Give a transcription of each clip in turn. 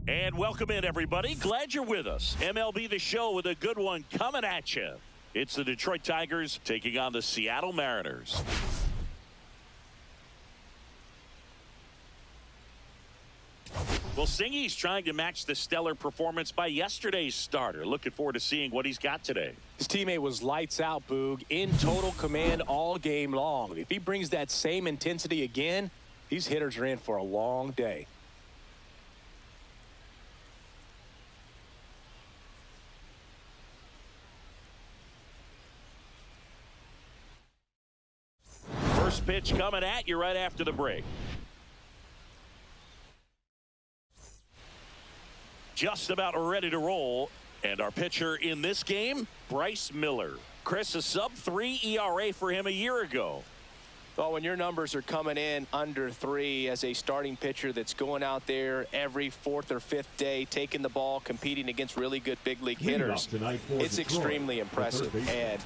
And welcome in, everybody. Glad you're with us. MLB The Show with a good one coming at you. It's the Detroit Tigers taking on the Seattle Mariners. Well, Singy's trying to match the stellar performance by yesterday's starter. Looking forward to seeing what he's got today. His teammate was lights out, Boog, in total command all game long. If he brings that same intensity again, these hitters are in for a long day. First pitch coming at you right after the break. Just about ready to roll. And our pitcher in this game, Bryce Miller. Chris, a sub-3 ERA for him a year ago. Well, when your numbers are coming in under 3 as a starting pitcher that's going out there every 4th or 5th day, taking the ball, competing against really good big league hitters, it's extremely impressive. And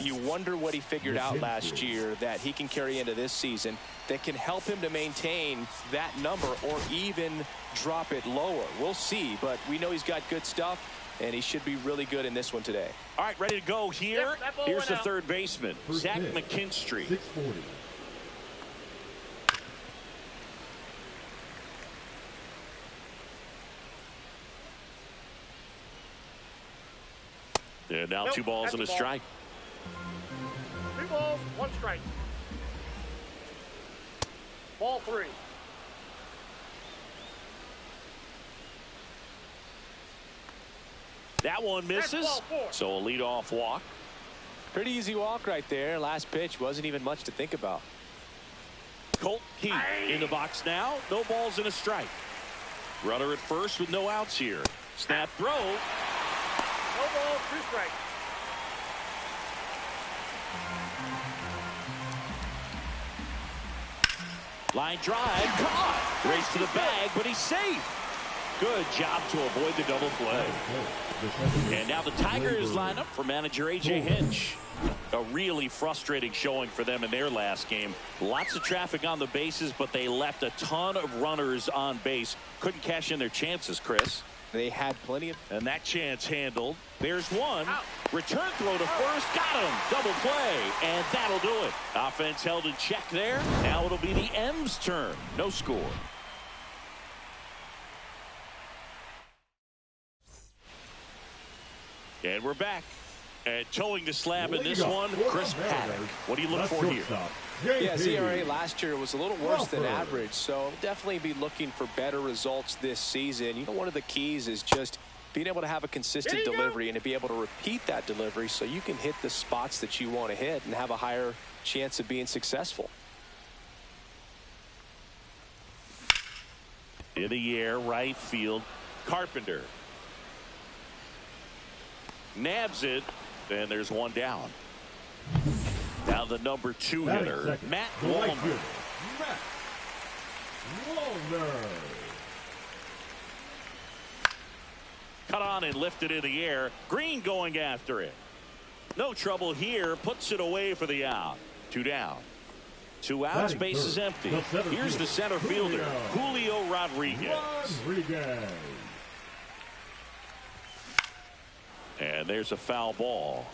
you wonder what he figured out last year that he can carry into this season that can help him to maintain that number or even drop it lower. We'll see, but we know he's got good stuff, and he should be really good in this one today. All right, ready to go here. Here's the third baseman, Zach McKinstry. 640. And now 2 balls and a strike. 2 balls, 1 strike. Ball 3. That one misses. So a leadoff walk. Pretty easy walk right there. Last pitch wasn't even much to think about. Colt Keith in the box now. No balls and a strike. Runner at first with no outs here. Snap throw. No balls, 2 strikes. Line drive. Caught. Race to the bag, but he's safe. Good job to avoid the double play. And now the Tigers line up for manager A.J. Hinch. A really frustrating showing for them in their last game. Lots of traffic on the bases, but they left a ton of runners on base. Couldn't cash in their chances, Chris. They had plenty of. And that chance handled. There's one. Return throw to first. Got him. Double play. And that'll do it. Offense held in check there. Now it'll be the M's turn. No score. And we're back. And towing the slab in this one, Chris Paddock. What do you look for here? Yeah, ERA last year was a little worse than average, so definitely be looking for better results this season. You know, one of the keys is just being able to have a consistent delivery and to be able to repeat that delivery so you can hit the spots that you want to hit and have a higher chance of being successful. In the air, right field, Carpenter. Nabs it, and there's one down. Now the number 2 hitter, Matt Wallner. Cut on and lifted in the air. Green going after it. No trouble here. Puts it away for the out. 2 down. 2 outs. Base is empty. Here's the center fielder, Julio Rodriguez. And there's a foul ball.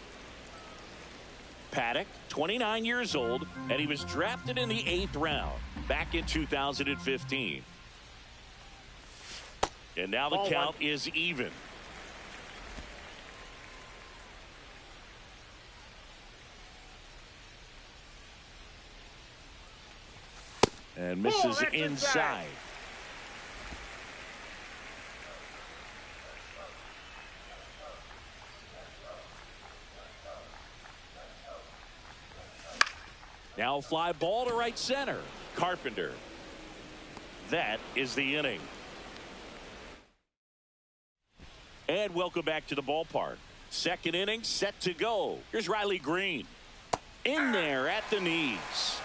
Paddock, 29 years old, and he was drafted in the 8th round back in 2015. And now the count is even. And misses inside. Now fly ball to right center. Carpenter. That is the inning. And welcome back to the ballpark. Second inning set to go. Here's Riley Green. In there at the knees.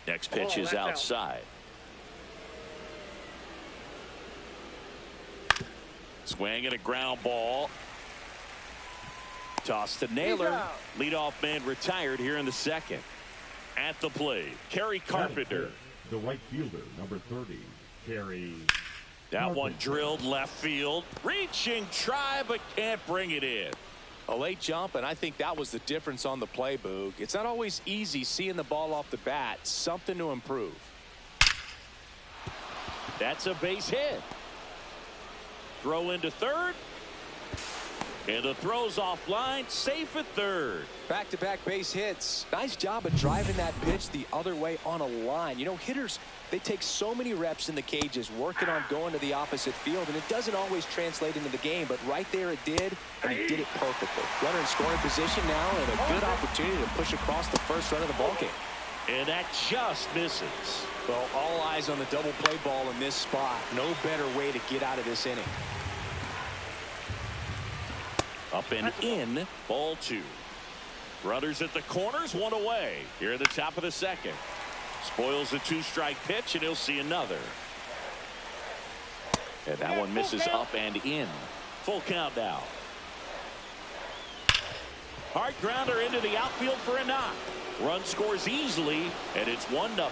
Next pitch is outside. Swing and a ground ball. Toss to Naylor. Leadoff man retired here in the second. At the plate, Kerry Carpenter. The right fielder, number 30, Carey. That one drilled left field. Reaching try, but can't bring it in. A late jump, and I think that was the difference on the play, Boog. It's not always easy seeing the ball off the bat. Something to improve. That's a base hit. Throw into third. And the throw's offline, safe at third. Back-to-back base hits. Nice job of driving that pitch the other way on a line. You know, hitters, they take so many reps in the cages working on going to the opposite field, and it doesn't always translate into the game, but right there it did, and he did it perfectly. Runner in scoring position now, and a good opportunity to push across the first run of the ballgame. And that just misses. Well, all eyes on the double play ball in this spot. No better way to get out of this inning. Up and in, ball 2. Runners at the corners, 1 away. Here at the top of the second. Spoils the 2-strike pitch, and he'll see another. And that one misses up and in. Full count now. Hard grounder into the outfield for a knock. Run scores easily, and it's 1-0.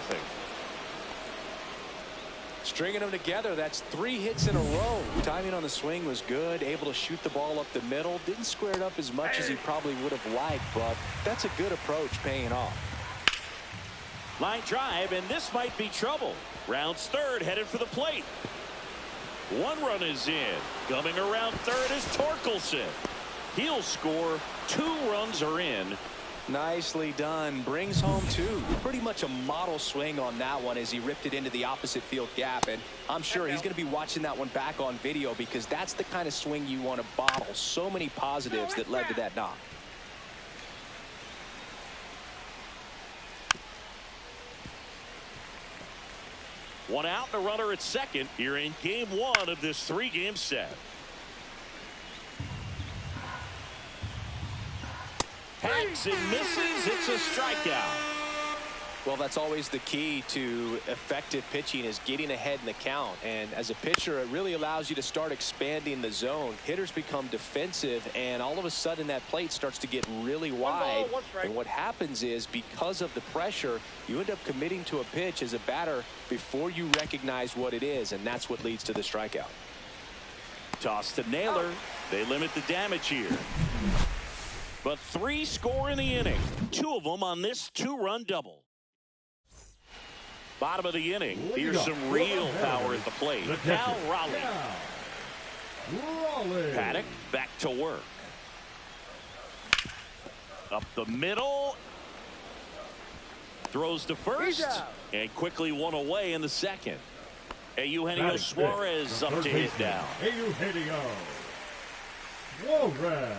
Stringing them together, that's 3 hits in a row. Timing on the swing was good, able to shoot the ball up the middle. Didn't square it up as much as he probably would have liked, but that's a good approach paying off. Line drive, and this might be trouble. Rounds third, headed for the plate. 1 run is in. Coming around third is Torkelson. He'll score. 2 runs are in. Nicely done. Brings home 2. Pretty much a model swing on that one as he ripped it into the opposite field gap. And I'm sure he's going to be watching that one back on video because that's the kind of swing you want to bottle. So many positives that led to that knock. One out, the runner at second here in game 1 of this 3-game set. Hacks and misses. It's a strikeout. Well, that's always the key to effective pitching is getting ahead in the count. And as a pitcher, it really allows you to start expanding the zone. Hitters become defensive, and all of a sudden that plate starts to get really wide. And what happens is because of the pressure, you end up committing to a pitch as a batter before you recognize what it is, and that's what leads to the strikeout. Toss to Naylor. They limit the damage here. But 3 score in the inning. 2 of them on this 2-run double. Bottom of the inning. Here's some real power at the plate. Cal Raleigh. Paddock back to work. Up the middle. Throws to first. And quickly 1 away in the second. Eugenio Suarez up to hit now. Eugenio Suarez.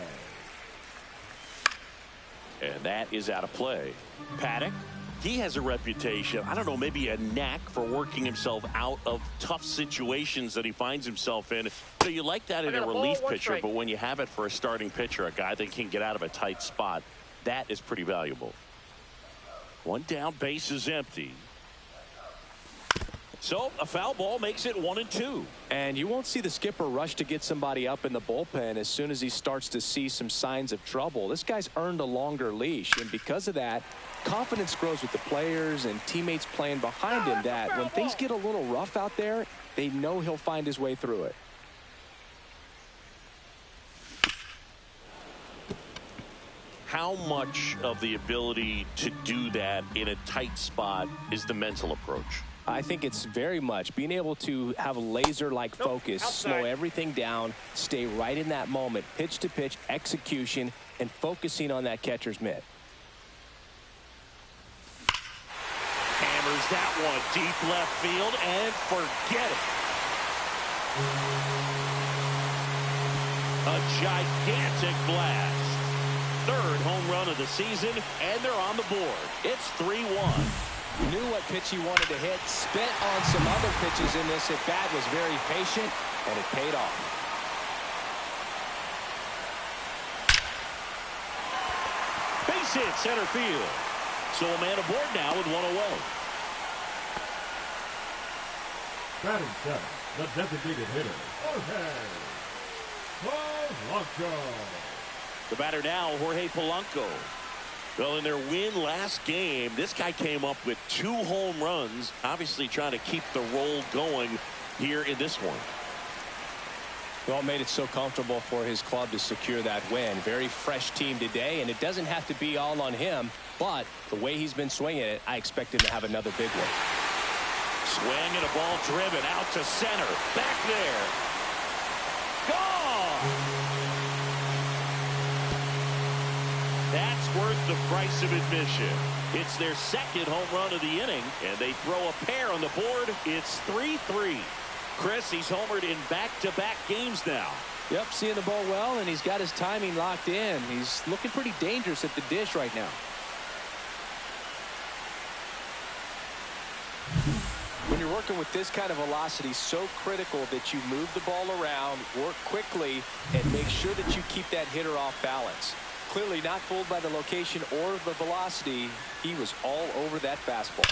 And that is out of play. Paddock, he has a reputation, I don't know, maybe a knack for working himself out of tough situations that he finds himself in. So you like that in a relief pitcher, but when you have it for a starting pitcher, a guy that can get out of a tight spot, that is pretty valuable. 1 down, base is empty. So a foul ball makes it 1-2. And you won't see the skipper rush to get somebody up in the bullpen as soon as he starts to see some signs of trouble. This guy's earned a longer leash, and because of that, confidence grows with the players and teammates playing behind him that when things get a little rough out there, they know he'll find his way through it. How much of the ability to do that in a tight spot is the mental approach? I think it's very much being able to have a laser-like focus, slow everything down, stay right in that moment, pitch to pitch, execution, and focusing on that catcher's mitt. Hammers that one deep left field and forget it. A gigantic blast. 3rd home run of the season, and they're on the board. It's 3-1. Knew what pitch he wanted to hit, spent on some other pitches in this at bat, was very patient, and it paid off. Base hit center field. So a man aboard now with 1 away. Batting 7, the designated hitter, Jorge Polanco. The batter now, Jorge Polanco. Well, in their win last game, this guy came up with 2 home runs, obviously trying to keep the roll going here in this one. Well, made it so comfortable for his club to secure that win. Very fresh team today, and it doesn't have to be all on him, but the way he's been swinging it, I expect him to have another big one. Swing and a ball driven out to center. Back there. Gone! That's worth the price of admission. It's their second home run of the inning, and they throw a pair on the board. It's 3-3. Chris, he's homered in back-to-back games now. Yep, seeing the ball well, and he's got his timing locked in. He's looking pretty dangerous at the dish right now. When you're working with this kind of velocity, so critical that you move the ball around, work quickly, and make sure that you keep that hitter off balance. Clearly not fooled by the location or the velocity. He was all over that fastball.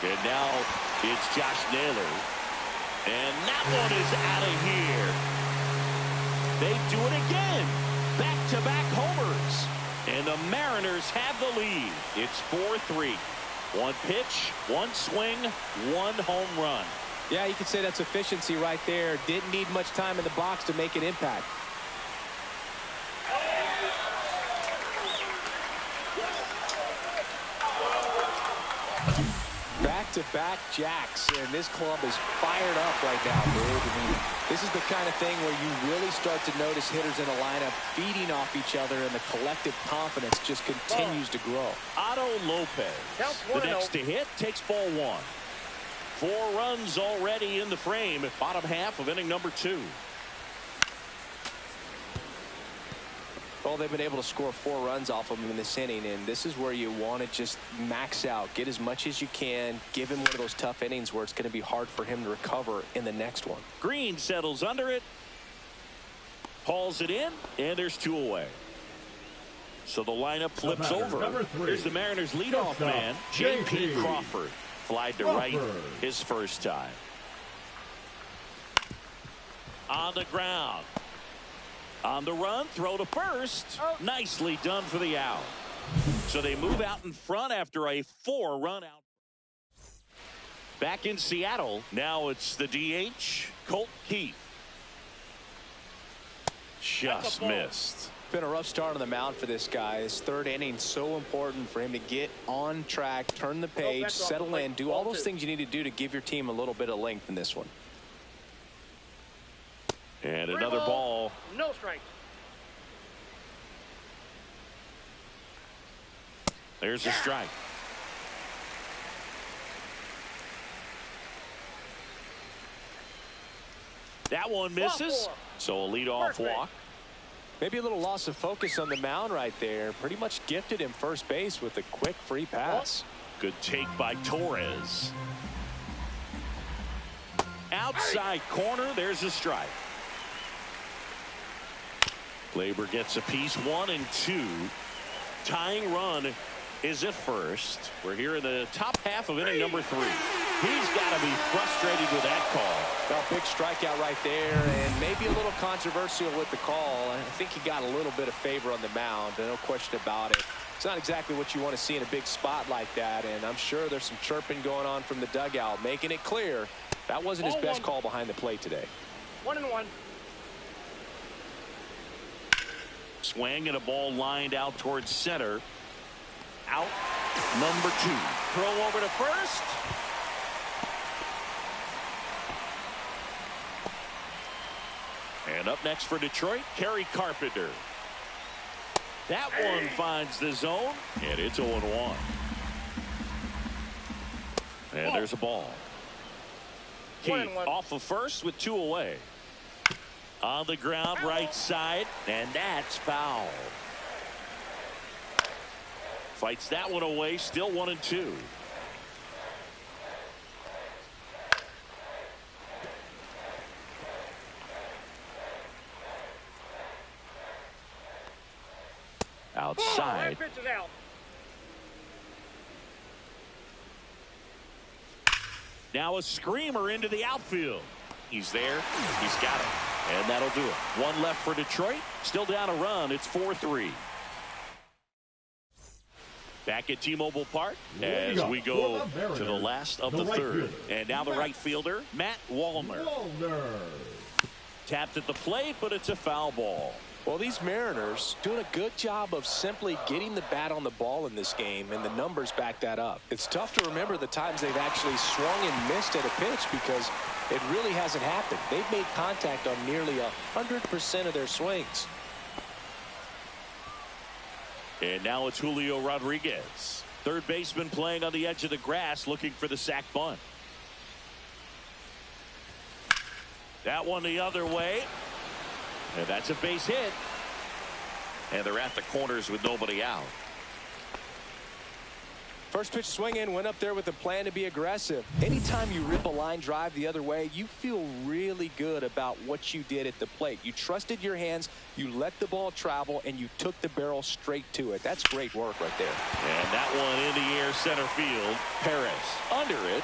And now it's Josh Naylor. And that one is out of here. They do it again. Back-to-back homers. And the Mariners have the lead. It's 4-3. 1 pitch, 1 swing, 1 home run. Yeah, you could say that's efficiency right there. Didn't need much time in the box to make an impact. Back-to-back jacks, and this club is fired up right now, dude. I mean, this is the kind of thing where you really start to notice hitters in a lineup feeding off each other, and the collective confidence just continues to grow. Otto Lopez, the next to hit, takes ball 1. 4 runs already in the frame, bottom half of inning number 2. Well, they've been able to score 4 runs off of him in this inning, and this is where you want to just max out, get as much as you can, give him one of those tough innings where it's going to be hard for him to recover in the next one. Green settles under it, hauls it in, and there's 2 away. So the lineup flips over. Here's the Mariners leadoff man, J.P. Crawford. Flied to right his first time. On the ground. On the run, throw to first. Nicely done for the out. So they move out in front after a 4-run out. Back in Seattle, now it's the DH, Colt Keith. Just missed. Been a rough start on the mound for this guy. His 3rd inning, so important for him to get on track, turn the page, settle in, do all those things you need to do to give your team a little bit of length in this one. And another ball. No strike. There's a strike. That one misses. So a leadoff walk. Maybe a little loss of focus on the mound right there. Pretty much gifted him first base with a quick free pass. Good take by Torres. Outside corner. There's a strike. Labor gets a piece, 1 and 2. Tying run is at first. We're here in the top half of inning number 3. He's got to be frustrated with that call. Well, big strikeout right there, and maybe a little controversial with the call. I think he got a little bit of favor on the mound, no question about it. It's not exactly what you want to see in a big spot like that, and I'm sure there's some chirping going on from the dugout, making it clear that wasn't his best call behind the plate today. 1-1. Swing and a ball lined out towards center. Out number 2. Throw over to first. And up next for Detroit, Kerry Carpenter. That one finds the zone, and it's 0-1. And there's a ball. Keith off of first with 2 away. On the ground, right side, and that's foul. Fights that one away, still 1 and 2. Outside. Now a screamer into the outfield. He's there. He's got it. And that'll do it. 1 left for Detroit. Still down a run. It's 4-3. Back at T-Mobile Park as we go to the last of the third. And now the right fielder, Matt Wallner. Tapped at the plate, but it's a foul ball. Well, these Mariners doing a good job of simply getting the bat on the ball in this game, and the numbers back that up. It's tough to remember the times they've actually swung and missed at a pitch because it really hasn't happened. They've made contact on nearly 100% of their swings. And now it's Julio Rodriguez. Third baseman playing on the edge of the grass looking for the sac bunt. That one the other way. And that's a base hit. And they're at the corners with nobody out. First pitch swing in, went up there with a plan to be aggressive. Anytime you rip a line drive the other way, you feel really good about what you did at the plate. You trusted your hands, you let the ball travel, and you took the barrel straight to it. That's great work right there. And that one in the air center field. Perez under it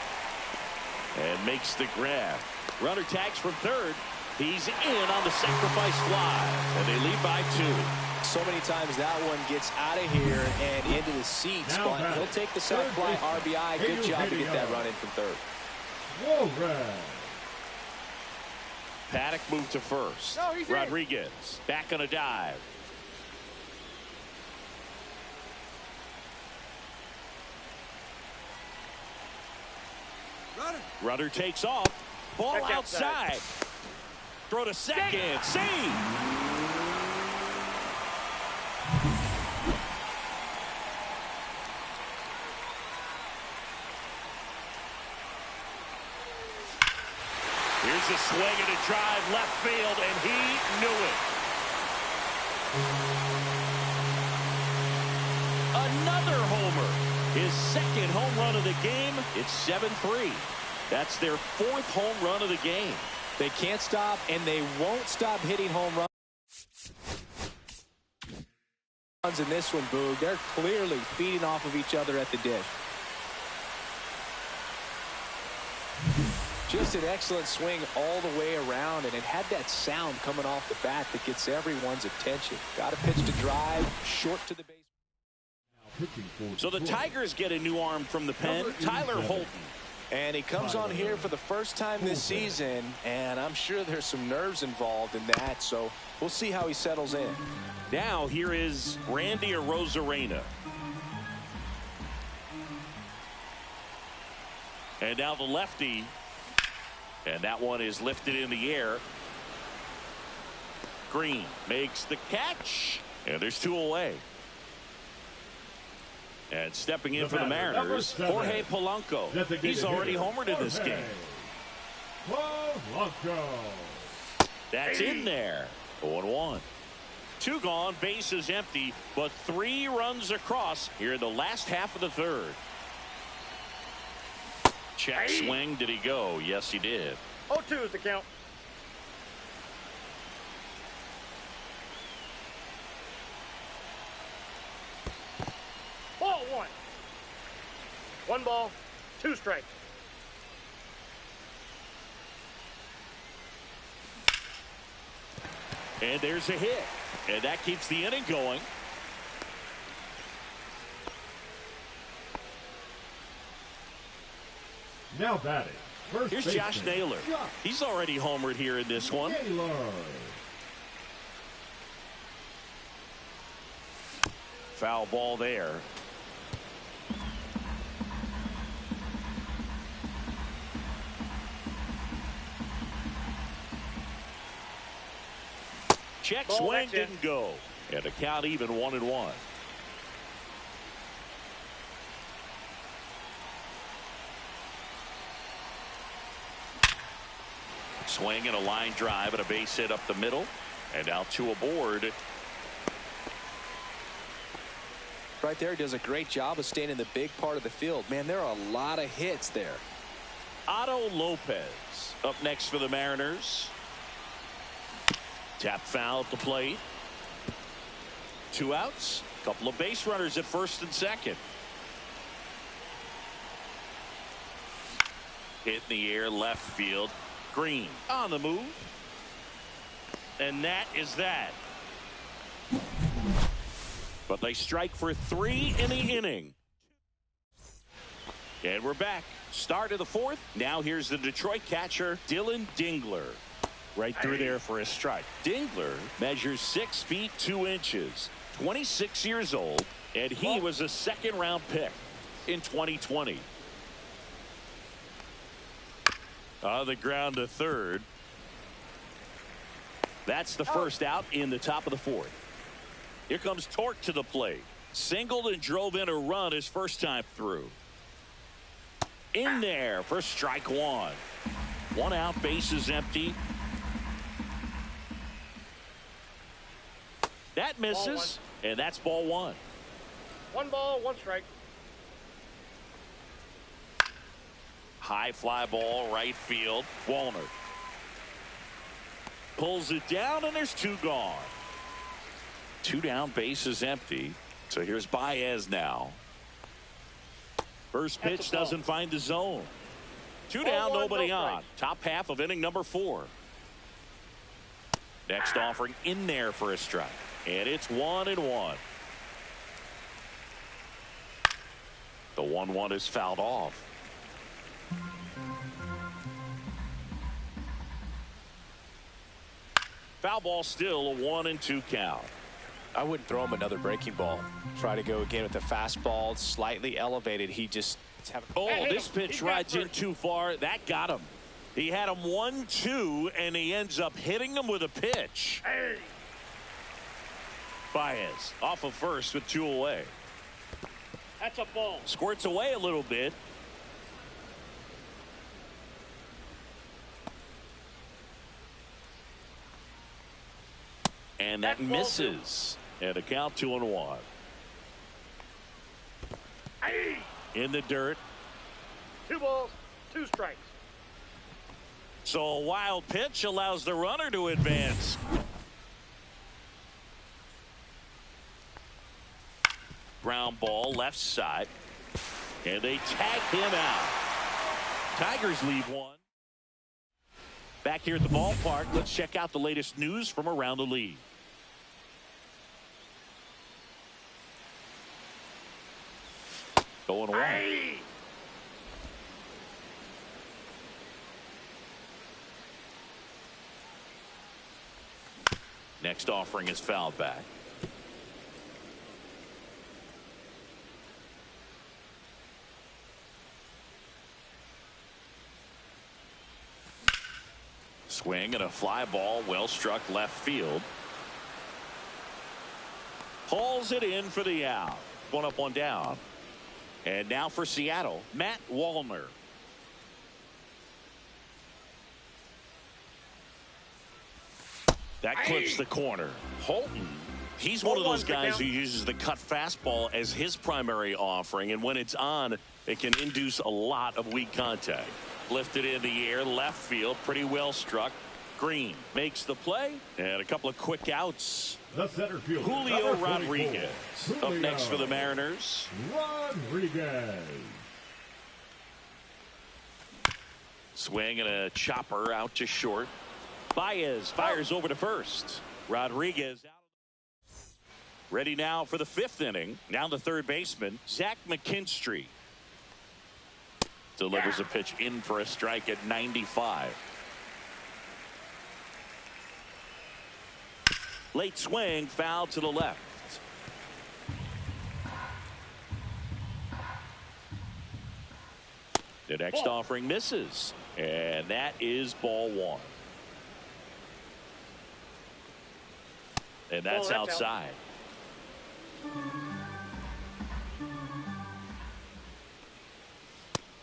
and makes the grab. Runner tags from third. He's in on the sacrifice fly, and they lead by 2. So many times that one gets out of here and into the seats, but he'll take the sac fly RBI. Good job to get that run in from third. Paddock moved to first. Rodriguez back on a dive. Runner takes off. Ball outside. Throw to second. Save. Here's a swing and a drive left field, and he knew it. Another homer. His second home run of the game. It's 7-3. That's their 4th home run of the game. They can't stop, and they won't stop hitting home runs in this one, Boog. They're clearly feeding off of each other at the dish. Just an excellent swing all the way around, and it had that sound coming off the bat that gets everyone's attention. Got a pitch to drive, short to the base. So the Tigers get a new arm from the pen, Tyler Holton. And he comes on here for the first time this season, and I'm sure there's some nerves involved in that, so we'll see how he settles in. Now here is Randy Arozarena. And now the lefty. And that one is lifted in the air. Green makes the catch. And there's 2 away. And stepping in for the Mariners, Jorge Polanco. He's already homered in this game. That's in there. 0-1. 2 gone, bases empty, but 3 runs across here in the last half of the third. Check swing. Did he go? Yes, he did. 0-2 is the count. Ball 1. 1 ball, 2 strikes. And there's a hit. And that keeps the inning going. Now batting. Here's Josh Naylor. He's already homered here in this one. Foul ball there. Check swing didn't go. And the count even 1-1. Swing and a line drive and a base hit up the middle. And now 2 aboard. Right there, he does a great job of staying in the big part of the field. Man, there are a lot of hits there. Otto Lopez up next for the Mariners. Tap foul at the plate. 2 outs. Couple of base runners at first and second. Hit in the air left field. Green on the move. And that is that. But they strike for 3 in the inning. And we're back. Start of the fourth. Now here's the Detroit catcher, Dylan Dingler. Right through there for a strike. Dingler measures 6 feet 2 inches, 26 years old, and he was a second-round pick in 2020. On the ground to third. That's the first out in the top of the fourth. Here comes Torque to the plate. Singled and drove in a run his first time through. In there for strike one. 1 out, bases empty. That misses, and that's ball 1. 1 ball, 1 strike. High fly ball, right field. Wallner pulls it down, and there's 2 gone. 2 down, bases empty. So here's Baez now. First pitch doesn't find the zone. 2 down, nobody on. Top half of inning number 4. Next offering in there for a strike. And it's 1-1. The 1-1 is fouled off. Foul ball, still a 1-2 count. I wouldn't throw him another breaking ball. Try to go again with the fastball, slightly elevated. He just this pitch rides in too far. That got him. He had him 1-2, and he ends up hitting him with a pitch. Hey. Baez off of first with 2 away. That's a ball. Squirts away a little bit. And that misses. And a count 2-1. Hey. In the dirt. 2 balls, 2 strikes. So a wild pitch allows the runner to advance. Ground ball left side. And they tag him out. Tigers lead 1. Back here at the ballpark, let's check out the latest news from around the league. Going away. Hey. Next offering is fouled back. Swing and a fly ball, well struck left field. Hauls it in for the out. 1 up, 1 down. And now for Seattle, Matt Wallner. That clips the corner. Holton, he's one of those guys who uses the cut fastball as his primary offering, and when it's on, it can induce a lot of weak contact. Lifted in the air, left field, pretty well struck. Green makes the play, and a couple of quick outs. The center fielder, Julio Rodriguez up next for the Mariners. Rodriguez. Swing and a chopper out to short. Baez fires over to first. Rodriguez out. Ready now for the 5th inning. Now the third baseman, Zach McKinstry. Delivers a pitch in for a strike at 95. Late swing, foul to the left. The next offering misses, and that is ball 1. And that's outside.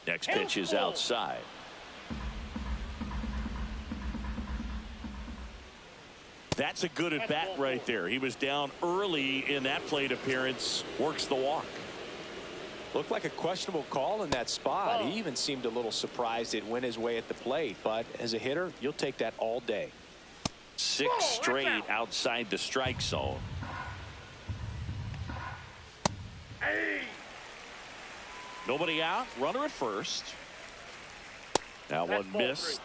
Next pitch is outside. That's a good at bat right there. He was down early in that plate appearance. Works the walk. looked like a questionable call in that spot. He even seemed a little surprised it went his way at the plate. But as a hitter, you'll take that all day. 6 straight outside the strike zone. Nobody out. Runner at first. That one missed.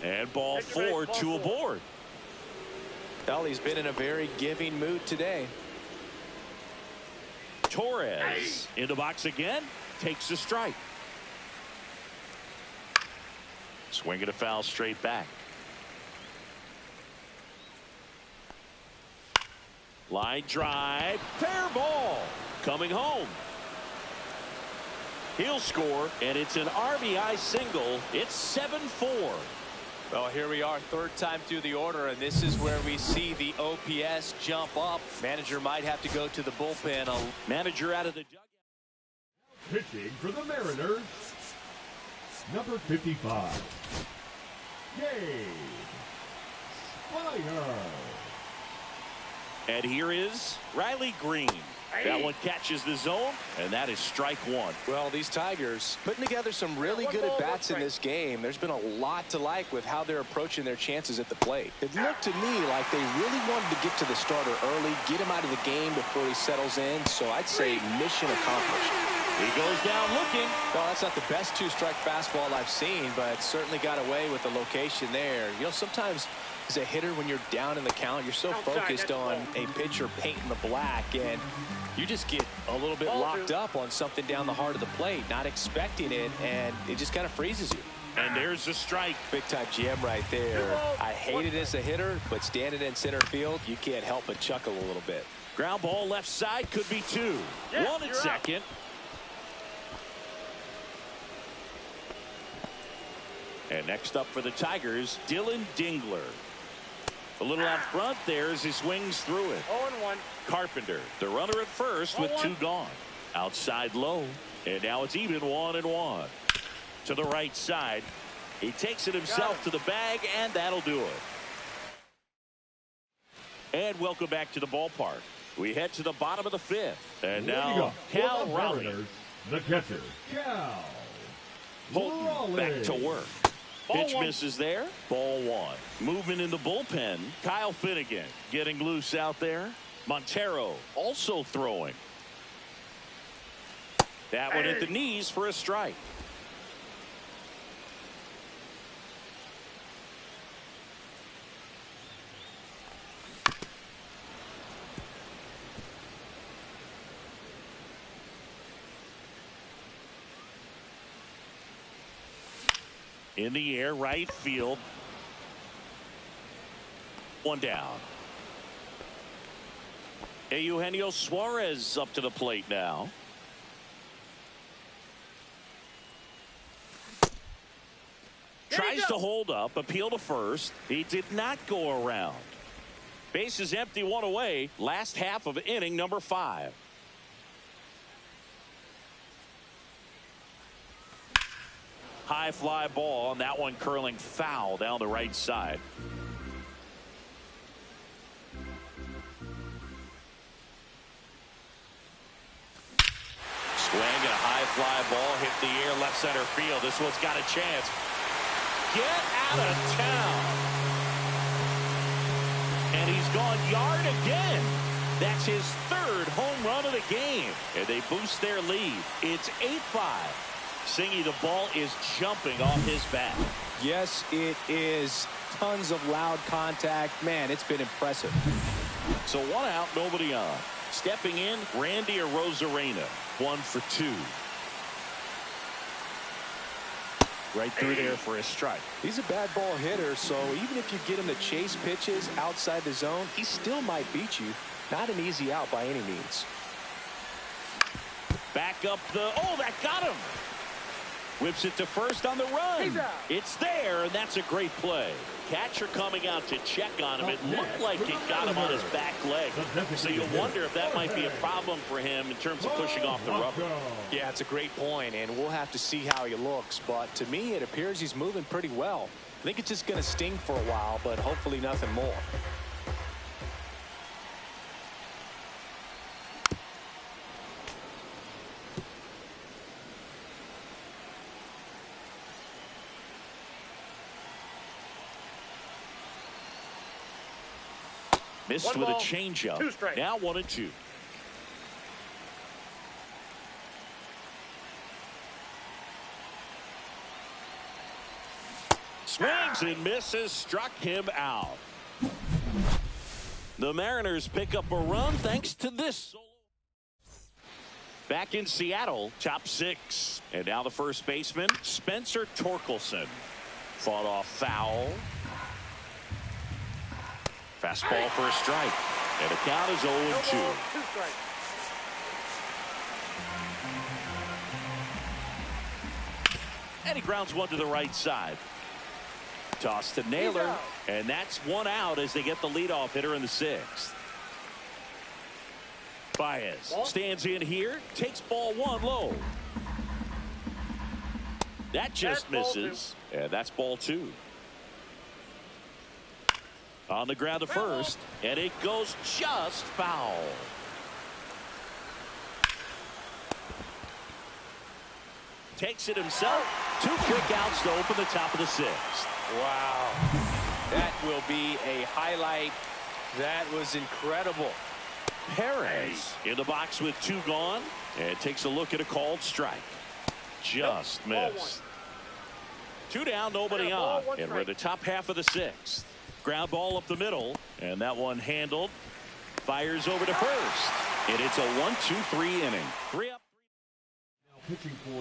And ball 4, 2 aboard. Well, he's been in a very giving mood today. Torres in the box again. Takes a strike. Swinging a foul straight back. Line drive. Fair ball. Coming home. He'll score, and it's an RBI single. It's 7-4. Well, here we are, third time through the order, and this is where we see the OPS jump up. Manager might have to go to the bullpen. Manager out of the dugout. Pitching for the Mariners, number 55, Gabe Spire. And here is Riley Green. That one catches the zone, and that is strike one. Well, these Tigers putting together some really good at-bats in this game. There's been a lot to like with how they're approaching their chances at the plate. It looked to me like they really wanted to get to the starter early, get him out of the game before he settles in. So I'd say mission accomplished. He goes down looking. Well, that's not the best two-strike fastball I've seen, but certainly got away with the location there. You know, sometimes as a hitter, when you're down in the count, you're so focused on a pitcher painting the black, and you just get a little bit locked up on something down the heart of the plate, not expecting it, and it just kind of freezes you. And there's the strike. Big-time gem right there. I hate it as a hitter, but standing in center field, you can't help but chuckle a little bit. Ground ball left side, could be two. One at second. And next up for the Tigers, Dylan Dingler. A little out front there as he swings through it. 0-1. Carpenter, the runner at first with two gone. Outside low, and now it's even 1-1. To the right side. He takes it himself to the bag, and that'll do it. And welcome back to the ballpark. We head to the bottom of the fifth. And now Cal Raleigh. The catcher, Cal Holton back to work. Pitch misses there. Ball one. Movement in the bullpen. Kyle Finnegan getting loose out there. Montero also throwing. That one at the knees for a strike. In the air, right field. One down. Eugenio Suarez up to the plate now. Tries to hold up, appeal to first. He did not go around. Base is empty, one away. Last half of inning number 5. High fly ball, and that one curling foul down the right side. Swing and a high fly ball hit the air left center field. This one's got a chance. Get out of town. And he's gone yard again. That's his 3rd home run of the game. And they boost their lead. It's 8-5. Singy, the ball is jumping off his bat. Yes, it is. Tons of loud contact. Man, it's been impressive. So 1 out, nobody on. Stepping in, Randy Arozarena. 1 for 2. Right through there for a strike. He's a bad ball hitter, so even if you get him to chase pitches outside the zone, he still might beat you. Not an easy out by any means. Back up the... Oh, that got him. Whips it to first on the run. It's there, and that's a great play. Catcher coming out to check on him. It looked like it got him on his back leg. So you wonder if that might be a problem for him in terms of pushing off the rubber. Yeah, it's a great point, and we'll have to see how he looks. But to me, it appears he's moving pretty well. I think it's just going to sting for a while, but hopefully nothing more. Missed with a changeup. Now 1-2. Swings and misses, struck him out. The Mariners pick up a run thanks to this. Back in Seattle, top 6. And now the first baseman, Spencer Torkelson. Fought off foul. Fastball for a strike. And the count is 0-2. And he grounds one to the right side. Toss to Naylor. And that's one out as they get the leadoff hitter in the 6th. Baez stands in here, takes ball 1 low. That just misses. And that's ball 2. On the ground to first, and it goes just foul. Takes it himself. 2 quick outs to open the top of the 6th. Wow. That will be a highlight. That was incredible. Perez in the box with 2 gone, and takes a look at a called strike. Just missed. 2 down, nobody on, and we're in the top half of the 6th. Ground ball up the middle, and that one handled. Fires over to first, and it's a 1-2-3 inning. 3 up.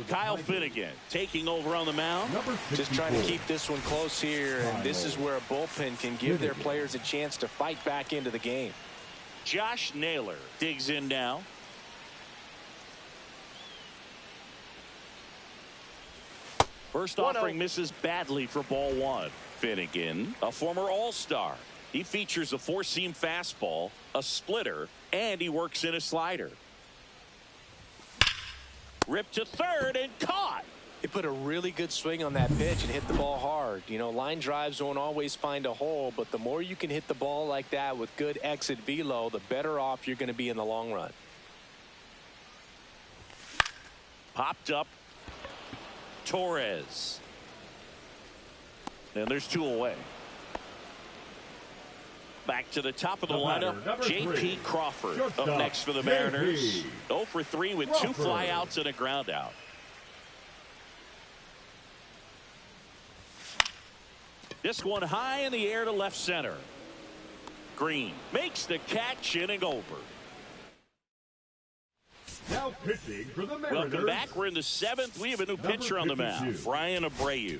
Kyle Finnegan taking over on the mound. Just trying to keep this one close here, and this is where a bullpen can give their players a chance to fight back into the game. Josh Naylor digs in now. First offering misses badly for ball 1. Finnegan, a former All-Star. He features a 4-seam fastball, a splitter, and he works in a slider. Ripped to third and caught. He put a really good swing on that pitch and hit the ball hard. You know, line drives won't always find a hole, but the more you can hit the ball like that with good exit velo, the better off you're going to be in the long run. Popped up. Torres. And there's 2 away. Back to the top of the lineup, J.P. Crawford up next for the Mariners. 0 for 3 with 2 flyouts and a ground out. This one high in the air to left center. Green makes the catch, inning over. Now pitching for the Mariners. Welcome back. We're in the 7th. We have a new pitcher on the mound, Brian Abreu.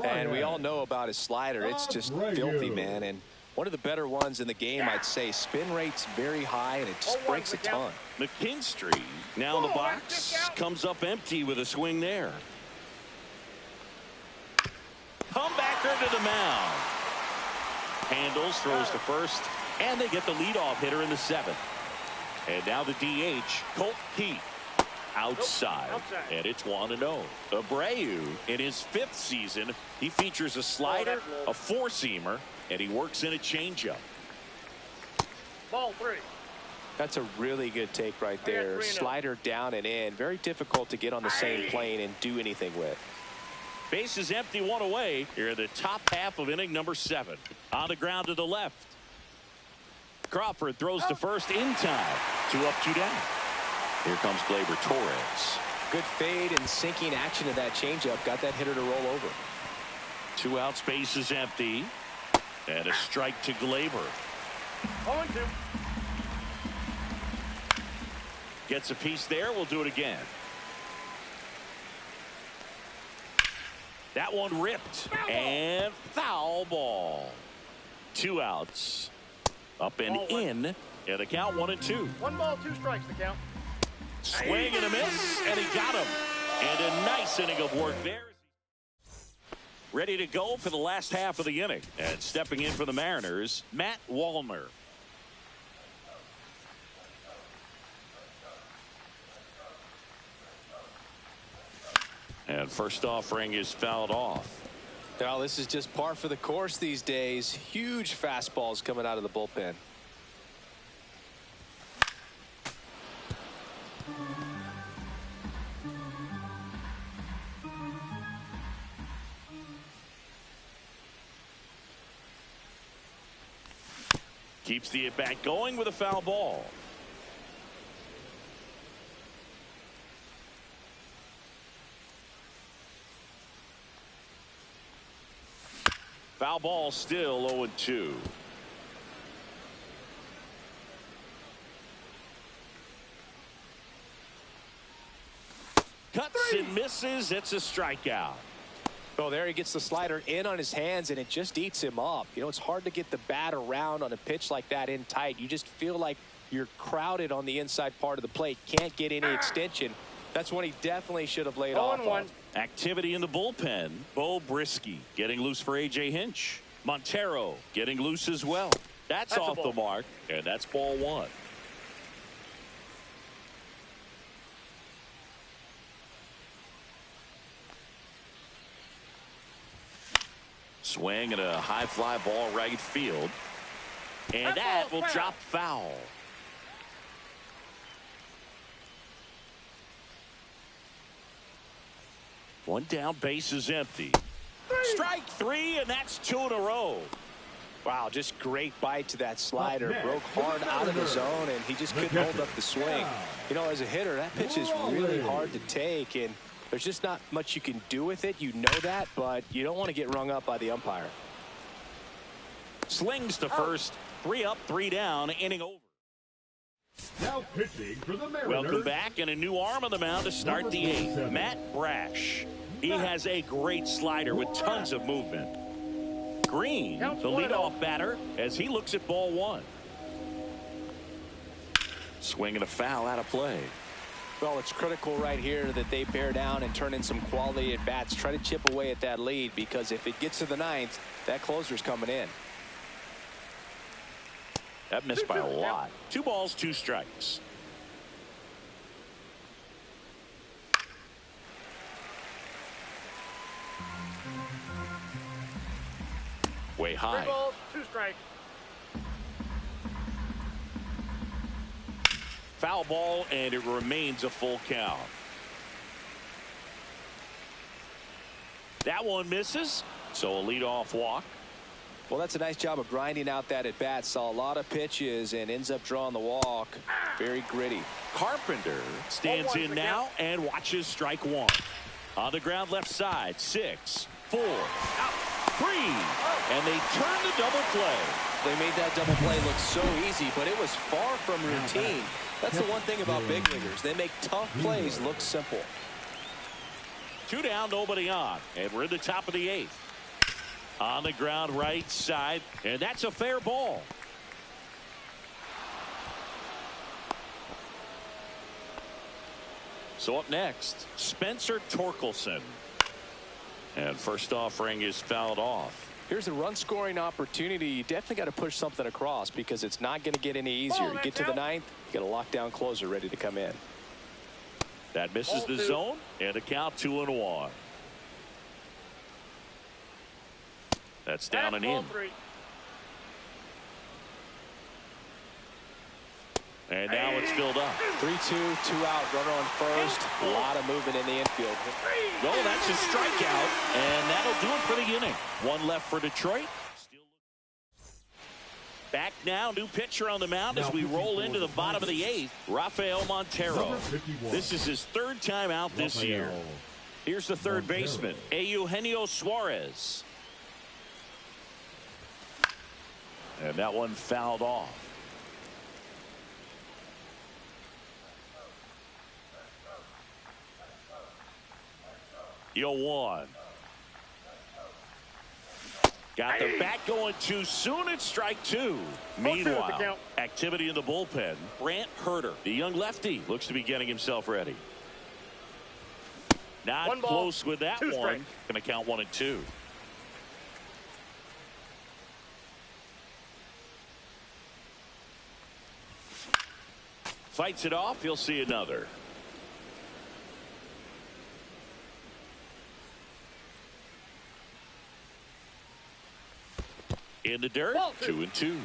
And we all know about his slider. It's just filthy, man. And one of the better ones in the game, I'd say. Spin rate's very high, and it just breaks a ton. McKinstry now in the box. Comes up empty with a swing there. Comebacker to the mound. Handles, throws to first, and they get the leadoff hitter in the 7th. And now the DH, Colt Keith. Outside, and it's 1-0. Abreu, in his 5th season, he features a slider, a 4-seamer, and he works in a changeup. Ball 3. That's a really good take right there. Slider down and in. Very difficult to get on the same plane and do anything with. Base is empty, 1 away. Here in the top half of inning number 7. On the ground to the left. Crawford throws to first in time. 2 up, 2 down. Here comes Gleyber Torres. Good fade and sinking action of that changeup. Got that hitter to roll over. 2 outs, base is empty. And a strike to Gleyber. 0-2. Gets a piece there. We'll do it again. That one ripped. And foul ball. 2 outs. Up and in. And the count 1-2. 1 ball, 2 strikes, the count. Swing and a miss, and he got him. And a nice inning of work there. Ready to go for the last half of the inning. And stepping in for the Mariners, Matt Wallner. And first offering is fouled off. Well, this is just par for the course these days. Huge fastballs coming out of the bullpen. Keeps the at-bat going with a foul ball. Foul ball, still 0-2. Cuts and misses. It's a strikeout. Oh, there he gets the slider in on his hands, and it just eats him up. You know, it's hard to get the bat around on a pitch like that in tight. You just feel like you're crowded on the inside part of the plate. Can't get any extension. That's when he definitely should have laid off on. Activity in the bullpen. Bo Brisky getting loose for A.J. Hinch. Montero getting loose as well. That's off the mark, and that's ball one. Swing and a high fly ball right field. And that will drop foul. One down, base is empty. Strike three, and that's 2 in a row. Wow, just great bite to that slider. Broke hard out of the zone, and he just couldn't hold up the swing. You know, as a hitter, that pitch is really hard to take, and there's just not much you can do with it. You know that, but you don't want to get rung up by the umpire. Slings to first. 3 up, 3 down, inning over. Now pitching for the Mariners. Welcome back, and a new arm on the mound to start the 8th. Matt Brash. He has a great slider with tons of movement. Green, the leadoff batter, as he looks at ball one. Swing and a foul out of play. Well, it's critical right here that they bear down and turn in some quality at bats. Try to chip away at that lead, because if it gets to the 9th, that closer's coming in. That missed by a lot. 2 balls, 2 strikes. Way high. 3 balls, 2 strikes. Foul ball, and it remains a full count. That one misses, so a leadoff walk. Well, that's a nice job of grinding out that at bat. Saw a lot of pitches and ends up drawing the walk. Very gritty. Carpenter stands in now and watches strike one. On the ground left side. 6, 4, out, 3, and they turn the double play. They made that double play look so easy, but it was far from routine. That's the one thing about big leaguers. They make tough plays look simple. 2 down, nobody on, and we're in the top of the 8th. On the ground right side, and that's a fair ball. So up next, Spencer Torkelson. And first offering is fouled off. Here's a run scoring opportunity. You definitely got to push something across, because it's not going to get any easier. You get to the 9th, you got a lockdown closer ready to come in. That misses the zone, and a count 2-1. That's down and in. And now it's filled up. 3-2, 2 out, runner on first. A lot of movement in the infield. No, that's a strikeout, and that'll do it for the inning. 1 left for Detroit. Back now, new pitcher on the mound as we roll into the bottom of the 8th, Rafael Montero. This is his 3rd time out this year. Here's the 3rd baseman, Eugenio Suarez. And that one fouled off. Yo, 1. Got the bat going too soon. It's strike 2. Meanwhile, activity in the bullpen. Brant Herter, the young lefty, looks to be getting himself ready. Not close with that one. Going to count 1 and 2. Fights it off. You'll see another. In the dirt. 2 and 2.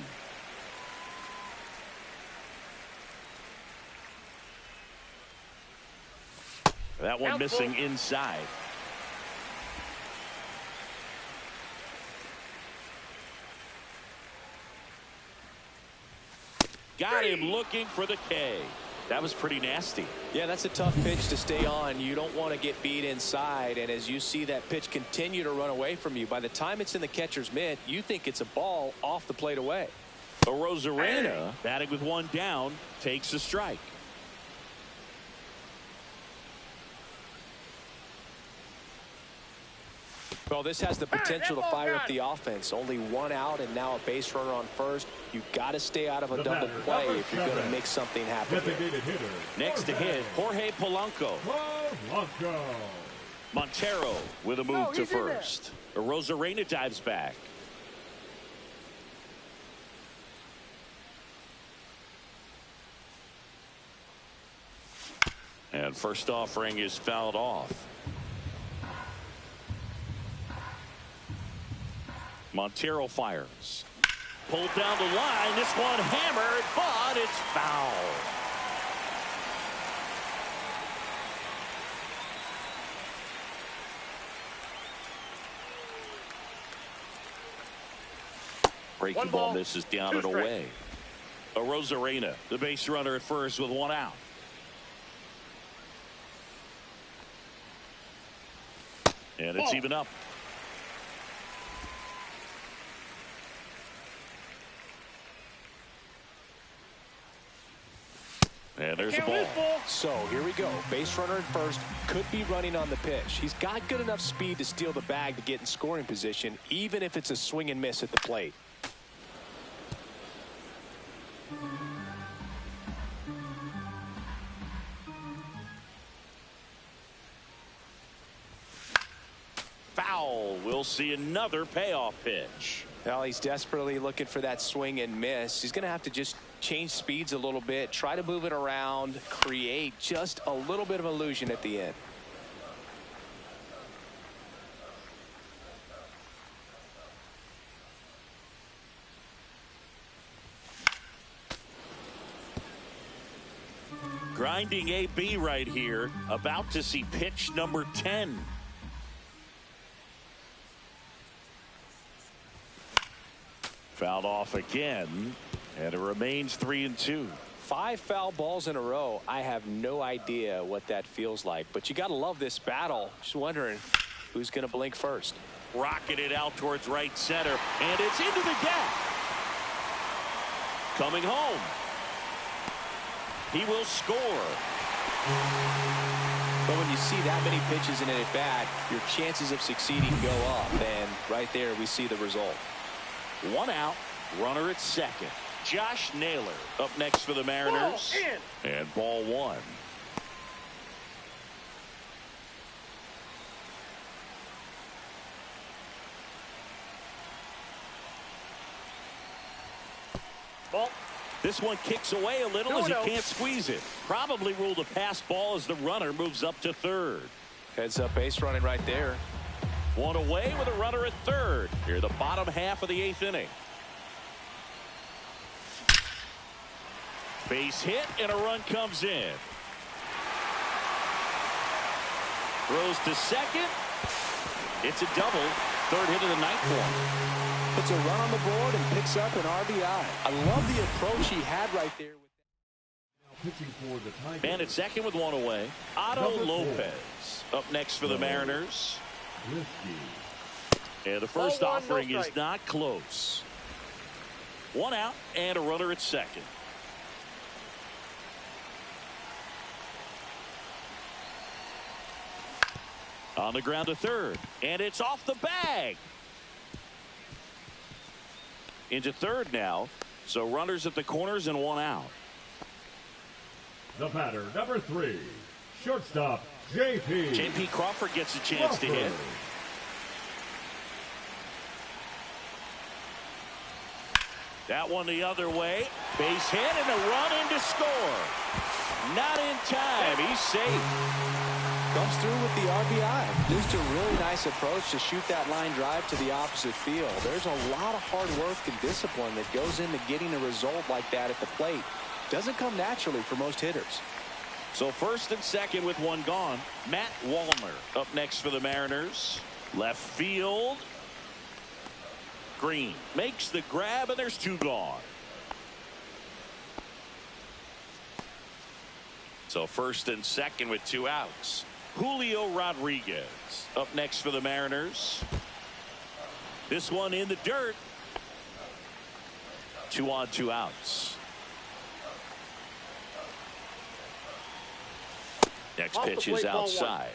That one missing inside. Got him looking for the K. That was pretty nasty. Yeah, that's a tough pitch to stay on. You don't want to get beat inside, and as you see that pitch continue to run away from you, by the time it's in the catcher's mitt, you think it's a ball off the plate away. Rosarena, batting with 1 down, takes a strike. Well, this has the potential to fire up the offense. Only one out and now a base runner on first. You've got to stay out of a double play if you're going to make something happen here. Next to hit, Jorge Polanco. Montero with a move to first. Rosarena dives back. And first offering is fouled off. Montero fires. Pulled down the line. This one hammered, but it's foul. Breaking ball misses down and away. Rosarena, the base runner at first with one out. And it's even up. And there's a ball. So here we go. Base runner at first, could be running on the pitch. He's got good enough speed to steal the bag to get in scoring position, even if it's a swing and miss at the plate. Foul. We'll see another payoff pitch. Well, he's desperately looking for that swing and miss. He's going to have to just change speeds a little bit, try to move it around, create just a little bit of illusion at the end. Grinding AB right here, about to see pitch number 10. Fouled off again, and it remains 3-2. 5 foul balls in a row. I have no idea what that feels like, but you got to love this battle. Just wondering who's going to blink first. Rocketed out towards right center, and it's into the gap. Coming home. He will score. But when you see that many pitches in an at-bat, your chances of succeeding go up, and right there we see the result. One out, runner at second. Josh Naylor up next for the Mariners. And ball one. Ball. This one kicks away a little as he can't squeeze it. Probably ruled a pass ball as the runner moves up to third. Heads up base running right there. One away with a runner at third. Here, the bottom half of the 8th inning. Base hit and a run comes in. Throws to second. It's a double. Third hit of the night for him. Puts a run on the board and picks up an RBI. I love the approach he had right there. Man at second with one away. Otto Lopez up next for the Mariners. And the first offering is not close. One out and a runner at second. On the ground to third, and it's off the bag. Into third now, so runners at the corners and one out. The batter, number 3, shortstop, J.P. Crawford gets a chance to hit. That one the other way. Base hit and a run in to score. Not in time. He's safe. Comes through with the RBI. Just a really nice approach to shoot that line drive to the opposite field. There's a lot of hard work and discipline that goes into getting a result like that at the plate. Doesn't come naturally for most hitters. So first and second with one gone. Matt Wallner up next for the Mariners. Left field. Green makes the grab, and there's two gone. So first and second with two outs. Julio Rodriguez up next for the Mariners. This one in the dirt. 2 on 2 outs. Next pitch is outside.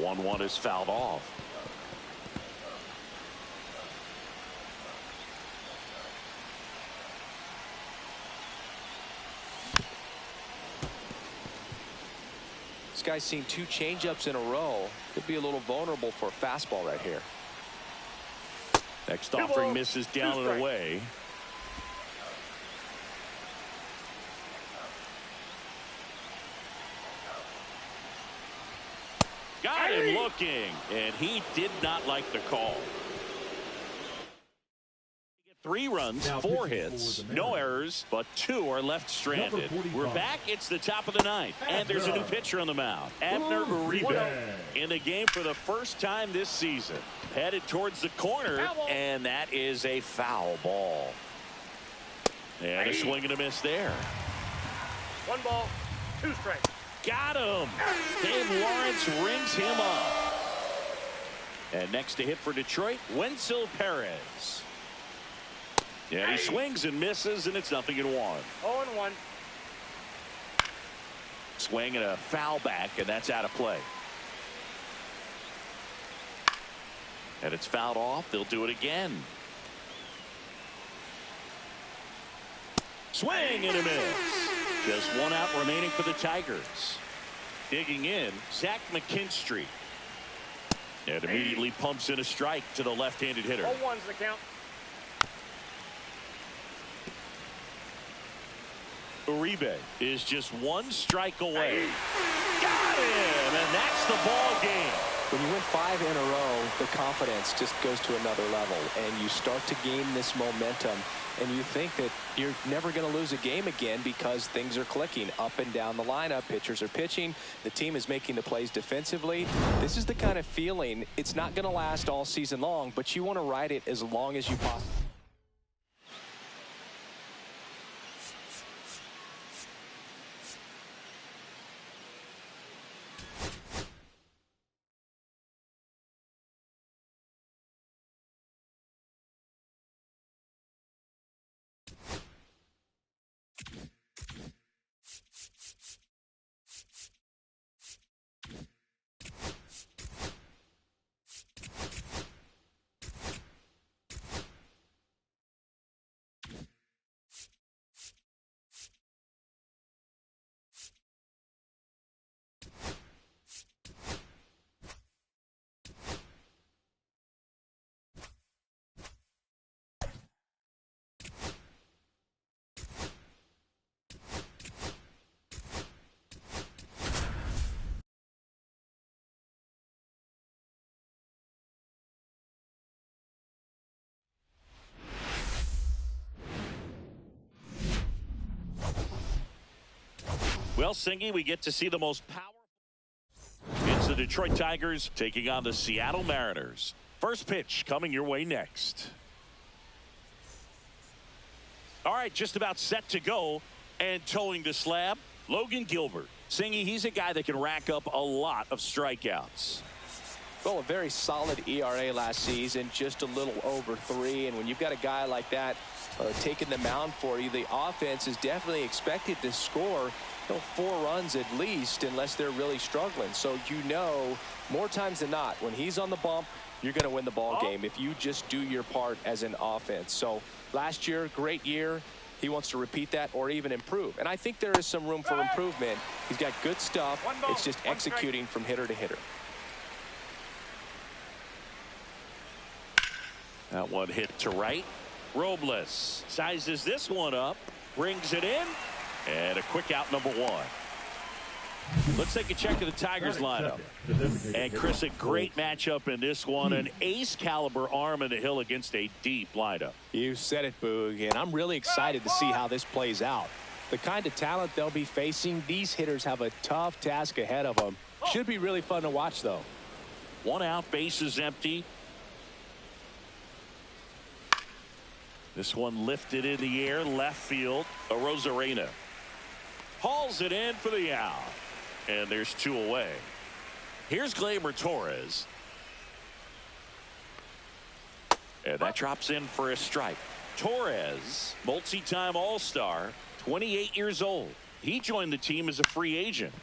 1-1 is fouled off. This guy's seen 2 changeups in a row. Could be a little vulnerable for a fastball right here. Next offering misses down and away. Got him looking, and he did not like the call. 3 runs, 4 hits, no errors, but 2 are left stranded. We're back. It's the top of the 9th, and there's a new pitcher on the mound. Abner Uribe in the game for the first time this season. Headed towards the corner, and that is a foul ball. And a swing and a miss there. 1 ball, 2 strikes. Got him. Dave Lawrence rings him up. And next to hit for Detroit, Wenzel Perez. Yeah, he swings and misses, and it's 0-1. 0-1. Swing and a foul back, and that's out of play. And it's fouled off. They'll do it again. Swing and a miss. Just 1 out remaining for the Tigers. Digging in, Zach McKinstry. And immediately pumps in a strike to the left-handed hitter. 0-1's the count. Uribe is just 1 strike away. Got him, and that's the ball game. When you win 5 in a row, the confidence just goes to another level, and you start to gain this momentum, and you think that you're never going to lose a game again because things are clicking up and down the lineup. Pitchers are pitching. The team is making the plays defensively. This is the kind of feeling. It's not going to last all season long, but you want to ride it as long as you possibly. Well, Singy, we get to see the most powerful. It's the Detroit Tigers taking on the Seattle Mariners. First pitch coming your way next. All right, just about set to go, and towing the slab, Logan Gilbert. Singy, he's a guy that can rack up a lot of strikeouts. Well, a very solid ERA last season, just a little over 3. And when you've got a guy like that taking the mound for you, the offense is definitely expected to score 4 runs at least, unless they're really struggling. So you know, more times than not, when he's on the bump, you're going to win the ball game if you just do your part as an offense. So last year, great year. He wants to repeat that or even improve. And I think there is some room for improvement. He's got good stuff. It's just executing from hitter to hitter. That one hit to right. Robles sizes this one up, brings it in, and a quick out, #1. Let's take a check of the Tigers lineup. And Chris, a great matchup in this one. An ace caliber arm in the hill against a deep lineup. You said it, Boog, and I'm really excited to see how this plays out. The kind of talent they'll be facing, these hitters have a tough task ahead of them. Should be really fun to watch, though. 1 out, bases empty. This one lifted in the air, left field. Arozarena hauls it in for the out. And there's 2 away. Here's Gleyber Torres. And that drops in for a strike. Torres, multi-time All-Star, 28 years old. He joined the team as a free agent.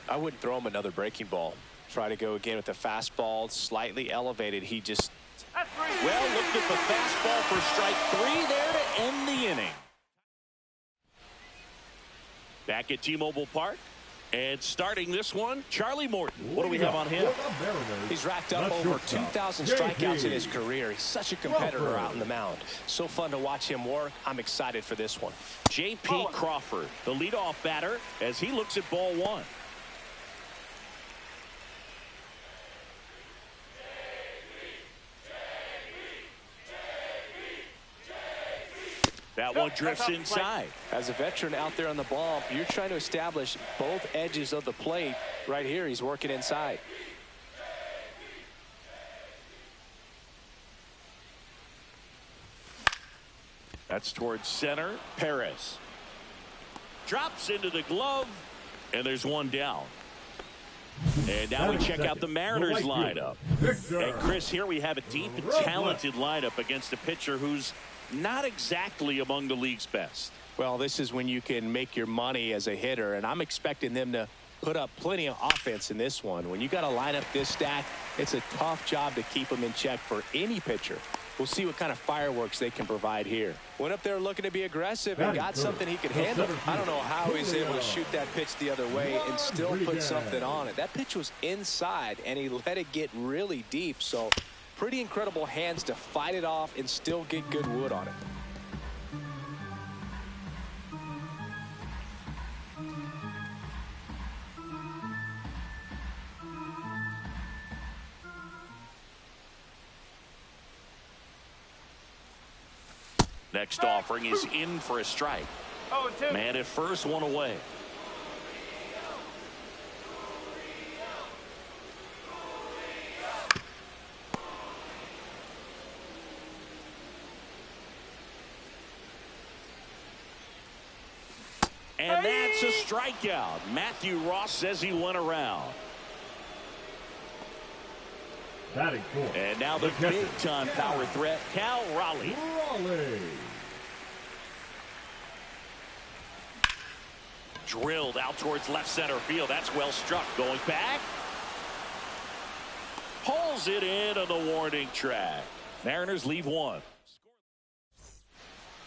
I wouldn't throw him another breaking ball. Try to go again with the fastball, slightly elevated. He just... Well, looked at the fastball for strike 3 there to end the inning. Back at T-Mobile Park. And starting this one, Charlie Morton. What do we have on him? He's racked up over 2,000 strikeouts in his career. He's such a competitor out in the mound. So fun to watch him work. I'm excited for this one. J.P. Crawford, the leadoff batter, as he looks at ball 1. That one drifts inside. As a veteran out there on the ball, you're trying to establish both edges of the plate. Right here, he's working inside. That's towards center. Perez drops into the glove, and there's one down. And now we check out the Mariners lineup. And Chris, here we have a deep and talented lineup against a pitcher who's not exactly among the league's best. Well, this is when you can make your money as a hitter, and I'm expecting them to put up plenty of offense in this one. When you got a lineup this stacked, it's a tough job to keep them in check for any pitcher. We'll see what kind of fireworks they can provide here. Went up there looking to be aggressive and got something he could handle. I don't know how he was able to shoot that pitch the other way and still put something on it. That pitch was inside, and he let it get really deep. So pretty incredible hands to fight it off and still get good wood on it. Next offering is in for a strike. Man at first, one away. And that's a strikeout. Matthew Ross says he went around. And now the big-time power threat, Cal Raleigh. Drilled out towards left center field. That's well struck. Going back. Pulls it in on the warning track. Mariners leave one.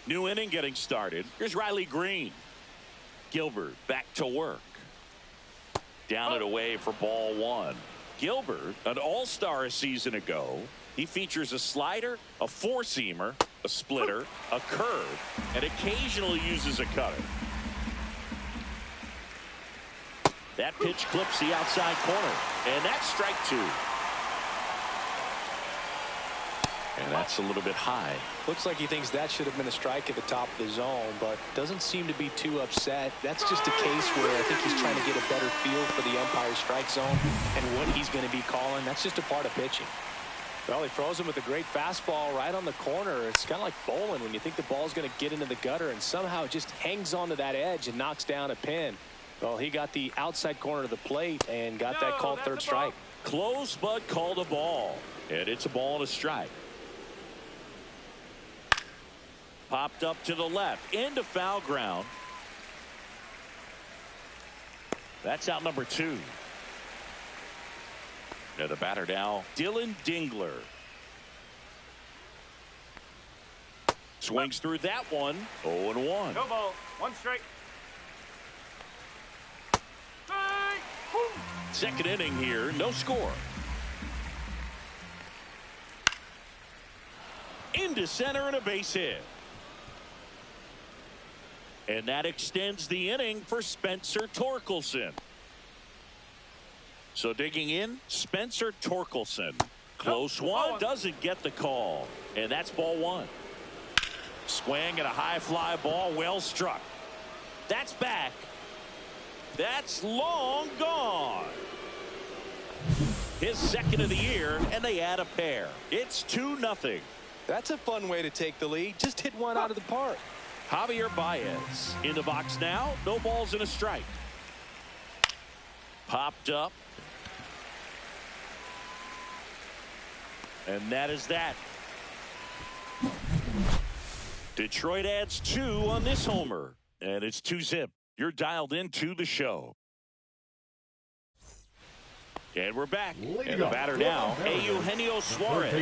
New inning getting started. Here's Riley Green. Gilbert back to work. Down and away for ball 1. Gilbert, an all-star a season ago. He features a slider, a four-seamer, a splitter, a curve, and occasionally uses a cutter. That pitch clips the outside corner, and that's strike 2. And that's a little bit high. Looks like he thinks that should have been a strike at the top of the zone, but doesn't seem to be too upset. That's just a case where I think he's trying to get a better feel for the umpire's strike zone and what he's going to be calling. That's just a part of pitching. Well, he throws him with a great fastball right on the corner. It's kind of like bowling when you think the ball's going to get into the gutter and somehow it just hangs onto that edge and knocks down a pin. Well, he got the outside corner of the plate and got that called third strike. Close, but called a ball. And it's a ball and a strike. Popped up to the left into foul ground. That's out number 2. Now the batter now, Dylan Dingler. Swings through that one. 0-1. No ball. 1 strike. Second inning here, no score. Into center and a base hit. And that extends the inning for Spencer Torkelson. So digging in, Spencer Torkelson. Close one, doesn't get the call. And that's ball 1. Swing at a high fly ball, well struck. That's back. That's long gone. His second of the year, and they add a pair. It's 2-0. That's a fun way to take the lead. Just hit one out of the park. Javier Baez in the box now. No balls and a strike. Popped up. And that is that. Detroit adds 2 on this homer. And it's 2-zip. You're dialed into the show. And we're back. Leading And the off batter for the now, Mariners, Eugenio the Suarez. third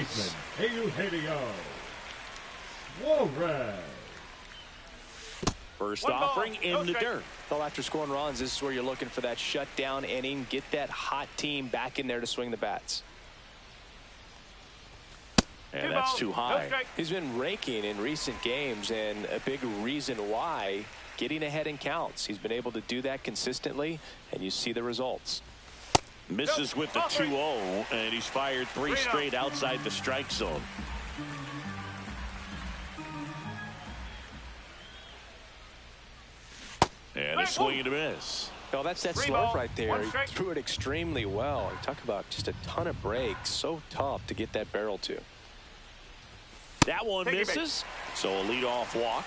baseman, Eugenio Suarez. First One ball, offering in no the strike. dirt. Well, after scoring runs, this is where you're looking for that shutdown inning. Get that hot team back in there to swing the bats. And that's too high. He's been raking in recent games, and a big reason why, getting ahead in counts. He's been able to do that consistently, and you see the results. Misses with the 2-0, and he's fired 3 straight outside the strike zone. And a swing and a miss. Well, that's that slurve right there. He threw it extremely well. You talk about just a ton of breaks. So tough to get that barrel to. That one misses. So a leadoff walk.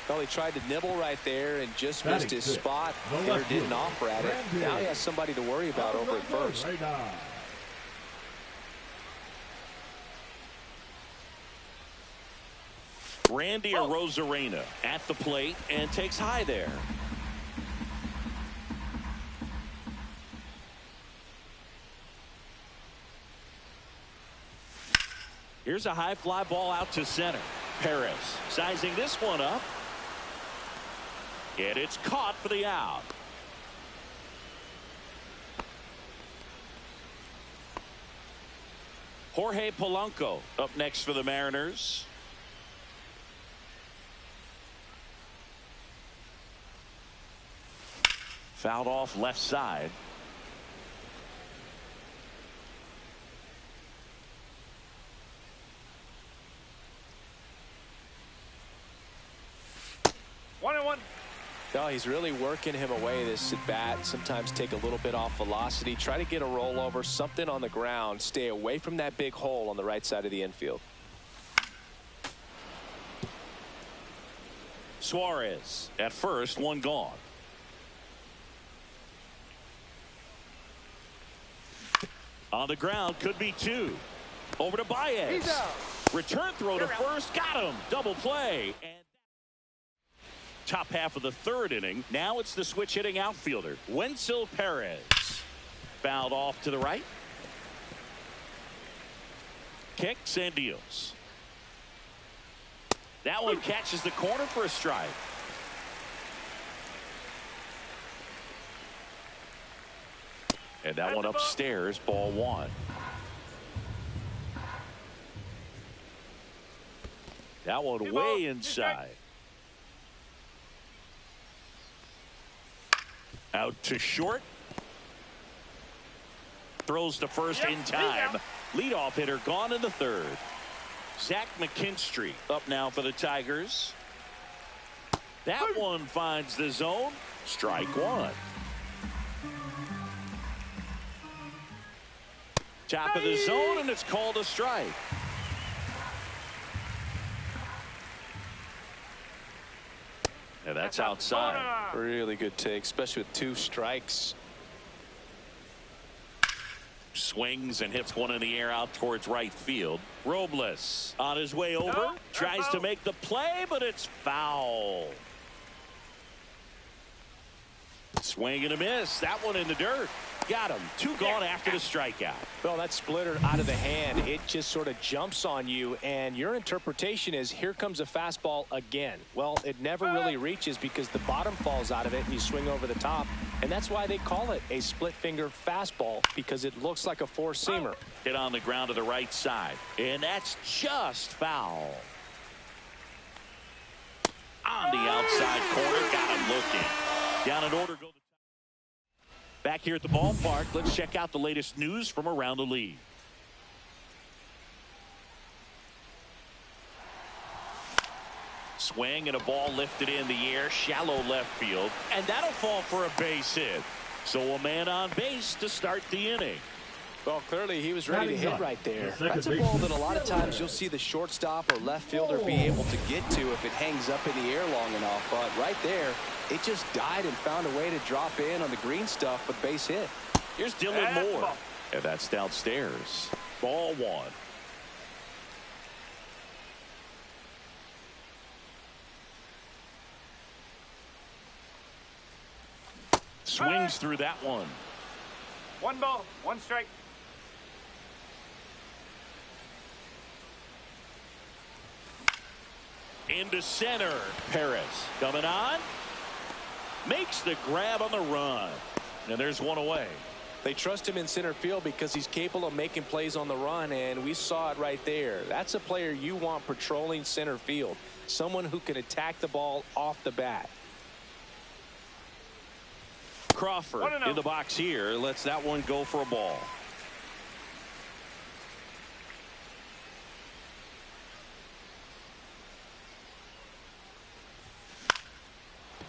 Well, he tried to nibble right there and just missed his spot. Hitter didn't offer at it. Now he has somebody to worry about over at first. Randy Arozarena at the plate and takes high there. Here's a high fly ball out to center. Perez sizing this one up. And it's caught for the out. Jorge Polanco up next for the Mariners. Fouled off left side. One and one. No, he's really working him away, this at bat. Sometimes take a little bit off velocity. Try to get a rollover, something on the ground. Stay away from that big hole on the right side of the infield. Suarez at first, one gone. On the ground, could be 2. Over to Baez. He's out. Return throw to first, got him. Double play. And top half of the 3rd inning. Now it's the switch hitting outfielder, Wenzel Perez. Fouled off to the right. Kicks and deals. That one catches the corner for a strike. And that one upstairs, ball 1. That one way inside. Out to short. Throws to first in time. Leadoff hitter gone in the 3rd. Zach McKinstry up now for the Tigers. That one finds the zone. Strike 1. Top of the zone, and it's called a strike. And that's outside. Really good take, especially with 2 strikes. Swings and hits one in the air out towards right field. Robles on his way over. Tries to make the play, but it's foul. Swing and a miss. That one in the dirt. Got him. 2 gone after the strikeout. Well, that splitter out of the hand, it just sort of jumps on you, and your interpretation is, here comes a fastball again. Well, it never really reaches because the bottom falls out of it and you swing over the top, and that's why they call it a split finger fastball, because it looks like a 4-seamer. Hit on the ground to the right side, and that's just foul. On the outside corner, got him looking. Down in order, go the back here at the ballpark. Let's check out the latest news from around the league. Swing and a ball lifted in the air, shallow left field, and that'll fall for a base hit. So a man on base to start the inning. Well, clearly he was ready to hit right there. That's a ball that a lot of times you'll see the shortstop or left fielder be able to get to if it hangs up in the air long enough. But right there, it just died and found a way to drop in on the green stuff with base hit. Here's Dylan Moore. And that's downstairs. Ball 1. Swings through that one. 1 ball, 1 strike. Into center. Perez coming on. Makes the grab on the run. And there's one away. They trust him in center field because he's capable of making plays on the run, and we saw it right there. That's a player you want patrolling center field. Someone who can attack the ball off the bat. Crawford in the box here. Lets that one go for a ball.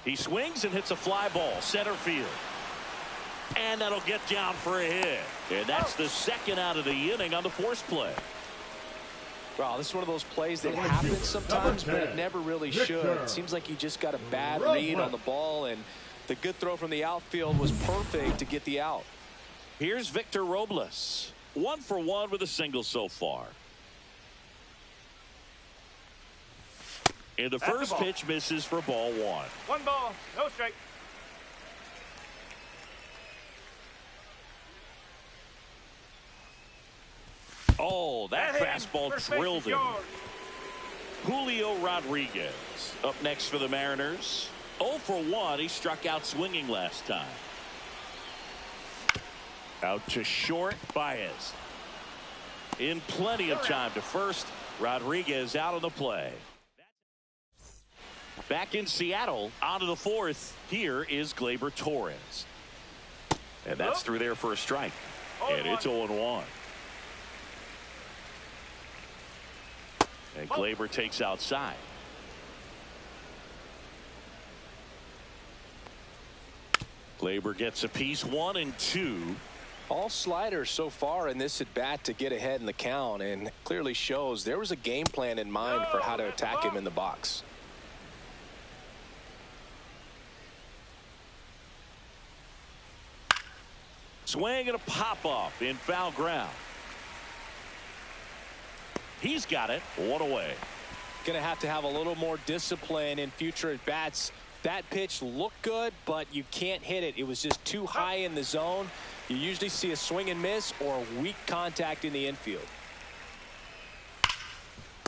He swings and hits a fly ball center field. And that'll get down for a hit. And that's the second out of the inning on the force play. Wow, this is one of those plays that happens sometimes, but it never really should. It seems like he just got a bad read on the ball, and the good throw from the outfield was perfect to get the out. Here's Victor Robles. 1 for 1 with a single so far. And the first pitch misses for ball 1. 1 ball, no strike. Oh, that fastball drilled him. Julio Rodriguez up next for the Mariners. 0 for 1. He struck out swinging last time. Out to short. Baez. In plenty of time to first. Rodriguez out of the play. Back in Seattle, on to the 4th. Here is Gleyber Torres. And that's through there for a strike. And it's 0-1. And Gleyber takes outside. Gleyber gets a piece. 1 and 2. All sliders so far in this at bat to get ahead in the count, and clearly shows there was a game plan in mind for how to attack him in the box. Swing and a pop-up in foul ground. He's got it. 1 away. Going to have a little more discipline in future at bats. That pitch looked good, but you can't hit it. It was just too high in the zone. You usually see a swing and miss or weak contact in the infield.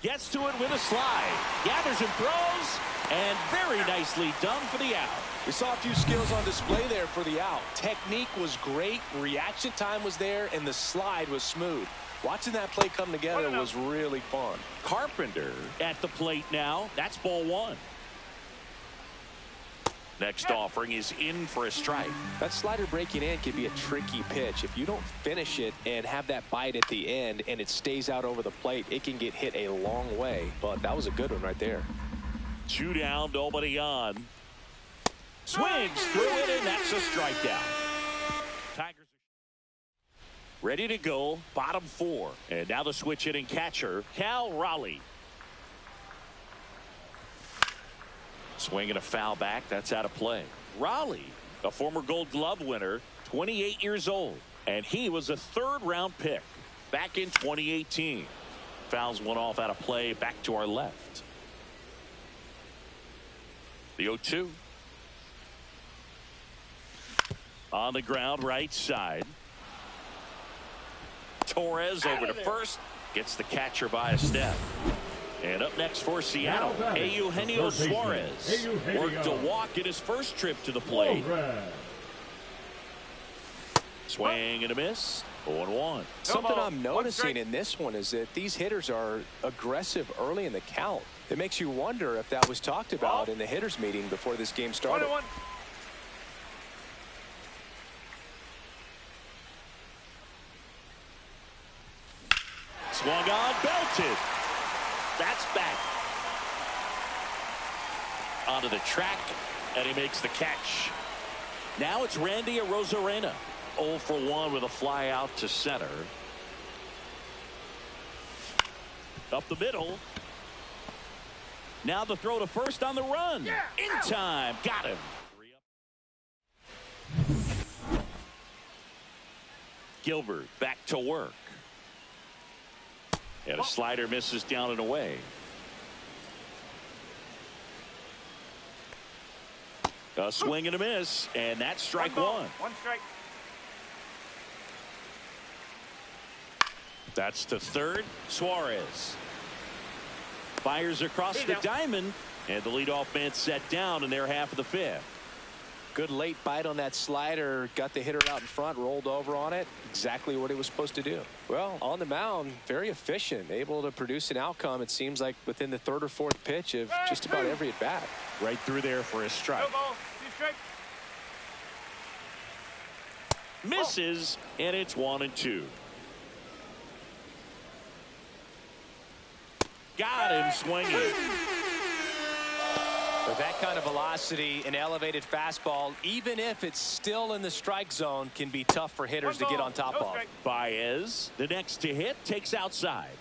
Gets to it with a slide. Gathers and throws. And very nicely done for the out. We saw a few skills on display there for the out. Technique was great. Reaction time was there, and the slide was smooth. Watching that play come together was really fun. Carpenter at the plate now. That's ball 1. Next offering is in for a strike. That slider breaking in can be a tricky pitch. If you don't finish it and have that bite at the end and it stays out over the plate, it can get hit a long way. But that was a good one right there. 2 down, nobody on. Swings through it, and that's a strikeout. Tigers ready to go, bottom 4. And now the switch hitting catcher, Cal Raleigh. Swing and a foul back. That's out of play. Raleigh, a former Gold Glove winner, 28 years old. And he was a 3rd-round pick back in 2018. Fouls one off out of play back to our left. The 0-2. On the ground, right side. Torres over to first. Gets the catcher by a step. And up next for Seattle, Eugenio Suarez. Worked a walk in his first trip to the plate. Swing and a miss. 0-1. Something I'm noticing in this one is that these hitters are aggressive early in the count. It makes you wonder if that was talked about in the hitters meeting before this game started. 1-1. Swung on, belted. That's back. Onto the track, and he makes the catch. Now it's Randy Arozarena. 0 for 1 with a fly out to center. Up the middle. Now the throw to first on the run. In time. Got him. Gilbert back to work. And a slider misses down and away. A swing and a miss, and that's strike 1. 1 strike. That's to third. Suarez fires across the diamond, and the leadoff man set down in their half of the fifth. Good late bite on that slider. Got the hitter out in front, rolled over on it. Exactly what he was supposed to do. Well, on the mound, very efficient, able to produce an outcome, it seems like, within the third or fourth pitch of just about every at bat. Right through there for a strike. Misses, and it's 1-2. Got him swinging. With that kind of velocity, an elevated fastball, even if it's still in the strike zone, can be tough for hitters to get on top of. Baez, the next to hit, takes outside.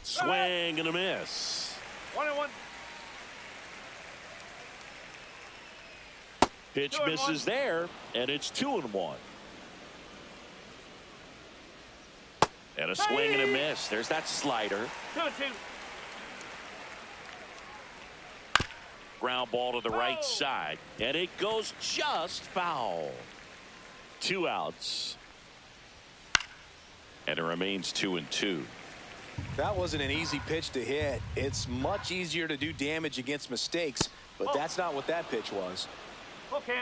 Swing and a miss. 1-1. Pitch misses there, and it's 2-1. And a swing and a miss. There's that slider. 2-2. Ground ball to the right side, and it goes just foul. 2 outs. And it remains 2-2. That wasn't an easy pitch to hit. It's much easier to do damage against mistakes, but that's not what that pitch was. Okay.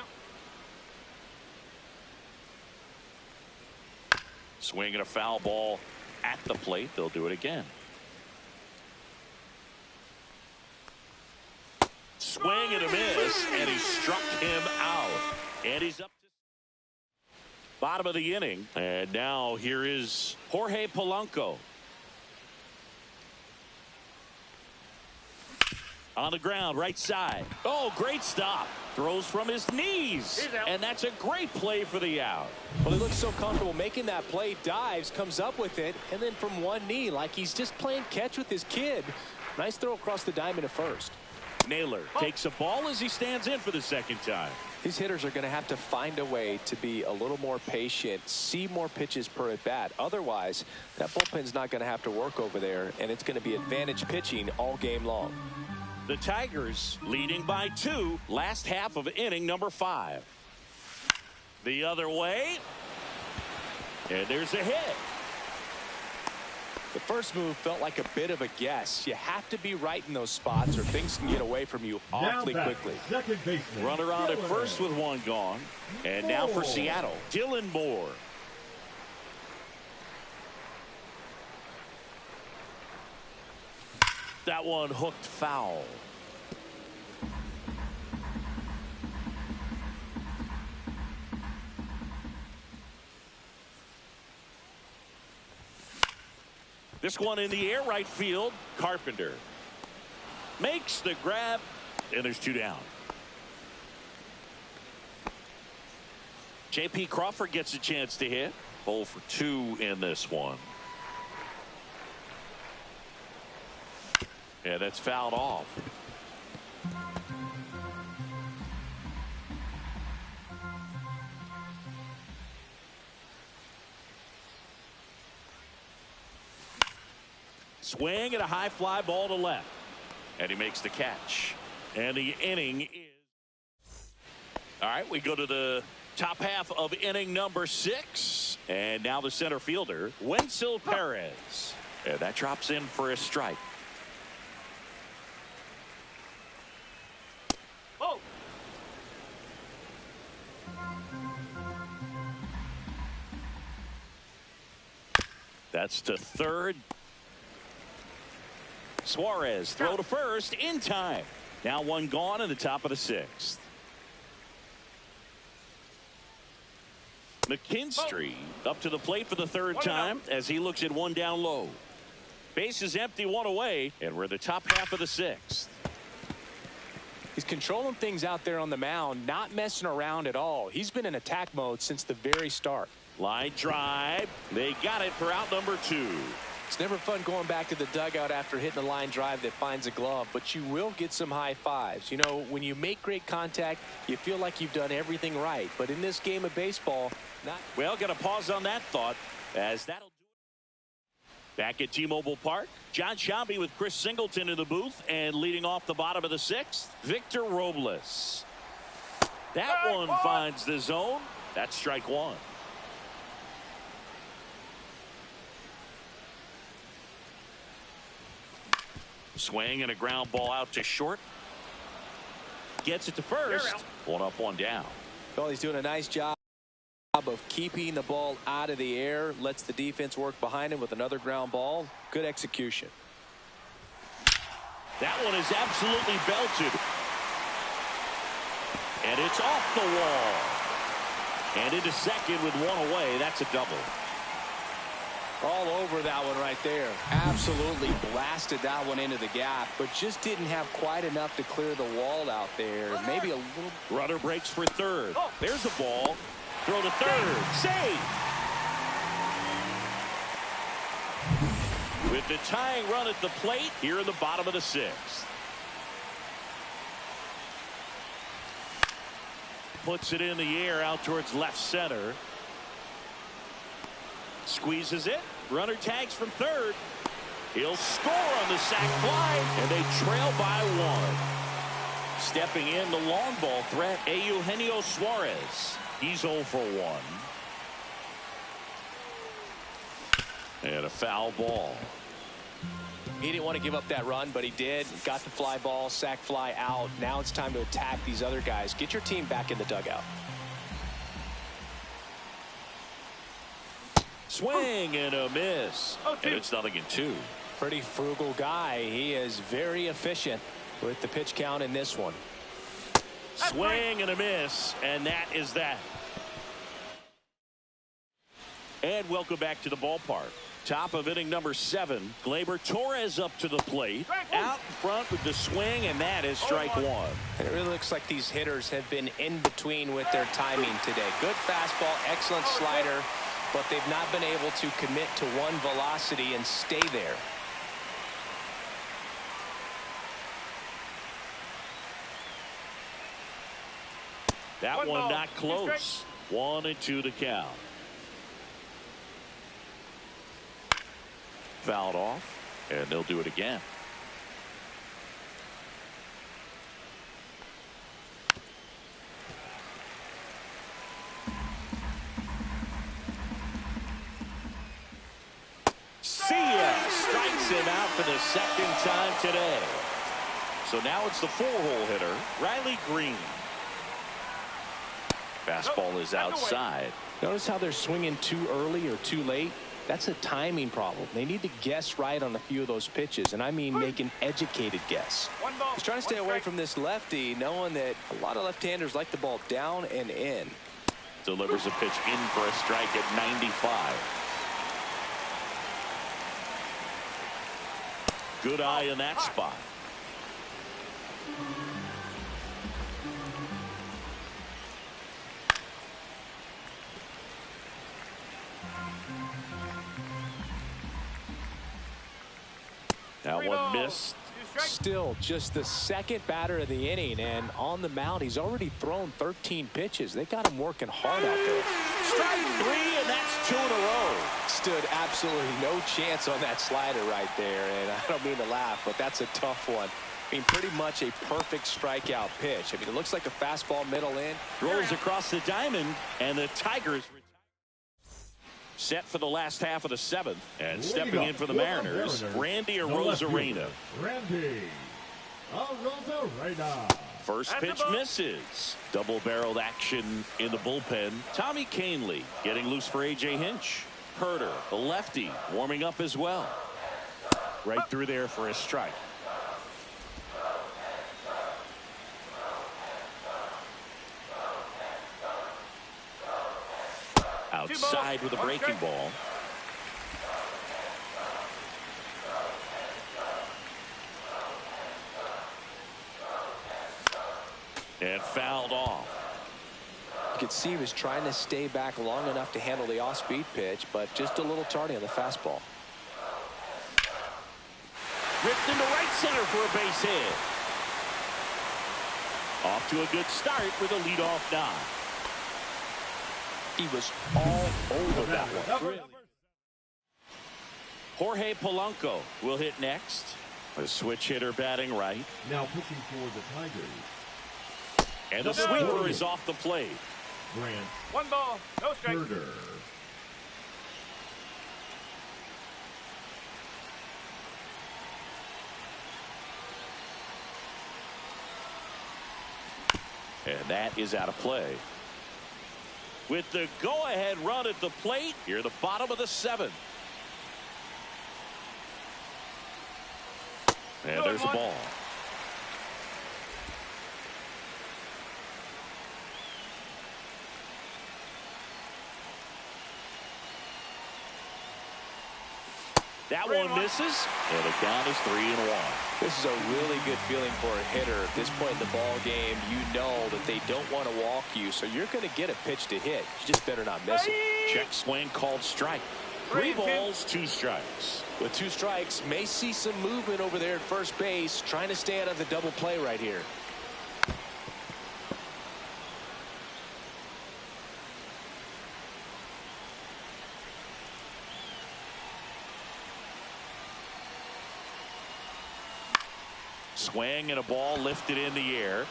Swing and a foul ball at the plate. They'll do it again. Swing and a miss, and he struck him out. And he's up to bottom of the inning. And now here is Jorge Polanco. On the ground, right side. Oh, great stop. Throws from his knees. And that's a great play for the out. Well, he looks so comfortable making that play, dives, comes up with it, and then from one knee, like he's just playing catch with his kid. Nice throw across the diamond at first. Naylor takes a ball as he stands in for the second time. These hitters are going to have to find a way to be a little more patient, see more pitches per at bat. Otherwise, that bullpen's not going to have to work over there, and it's going to be advantage pitching all game long. The Tigers leading by 2, last half of inning number 5. The other way, and there's a hit. The first move felt like a bit of a guess. You have to be right in those spots or things can get away from you awfully quickly. Second baseman. Runner on at first with 1 gone. And now for Seattle, Dylan Moore. That one hooked foul. This one in the air, right field. Carpenter makes the grab, and there's 2 down. J.P. Crawford gets a chance to hit. 0 for 2 in this one. Yeah, that's fouled off. Swing and a high fly ball to left. And he makes the catch. And the inning is... All right, we go to the top half of inning number 6. And now the center fielder, Wenzel Perez. And that drops in for a strike. That's to third. Suarez throw to first in time. Now 1 gone in the top of the 6th. McKinstry up to the plate for the 3rd time as he looks at 1 down low. Base is empty, 1 away, and we're in the top half of the 6th. He's controlling things out there on the mound, not messing around at all. He's been in attack mode since the very start. Line drive. They got it for out number 2. It's never fun going back to the dugout after hitting a line drive that finds a glove, but you will get some high fives. You know, when you make great contact, you feel like you've done everything right. But in this game of baseball, not. Well, got to pause on that thought, as that'll do it. Back at T-Mobile Park, John Sciambi with Chris Singleton in the booth, and leading off the bottom of the 6th, Victor Robles. That one finds the zone. That's strike 1. Swing and a ground ball out to short. Gets it to first. One up, one down. Well, he's doing a nice job of keeping the ball out of the air. Lets the defense work behind him with another ground ball. Good execution. That one is absolutely belted. And it's off the wall. And into second with one away. That's a double. All over that one right there. Absolutely blasted that one into the gap, but just didn't have quite enough to clear the wall out there. Maybe a little. Runner breaks for third. There's the ball. Throw to third. Save. With the tying run at the plate here in the bottom of the sixth. Puts it in the air out towards left center. Squeezes it. Runner tags from third. He'll score on the sac fly, and they trail by one. Stepping in the long ball threat, Eugenio Suarez. He's 0 for 1. And a foul ball. He didn't want to give up that run, but he did. Got the fly ball, sac fly out. Now it's time to attack these other guys. Get your team back in the dugout. Swing and a miss. And it's 0-2. Pretty frugal guy. He is very efficient with the pitch count in this one. Swing and a miss. And that is that. And welcome back to the ballpark. Top of inning number 7. Gleyber Torres up to the plate. Out in front with the swing, and that is strike one. And it really looks like these hitters have been in between with their timing today. Good fastball, excellent slider, but they've not been able to commit to one velocity and stay there. That one not close. 1-2 to count. Fouled off, and they'll do it again. See ya! Strikes him out for the second time today. So now it's the 4-hole hitter, Riley Green. Fastball is outside. Notice how they're swinging too early or too late. That's a timing problem. They need to guess right on a few of those pitches, and I mean make an educated guess. He's trying to stay away from this lefty, knowing that a lot of left-handers like the ball down and in. Delivers a pitch in for a strike at 95. Good eye in that spot. That one missed. Still just the second batter of the inning, and on the mound he's already thrown 13 pitches. They got him working hard out there. Strike 3, and that's 2 in a row. Stood absolutely no chance on that slider right there, and I don't mean to laugh, but that's a tough one. I mean, pretty much a perfect strikeout pitch. I mean, it looks like a fastball middle in. Rolls across the diamond, and the Tigers set for the last half of the 7th. And stepping in for the Mariners, Randy Arozarena. Randy Arozarena. First pitch misses. Double-barreled action in the bullpen. Tommy Kahnle getting loose for A.J. Hinch. Herter, the lefty, warming up as well. Right through there for a strike. Outside with a breaking ball. And fouled off. You could see he was trying to stay back long enough to handle the off-speed pitch, but just a little tardy on the fastball. Ripped into right center for a base hit. Off to a good start with a leadoff nod. He was all over that one. Really. Jorge Polanco will hit next. A switch hitter batting right. Now pitching for the Tigers. And the sweeper is off the plate. Grant. 1 ball, no strike. Herter. And that is out of play. With the go-ahead run at the plate, here the bottom of the 7th. And there's a ball. That one misses, and the count is 3-1. This is a really good feeling for a hitter. At this point in the ball game, you know that they don't want to walk you, so you're going to get a pitch to hit. You just better not miss it. Check swing called strike. 3 balls, 2 strikes. With 2 strikes, may see some movement over there at first base, trying to stay out of the double play right here. Swing and a ball lifted in the air.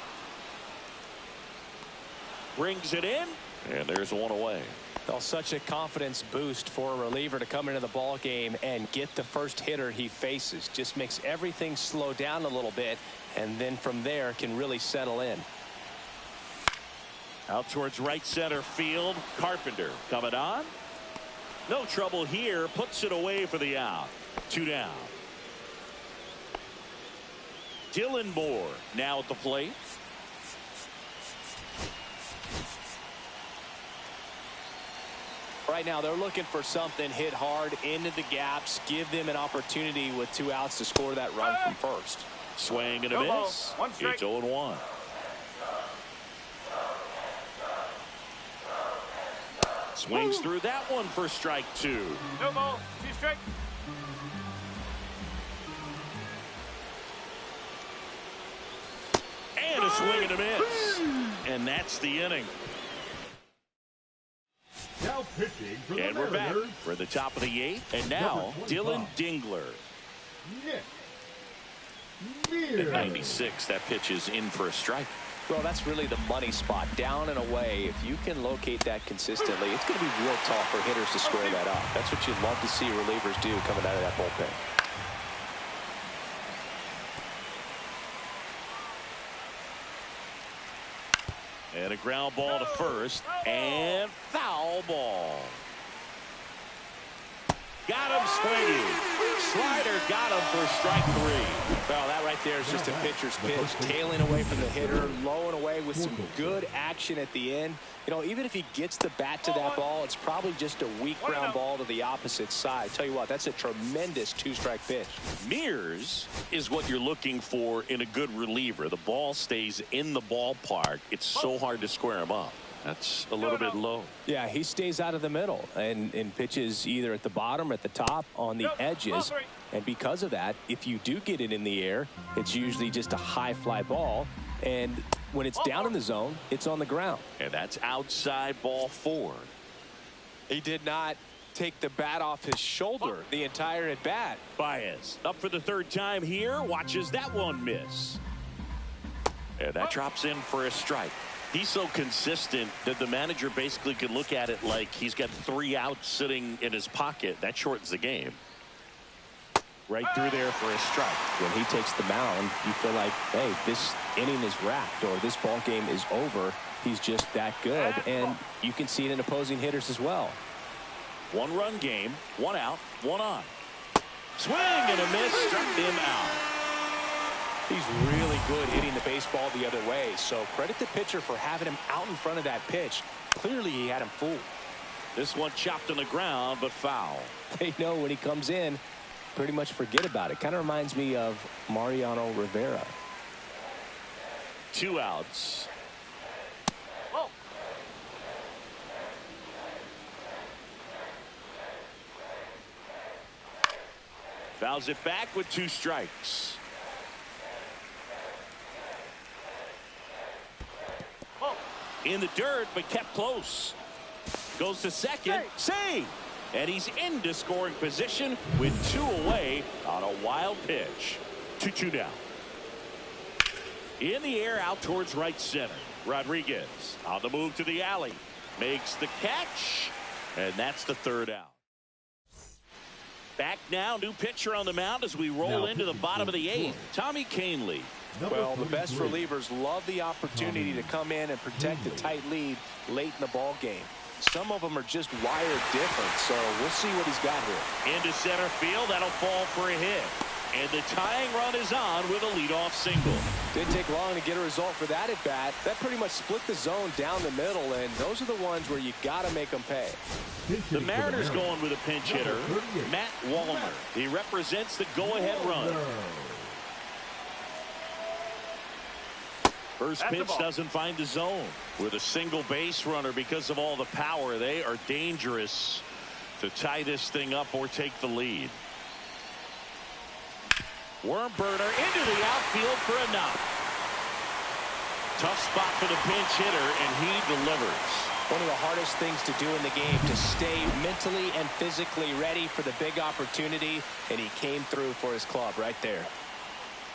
Brings it in, and there's one away. Well, such a confidence boost for a reliever to come into the ball game and get the first hitter he faces. Just makes everything slow down a little bit, and then from there can really settle in. Out towards right center field. Carpenter coming on. No trouble here. Puts it away for the out. 2 down. Dylan Moore now at the plate. Right now they're looking for something hit hard into the gaps, give them an opportunity with 2 outs to score that run from first. Swing and a miss. It's 0-1. Swings through that one for strike 2. No ball, 2 strikes. And a swing and a miss. And that's the inning. Now pitching for the And we're back Mariners, for the top of the 8th. And now Dylan Dingler. At 96, that pitch is in for a strike. Well, that's really the money spot, down and away. If you can locate that consistently, it's going to be real tough for hitters to square that up. That's what you'd love to see relievers do coming out of that bullpen. And a ground ball to first, and foul ball. Got him swinging. Slider got him for strike 3. Well, that right there is just a pitcher's pitch, tailing away from the hitter, low and away with some good action at the end. You know, even if he gets the bat to that ball, it's probably just a weak ground ball to the opposite side. Tell you what, that's a tremendous 2-strike pitch. Mirrors is what you're looking for in a good reliever. The ball stays in the ballpark. It's so hard to square him up. That's a little bit low. Yeah, he stays out of the middle and pitches either at the bottom or at the top on the edges. And because of that, if you do get it in the air, it's usually just a high fly ball. And when it's down in the zone, it's on the ground. And that's outside ball 4. He did not take the bat off his shoulder the entire at bat. Baez up for the 3rd time here. Watches that one miss. And that drops in for a strike. He's so consistent that the manager basically can look at it like he's got 3 outs sitting in his pocket. That shortens the game. Right through there for a strike. When he takes the mound, you feel like, hey, this inning is wrapped or this ball game is over. He's just that good, and you can see it in opposing hitters as well. 1-run game, 1 out, 1 on. Swing and a miss, struck him out. He's really good hitting the baseball the other way, so credit the pitcher for having him out in front of that pitch. Clearly he had him fooled. This one chopped on the ground, but foul. They know when he comes in, pretty much forget about it. Kind of reminds me of Mariano Rivera. 2 outs. Fouls it back with 2 strikes. In the dirt, but kept close. Goes to second. Save! And he's into scoring position with 2 away on a wild pitch. 2-2 down. In the air, out towards right center. Rodriguez on the move to the alley. Makes the catch. And that's the 3rd out. Back now, new pitcher on the mound as we roll into the bottom of the 8th. Tommy Canely. Well, the best relievers love the opportunity to come in and protect a tight lead late in the ball game. Some of them are just wired different, so we'll see what he's got here. Into center field, that'll fall for a hit. And the tying run is on with a leadoff single. Didn't take long to get a result for that at bat. That pretty much split the zone down the middle, and those are the ones where you got to make them pay. The Mariners going with a pinch hitter, Matt Wallner. He represents the go-ahead run. First pitch doesn't find the zone. With a single base runner, because of all the power, they are dangerous to tie this thing up or take the lead. Worm burner into the outfield for a knock. Tough spot for the pinch hitter, and he delivers. One of the hardest things to do in the game, to stay mentally and physically ready for the big opportunity, and he came through for his club right there.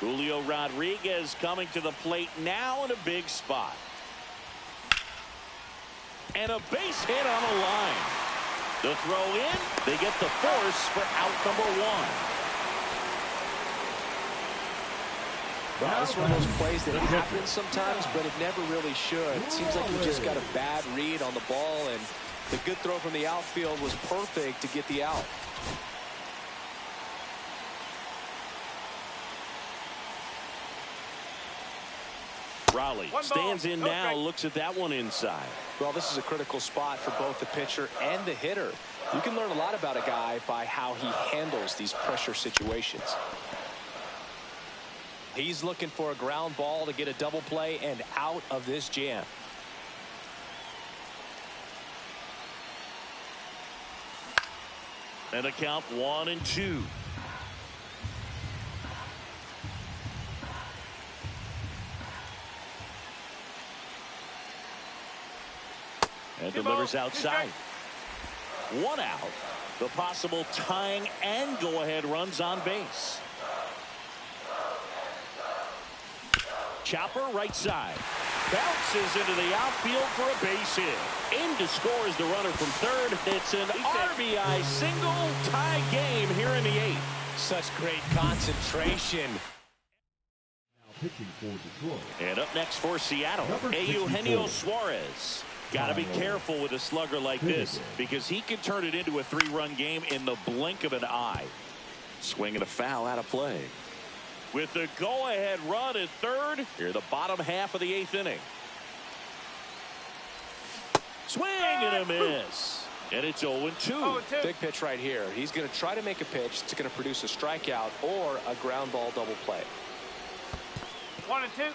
Julio Rodriguez coming to the plate now in a big spot. And a base hit on the line. The throw in, they get the force for out number one. Well, this is one of those plays that happens sometimes, but it never really should. It seems like he just got a bad read on the ball, and the good throw from the outfield was perfect to get the out. Raleigh stands in now, looks at that one inside. Well, this is a critical spot for both the pitcher and the hitter. You can learn a lot about a guy by how he handles these pressure situations. He's looking for a ground ball to get a double play and out of this jam. And a count 1-2. And delivers outside. One out. The possible tying and go-ahead runs on base. Chopper right side. Bounces into the outfield for a base hit. In to score is the runner from third. It's an RBI single, tie game here in the eighth. Such great concentration. Now pitching for Detroit. And up next for Seattle, Eugenio Suarez. Got to be careful with a slugger like this because he can turn it into a three-run game in the blink of an eye. Swing and a foul out of play. With the go-ahead run at third, here the bottom half of the eighth inning. Swing and a miss. And it's 0-2. Big pitch right here. He's going to try to make a pitch that's going to produce a strikeout or a ground ball double play. 1-2.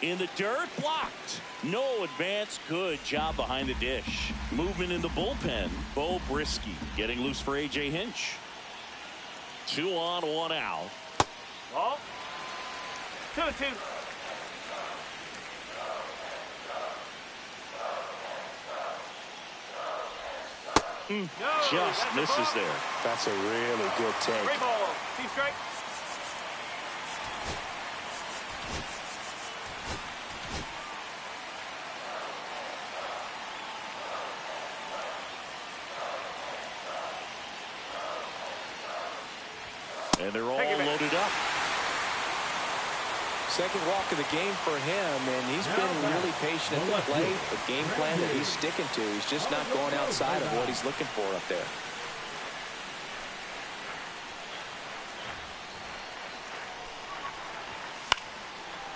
In the dirt, blocked. No advance. Good job behind the dish. Moving in the bullpen, Bo Brisky getting loose for A.J. Hinch. 2 on, 1 out. Ball. 2-2. Just misses there. That's a really good take. 3 ball. 2 strikes. And they're all loaded up. Second walk of the game for him, and he's been really patient at the plate. The game plan that he's sticking to, he's just not going outside of what he's looking for up there.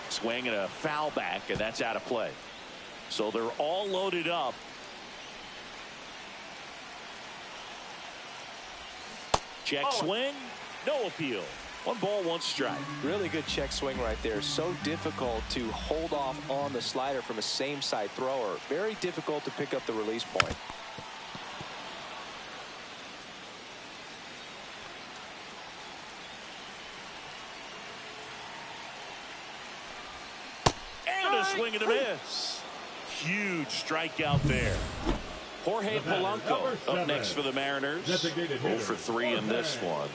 Swing and a foul back, and that's out of play. So they're all loaded up. Check swing, no appeal. 1 ball, 1 strike. Really good check swing right there. So difficult to hold off on the slider from a same side thrower. Very difficult to pick up the release point. And a swing and a miss. Huge strikeout there. Jorge Polanco up next for the Mariners. 0 for 3 in this one.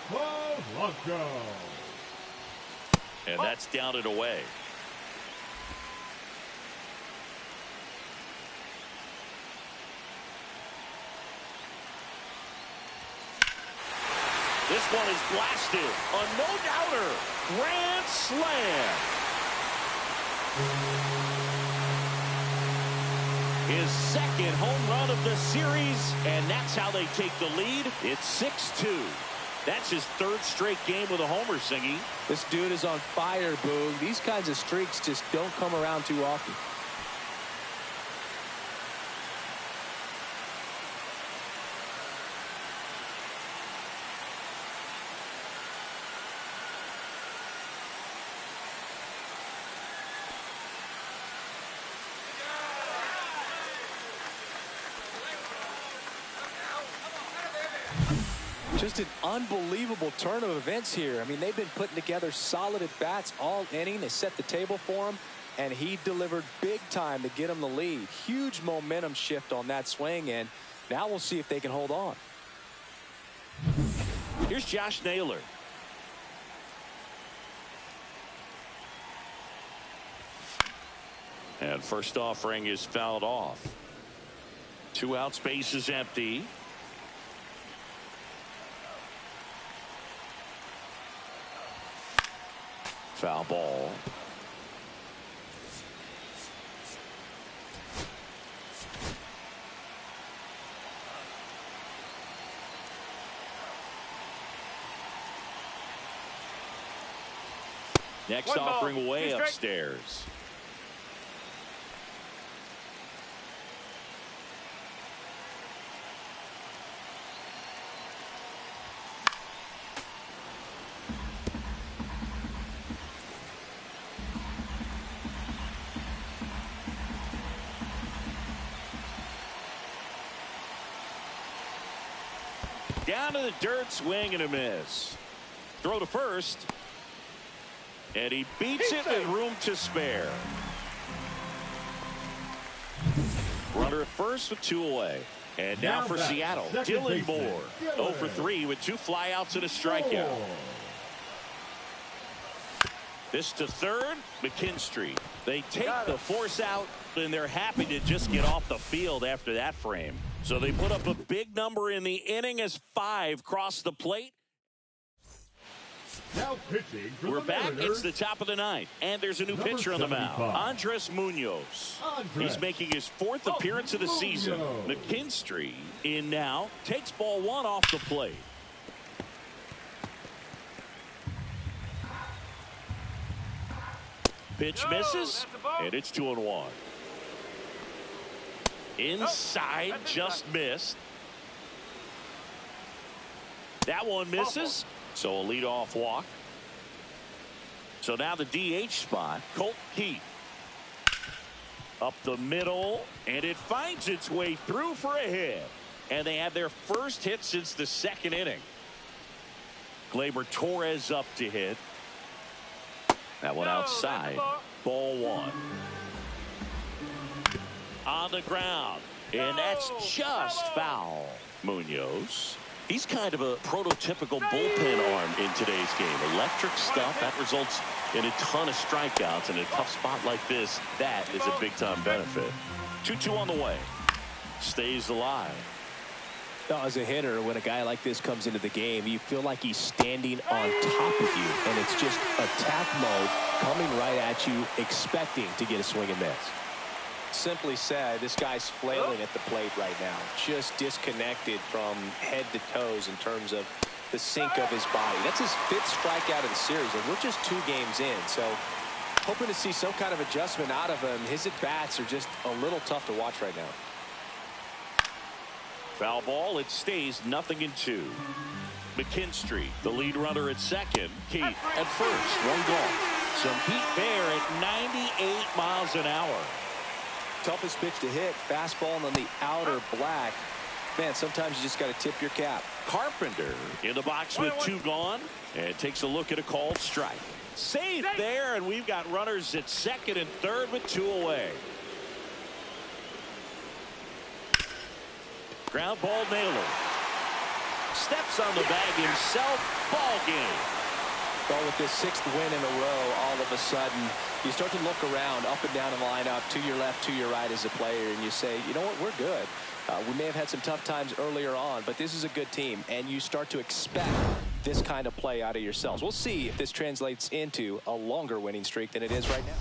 Polanco. And that's down and away. This one is blasted. A no-doubter. Grand slam. His second home run of the series, and that's how they take the lead. It's 6-2. That's his third straight game with a homer, Singy. This dude is on fire, Boog. These kinds of streaks just don't come around too often. Just an unbelievable turn of events here. I mean, they've been putting together solid at-bats all inning. They set the table for him, and he delivered big time to get him the lead. Huge momentum shift on that swing, and now we'll see if they can hold on. Here's Josh Naylor. And first offering is fouled off. 2 outs, base is empty. Foul ball. Next offering way upstairs. Down to the dirt, swing and a miss. Throw to first. And he beats it with room to spare. Runner at first with 2 away. And now for Seattle, Dylan Moore. 0 for 3 with 2 flyouts and a strikeout. This to third, McKinstry. They take the force out, and they're happy to just get off the field after that frame. So they put up a big number in the inning as 5 cross the plate. Now pitching for We're the back. Mariners. It's the top of the ninth, and there's a new pitcher on the mound. Andres Munoz. He's making his 4th appearance of the season. McKinstry in now, takes ball 1 off the plate. Pitch misses, and it's 2-1. Inside, just missed. That one misses, so a leadoff walk. So now the DH spot, Colt Keith. Up the middle, and it finds its way through for a hit. And they have their first hit since the 2nd inning. Gleyber Torres up to hit. That one outside. Ball 1. On the ground, and that's just foul. Munoz. He's kind of a prototypical bullpen arm in today's game. Electric stuff that results in a ton of strikeouts. In a tough spot like this, that is a big-time benefit. 2-2 on the way. Stays alive. Now, as a hitter, when a guy like this comes into the game, you feel like he's standing on top of you, and it's just attack mode coming right at you, expecting to get a swing and miss. Simply said, this guy's flailing at the plate right now, just disconnected from head to toes in terms of the sink of his body. That's his 5th strikeout of the series, and we're just 2 games in, so hoping to see some kind of adjustment out of him. His at-bats are just a little tough to watch right now. Foul ball, it stays 0-2. McKinstry, the lead runner at second. Keith at first, 1 gone. Some heat there at 98 miles an hour. Toughest pitch to hit, fastball on the outer black. Man, sometimes you just got to tip your cap. Carpenter in the box with 2 gone, and takes a look at a called strike. Safe there, and we've got runners at second and third with 2 away. Ground ball, Naylor. Steps on the bag himself. Ball game. Well, with this 6th win in a row, all of a sudden, you start to look around, up and down the lineup, to your left, to your right as a player, and you say, you know what, we're good. We may have had some tough times earlier on, but this is a good team, and you start to expect this kind of play out of yourselves. We'll see if this translates into a longer winning streak than it is right now.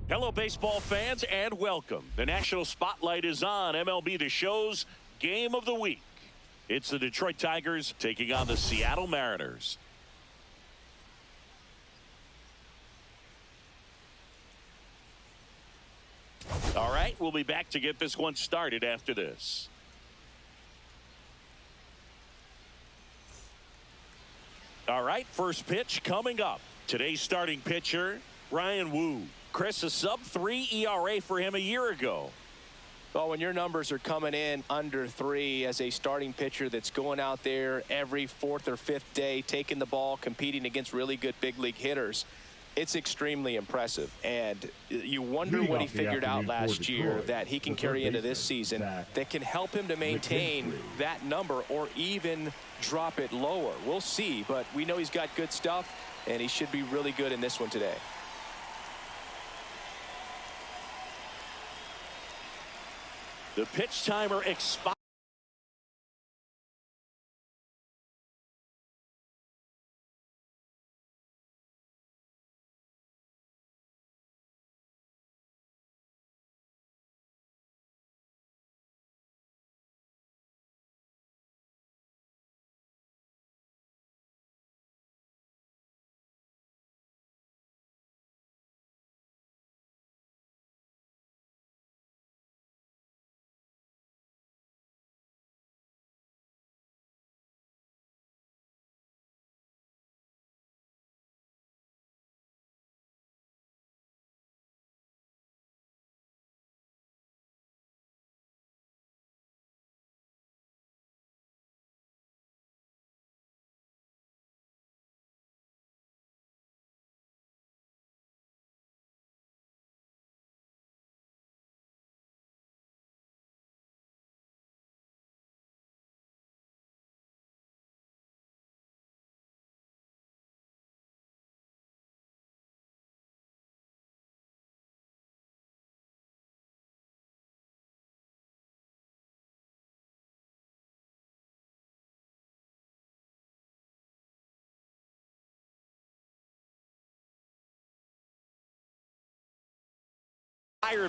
Hello, baseball fans, and welcome. The national spotlight is on MLB The Show's Game of the Week. It's the Detroit Tigers taking on the Seattle Mariners. All right, we'll be back to get this one started after this. All right, first pitch coming up. Today's starting pitcher, Ryan Wu. Chris, a sub-3 ERA for him a year ago. Well, when your numbers are coming in under 3 as a starting pitcher that's going out there every 4th or 5th day, taking the ball, competing against really good big league hitters, it's extremely impressive. And you wonder what he figured out last year that he can carry into this season that can help him to maintain that number or even drop it lower. We'll see, but we know he's got good stuff, and he should be really good in this one today. The pitch timer expires.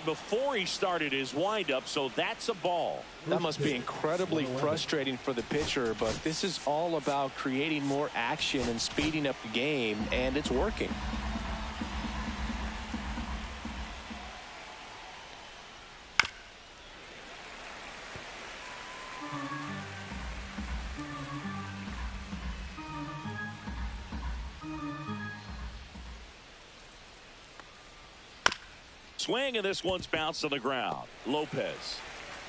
Before he started his windup, so that's a ball. That must be incredibly frustrating for the pitcher, but this is all about creating more action and speeding up the game, and it's working. Swing, and this one's bounced on the ground. Lopez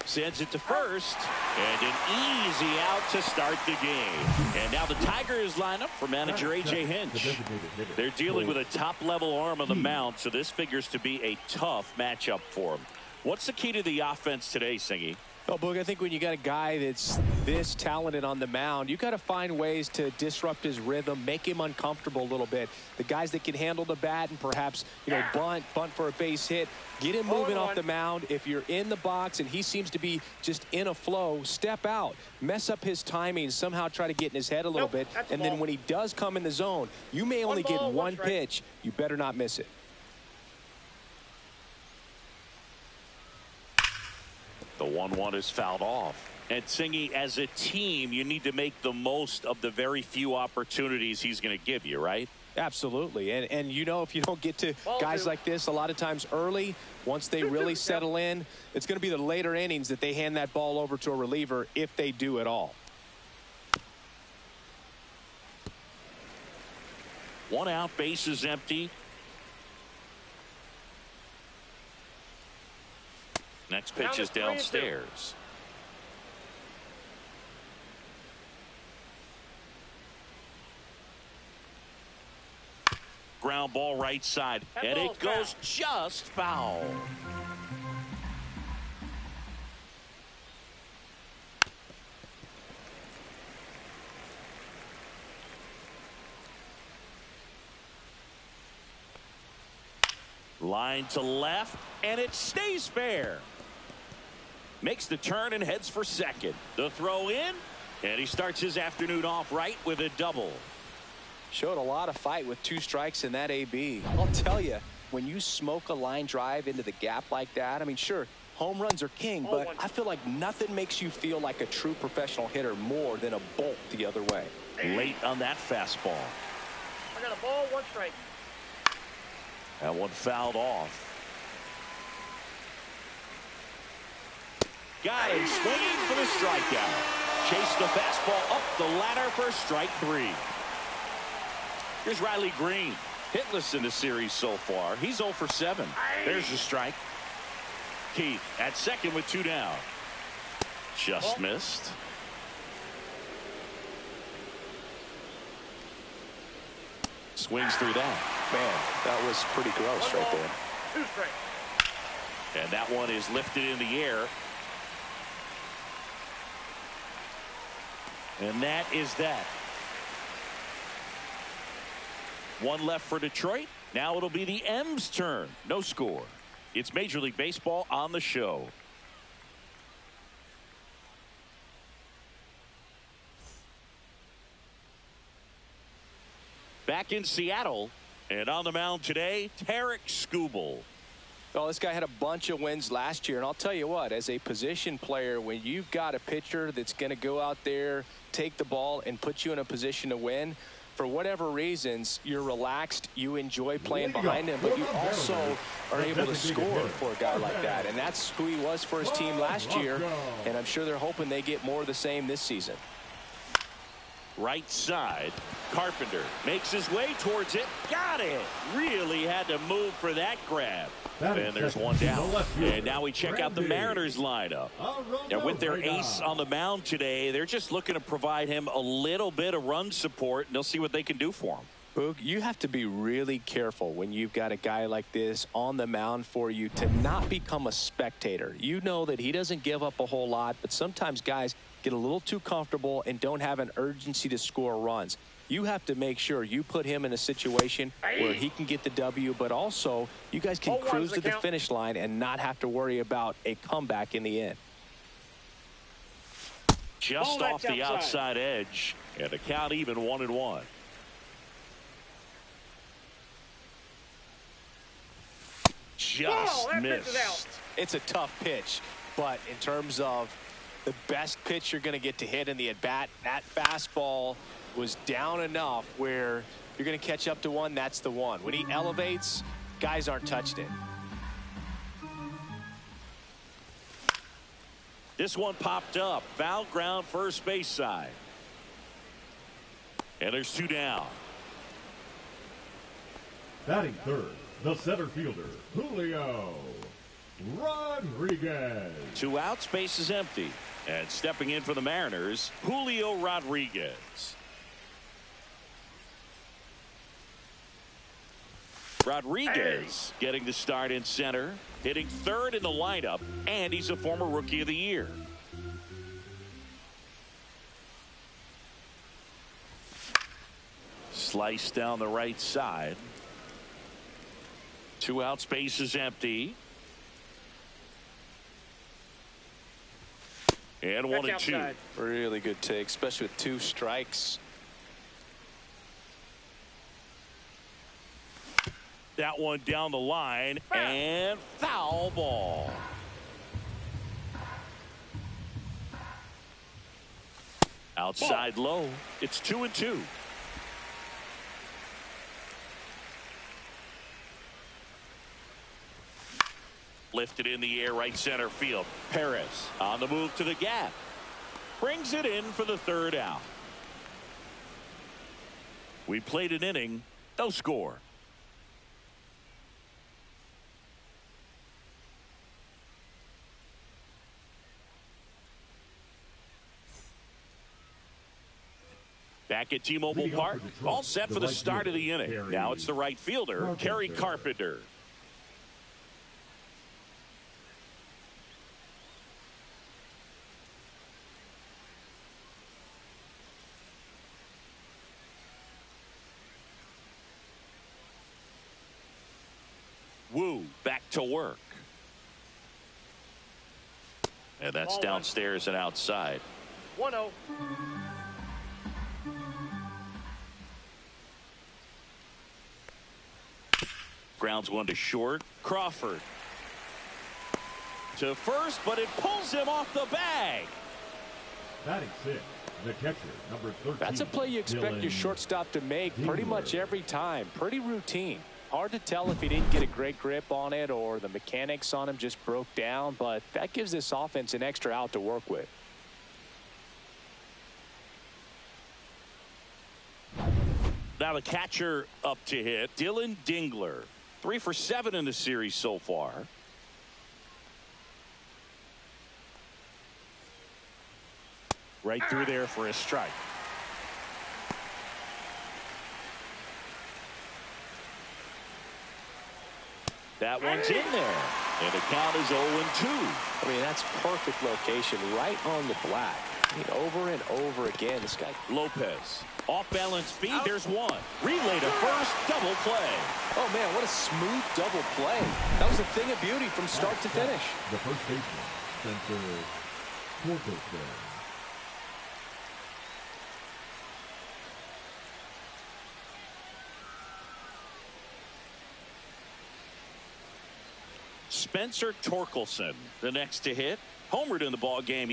sends it to first, and an easy out to start the game. And now the Tigers line up for manager A.J. Hinch. They're dealing with a top-level arm on the mound, so this figures to be a tough matchup for them. What's the key to the offense today, Singy? Well, Boog, I think when you got a guy that's this talented on the mound, you got to find ways to disrupt his rhythm, make him uncomfortable a little bit. The guys that can handle the bat and perhaps, bunt for a base hit, get him moving off the mound. If you're in the box and he seems to be just in a flow, step out, mess up his timing, somehow try to get in his head a little bit. And then when he does come in the zone, you may only get one pitch. You better not miss it. The 1-1 is fouled off. And Singy, as a team, you need to make the most of the very few opportunities he's going to give you, right? Absolutely. And if you don't get to guys like this a lot of times early, once they really settle in, it's going to be the later innings that they hand that ball over to a reliever if they do at all. One out, bases empty. Next pitch is downstairs. Ground ball right side, and it goes just foul. Line to left, and it stays fair. Makes the turn and heads for second. The throw in, and he starts his afternoon off right with a double. Showed a lot of fight with 2 strikes in that AB. I'll tell you, when you smoke a line drive into the gap like that, I mean, sure, home runs are king, but I feel like nothing makes you feel like a true professional hitter more than a bolt the other way. Late on that fastball. I got a ball, 1 strike. That one fouled off. Got him swinging for the strikeout. Chase the fastball up the ladder for strike 3. Here's Riley Green. Hitless in the series so far. He's 0 for 7. There's the strike. Keith at second with 2 down. Just missed. Swings through that. Man, that was pretty gross right there. 2 strikes. And that one is lifted in the air. And that is that. 1 left for Detroit. Now it'll be the M's turn. No score. It's Major League Baseball on the show. Back in Seattle, and on the mound today, Tarek Skubal. Well, this guy had a bunch of wins last year, and I'll tell you what, as a position player, when you've got a pitcher that's going to go out there, take the ball, and put you in a position to win, for whatever reasons, you're relaxed, you enjoy playing behind him, but you also are able to score for a guy like that. And that's who he was for his team last year, and I'm sure they're hoping they get more of the same this season. Right side, Carpenter makes his way towards it. Got it. Really had to move for that grab. And there's 1 down. And now we check out the Mariners lineup. And with their ace on the mound today, they're just looking to provide him a little bit of run support, and they'll see what they can do for him. Boog, you have to be really careful when you've got a guy like this on the mound for you to not become a spectator. You know that he doesn't give up a whole lot, but sometimes guys get a little too comfortable and don't have an urgency to score runs. You have to make sure you put him in a situation where he can get the W, but also you guys can cruise to the finish line and not have to worry about a comeback in the end. Just off the outside edge, and the count even 1-1. Just missed. It's a tough pitch, but in terms of the best pitch you're going to get to hit in the at-bat, that fastball was down enough where you're going to catch up to one. That's the one. When he elevates, guys aren't touched it. This one popped up. Foul ground, first base side. And there's 2 down. Batting third, the center fielder, Julio Rodriguez. 2 outs, base is empty. And stepping in for the Mariners, Julio Rodriguez. Rodriguez getting the start in center, hitting third in the lineup, and he's a former Rookie of the Year. Slice down the right side. 2 outs, base is empty. And 1-2. Really good take, especially with 2 strikes. That one down the line, and foul ball. Outside low. It's 2-2. Lifted in the air, right center field. Perez on the move to the gap. Brings it in for the 3rd out. We played an inning. No score. Back at T-Mobile Park, all set for the start of the inning. Now it's the right fielder, Kerry Carpenter. Wu back to work. And that's downstairs and outside. 1-0. Grounds one to short. Crawford to first, but it pulls him off the bag. Batting six, the catcher, number 13. That's a play you expect your shortstop to make pretty much every time. Pretty routine. Hard to tell if he didn't get a great grip on it or the mechanics on him just broke down, but that gives this offense an extra out to work with. Now the catcher up to hit, Dylan Dingler. 3 for 7 in the series so far. Right through there for a strike. That one's in there. And the count is 0-2. I mean, that's perfect location right on the black. I mean, over and over again, this guy. Lopez. Off balance speed. There's one. Relay to first. Double play. Oh, man, what a smooth double play. That was a thing of beauty from start to finish. The first baseman, Spencer Torkelson. Spencer Torkelson, the next to hit. Homered in the ball game.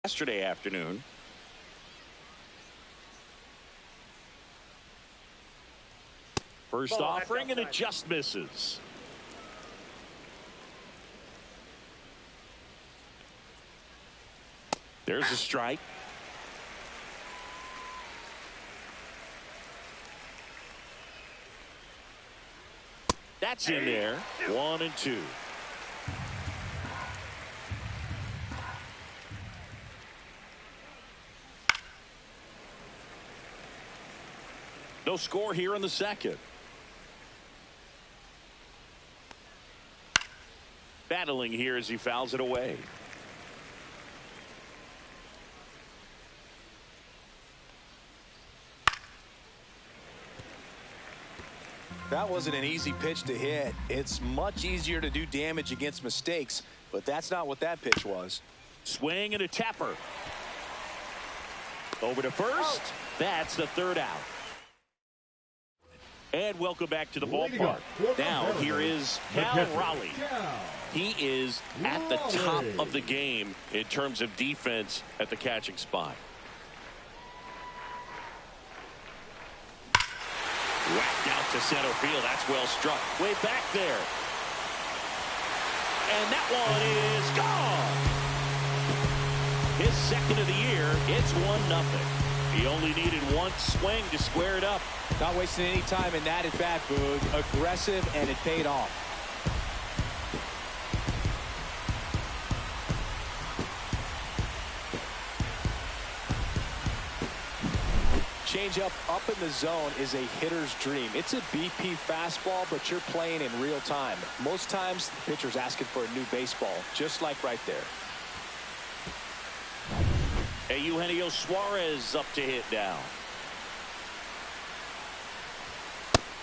yesterday afternoon. First offering, and it just misses. There's a strike. That's in there. 1-2. No score here in the second. Battling here as he fouls it away. That wasn't an easy pitch to hit. It's much easier to do damage against mistakes, but that's not what that pitch was. Swing and a tapper. Over to first. That's the third out. And welcome back to the ballpark. Now here is Cal Raleigh. He is at the top of the game in terms of defense at the catching spot. Whacked out to center field. That's well struck. Way back there. And that one is gone. His second of the year. It's 1-0. He only needed one swing to square it up. Not wasting any time in that at bat, Boog. Aggressive, and it paid off. Changeup up in the zone is a hitter's dream. It's a BP fastball, but you're playing in real time. Most times, the pitcher's asking for a new baseball, just like right there. Eugenio Suarez up to hit now.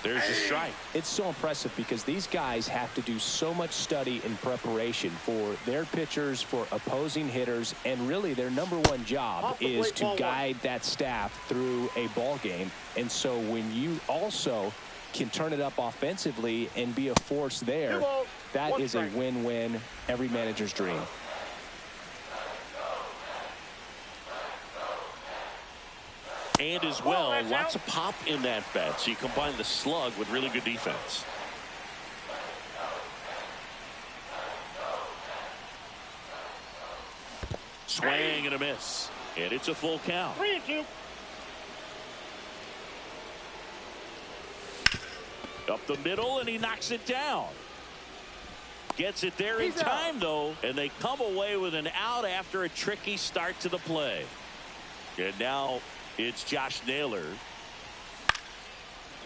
There's a strike. It's so impressive because these guys have to do so much study and preparation for their pitchers, for opposing hitters, and really their #1 job is to guide that staff through a ball game. And so when you also can turn it up offensively and be a force there, that is a win-win, every manager's dream. And as well, lots of pop in that bat. So you combine the slug with really good defense. Swing and a miss. And it's a full count. 3-2. Up the middle, and he knocks it down. Gets it there in time, though. And they come away with an out after a tricky start to the play. And now it's Josh Naylor.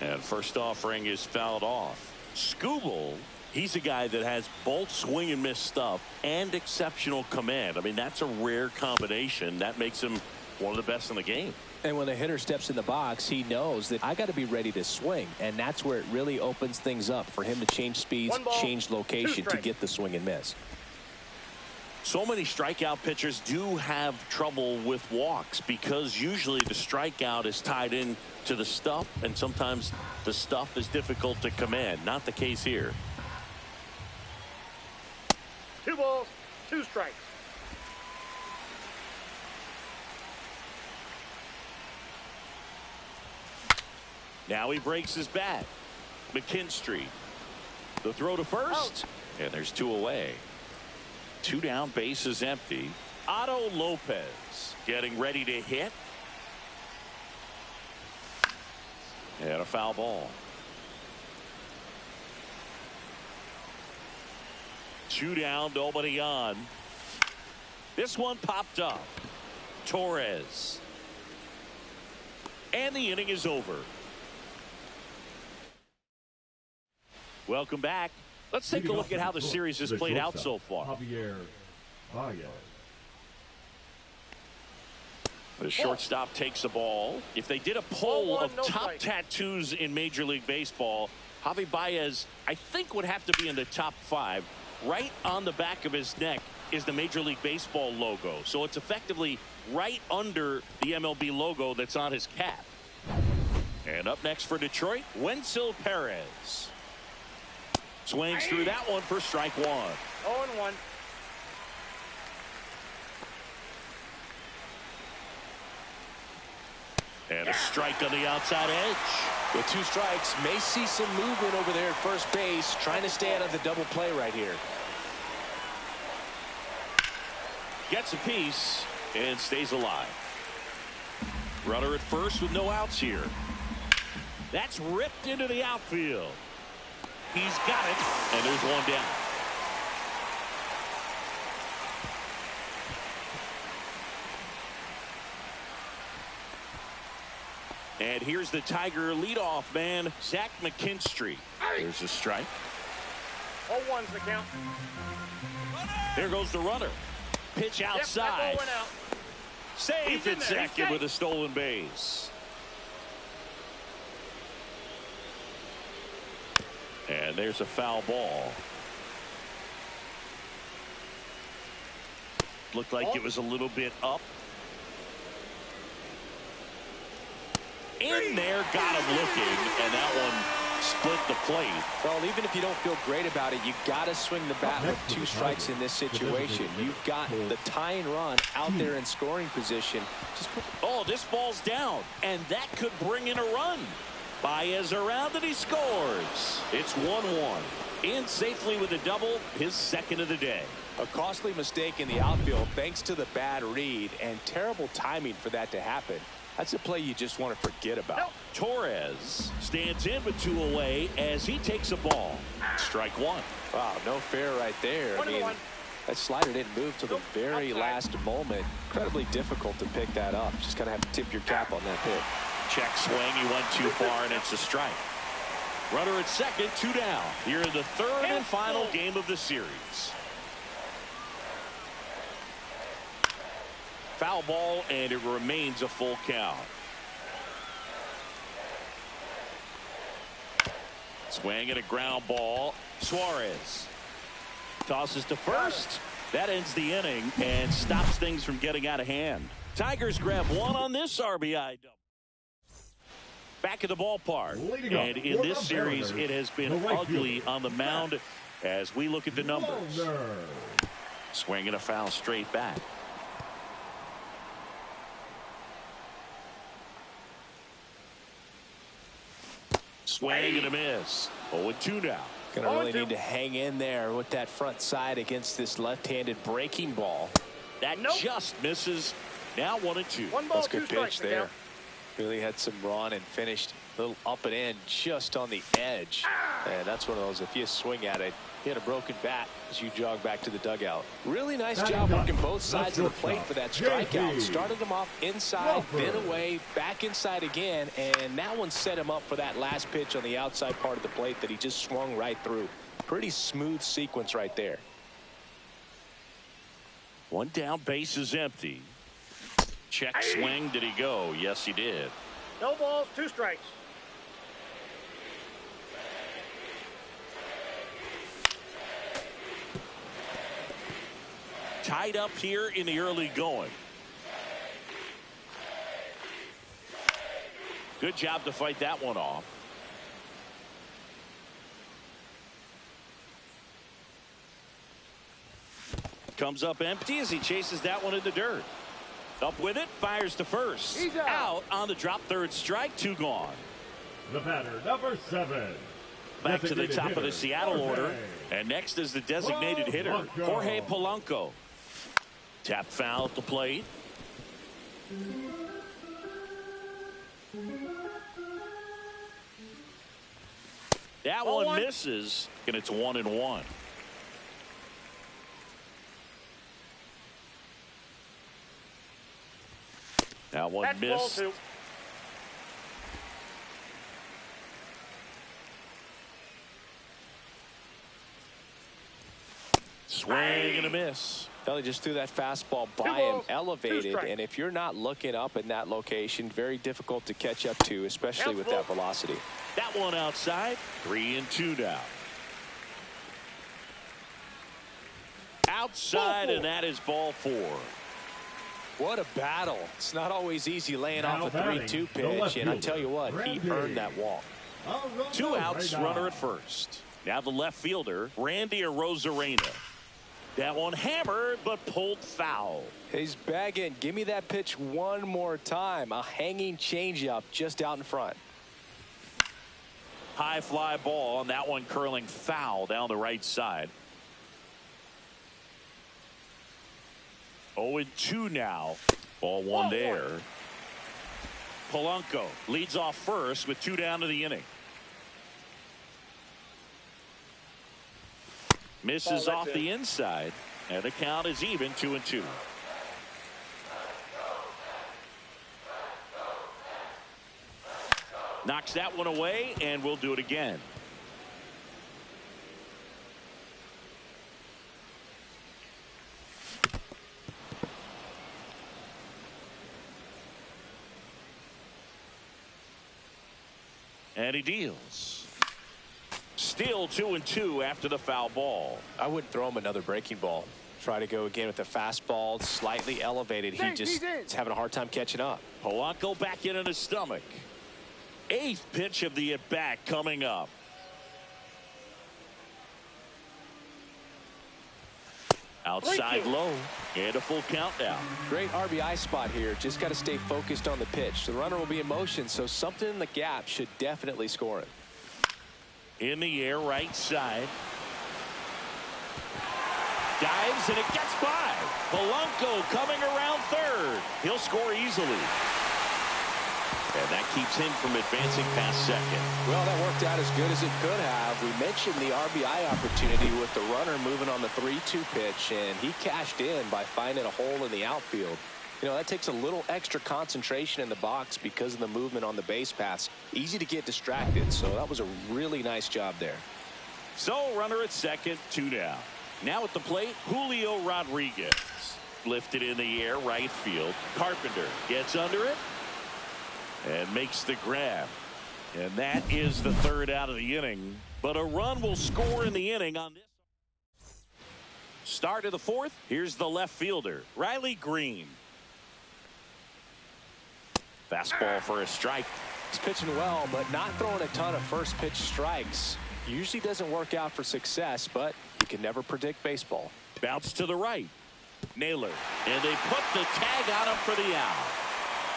And first offering is fouled off. Skubal, he's a guy that has both swing and miss stuff and exceptional command. I mean, that's a rare combination. That makes him one of the best in the game. And when a hitter steps in the box, he knows that I got to be ready to swing. And that's where it really opens things up for him to change speeds, change location to get the swing and miss. So many strikeout pitchers do have trouble with walks because usually the strikeout is tied in to the stuff, and sometimes the stuff is difficult to command. Not the case here. 2 balls, 2 strikes. Now he breaks his bat. McKinstry. The throw to first. And there's 2 away. 2 down, bases empty. Otto Lopez getting ready to hit. And a foul ball. 2 down, nobody on. This one popped up. Torres. And the inning is over. Welcome back. Let's take a look at how the series has played out so far. The shortstop takes the ball. If they did a poll of top tattoos in Major League Baseball, Javi Baez, I think, would have to be in the top 5. Right on the back of his neck is the Major League Baseball logo. So it's effectively right under the MLB logo that's on his cap. And up next for Detroit, Wenzel Perez. Swings through that one for strike 1. 0-1. And a strike on the outside edge. With 2 strikes, may see some movement over there at first base, trying to stay out of the double play right here. Gets a piece and stays alive. Runner at first with no outs here. That's ripped into the outfield. He's got it, and there's one down. And here's the Tiger leadoff man, Zach McKinstry. There's a strike. 0-1's the count. There goes the runner. Pitch outside. Yep, that ball went out. Safe at second with a stolen base. And there's a foul ball. Looked like it was a little bit up. In there, got him looking, and that one split the plate. Well, even if you don't feel great about it, you got to swing the bat with 2 strikes in this situation. You've got the tying run out there in scoring position. Oh, this ball's down, and that could bring in a run. Baez around, and he scores. It's 1-1. In safely with a double, his second of the day. A costly mistake in the outfield thanks to the bad read, and terrible timing for that to happen. That's a play you just want to forget about. Torres stands in with 2 away as he takes a ball. Strike 1. Wow, no fair right there. I mean, that slider didn't move to the very last moment. Incredibly difficult to pick that up. Just kind of have to tip your cap on that pitch. Check swing. He went too far, and it's a strike. Runner at second, 2 down. Here in the third and final game of the series. Foul ball, and it remains a full count. Swing and a ground ball. Suarez tosses to first. That ends the inning and stops things from getting out of hand. Tigers grab 1 on this RBI double. Back at the ballpark, and in this series it has been ugly on the mound as we look at the numbers. Swing and a foul straight back. Swing and a miss. 0-2 now. Gonna really need to hang in there with that front side against this left-handed breaking ball. That just misses. Now 1-2. That's a good pitch there. Really had some run and finished a little up and in just on the edge. And that's one of those, if you swing at it, you had a broken bat as you jog back to the dugout. Really nice job working both sides of the plate for that strikeout. Started him off inside, then away, back inside again, and that one set him up for that last pitch on the outside part of the plate that he just swung right through. Pretty smooth sequence right there. 1 down, base is empty. Check swing. Did he go? Yes, he did. No balls, 2 strikes. Tied up here in the early going. Good job to fight that one off. Comes up empty as he chases that one in the dirt. Up with it, fires to first. He's out on the drop, 3rd strike, 2 gone. The batter, number 7. Back to the top of the Seattle order. And next is the designated hitter, Jorge Polanco. Tap foul at the plate. That one misses, and it's 1-1. That one missed. Ball 2. Swing and a miss. Well, he just threw that fastball by him, elevated, and if you're not looking up in that location, very difficult to catch up to, especially with that velocity. That one outside, 3-2 now. Outside, and that is ball 4. What a battle. It's not always easy laying off a 3-2 pitch, and I tell you what, he earned that walk. 2 outs, runner at first. Now the left fielder, Randy Arozarena. That one hammered, but pulled foul. He's begging, give me that pitch one more time. A hanging changeup just out in front. High fly ball, and that one curling foul down the right side. 0-2 now. Ball one there. Polanco leads off first with 2 down to the inning. Misses off the inside, and the count is even 2-2. Knocks that one away, and we'll do it again. And he deals. Still 2-2 after the foul ball. I wouldn't throw him another breaking ball. Try to go again with the fastball, slightly elevated. He just is having a hard time catching up. Polanco back in his stomach. 8th pitch of the at-bat coming up. Outside low, and a full countdown. Great RBI spot here. Just got to stay focused on the pitch. The runner will be in motion, so something in the gap should definitely score it. In the air, right side. Dives, and it gets by. Polanco coming around third. He'll score easily. And that keeps him from advancing past second. Well, that worked out as good as it could have. We mentioned the RBI opportunity with the runner moving on the 3-2 pitch, and he cashed in by finding a hole in the outfield. You know, that takes a little extra concentration in the box because of the movement on the base paths. Easy to get distracted, so that was a really nice job there. So, runner at second, 2 down. Now at the plate, Julio Rodriguez. Lifted in the air, right field. Carpenter gets under it and makes the grab. And that is the 3rd out of the inning. But a run will score in the inning on this. Start of the 4th. Here's the left fielder, Riley Green. Fastball for a strike. He's pitching well, but not throwing a ton of first pitch strikes. Usually doesn't work out for success, but you can never predict baseball. Bounce to the right. Naylor. And they put the tag on him for the out.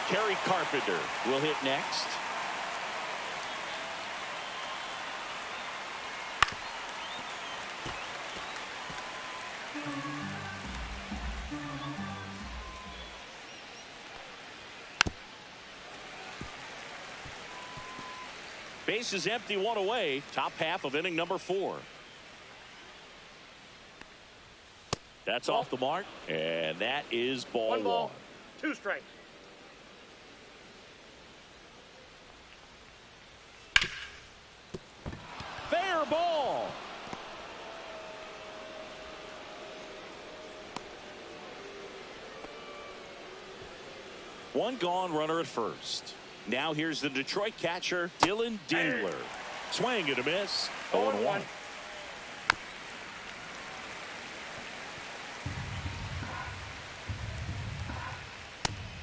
Kerry Carpenter will hit next. Base is empty, 1 away. Top half of inning number 4. That's off the mark, and that is ball 1 ball, 2 strikes. Fair ball. One gone, runner at first. Now here's the Detroit catcher, Dylan Dingler. Swing and a miss. 0-1.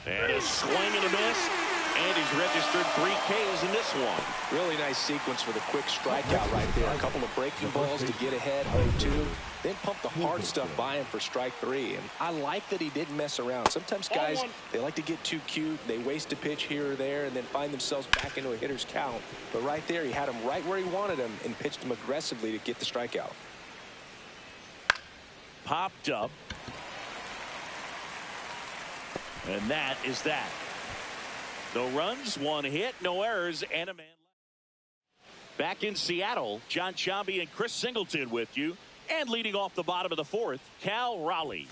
And a swing and a miss. And he's registered 3 Ks in this one. Really nice sequence for the quick strikeout right there. A couple of breaking balls to get ahead, 0-2. Then pump the hard stuff by him for strike 3. And I like that he didn't mess around. Sometimes guys, they like to get too cute. They waste a pitch here or there and then find themselves back into a hitter's count. But right there, he had him right where he wanted him and pitched him aggressively to get the strikeout. Popped up. And that is that. No runs, 1 hit, no errors, and a man left. Back in Seattle, John Chambi and Chris Singleton with you. And leading off the bottom of the 4th, Cal Raleigh.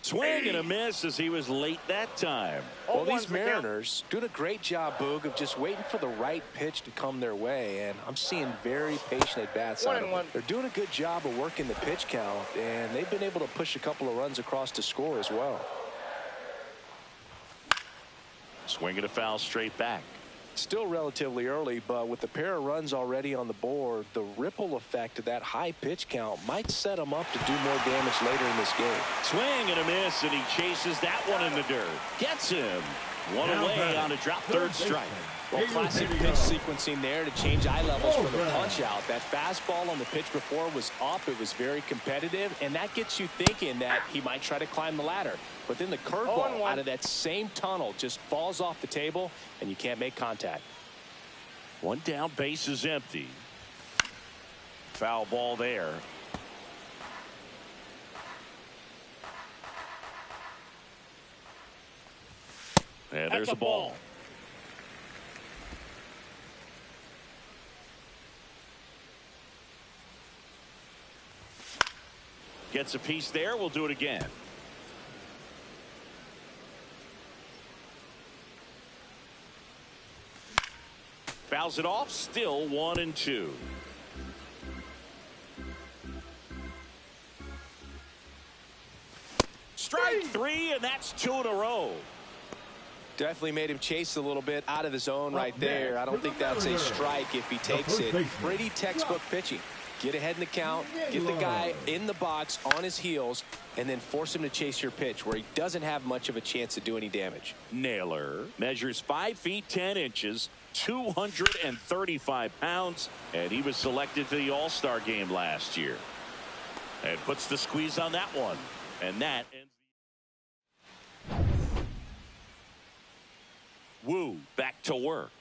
Swing and a miss as he was late that time. Well, these Mariners doing a great job, Boog, of just waiting for the right pitch to come their way. And I'm seeing very patient at-bats out of them. They're doing a good job of working the pitch count, and they've been able to push a couple of runs across to score as well. Swing and a foul straight back. Still relatively early, but with the pair of runs already on the board, the ripple effect of that high pitch count might set them up to do more damage later in this game. Swing and a miss, and he chases that one in the dirt. Gets him. One away on a drop third strike. Well, classic pitch sequencing there to change eye levels for the punch out. That fastball on the pitch before was up. It was very competitive, and that gets you thinking that he might try to climb the ladder. But then the curveball out of that same tunnel just falls off the table, and you can't make contact. One down, base is empty. Foul ball there. And there's a ball. Gets a piece there. We'll do it again. Fouls it off. Still 1-2. Strike 3, and that's 2 in a row. Definitely made him chase a little bit out of the zone right there. I don't think that's a strike if he takes it. Pretty textbook pitching. Get ahead in the count, get the guy in the box on his heels, and then force him to chase your pitch where he doesn't have much of a chance to do any damage. Naylor measures 5 feet 10 inches, 235 pounds, and he was selected to the All-Star game last year. And puts the squeeze on that one. And that ends. Wu back to work.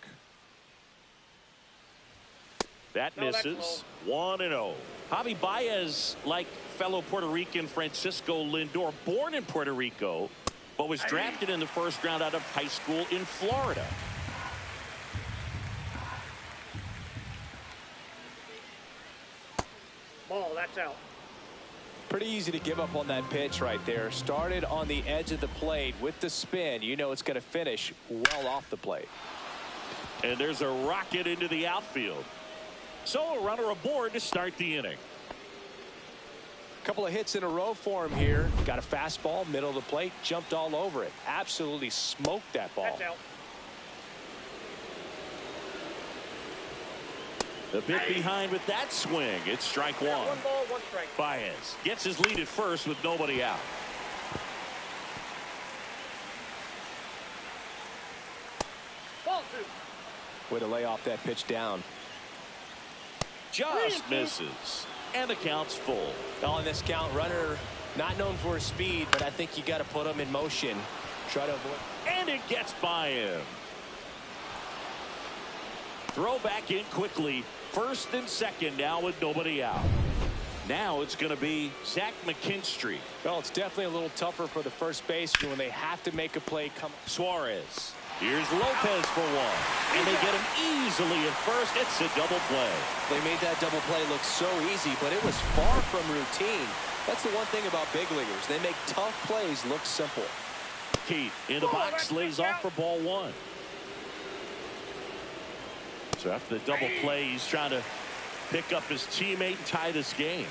That misses. 1-0. Javi Baez, like fellow Puerto Rican Francisco Lindor, born in Puerto Rico, but was drafted in the first round out of high school in Florida. Ball, that's out. Pretty easy to give up on that pitch right there. Started on the edge of the plate with the spin. You know it's going to finish well off the plate. And there's a rocket into the outfield. So a runner aboard to start the inning. Couple of hits in a row for him here. Got a fastball, middle of the plate, jumped all over it. Absolutely smoked that ball. That's out. The bit behind with that swing. It's strike 1. 1 ball, 1 strike. Baez gets his lead at first with nobody out. Ball 2. Way to lay off that pitch down. Just misses. And the count's full. On this count, runner not known for his speed, but I think you got to put him in motion. Try to avoid. And it gets by him. Throw back in quickly. First and second now with nobody out. Now it's going to be Zach McKinstry. Well, it's definitely a little tougher for the first baseman when they have to make a play. Suarez. Here's Lopez for 1. And they get him easily at first. It's a double play. They made that double play look so easy, but it was far from routine. That's the one thing about big leaguers. They make tough plays look simple. Keith in the box lays off for ball 1. So after the double play, he's trying to pick up his teammate and tie this game.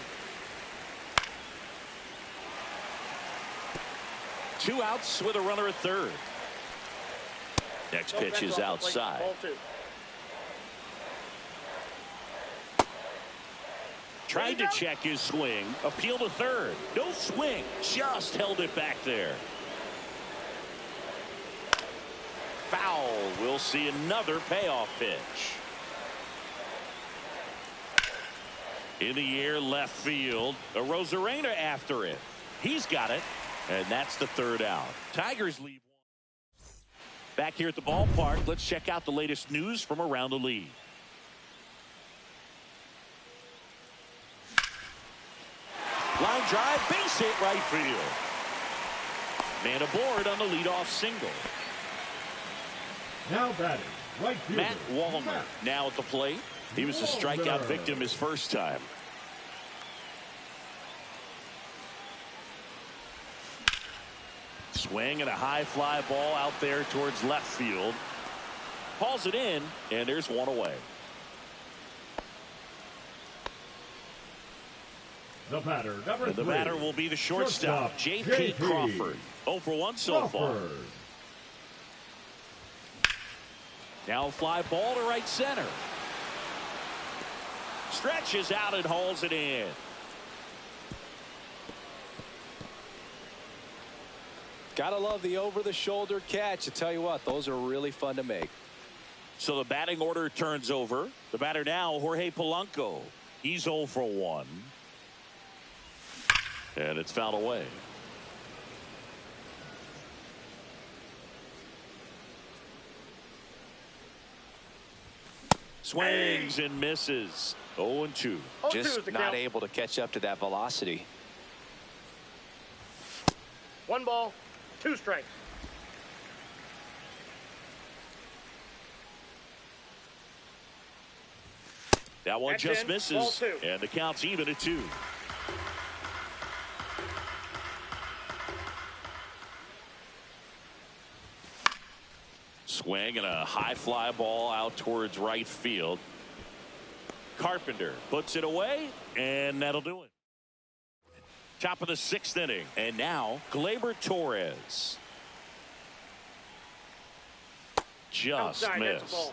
2 outs with a runner at third. Next pitch is outside. Ball 2. Tried to check his swing. Appeal to third. No swing. Just held it back there. Foul. We'll see another payoff pitch. In the air, left field. A Rosarena after it. He's got it. And that's the third out. Tigers leave. Back here at the ballpark, let's check out the latest news from around the league. Line drive, base hit right field. Man aboard on the leadoff single. Now batting, right fielder, Matt Wallner now at the plate. He was a strikeout victim his first time. Swing and a high fly ball out there towards left field. Hauls it in, and there's 1 away. The batter, number 3. The batter will be the shortstop, J.P. Crawford. 0 for 1 so far. Now a fly ball to right center. Stretches out and hauls it in. Gotta love the over-the-shoulder catch. I tell you what, those are really fun to make. So the batting order turns over. The batter now, Jorge Polanco. He's 0 for 1. And it's fouled away. Swings and misses. 0-2. Just not able to catch up to that velocity. 1 ball, 2 strikes. That one That's just in. misses. Ball 2. And the count's even at 2. Swing and a high fly ball out towards right field. Carpenter puts it away, and that'll do it. Top of the 6th inning, and now Gleyber Torres. Just Outside, that's a missed. ball.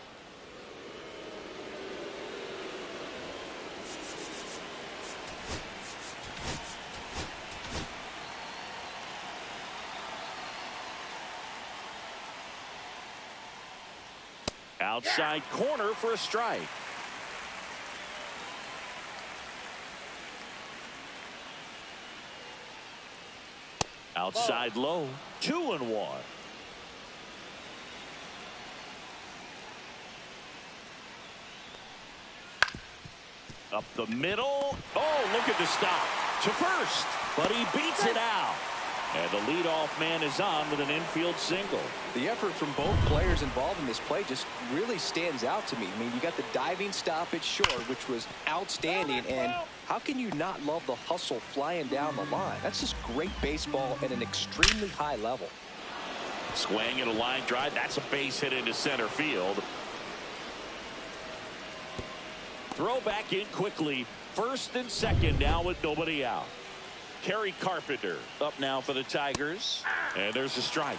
Outside corner for a strike. Outside low, 2-1. Up the middle. Oh, look at the stop. To first, but he beats it out. And the leadoff man is on with an infield single. The effort from both players involved in this play just really stands out to me. I mean, you got the diving stoppage short, which was outstanding, and how can you not love the hustle flying down the line? That's just great baseball at an extremely high level. Swing and a line drive. That's a base hit into center field. Throw back in quickly. First and second now with nobody out. Kerry Carpenter up now for the Tigers. And there's a strike.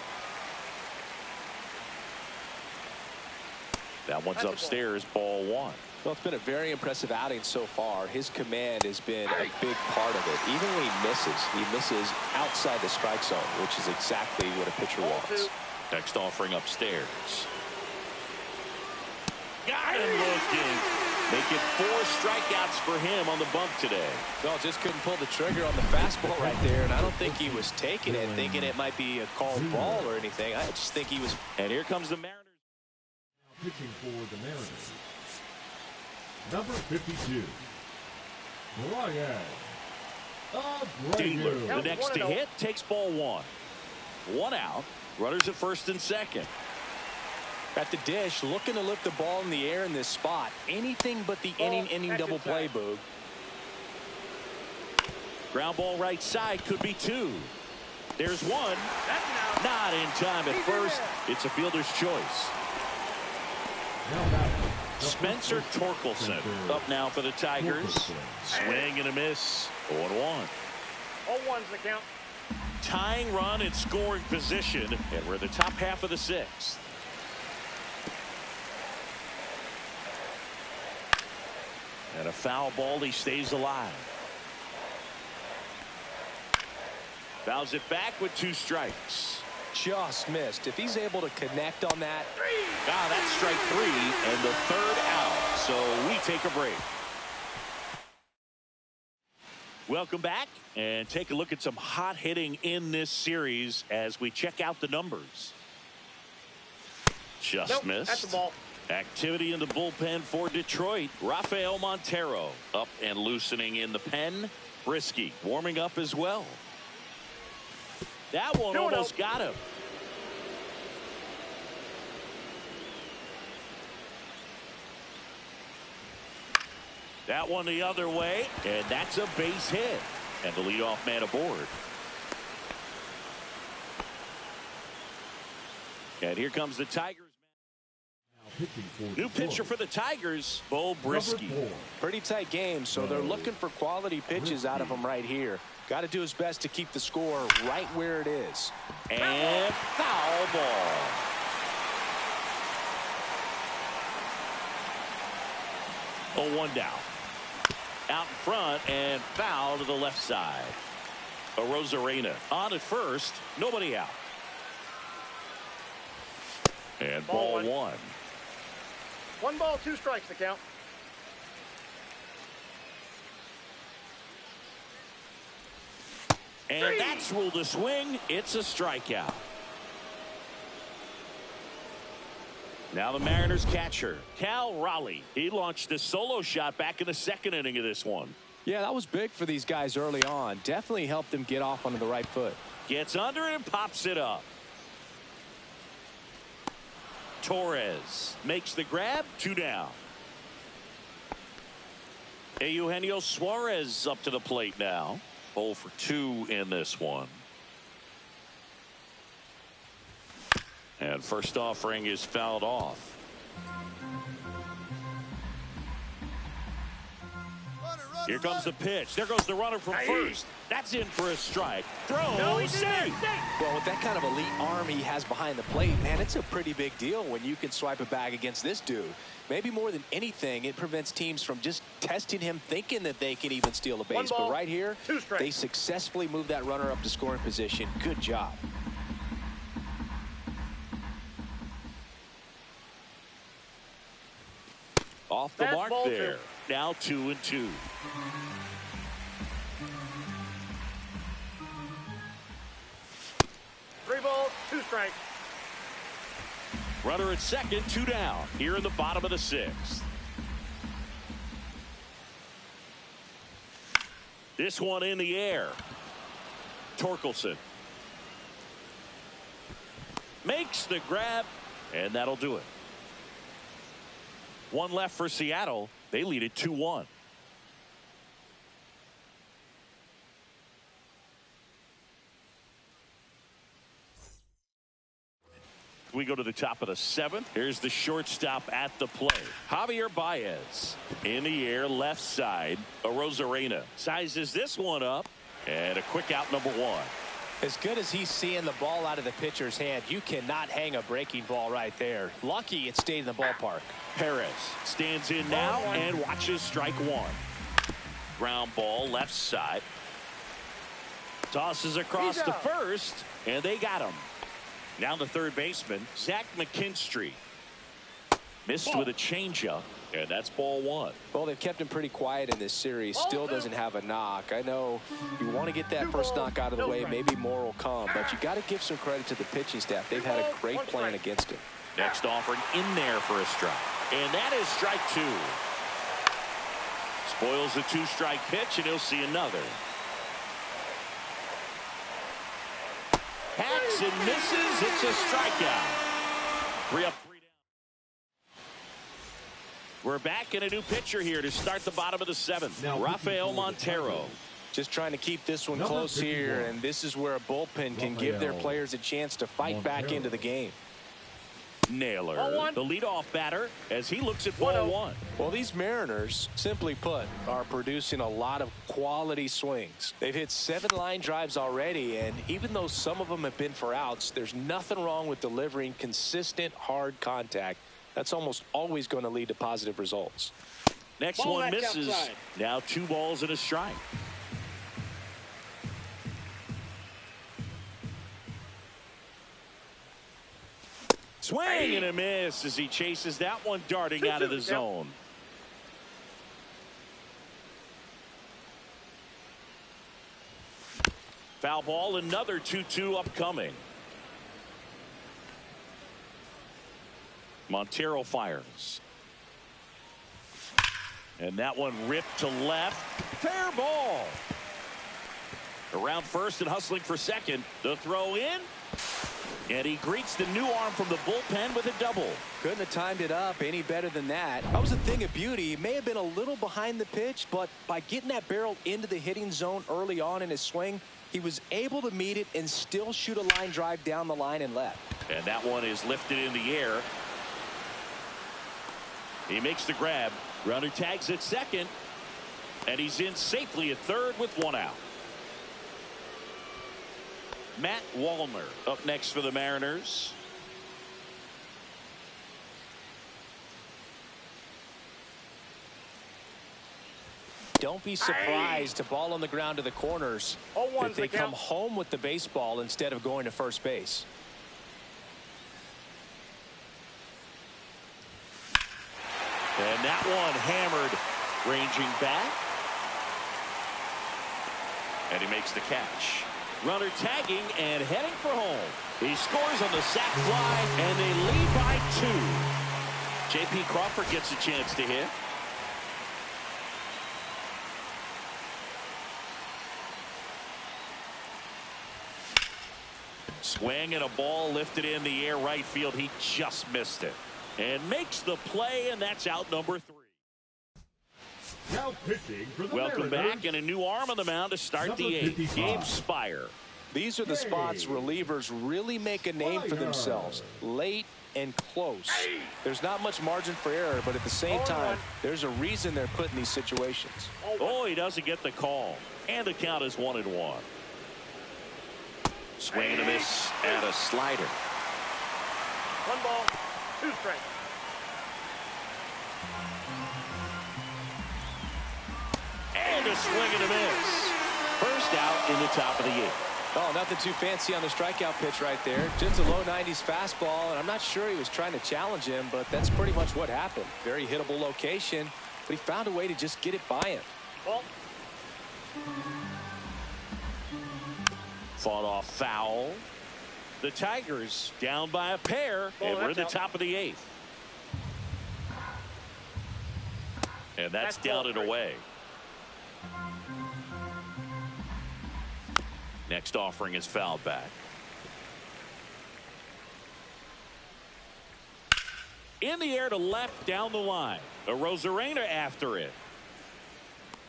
That one's upstairs, ball 1. Well, it's been a very impressive outing so far. His command has been a big part of it. Even when he misses outside the strike zone, which is exactly what a pitcher wants. Next offering upstairs. Got him looking. Making 4 strikeouts for him on the bump today. Well, just couldn't pull the trigger on the fastball right there, and I don't think he was taking it, thinking it might be a called ball or anything. I just think he was. And here comes the Mariners. Now pitching for the Mariners, number 52, Brian Dealer, Abreu. the next to hit, takes ball 1. 1 out. Runners at first and second. At the dish, looking to lift the ball in the air in this spot. Anything but the inning double play, Boog. Ground ball right side, could be 2. There's 1. Not in time at first. It's a fielder's choice. Spencer Torkelson up now for the Tigers. Swing and a miss. 0-1. 0-1's the count. Tying run in scoring position, and we're in the top half of the 6th. And a foul ball, he stays alive. Fouls it back with 2 strikes. Just missed. If he's able to connect on that. That's strike 3 and the 3rd out. So we take a break. Welcome back and take a look at some hot hitting in this series as we check out the numbers. Just missed. That's a ball. Activity in the bullpen for Detroit. Rafael Montero up and loosening in the pen. Brisky warming up as well. That one almost got him. That one the other way, and that's a base hit. And the leadoff man aboard. And here comes the Tigers. New pitcher for the Tigers, Bo Brisky. Pretty tight game, so they're looking for quality pitches out of him right here. Got to do his best to keep the score right where it is. And foul ball. Oh, 1 down. Out in front and foul to the left side. Arozarena on at first, nobody out. And ball one. 1 ball, 2 strikes to count. And that's ruled a swing. It's a strikeout. Now the Mariners catcher, Cal Raleigh. He launched a solo shot back in the second inning of this one. Yeah, that was big for these guys early on. Definitely helped them get off onto the right foot. Gets under it and pops it up. Torres makes the grab. 2 down. Eugenio Suarez up to the plate now. 0 for 2 in this one. And first offering is fouled off. Here comes the pitch. There goes the runner from first. That's in for a strike. Throw, safe. Well, with that kind of elite arm he has behind the plate, man, it's a pretty big deal when you can swipe a bag against this dude. Maybe more than anything, it prevents teams from just testing him, thinking that they can even steal a base. But right here, they successfully moved that runner up to scoring position. Good job. Off the mark there. Now 2-2. Three balls, 2 strikes. Runner at second, 2 down. Here in the bottom of the 6th. This one in the air. Torkelson makes the grab, and that'll do it. 1 left for Seattle. They lead it 2-1. We go to the top of the 7th. Here's the shortstop at the plate. Javier Baez in the air, left side. Arozarena sizes this one up, and a quick out, number 1. As good as he's seeing the ball out of the pitcher's hand, you cannot hang a breaking ball right there. Lucky it stayed in the ballpark. Perez stands in now and watches strike 1. Ground ball, left side. Tosses across to first, and they got him. Now the third baseman, Zach McKinstry. Missed with a changeup, and that's ball 1. Well, they've kept him pretty quiet in this series. Still doesn't have a knock. I know you want to get that first knock out of the way. Maybe more will come, but you got to give some credit to the pitching staff. They've had a great plan against him. Next offering in there for a strike, and that is strike 2. Spoils a 2-strike pitch, and he'll see another. Hacks and misses. It's a strikeout. 3 up, 3 down. We're back in a new pitcher here to start the bottom of the 7th. Rafael Montero. Just trying to keep this one close here, and this is where a bullpen can give their players a chance to fight back into the game. Naylor, the leadoff batter, as he looks at ball 1. Well, these Mariners, simply put, are producing a lot of quality swings. They've hit 7 line drives already, and even though some of them have been for outs, there's nothing wrong with delivering consistent, hard contact. That's almost always going to lead to positive results. Next one misses. Now 2 balls and a strike. Swing and a miss as he chases that one darting out of the zone. Foul ball, another 2-2 upcoming. Montero fires. And that one ripped to left. Fair ball. Around first and hustling for second. The throw in. And he greets the new arm from the bullpen with a double. Couldn't have timed it up any better than that. That was a thing of beauty. He may have been a little behind the pitch, but by getting that barrel into the hitting zone early on in his swing, he was able to meet it and still shoot a line drive down the line and left. And that one is lifted in the air. He makes the grab. Runner tags at second. And he's in safely at third with 1 out. Matt Wallner up next for the Mariners. Don't be surprised to ball on the ground to the corners if they come home with the baseball instead of going to first base. And that one hammered, ranging back. And he makes the catch. Runner tagging and heading for home. He scores on the sac fly, and they lead by 2. J.P. Crawford gets a chance to hit. Swing and a ball lifted in the air right field. He just missed it. And makes the play, and that's out number 3. Now pitching for the Welcome Mariners, back, and a new arm on the mound to start the 8th. Gabe Spire. These are the spots relievers really make a name for themselves. Late and close. There's not much margin for error, but at the same time, there's a reason they're put in these situations. Oh, he doesn't get the call. And the count is 1-1. Swing and a miss and a slider. 1 ball, 2 strikes. And a swing and a miss. First out in the top of the 8th. Oh, nothing too fancy on the strikeout pitch right there. Just a low 90s fastball, and I'm not sure he was trying to challenge him, but that's pretty much what happened. Very hittable location, but he found a way to just get it by him. Ball. Fought off foul. The Tigers down by a pair, and we're in the top of the 8th. And that's down and away. Next offering is fouled back. In the air to left down the line. A Rosarena after it.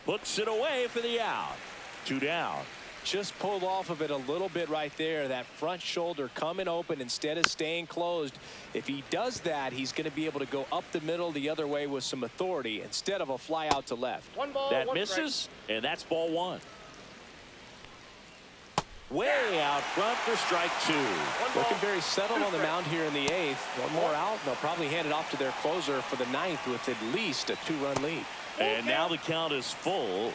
Puts it away for the out. 2 down. Just pulled off of it a little bit right there. That front shoulder coming open instead of staying closed. If he does that, he's going to be able to go up the middle the other way with some authority instead of a fly out to left. 1 ball, That 1 misses, strike. and that's ball 1. Way out front for strike 2. Looking very settled on the mound here in the 8th. One more out, and they'll probably hand it off to their closer for the 9th with at least a 2-run lead. And now the count is full.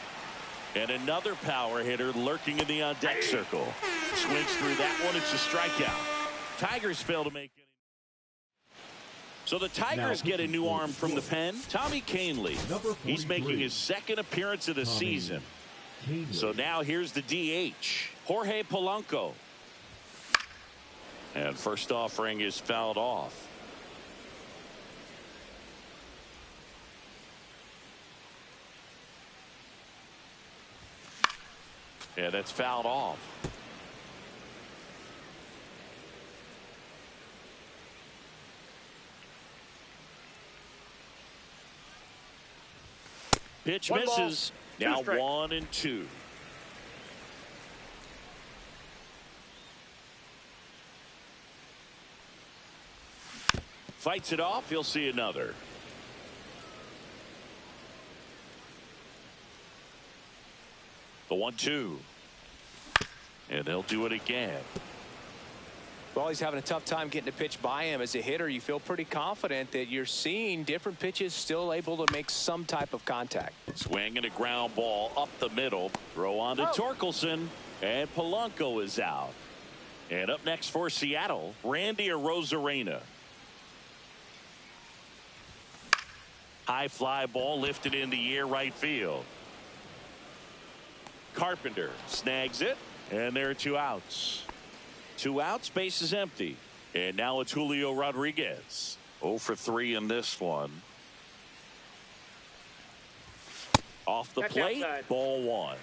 And another power hitter lurking in the on-deck circle. Swings through that one. It's a strikeout. Tigers fail to make any. So the Tigers get a new arm from the pen. Tommy Canley. He's making his 2nd appearance of the season. So now here's the DH, Jorge Polanco. And first offering is fouled off. Yeah, that's fouled off. Pitch 1 ball, misses. 2 Now strikes. 1-2. Fights it off. He'll see another. The 1-2. And they'll do it again. Well, he's having a tough time getting a pitch by him. As a hitter, you feel pretty confident that you're seeing different pitches still able to make some type of contact. Swing and a ground ball up the middle. Throw on to Torkelson. And Polanco is out. And up next for Seattle, Randy Arozarena. High fly ball lifted in the air right field. Carpenter snags it, and there are 2 outs. 2 outs, base is empty. And now it's Julio Rodriguez. 0 for 3 in this one. Off the Catch plate, outside. ball 1.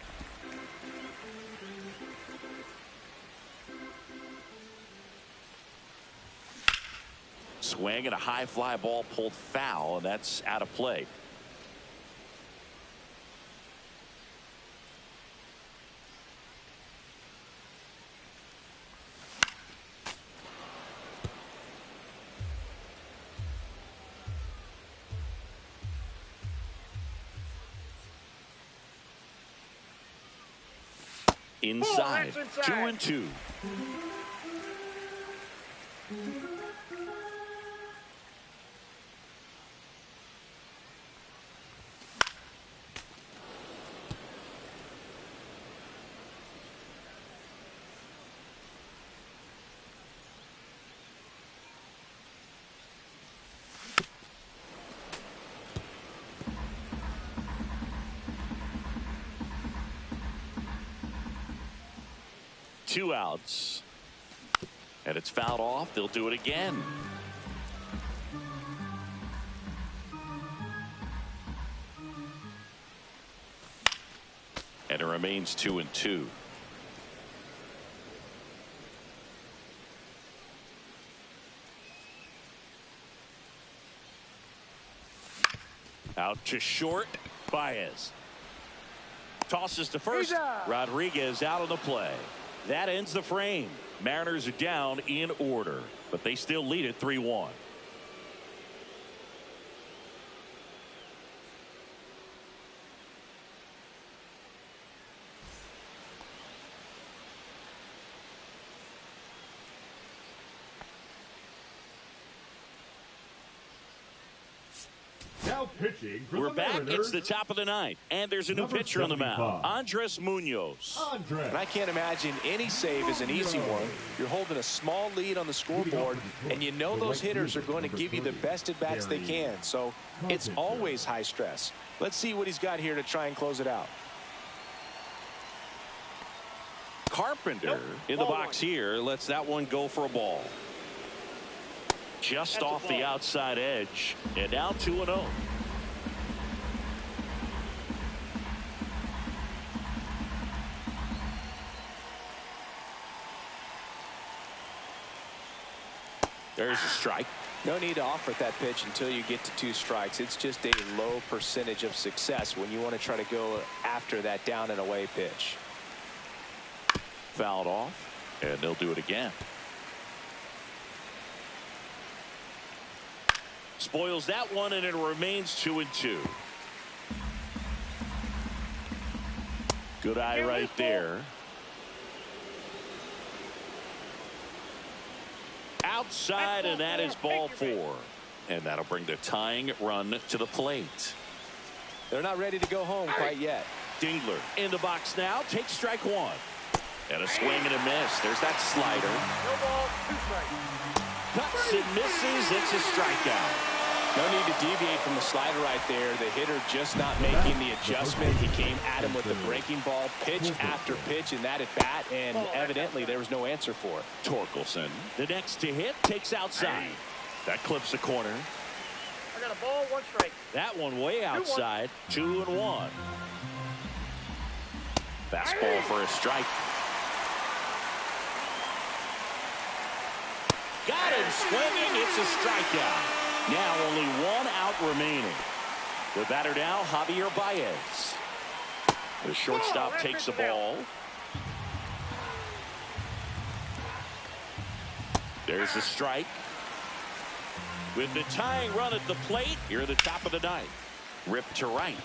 Swing and a high fly ball pulled foul, and that's out of play. Inside, that's inside. 2-2. 2 outs. And it's fouled off. They'll do it again. And it remains 2-2. Out to short. Baez tosses to first. Rodriguez out on the play. That ends the frame. Mariners are down in order, but they still lead it 3-1. Now pitching for We're the back. Mariners. It's the top of the ninth, and there's a new Number pitcher on the mound, 75. Andres Munoz. And I can't imagine any save is an easy one. You're holding a small lead on the scoreboard, and you know those hitters are going to give you the best at bats they can. So it's always high stress. Let's see what he's got here to try and close it out. Carpenter in the box here lets that one go for a ball. Just off the outside edge, and now 2-0. There's a strike. No need to offer that pitch until you get to 2 strikes. It's just a low percentage of success when you want to try to go after that down and away pitch. Fouled off, and they'll do it again. Spoils that one, and it remains 2-2. Good eye right there. Outside, and that is ball 4. And that'll bring the tying run to the plate. They're not ready to go home quite yet. Dingler in the box now. Takes strike 1. And a swing and a miss. There's that slider. No ball, 2 strikes. Cuts and misses. It's a strikeout. No need to deviate from the slider right there. The hitter just not making the adjustment. He came at him with the breaking ball, pitch after pitch in that at bat, and evidently there was no answer for it. Torkelson, the next to hit, takes outside. That clips the corner. I got a ball, 1 strike. That one way outside. 2-1. Fastball for a strike. Got him swinging. It's a strikeout. Now only 1 out remaining. The batter now, Javier Baez. The shortstop takes the ball. There's the strike. With the tying run at the plate, here at the top of the ninth. Ripped to right.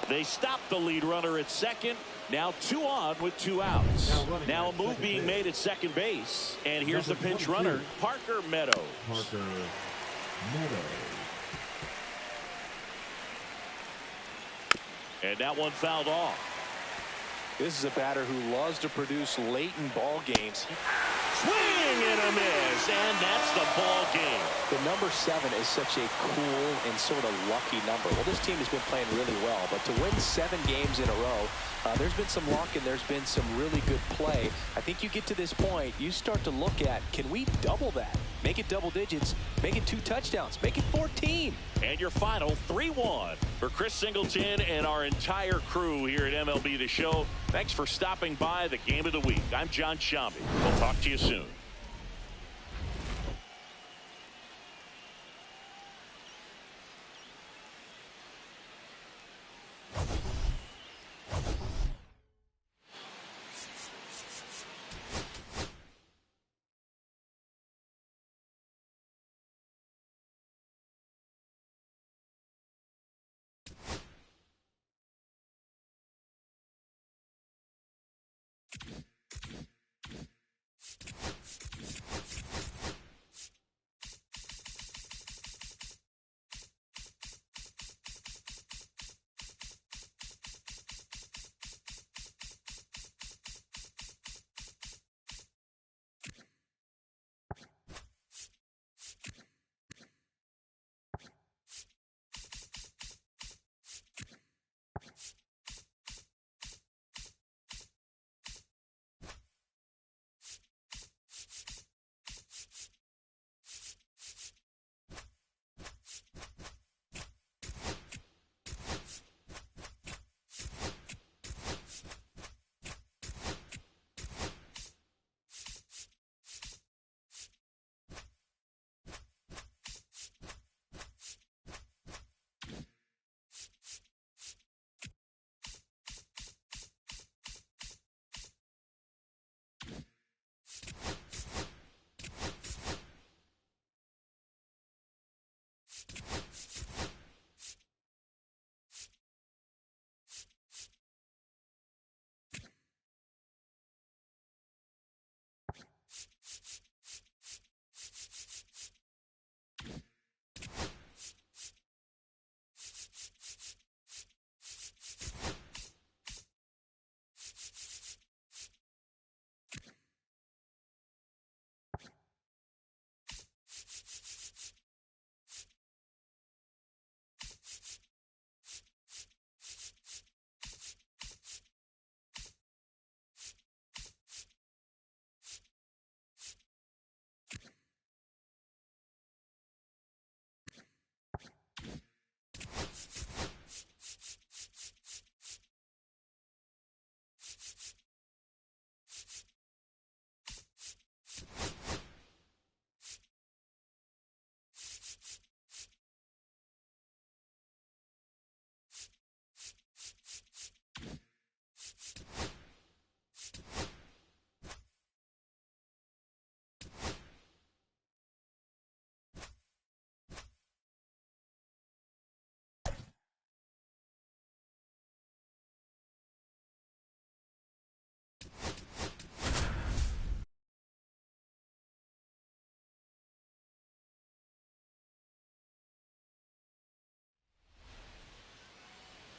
They stop the lead runner at second. Now 2 on with 2 outs. Now a move being made at second base. And here's the pinch runner, Parker Meadows. Parker Modo. And that one fouled off. This is a batter who loves to produce late in ball games. Swing and a miss, and that's the ball game. The number 7 is such a cool and sort of lucky number. Well, this team has been playing really well, but to win 7 games in a row, there's been some luck and there's been some really good play. I think you get to this point, you start to look at, can we double that? Make it double digits, make it 2 touchdowns, make it 14. And your final 3-1 for Chris Singleton and our entire crew here at MLB The Show. Thanks for stopping by the Game of the Week. I'm John Shambi. We'll talk to you soon.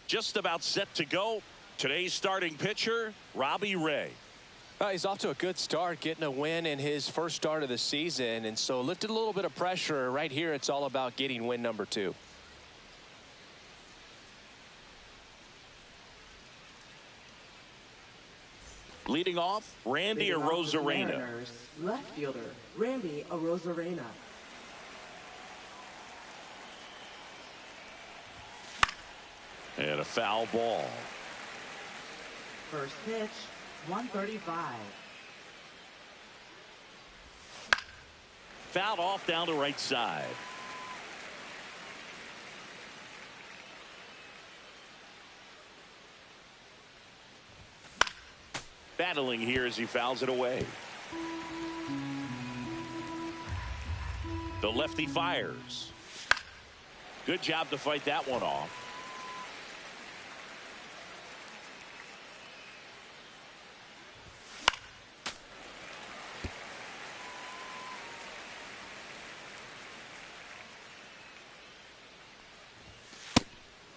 Just about set to go. Today's starting pitcher, Robbie Ray. Well, he's off to a good start, getting a win in his first start of the season, and so lifted a little bit of pressure. Right here, it's all about getting win number 2. Leading off, Randy Arozarena. Left fielder, Randy Arozarena. And a foul ball. First pitch, 135. Fouled off down the right side. Battling here as he fouls it away. The lefty fires. Good job to fight that one off.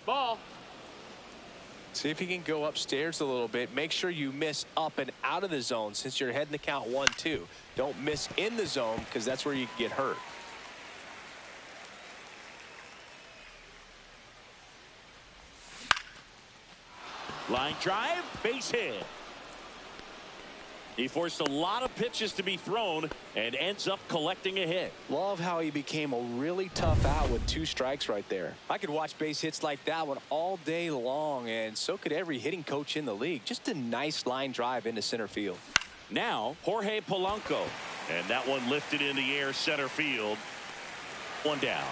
Ball. See if you can go upstairs a little bit. Make sure you miss up and out of the zone since you're heading the count 1-2. Don't miss in the zone because that's where you can get hurt. Line drive, base hit. He forced a lot of pitches to be thrown and ends up collecting a hit. Love how he became a really tough out with 2 strikes right there. I could watch base hits like that one all day long, and so could every hitting coach in the league. Just a nice line drive into center field. Now, Jorge Polanco. And that one lifted in the air center field. One down.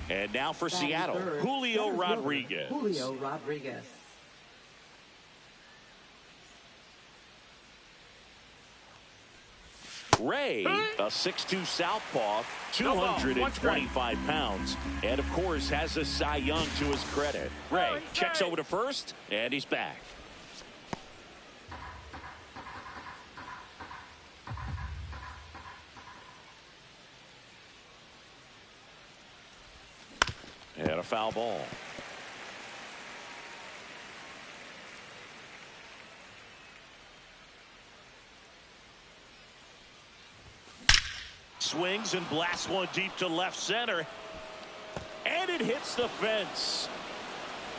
And now for Seattle, Julio Rodriguez. Julio Rodriguez. Ray, a 6'2 southpaw, 225 pounds, and of course has a Cy Young to his credit. Ray checks over to first, and he's back. And a foul ball. Swings and blasts one deep to left center. And it hits the fence.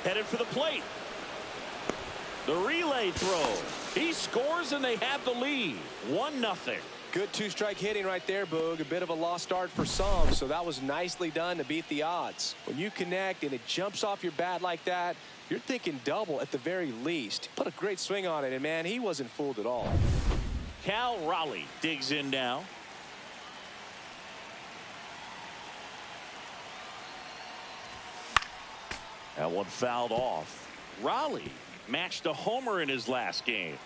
Headed for the plate. The relay throw. He scores and they have the lead. 1-0. Good 2-strike hitting right there, Boog. A bit of a lost start for some, so that was nicely done to beat the odds. When you connect and it jumps off your bat like that, you're thinking double at the very least. Put a great swing on it, and man, he wasn't fooled at all. Cal Raleigh digs in now. That one fouled off. Raleigh matched a homer in his last game.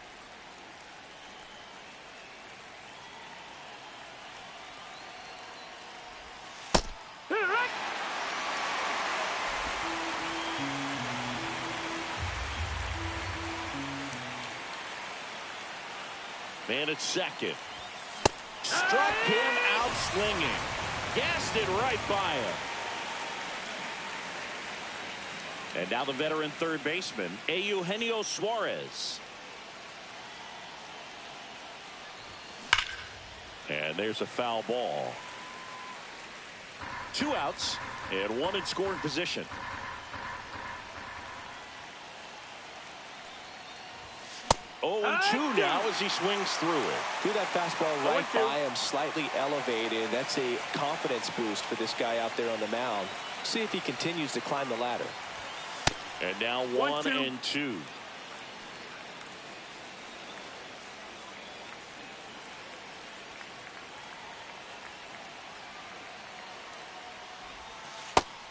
And it's second. Struck him out swinging. Gassed it right by him. And now the veteran third baseman, Eugenio Suarez. And there's a foul ball. 2 outs and 1 in scoring position. Oh, and 2 now as he swings through it. Threw that fastball right by him, slightly elevated. That's a confidence boost for this guy out there on the mound. See if he continues to climb the ladder. And now 1 and 2.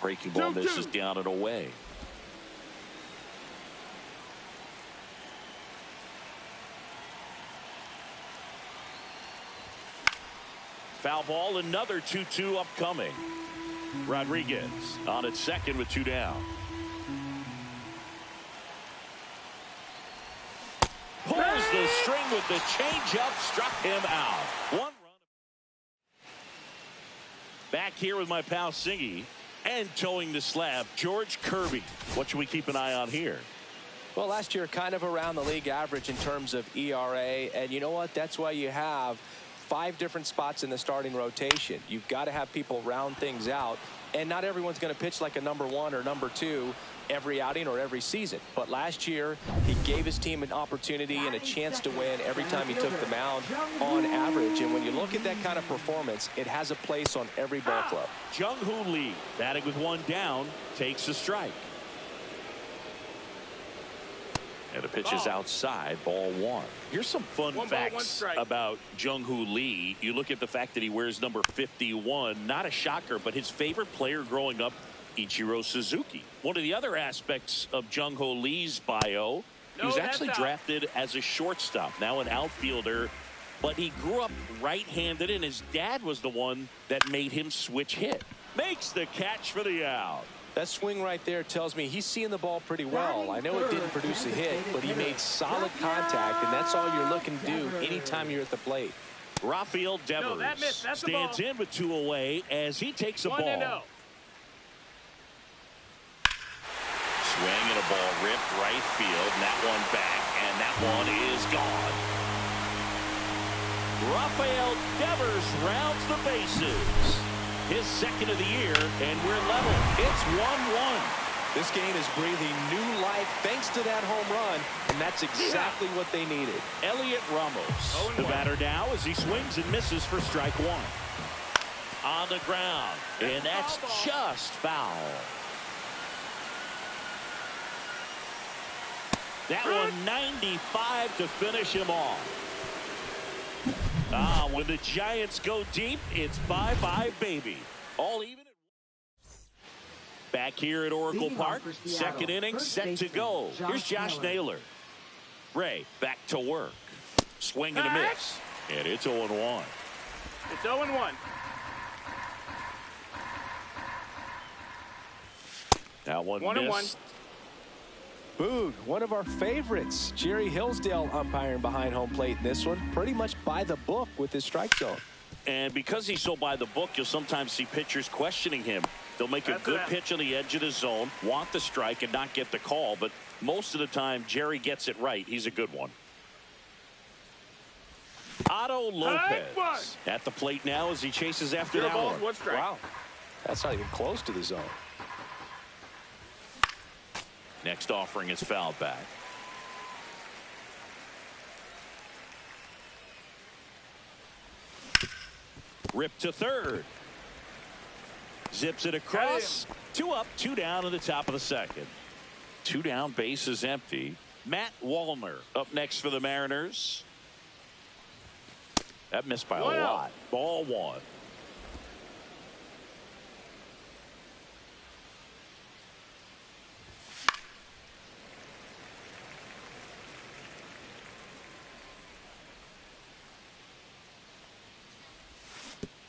Breaking ball misses down and away. Foul ball, another 2-2 upcoming. Rodriguez on at second with 2 down. Pulls the string with the changeup, struck him out. 1 run. Back here with my pal Singy and towing the slab, George Kirby. What should we keep an eye on here? Well, last year kind of around the league average in terms of ERA, and you know what? That's why you have 5 different spots in the starting rotation. You've got to have people round things out, and not everyone's going to pitch like a number 1 or number 2 every outing or every season. But last year, he gave his team an opportunity and a chance to win every time he took the mound on average. And when you look at that kind of performance, it has a place on every ball club. Jung-Hoo Lee, batting with 1 down, takes a strike. And the pitch is outside, ball 1. Here's some fun facts about Jung-Hoo Lee. You look at the fact that he wears number 51. Not a shocker, but his favorite player growing up, Ichiro Suzuki. One of the other aspects of Jung-Hoo Lee's bio, he was actually drafted as a shortstop, now an outfielder, but he grew up right-handed, and his dad was the one that made him switch hit. Makes the catch for the out. That swing right there tells me he's seeing the ball pretty well. I know it didn't produce a hit, but he made solid contact, and that's all you're looking to do anytime you're at the plate. Rafael Devers stands in with 2 away as he takes a ball. Swing and a ball ripped right field, and that one back, and that one is gone. Rafael Devers rounds the bases. His second of the year, and we're level. It's 1-1. This game is breathing new life thanks to that home run, and that's exactly what they needed. Elliot Ramos, the batter now as he swings and misses for strike 1. On the ground, and that's just foul. That one 95 to finish him off. When the Giants go deep, it's bye-bye, baby. All even. Back here at Oracle Park, second inning set to go. Here's Josh Naylor. Ray back to work. Swing and a miss. And it's 0-1. It's 0-1. That one missed. Boog, one of our favorites. Jerry Hillsdale umpiring behind home plate in this one. Pretty much by the book with his strike zone. And because he's so by the book, you'll sometimes see pitchers questioning him. They'll make a good pitch on the edge of the zone, want the strike, and not get the call. But most of the time, Jerry gets it right. He's a good one. Otto Lopez at the plate now as he chases after that one. Wow, that's not even close to the zone. Next offering is fouled back. Rip to third. Zips it across. 2 up, 2 down in the top of the second. 2 down, base is empty. Matt Wallner up next for the Mariners. That missed by a lot. Ball 1.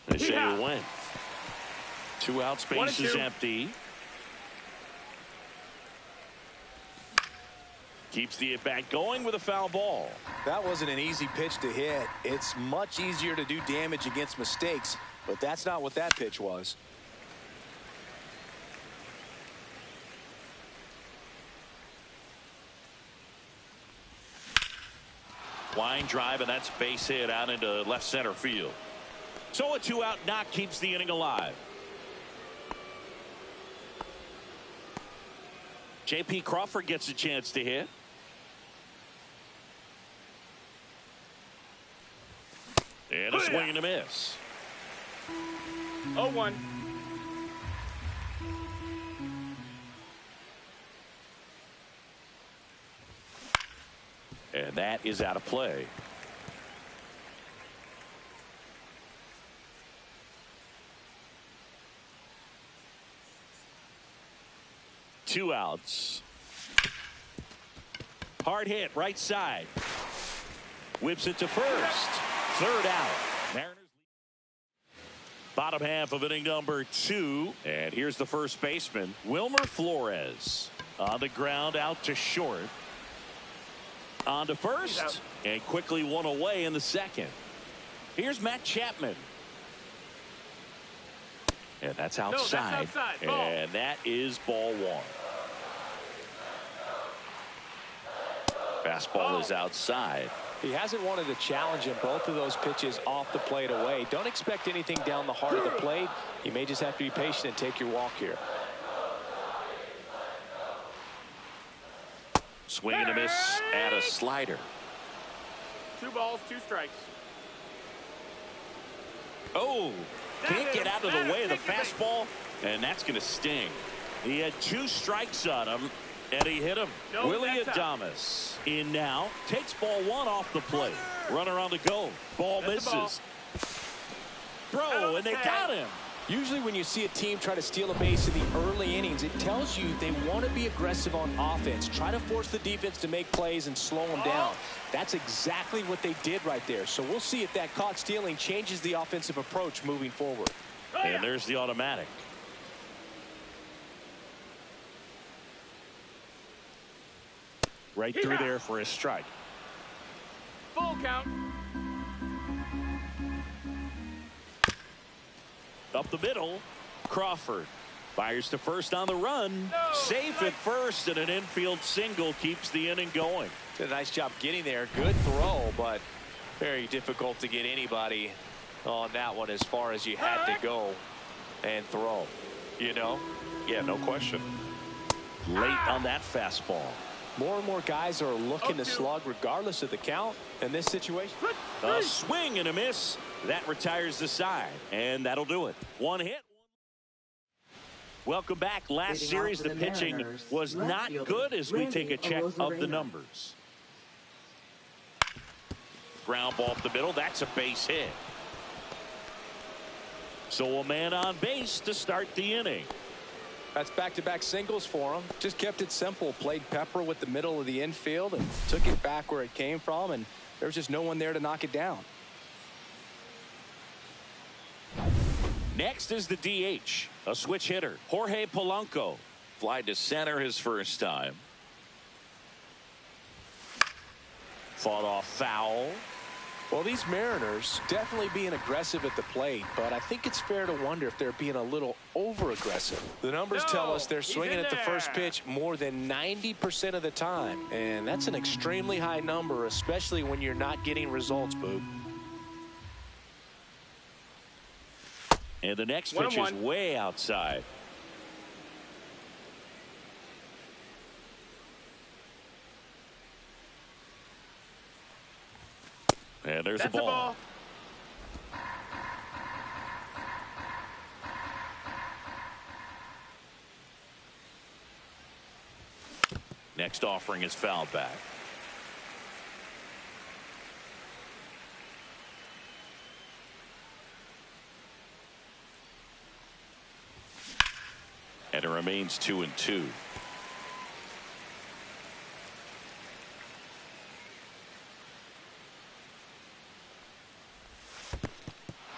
They say you win. 2 outs, base is empty. Keeps the at-bat going with a foul ball. That wasn't an easy pitch to hit. It's much easier to do damage against mistakes, but that's not what that pitch was. Line drive, and that's base hit out into left center field. So a 2-out knock keeps the inning alive. J.P. Crawford gets a chance to hit. And a swing and a miss. 0-1. And that is out of play. Two outs. Hard hit, right side. Whips it to first. Third out. Mariners. Bottom half of inning number 2. And here's the first baseman, Wilmer Flores. On the ground, out to short. On to first, and quickly one away in the second. Here's Matt Chapman. And that's outside. No, that's outside. And that is ball 1. Fastball is outside. He hasn't wanted to challenge him. Both of those pitches off the plate away. Don't expect anything down the heart of the plate. You may just have to be patient and take your walk here. Swing and a miss at a slider. 2 balls, 2 strikes. Oh, can't get out of the way of the fastball, and that's going to sting. He had 2 strikes on him, and he hit him. No, Willie that's out. Adames in now, takes ball 1 off the plate. Runner on the go. Ball That's the ball. misses. Throw, and they got him. Usually when you see a team try to steal a base in the early innings, it tells you they want to be aggressive on offense. Try to force the defense to make plays and slow them down. That's exactly what they did right there. So we'll see if that caught stealing changes the offensive approach moving forward. And there's the automatic. Right through there for a strike. Full count. Up the middle, Crawford fires to first on the run. No, Safe at first, and an infield single keeps the inning going. Did a nice job getting there. Good throw, but very difficult to get anybody on that one as far as you had to go and throw. You know? Yeah, no question. Late on that fastball. More and more guys are looking to slug regardless of the count in this situation. A swing and a miss. That retires the side, and that'll do it. 1 hit. Welcome back. Last Leading series, off for the the pitching Mariners, was left not fielder, good as we take a check of the Rosarena. numbers. Ground ball up the middle. That's a base hit. So a man on base to start the inning. That's back-to-back singles for him. Just kept it simple. Played pepper with the middle of the infield and took it back where it came from, and there was just no one there to knock it down. Next is the DH, a switch hitter, Jorge Polanco. Fly to center his first time. Fought off foul. Well, these Mariners definitely being aggressive at the plate, but I think it's fair to wonder if they're being a little over-aggressive. The numbers tell us they're swinging at the first pitch more than 90% of the time, and that's an extremely high number, especially when you're not getting results, Boog. And the next pitch is way outside. And there's the ball. Next offering is fouled back. And it remains 2-2.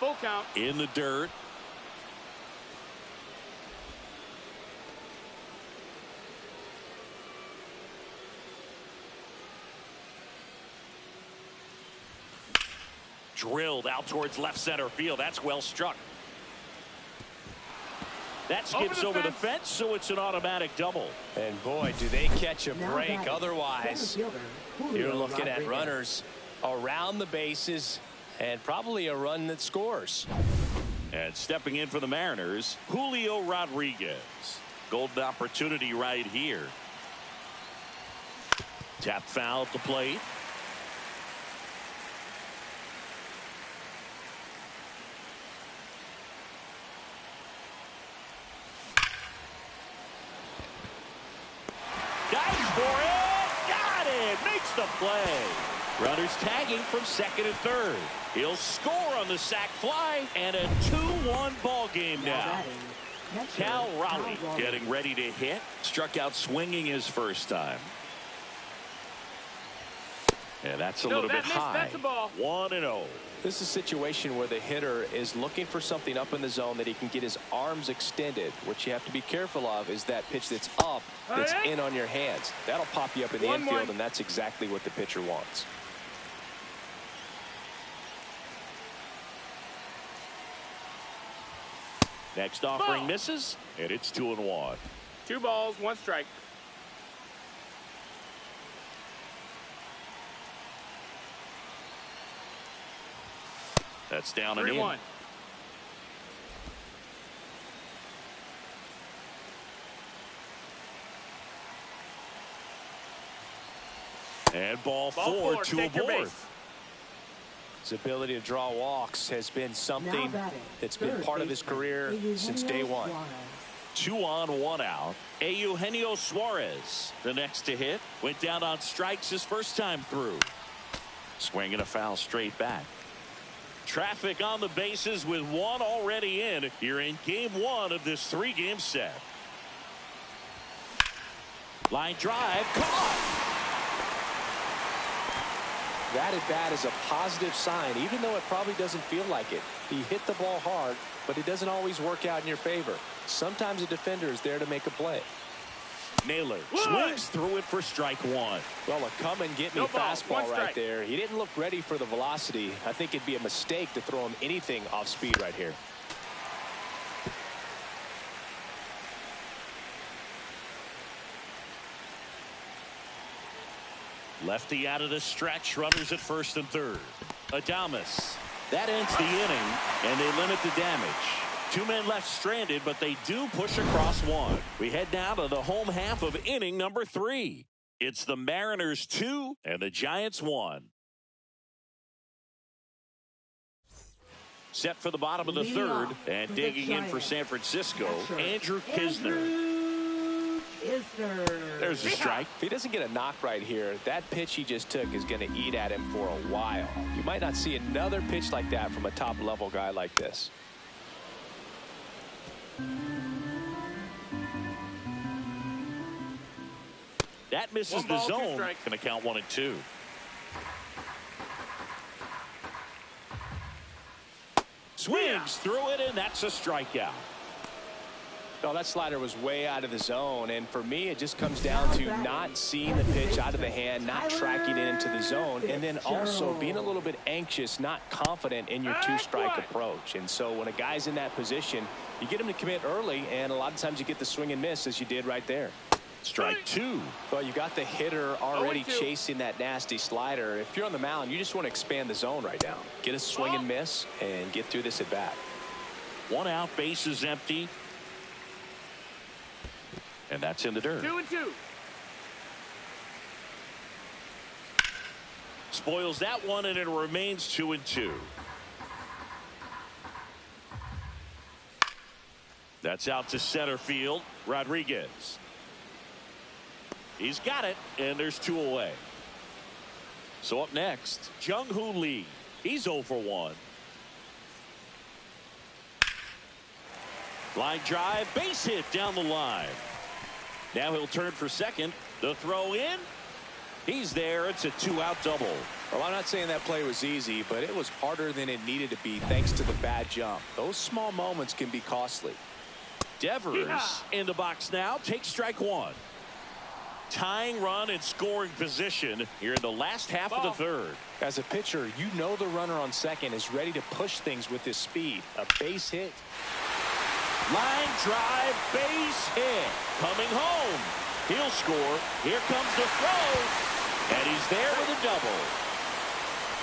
Full count. In the dirt. Drilled out towards left center field. That's well struck. That skips over the fence, so it's an automatic double. And boy, do they catch a break. Otherwise, you're looking at runners around the bases and probably a run that scores. And stepping in for the Mariners, Julio Rodriguez. Golden opportunity right here. Tap foul at the plate. Dives for it. Got it. Makes the play. Runners tagging from second and third. He'll score on the sac fly, and a 2-1 ball game now. Cal Raleigh getting ready to hit. Struck out swinging his first time. And that's a little bit high. That's a ball. 1-0. This is a situation where the hitter is looking for something up in the zone that he can get his arms extended. What you have to be careful of is that pitch that's up, that's in on your hands. That'll pop you up in the infield, and that's exactly what the pitcher wants. Next offering misses, and it's 2-1. 2 balls, 1 strike. That's down and in. 3-1. And ball 4 to a board. His ability to draw walks has been something that's been part of his career since day one. 2 on, 1 out. Eugenio Suarez, the next to hit, went down on strikes his first time through. Swing and a foul straight back. Traffic on the bases with 1 already in here in game 1 of this 3-game set. Line drive, caught. That at bat is a positive sign, even though it probably doesn't feel like it. He hit the ball hard, but it doesn't always work out in your favor. Sometimes a defender is there to make a play. Naylor swings through it for strike 1. Well, a come and get me fastball right there. He didn't look ready for the velocity. I think it'd be a mistake to throw him anything off speed right here. Lefty out of the stretch, runners at first and third. Adames. That ends the inning, and they limit the damage. 2 men left stranded, but they do push across 1. We head now to the home half of inning number 3. It's the Mariners 2 and the Giants 1. Set for the bottom of the third, and digging in for San Francisco, Andrew Knizner. There's a strike. If he doesn't get a knock right here, that pitch he just took is going to eat at him for a while. You might not see another pitch like that from a top-level guy like this. That misses the zone. Going to count 1 and 2. Swings through it, and that's a strikeout. No, that slider was way out of the zone, and for me it just comes down to not seeing the pitch out of the hand, not tracking it into the zone, and then also being a little bit anxious, not confident in your 2-strike approach. And so when a guy's in that position, you get him to commit early, and a lot of times you get the swing and miss as you did right there. Strike 2. Well, you got the hitter already chasing that nasty slider. If you're on the mound, you just want to expand the zone right now. Get a swing and miss and get through this at bat. 1 out, bases empty. And that's in the dirt. 2 and 2. Spoils that one, and it remains 2 and 2. That's out to center field. Rodriguez. He's got it, and there's 2 away. So up next, Jung-Hoo Lee. He's 0 for 1. Line drive, base hit down the line. Now he'll turn for second. The throw in. He's there. It's a 2-out double. Well, I'm not saying that play was easy, but it was harder than it needed to be thanks to the bad jump. Those small moments can be costly. Devers in the box now. Takes strike 1. Tying run in scoring position here in the last half of the third. As a pitcher, you know the runner on second is ready to push things with his speed. A base hit. Line drive, base hit. Coming home. He'll score. Here comes the throw. And he's there with a double.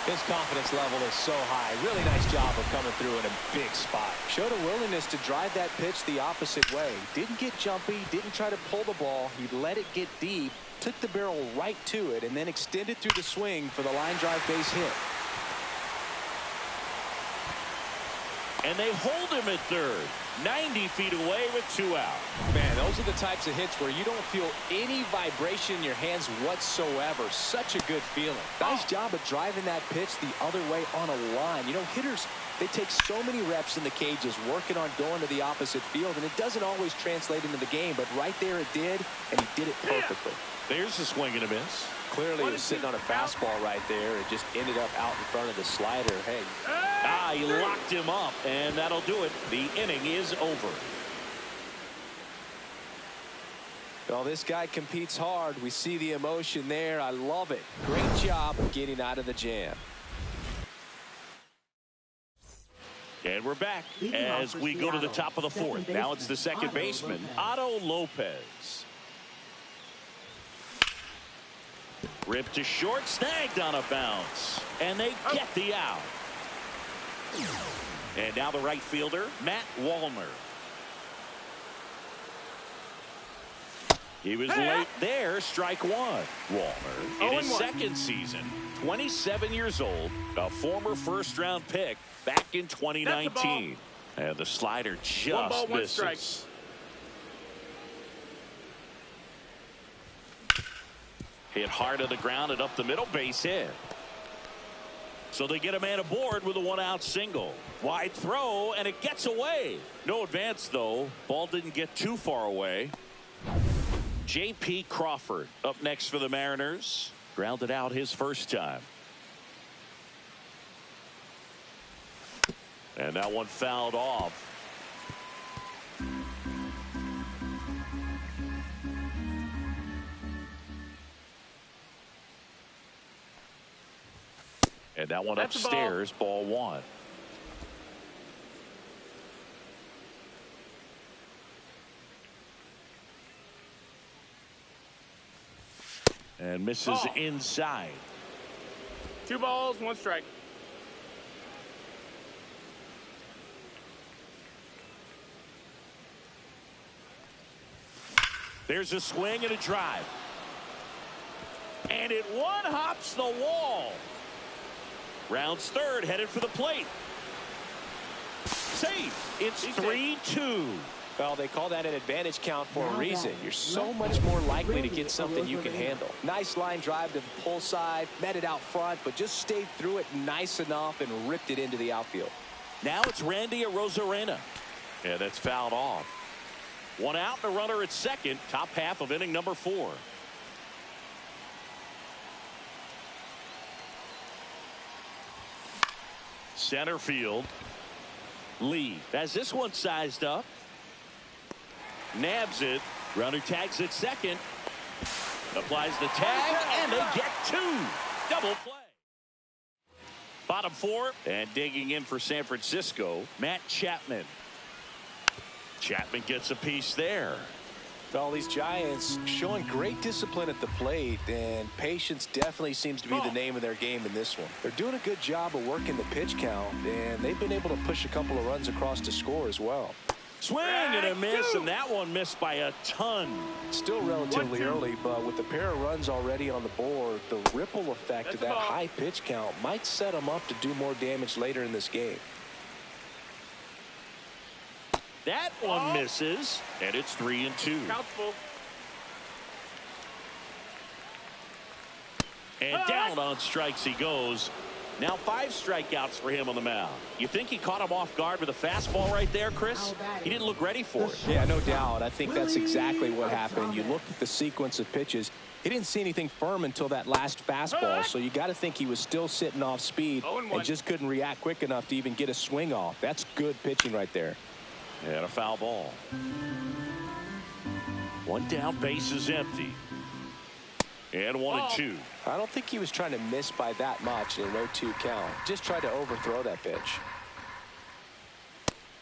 His confidence level is so high. Really nice job of coming through in a big spot. Showed a willingness to drive that pitch the opposite way. Didn't get jumpy, didn't try to pull the ball. He let it get deep, took the barrel right to it, and then extended through the swing for the line drive base hit. And they hold him at third. 90 feet away with 2 out. Man, those are the types of hits where you don't feel any vibration in your hands whatsoever. Such a good feeling. Nice job of driving that pitch the other way on a line. You know, hitters, they take so many reps in the cages working on going to the opposite field, and it doesn't always translate into the game, but right there it did, and he did it perfectly. There's a swing and a miss. Clearly he was sitting on a fastball right there. It just ended up out in front of the slider. Hey. He locked him up, and that'll do it. The inning is over. Well, this guy competes hard. We see the emotion there. I love it. Great job of getting out of the jam. And we're back as we go to the top of the fourth. Now it's the second baseman, Otto Lopez. Ripped to short, snagged on a bounce. And they get the out. And now the right fielder, Matt Wallner. He was late there, strike one. Wallner, in his second season, 27 years old, a former first-round pick back in 2019. And the slider just misses. Hit hard to the ground and up the middle, base hit. So they get a man aboard with a 1-out single. Wide throw, and it gets away. No advance, though. Ball didn't get too far away. J.P. Crawford up next for the Mariners. Grounded out his first time. And that one fouled off. And that one upstairs, ball one. And misses inside. 2 balls, 1 strike. There's a swing and a drive. And it one-hops the wall. Rounds third, headed for the plate. Safe. It's 3-2. Well, they call that an advantage count for a reason. You're so much more likely to get something you can handle. Nice line drive to the pull side, met it out front, but just stayed through it nice enough and ripped it into the outfield. Now it's Randy Arozarena. Yeah, that's fouled off. 1 out and a runner at second, top half of inning number 4. Center field. Lee has this one sized up. Nabs it. Runner tags at second. Applies the tag, and they get 2. Double play. Bottom 4, and digging in for San Francisco, Matt Chapman. Chapman gets a piece there. Well, these Giants showing great discipline at the plate, and patience definitely seems to be the name of their game in this one. They're doing a good job of working the pitch count, and they've been able to push a couple of runs across to score as well. Swing and a miss, and that one missed by a ton. Still relatively early, but with a pair of runs already on the board, the ripple effect of that high pitch count might set them up to do more damage later in this game. That one misses, and it's 3-2. Count's full. And down on strikes he goes. Now 5 strikeouts for him on the mound. You think he caught him off guard with a fastball right there, Chris? He didn't look ready for it. Yeah, no doubt. I think that's exactly what happened. You look at the sequence of pitches. He didn't see anything firm until that last fastball, so you got to think he was still sitting off speed and just couldn't react quick enough to even get a swing off. That's good pitching right there. And a foul ball. 1 down, base is empty. And 1-2. I don't think he was trying to miss by that much in an 0-2 count. Just tried to overthrow that pitch.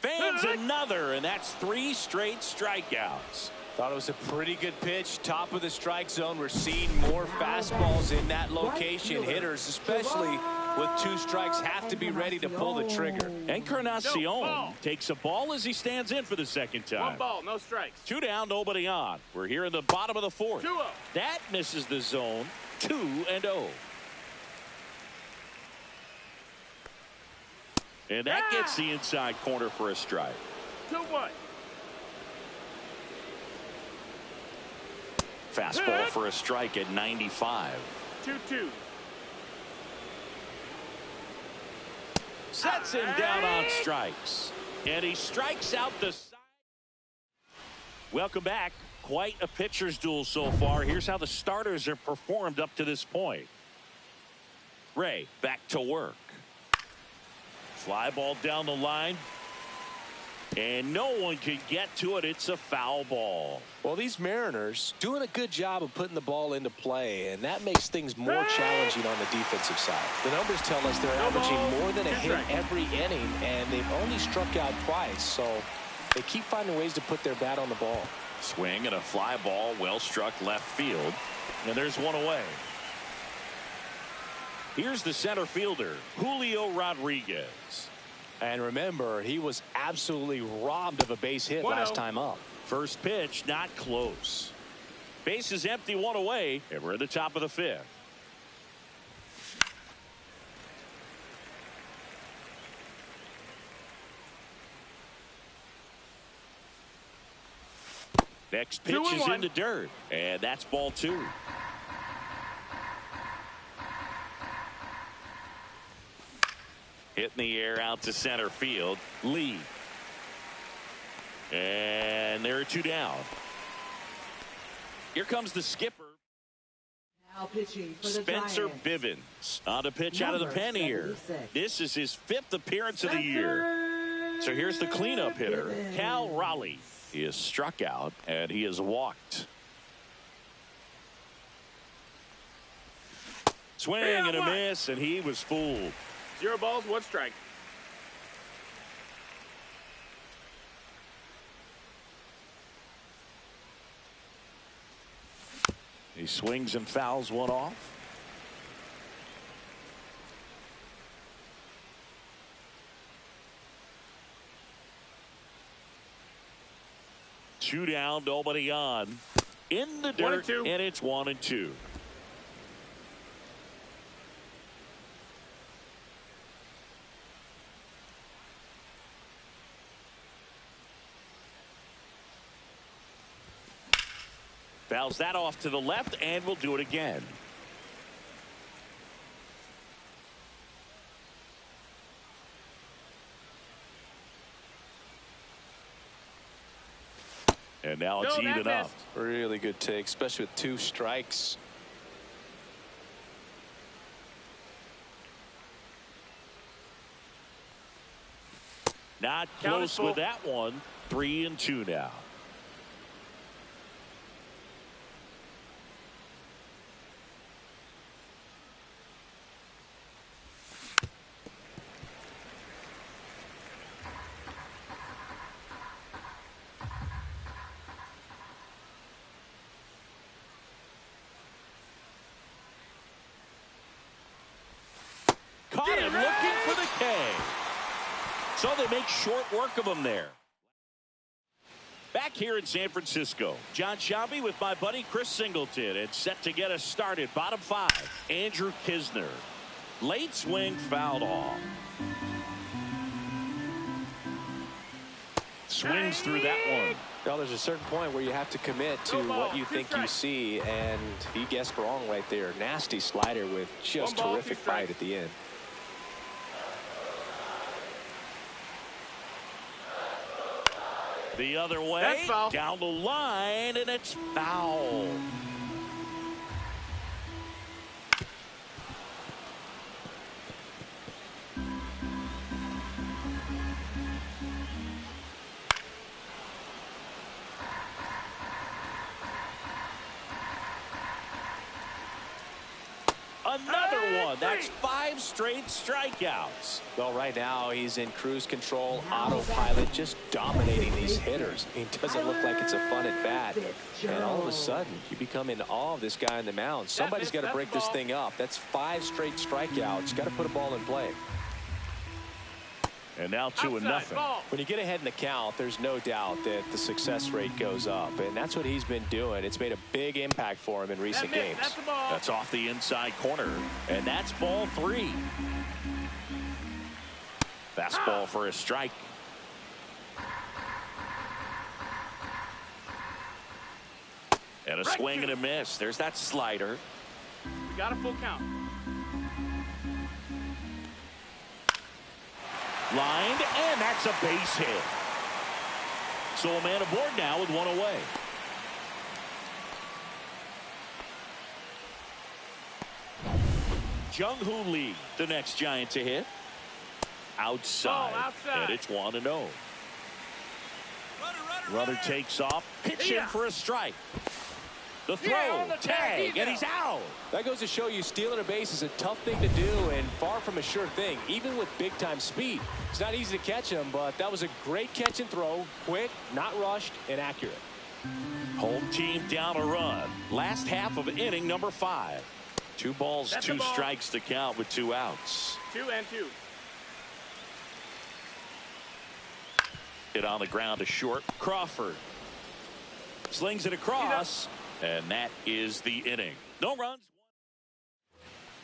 Fans another, and that's 3 straight strikeouts. Thought it was a pretty good pitch. Top of the strike zone. We're seeing more fastballs in that location. Hitters, especially with 2 strikes, have to be ready to pull the trigger. Encarnacion takes a ball as he stands in for the second time. 1 ball, no strikes. 2 down, nobody on. We're here in the bottom of the 4th. 2-0. That misses the zone. 2-0. And that gets the inside corner for a strike. 2-1. Fastball for a strike at 95. 2-2. Sets him down on strikes. And he strikes out the side. Welcome back. Quite a pitcher's duel so far. Here's how the starters have performed up to this point. Ray back to work. Fly ball down the line. And no one can get to it. It's a foul ball. Well, these Mariners doing a good job of putting the ball into play, and that makes things more challenging on the defensive side. The numbers tell us they're averaging more than a hit every inning, and they've only struck out twice, so they keep finding ways to put their bat on the ball. Swing and a fly ball, well struck left field, and there's one away. Here's the center fielder, Julio Rodriguez. And remember, he was absolutely robbed of a base hit last time up. First pitch, not close. Base is empty, 1 away, and we're at the top of the 5th. Next pitch is in the dirt, and that's ball 2. Hit in the air out to center field. Lee. And there are 2 down. Here comes the skipper. Now pitching for the Spencer Giants. Bivens on a pitch out of the pen here. 76. This is his 5th appearance of the year. So here's the cleanup hitter, Cal Raleigh. He is struck out and he is walked. Swing and a miss, and he was fooled. 0 balls, 1 strike. He swings and fouls one off. Two down, nobody on. In the dirt, and it's 1-2. Fouls that off to the left, and we'll do it again. And now it's even up. Really good take, especially with 2 strikes. Not close with that one. 3-2 now. Caught him looking for the K. So they make short work of him there. Back here in San Francisco, John Shelby with my buddy Chris Singleton, and set to get us started. Bottom 5, Andrew Kisner. Late swing, fouled off. Swings through that one. Well, there's a certain point where you have to commit to what you think you see, and he guessed wrong right there. Nasty slider with just terrific bite at the end. The other way, down the line, and it's foul. another one. That's 5 straight strikeouts. Well, right now he's in cruise control, autopilot, just dominating these hitters. It doesn't look like it's a fun at bat. And all of a sudden, you become in awe of this guy on the mound. Somebody's got to break this thing up. That's 5 straight strikeouts. Got to put a ball in play. And now 2-0. When you get ahead in the count, there's no doubt that the success rate goes up. And that's what he's been doing. It's made a big impact for him in recent games. That's off the inside corner. And that's ball 3. Fastball for a strike. And a swing and a miss. There's that slider. You got a full count. Lined, and that's a base hit. So a man aboard now with 1 away. Jung-Hoo Lee, the next Giant to hit. Outside. And it's 1-0. Runner takes off, pitching for a strike. The throw, tag, and he's out. That goes to show you stealing a base is a tough thing to do and far from a sure thing, even with big-time speed. It's not easy to catch him, but that was a great catch and throw. Quick, not rushed, and accurate. Home team down a run. Last half of inning number 5. 2 balls, 2 strikes to count with 2 outs. 2 and 2. Hit on the ground to short. Crawford slings it across. And that is the inning. No runs.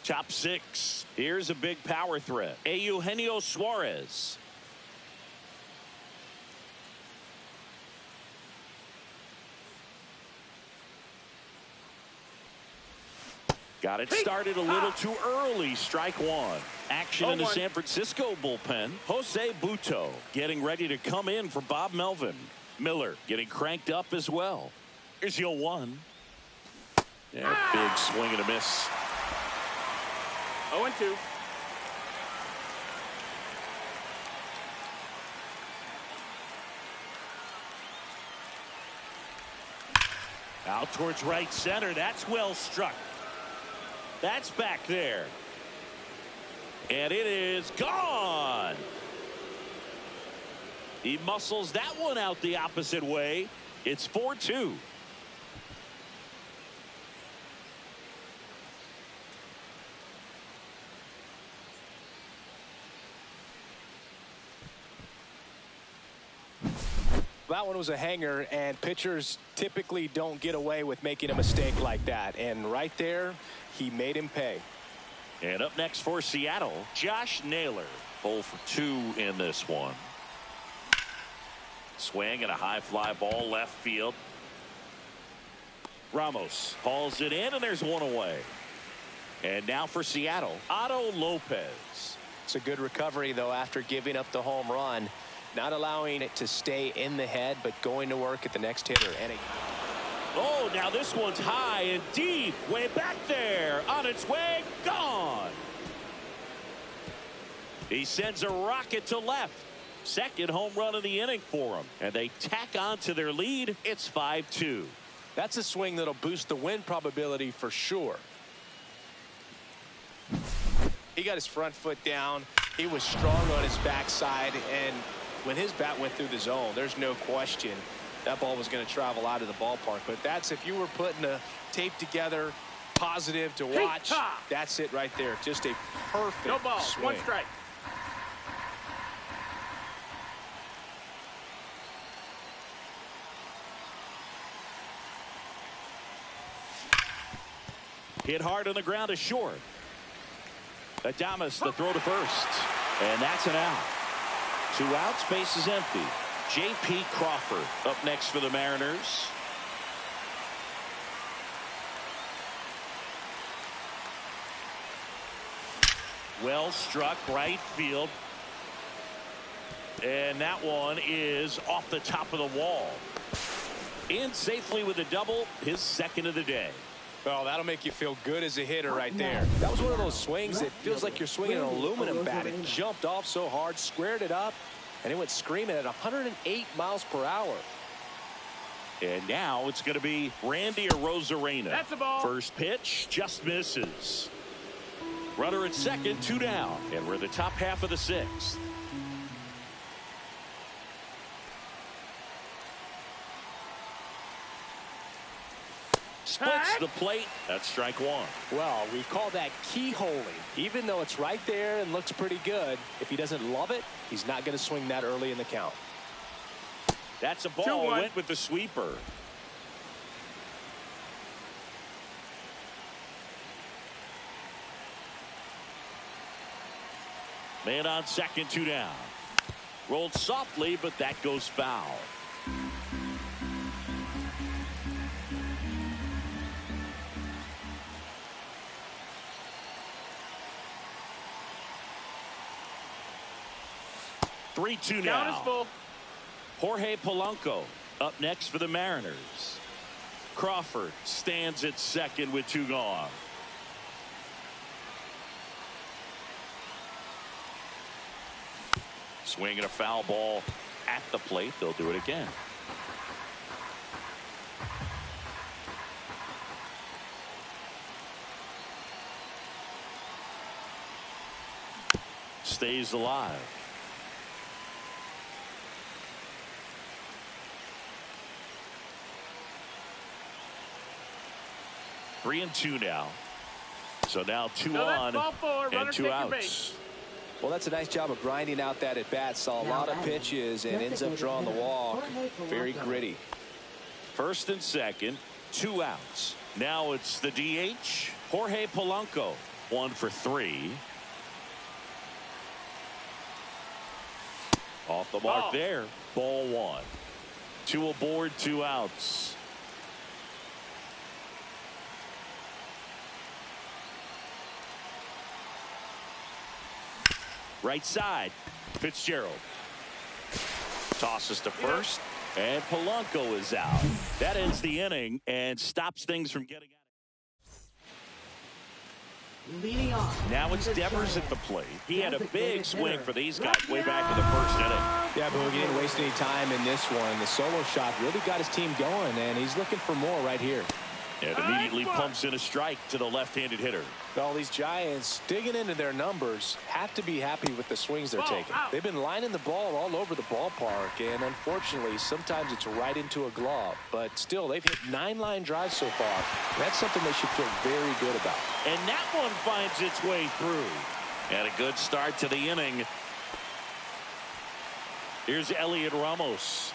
Top 6. Here's a big power threat. Eugenio Suarez. Got it started a little too early. Strike 1. Action in the San Francisco bullpen. Jose Butto getting ready to come in for Bob Melvin. Miller getting cranked up as well. Here's your 1. Yeah, big swing and a miss. 0-2. Out towards right center. That's well struck. That's back there. And it is gone. He muscles that one out the opposite way. It's 4-2. That one was a hanger, and pitchers typically don't get away with making a mistake like that. And right there, he made him pay. And up next for Seattle, Josh Naylor. 0 for 2 in this one. Swing and a high fly ball left field. Ramos hauls it in, and there's 1 away. And now for Seattle, Otto Lopez. It's a good recovery, though, after giving up the home run. Not allowing it to stay in the head, but going to work at the next hitter. And oh, now this one's high and deep. Way back there. On its way. Gone. He sends a rocket to left. Second home run of the inning for him. And they tack on to their lead. It's 5-2. That's a swing that'll boost the win probability for sure. He got his front foot down. He was strong on his backside, and when his bat went through the zone, there's no question that ball was going to travel out of the ballpark. But that's, if you were putting a tape together, positive to watch, that's it right there. Just a perfect No ball, swing. 1 strike. Hit hard on the ground to short. Adames the throw to first. And that's an out. 2 outs, base is empty. J.P. Crawford up next for the Mariners. Well struck right field. And that one is off the top of the wall. In safely with a double, his second of the day. Well, that'll make you feel good as a hitter right there. That was one of those swings that feels like you're swinging an aluminum bat. It jumped off so hard, squared it up, and it went screaming at 108 miles per hour. And now it's going to be Randy Arozarena. That's a ball. First pitch just misses. Runner at second, 2 down. And we're the top half of the 6th. Splits the plate. That's strike 1. Well, we call that keyholing. Even though it's right there and looks pretty good, if he doesn't love it, he's not going to swing that early in the count. That's a ball. Went with the sweeper. Man on second, 2 down. Rolled softly, but that goes foul. Three-two now. Count is full. Jorge Polanco up next for the Mariners. Crawford stands at second with 2 gone. Swinging a foul ball at the plate. They'll do it again. Stays alive. Three and 2 now. So now 2 on and 2 outs. Well, that's a nice job of grinding out that at bat. Saw a lot of pitches and ends up drawing the walk. Very gritty. First and second, 2 outs. Now it's the DH, Jorge Polanco. 1 for 3. Off the mark there. Ball 1. 2 aboard, 2 outs. Right side, Fitzgerald tosses to first, and Polanco is out. That ends the inning and stops things from getting out. Leading off. Now it's Devers at the plate. He had a big swing for these guys way back in the first inning. Yeah, but he didn't waste any time in this one. The solo shot really got his team going, and he's looking for more right here. And immediately pumps in a strike to the left-handed hitter. All these Giants digging into their numbers have to be happy with the swings they're taking. They've been lining the ball all over the ballpark, and unfortunately sometimes it's right into a glove, but still they've hit 9 line drives so far. That's something they should feel very good about. And that one finds its way through. And a good start to the inning. Here's Elliot Ramos.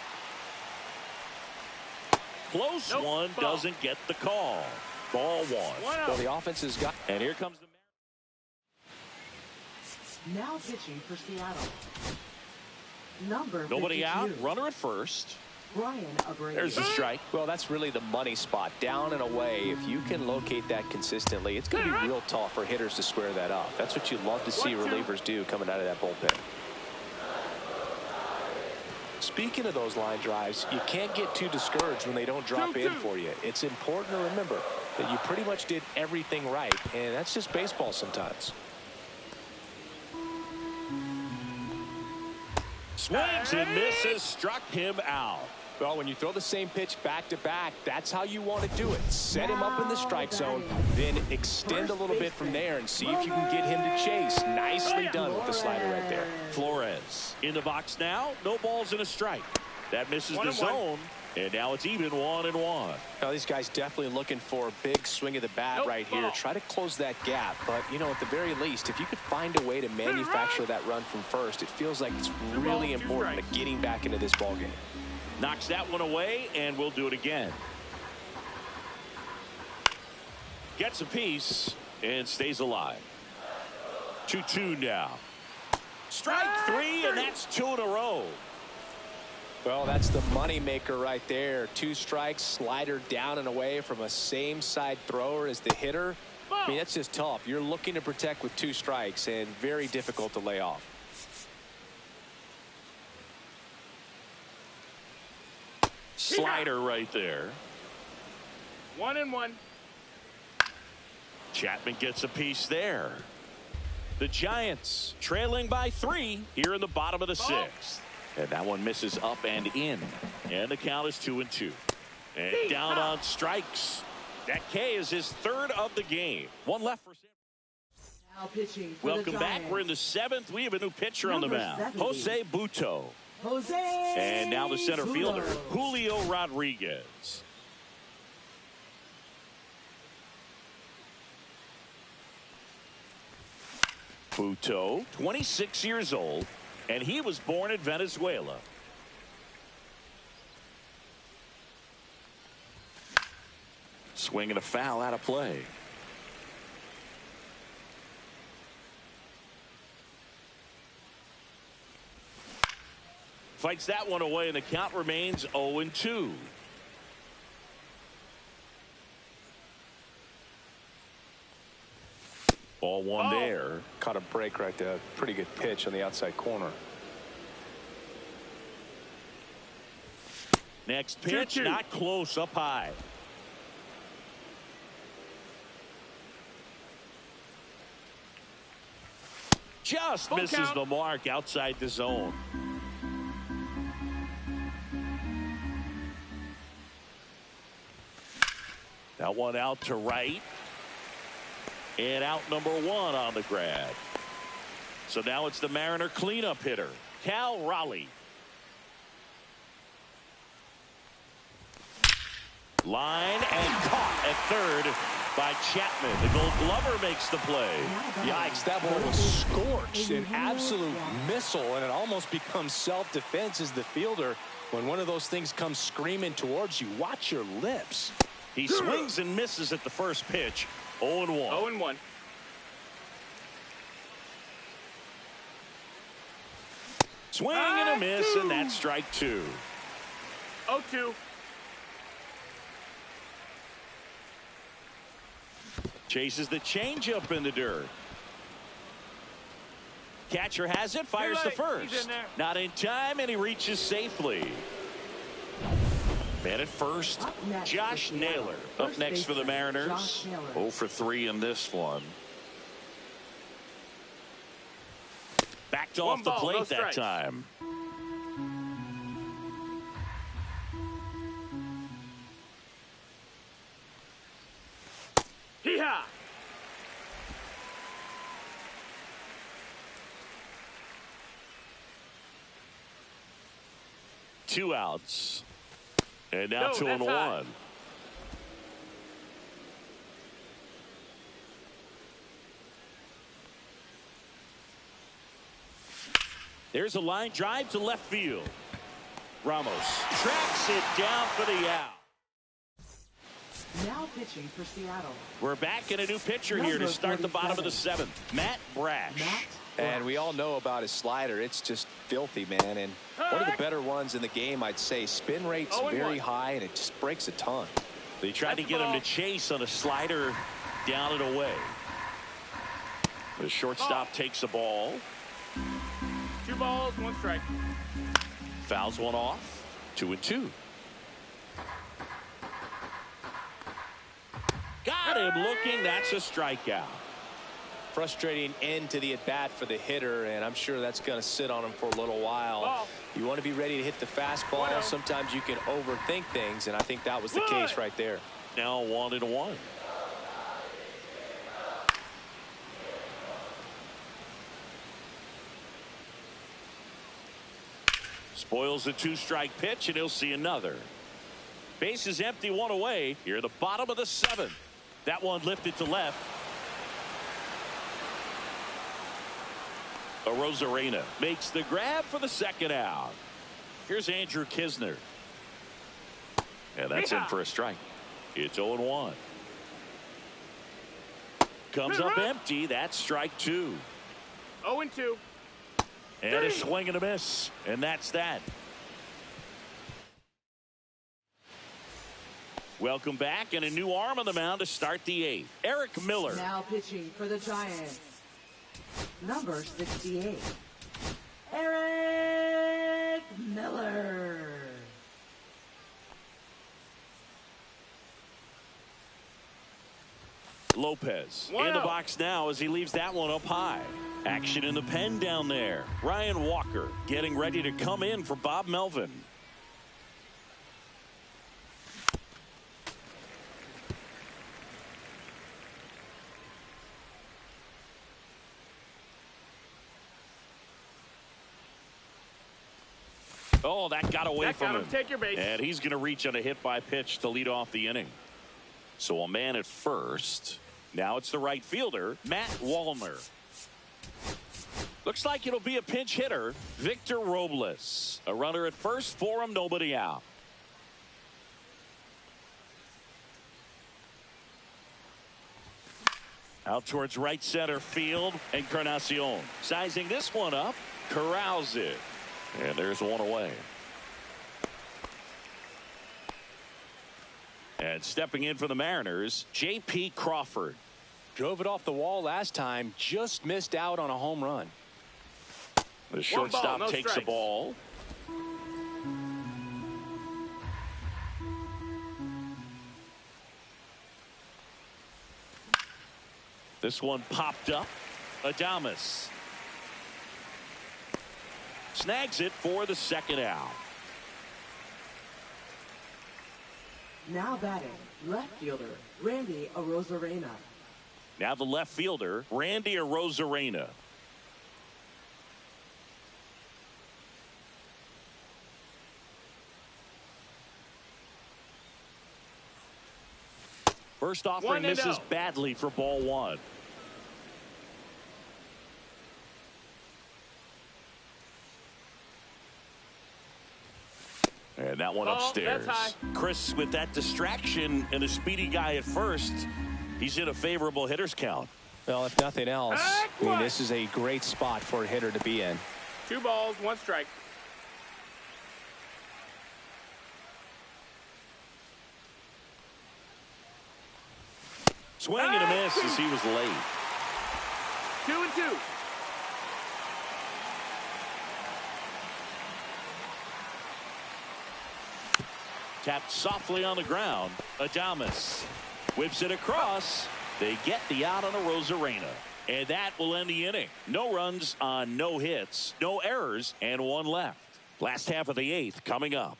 Close one, doesn't get the call. Ball 1. Well, the offense has got. And here comes the. Now pitching for Seattle. Number Nobody 52. out. Runner at first. Brian Abreu. There's a strike. Well, that's really the money spot. Down and away. If you can locate that consistently, it's going to be real tough for hitters to square that up. That's what you love to see relievers do coming out of that bullpen. Speaking of those line drives, you can't get too discouraged when they don't drop in for you. It's important to remember that you pretty much did everything right, and that's just baseball sometimes. Swings and misses, struck him out. Well, when you throw the same pitch back to back, that's how you want to do it. Set him up in the strike zone, then extend a little bit from there and see if you can get him to chase. Nicely done with the slider right there. Flores in the box now. No balls and a strike. That misses the zone. And now it's even 1-1. Now, these guys definitely looking for a big swing of the bat right here. Try to close that gap. But, you know, at the very least, if you could find a way to manufacture that run from first, it feels like it's really important to getting back into this ballgame. Knocks that one away, and we'll do it again. Gets a piece and stays alive. 2-2 now. Strike 3, and that's 2 in a row. Well, that's the money maker right there. 2 strikes, slider down and away from a same side thrower as the hitter. I mean, that's just tough. You're looking to protect with 2 strikes and very difficult to lay off. Slider right there. 1-1. Chapman gets a piece there. The Giants trailing by 3 here in the bottom of the 6th. And that one misses up and in. And the count is 2-2. And down on strikes. That K is his 3rd of the game. 1 left for Sam. Now pitching for Welcome the back. Giants. We're in the 7th. We have a new pitcher on the Number mound. 70. Jose Buto. Jose. And now the center Modo. fielder, Julio Rodriguez. Buto, 26 years old, and he was born in Venezuela. Swing and a foul out of play. Fights that one away, and the count remains 0-2. Ball one there. Caught a break right there. Pretty good pitch on the outside corner. Next pitch, 2-2. not close, up high. Just misses count. the mark outside the zone. That one out to right. And out number 1 on the grab. So now it's the Mariner cleanup hitter, Cal Raleigh. Line and caught at third by Chapman. The Gold Glover makes the play. Yikes, that ball was scorched, an absolute missile, and it almost becomes self-defense as the fielder. When one of those things comes screaming towards you, watch your lips. He swings and misses at the first pitch. 0-1. 0-1. Swing and a miss, and that's strike 2. 0-2. Chases the changeup in the dirt. Catcher has it, fires the He's first. in there. Not in time, and he reaches safely. Man at first, Up next Josh for Seattle. Naylor. Up First next for the baseman, Mariners. Josh Naylor. 0 for 3 in this one. Backed off One the ball, plate no that strikes. time. Hee-haw. Two outs. And now No, 2-1. that's high. There's a line drive to left field. Ramos tracks it down for the out. Now pitching for Seattle. We're back in a new pitcher here to Number start the bottom of the 47. 7th. Matt Brash. Matt And we all know about his slider. It's just filthy, man. And one of the better ones in the game, I'd say. Spin rate's 0-1. very high, and it just breaks a ton. They tried to get him to chase on a slider down and away. The shortstop takes the ball. 2 balls, 1 strike. Fouls one off. 2-2. Got him looking. That's a strikeout. Frustrating end to the at-bat for the hitter, and I'm sure that's going to sit on him for a little while. Ball. You want to be ready to hit the fastball. 1-0. Sometimes you can overthink things, and I think that was the case right there. Now 1-1. Spoils the 2-strike pitch, and he'll see another. Base is empty, 1 away. Here at the bottom of the 7th. That one lifted to left. Rosarena makes the grab for the 2nd out. Here's Andrew Kisner. And that's in for a strike. It's 0-1. Comes up empty. That's strike 2. 0-2. And a swing and a miss. And that's that. Welcome back, and a new arm on the mound to start the 8th. Eric Miller. Now pitching for the Giants. Number 68. Eric Miller. Lopez Wow. in the box now as he leaves that one up high. Action in the pen down there. Ryan Walker getting ready to come in for Bob Melvin. Oh, that got away from him. Take your base. And he's going to reach on a hit by pitch to lead off the inning. So a man at first. Now it's the right fielder, Matt Wallner. Looks like it'll be a pinch hitter, Victor Robles. A runner at first for him, nobody out. Out towards right center field, Encarnacion. Sizing this one up, corrals it. And there's one away. And stepping in for the Mariners, J.P. Crawford. Drove it off the wall last time, just missed out on a home run. The shortstop no takes the strikes. ball. This one popped up. Adames snags it for the second out. Now batting, left fielder, Randy Arozarena. Now the left fielder, Randy Arozarena. First offering misses badly for ball one. And that one upstairs. Chris, with that distraction and a speedy guy at first, he's in a favorable hitter's count. Well, if nothing else, I mean, this is a great spot for a hitter to be in. 2 balls, 1 strike. Swing and a miss as he was late. 2-2. Tapped softly on the ground. Adames whips it across. They get the out on a Arozarena. And that will end the inning. No runs on no hits, no errors, and 1 left. Last half of the 8th coming up.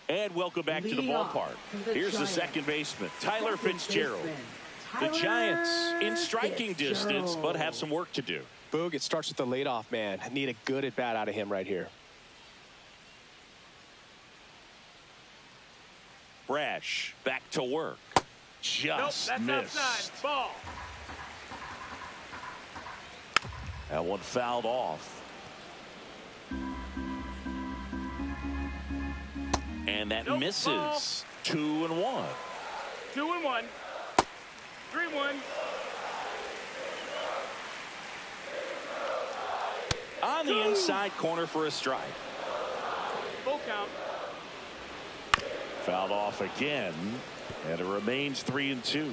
And welcome back to the ballpark. Here's the second baseman, Tyler Fitzgerald. The Giants in striking distance, but have some work to do. Boog, it starts with the leadoff man. Need a good at bat out of him right here. Brash back to work. Just that's missed. outside. Ball. That one fouled off. And that misses. Ball. 2-1. 2-1. 3-1. On the inside corner for a strike. Full count. Fouled off again, and it remains 3-2.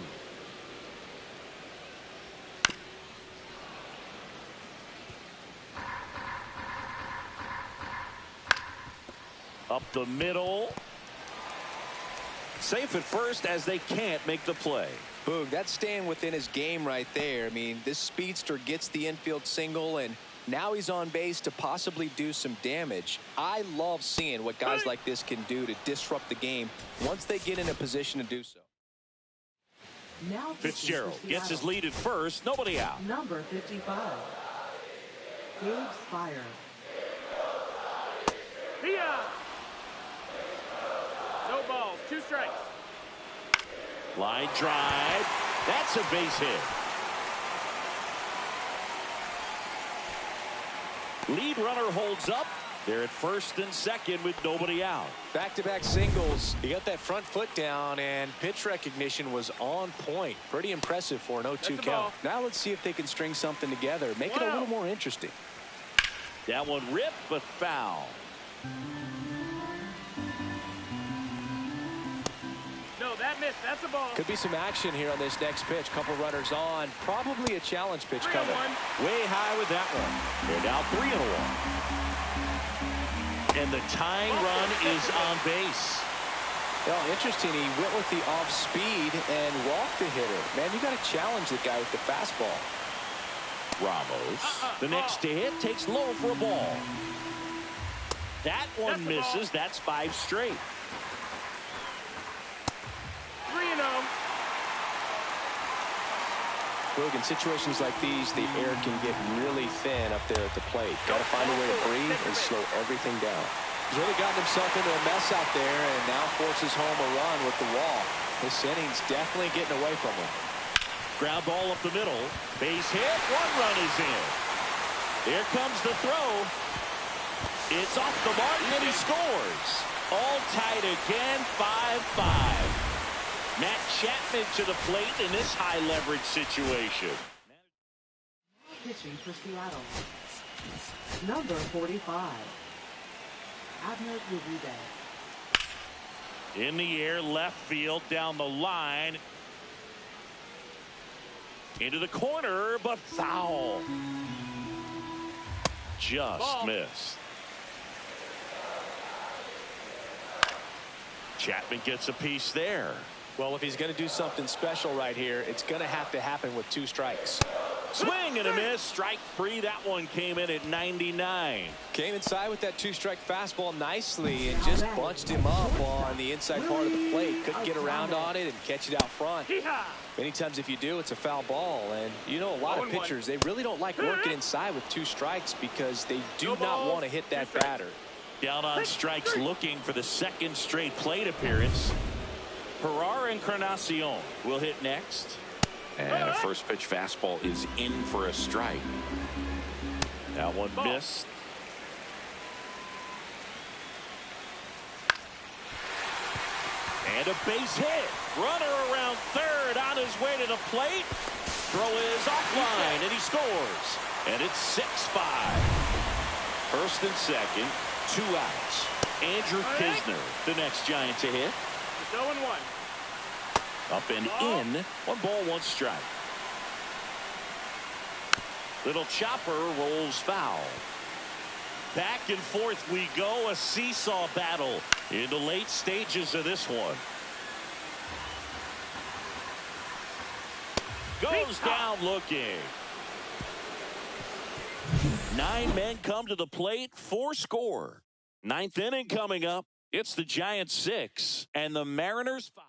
Up the middle. Safe at first as they can't make the play. Boog, that's staying within his game right there. I mean, this speedster gets the infield single, and now he's on base to possibly do some damage. I love seeing what guys like this can do to disrupt the game once they get in a position to do so. Now Fitzgerald gets his lead at first. Nobody out. Number 55, Gabe Spire. Here. No balls, 2 strikes. Line drive. That's a base hit. Lead runner holds up. They're at first and second with nobody out. Back-to-back singles. He got that front foot down, and pitch recognition was on point. Pretty impressive for an 0-2 count. Now let's see if they can string something together. Make it a little more interesting. That one ripped, but foul. No, that missed. That's a ball. Could be some action here on this next pitch. Couple runners on. Probably a challenge pitch coming. Way high with that one. They're now 3-1. And the tying run is on base. Well, interesting. He went with the off speed and walked the hitter. Man, you got to challenge the guy with the fastball. Ramos, the next to hit, takes low for a ball. That one misses. That's 5 straight. 3-0. Boog, in situations like these, the air can get really thin up there at the plate. Got to find a way to breathe and slow everything down. He's really gotten himself into a mess out there and now forces home a run with the wall. This inning's definitely getting away from him. Ground ball up the middle. Base hit. One run is in. Here comes the throw. It's off the mark and he scores. All tied again, 5-5. Matt Chapman to the plate in this high leverage situation. Pitching for Seattle. Number 45. Abner Uribe. In the air, left field, down the line. Into the corner, but foul. Just missed. Chapman gets a piece there. Well, if he's going to do something special right here, it's going to have to happen with 2 strikes. Swing and a miss. Strike 3. That one came in at 99. Came inside with that 2-strike fastball nicely and just bunched him up on the inside part of the plate. Couldn't get around on it and catch it out front. Many times if you do, it's a foul ball. And you know, a lot of pitchers, they really don't like working inside with 2 strikes because they do not want to hit that batter. Down on strikes, looking for the 2nd straight plate appearance. Herrera Encarnacion will hit next. And a first pitch fastball is in for a strike. That one missed. And a base hit. Runner around third on his way to the plate. Throw is offline and he scores. And it's 6-5. First and second, 2 outs. Andrew Kisner, the next Giant to hit. 0-1. Up and in. 1 ball, 1 strike. Little chopper rolls foul. Back and forth we go. A seesaw battle in the late stages of this one. Goes down looking. 9 men come to the plate. 4 score. 9th inning coming up. It's the Giants 6 and the Mariners 5.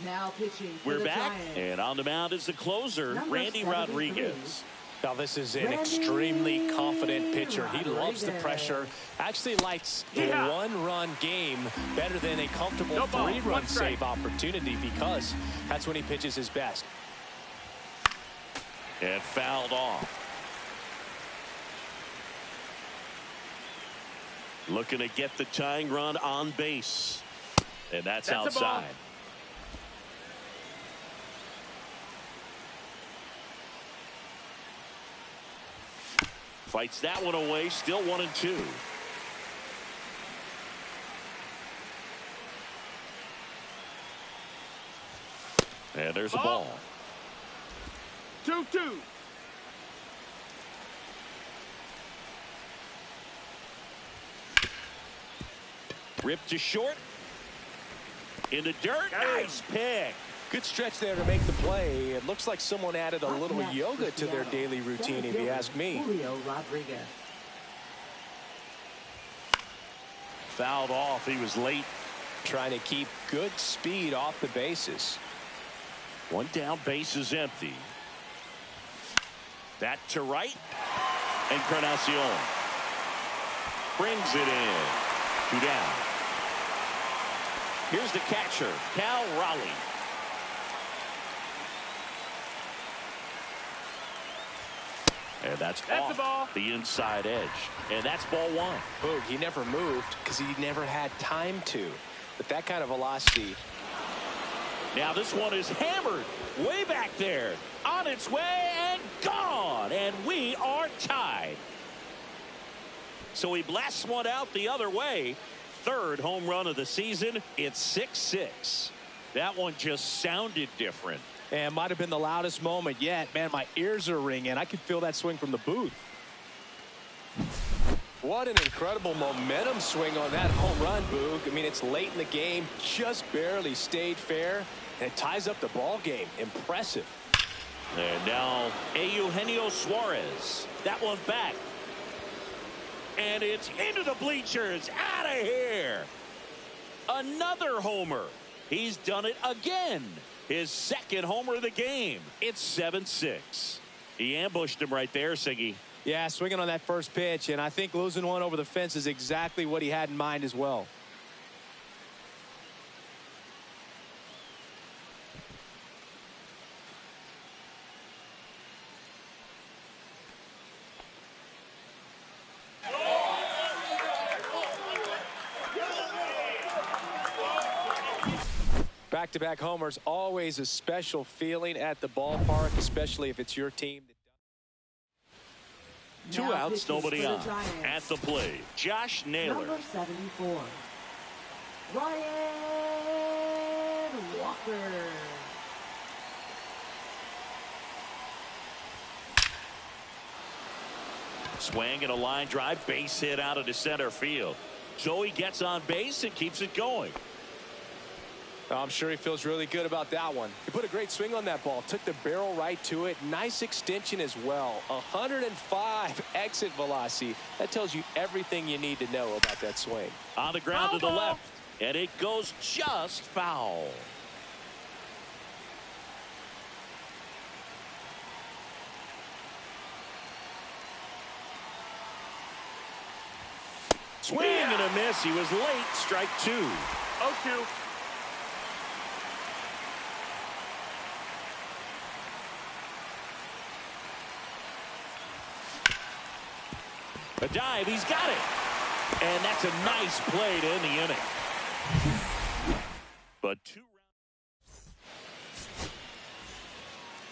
Now pitching for We're the back, Giants. and on the mound is the closer, Number Randy 73. Rodriguez. Now, this is an extremely confident pitcher. He loves the pressure. Actually likes the 1-run game better than a comfortable 3-run save opportunity because that's when he pitches his best. And fouled off. Looking to get the tying run on base. And that's outside. Fights that one away. Still 1-2. And there's a ball. 2-2. Ripped to short. In the dirt. Nice pick. Good stretch there to make the play. It looks like someone added a little yoga to their daily routine, if you ask me. Julio Rodriguez. Fouled off. He was late. Trying to keep good speed off the bases. 1 down, base is empty. That to right. Encarnacion brings it in. 2 down. Here's the catcher, Cal Raleigh. And that's off the inside edge. And that's ball 1. Boog, he never moved because he never had time to. But that kind of velocity. Now this one is hammered way back there. On its way and gone. And we are tied. So he blasts one out the other way. 3rd home run of the season. It's 6-6. That one just sounded different. And might have been the loudest moment yet. Man, my ears are ringing. I could feel that swing from the booth. What an incredible momentum swing on that home run, Boog. I mean, it's late in the game, just barely stayed fair, and it ties up the ball game. Impressive. And now Eugenio Suarez. That one back. And it's into the bleachers. Out of here. Another homer. He's done it again. His second homer of the game. It's 7-6. He ambushed him right there, Siggy. Yeah, swinging on that first pitch, and I think losing one over the fence is exactly what he had in mind as well. Back-to-back homers, always a special feeling at the ballpark, especially if it's your team. Two outs, nobody on. At the plate, Josh Naylor. Number 74, Ryan Walker. Swing and a line drive, base hit out into center field. Joey gets on base and keeps it going. I'm sure he feels really good about that one. He put a great swing on that ball, took the barrel right to it. Nice extension as well. 105 exit velocity. That tells you everything you need to know about that swing. On the ground to the left, and it goes just foul. Swing and a miss. He was late. Strike two. 0-2. A dive, he's got it. And that's a nice play to end the inning. But two rounds.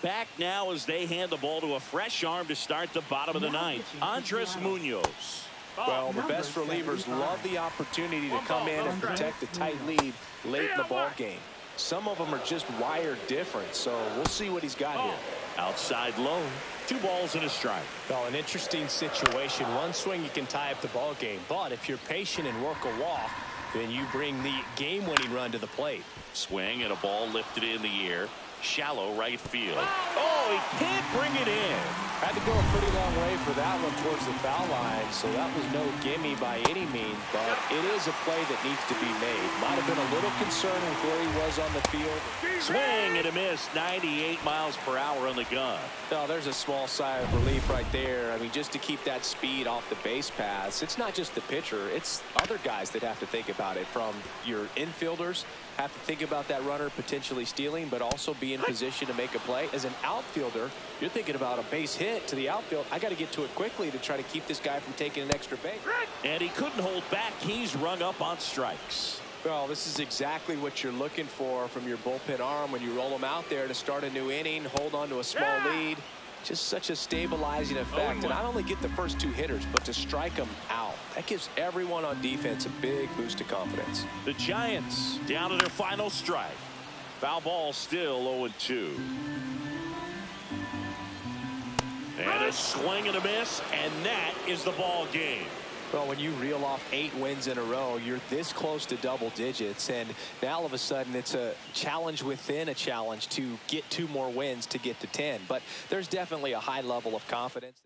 Back now as they hand the ball to a fresh arm to start the bottom of the ninth. Andres Munoz. Well, the best relievers love the opportunity to come in and protect a tight lead late in the ball game. Some of them are just wired different, so we'll see what he's got here. Outside low. 2 balls and a strike. Well, an interesting situation. One swing you can tie up the ball game, but if you're patient and work a walk, then you bring the game-winning run to the plate. Swing and a ball lifted in the air. Shallow right field. Oh, he can't bring it in. Had to go a pretty long way for that one towards the foul line, so that was no gimme by any means, but it is a play that needs to be made. Might have been a little concerned with where he was on the field. Swing and a miss. 98 miles per hour on the gun. Oh, there's a small sigh of relief right there. I mean, just to keep that speed off the base paths. It's not just the pitcher. It's other guys that have to think about it. From your infielders have to think about that runner potentially stealing, but also be in position to make a play. As an outfielder, you're thinking about a base hit to the outfield. I got to get to it quickly to try to keep this guy from taking an extra base. And he couldn't hold back. He's rung up on strikes. Well, this is exactly what you're looking for from your bullpen arm when you roll them out there to start a new inning, hold on to a small lead. Just such a stabilizing effect. And not only get the first 2 hitters, but to strike them out. That gives everyone on defense a big boost of confidence. The Giants down to their final strike. Foul ball still 0-2. And a swing and a miss, and that is the ball game. Well, when you reel off 8 wins in a row, you're this close to double digits, and now all of a sudden it's a challenge within a challenge to get 2 more wins to get to 10. But there's definitely a high level of confidence.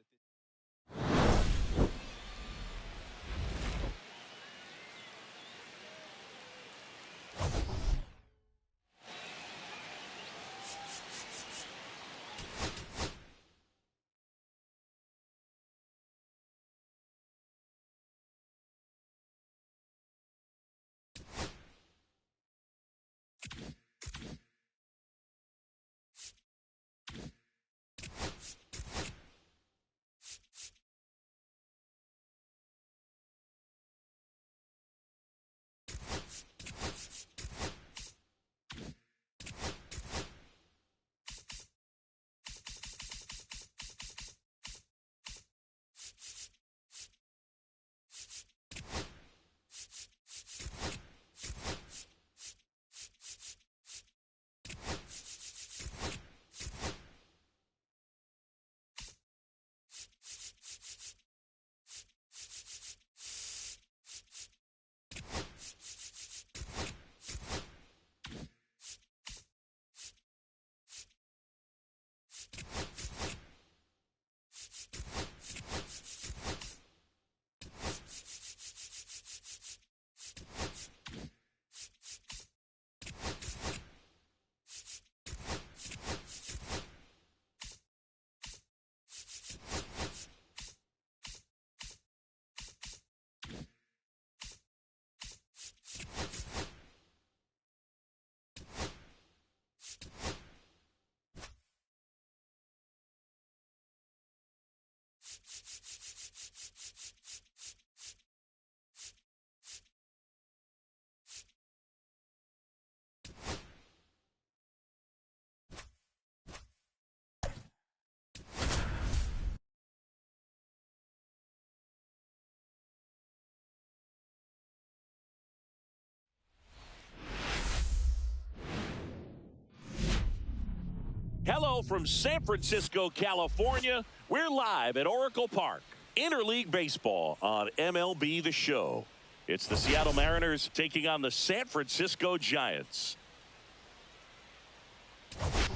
Hello from San Francisco, California. We're live at Oracle Park. Interleague Baseball on MLB The Show. It's the Seattle Mariners taking on the San Francisco Giants.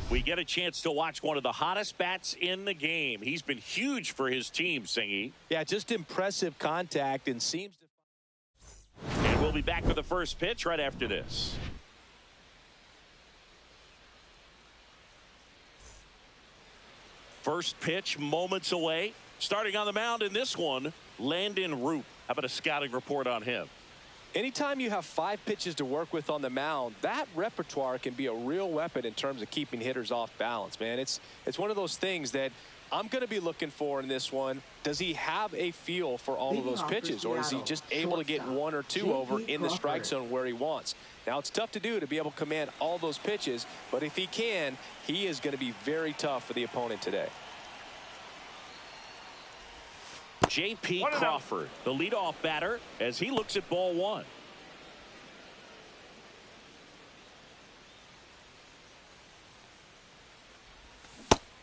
We get a chance to watch one of the hottest bats in the game. He's been huge for his team, Singy. Yeah, just impressive contact and seems to... And we'll be back with the first pitch right after this. First pitch moments away. Starting on the mound in this one, Landon Root. How about a scouting report on him? Anytime you have 5 pitches to work with on the mound, that repertoire can be a real weapon in terms of keeping hitters off balance, man. It's one of those things that I'm going to be looking for in this one. Does he have a feel for all of those pitches, or is he just able to get 1 or 2 over in the strike zone where he wants? Now, it's tough to do to be able to command all those pitches, but if he can, he is going to be very tough for the opponent today. J.P. Crawford, the leadoff batter, as he looks at ball 1.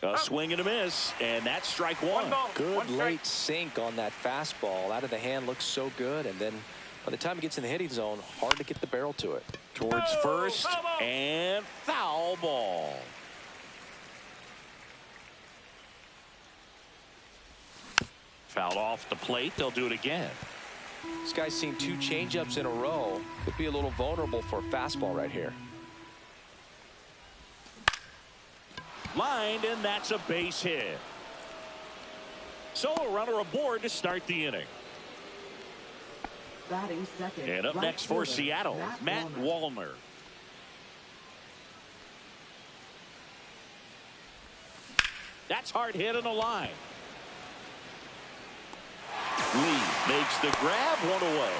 A swing and a miss, and that's strike 1. Good late sink on that fastball. Out of the hand, looks so good, and then by the time it gets in the hitting zone, hard to get the barrel to it. Towards first, and foul ball. Fouled off the plate. They'll do it again. This guy's seen 2 changeups in a row. Could be a little vulnerable for a fastball right here. Lined, and that's a base hit. So a runner aboard to start the inning. Batting second. And up next for Seattle, Matt Wallner. That's hard hit on the line. Lee makes the grab, 1 away.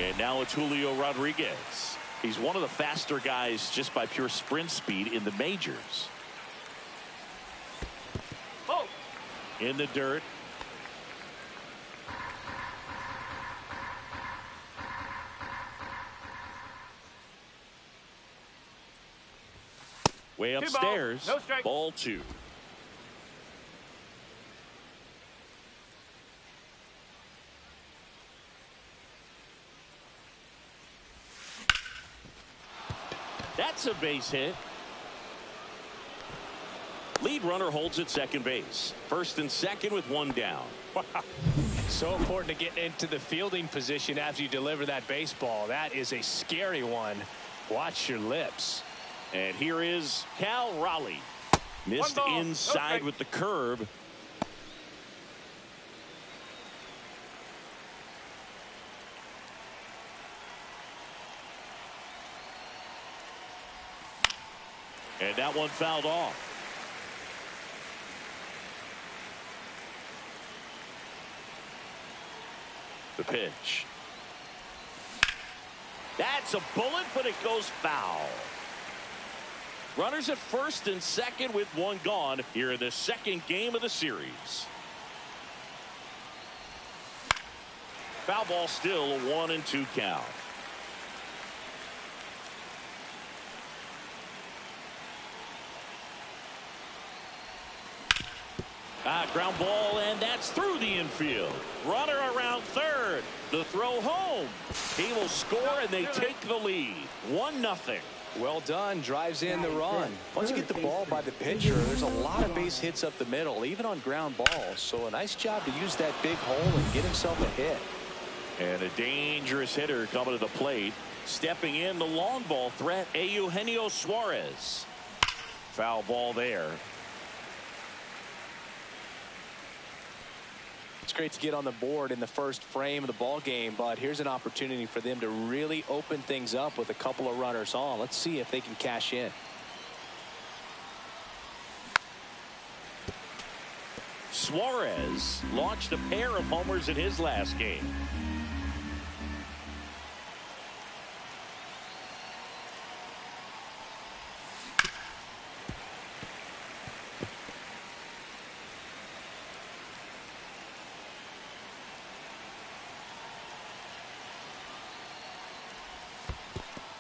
And now it's Julio Rodriguez. He's one of the faster guys just by pure sprint speed in the majors. Oh, in the dirt. Way upstairs. No strike. Ball 2. That's a base hit. Lead runner holds at second base. First and second with 1 down. So important to get into the fielding position after you deliver that baseball. That is a scary one. Watch your lips. And here is Cal Raleigh. Missed inside with the curve. And that one fouled off. The pitch. That's a bullet, but it goes foul. Runners at first and second with 1 gone here in the second game of the series. Foul ball, still a 1-2 count. Ground ball, and that's through the infield. Runner around third. The throw home. He will score, and they take the lead. 1-0. Well done. Drives in the run. Once you get the ball by the pitcher, there's a lot of base hits up the middle, even on ground balls. So a nice job to use that big hole and get himself a hit. And a dangerous hitter coming to the plate. Stepping in, the long ball threat, Eugenio Suarez. Foul ball there. It's great to get on the board in the first frame of the ball game, but here's an opportunity for them to really open things up with a couple of runners on. Let's see if they can cash in. Suarez launched a pair of homers in his last game.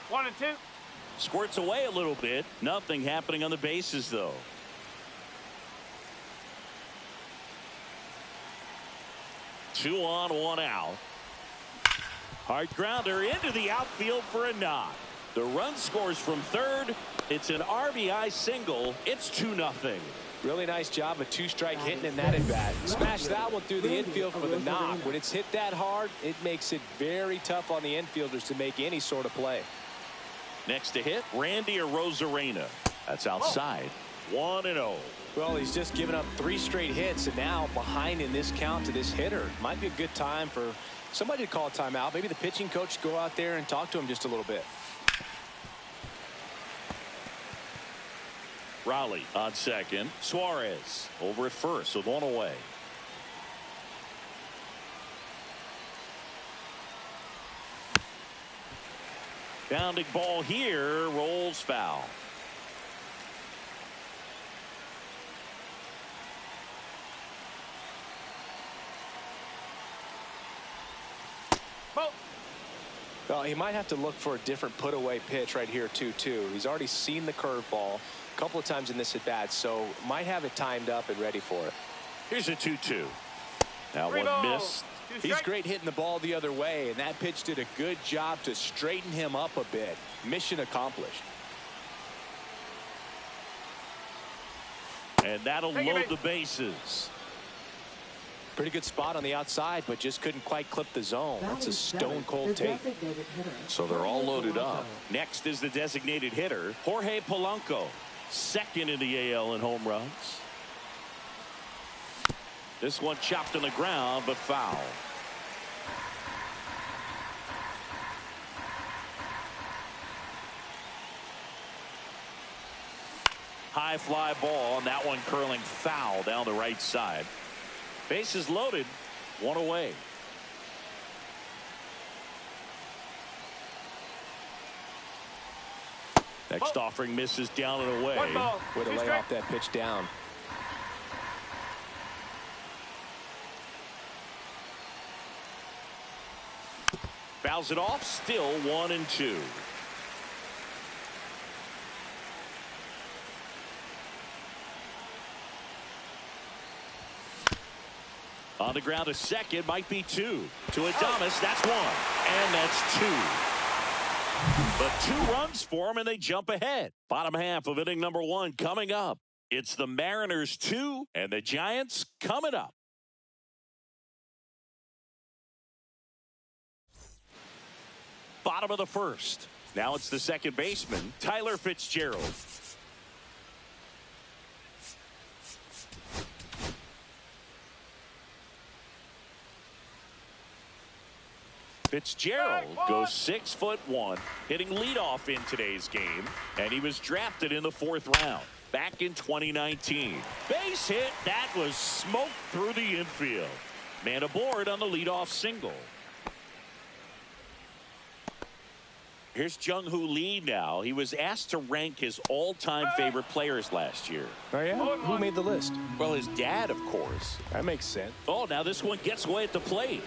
One and two. Squirts away a little bit. Nothing happening on the bases, though. Two on, one out. Hard grounder into the outfield for a knock. The run scores from third. It's an RBI single. It's 2-0. Really nice job of two-strike hitting in that at bat. Smash that one through the infield for the knock. When it's hit that hard, it makes it very tough on the infielders to make any sort of play. Next to hit, Randy Arozarena. That's outside. 1-0. Well, he's just given up 3 straight hits, and now behind in this count to this hitter. Might be a good time for somebody to call a timeout. Maybe the pitching coach go out there and talk to him just a little bit. Raleigh on second. Suarez over at first with one away. Bounding ball here, rolls foul. Well, he might have to look for a different put-away pitch right here, 2-2. He's already seen the curveball a couple of times in this at-bat, so might have it timed up and ready for it. Here's a 2-2. Now one missed. He's great hitting the ball the other way, and that pitch did a good job to straighten him up a bit. Mission accomplished. And that'll load the bases. Pretty good spot on the outside, but just couldn't quite clip the zone. That's a stone-cold take. So they're all loaded up. Next is the designated hitter, Jorge Polanco, second in the AL in home runs. This one chopped on the ground, but foul. High fly ball, and that one curling foul down the right side. Bases loaded, one away. Next offering misses down and away. Way to lay off that pitch down. Fouls it off, still 1-2. On the ground, a second, might be 2. To Adames, that's 1. And that's 2. But 2 runs for him, and they jump ahead. Bottom half of inning number 1 coming up. It's the Mariners 2 and the Giants coming up. Bottom of the first. Now it's the second baseman, Tyler Fitzgerald. Fitzgerald goes 6'1", hitting leadoff in today's game, and he was drafted in the 4th round back in 2019. Base hit, that was smoked through the infield. Man aboard on the leadoff single. Here's Jung-Hoo Lee now. He was asked to rank his all-time favorite players last year. Oh, yeah? Who made the list? Well, his dad, of course. That makes sense. Oh, now this one gets away at the plate.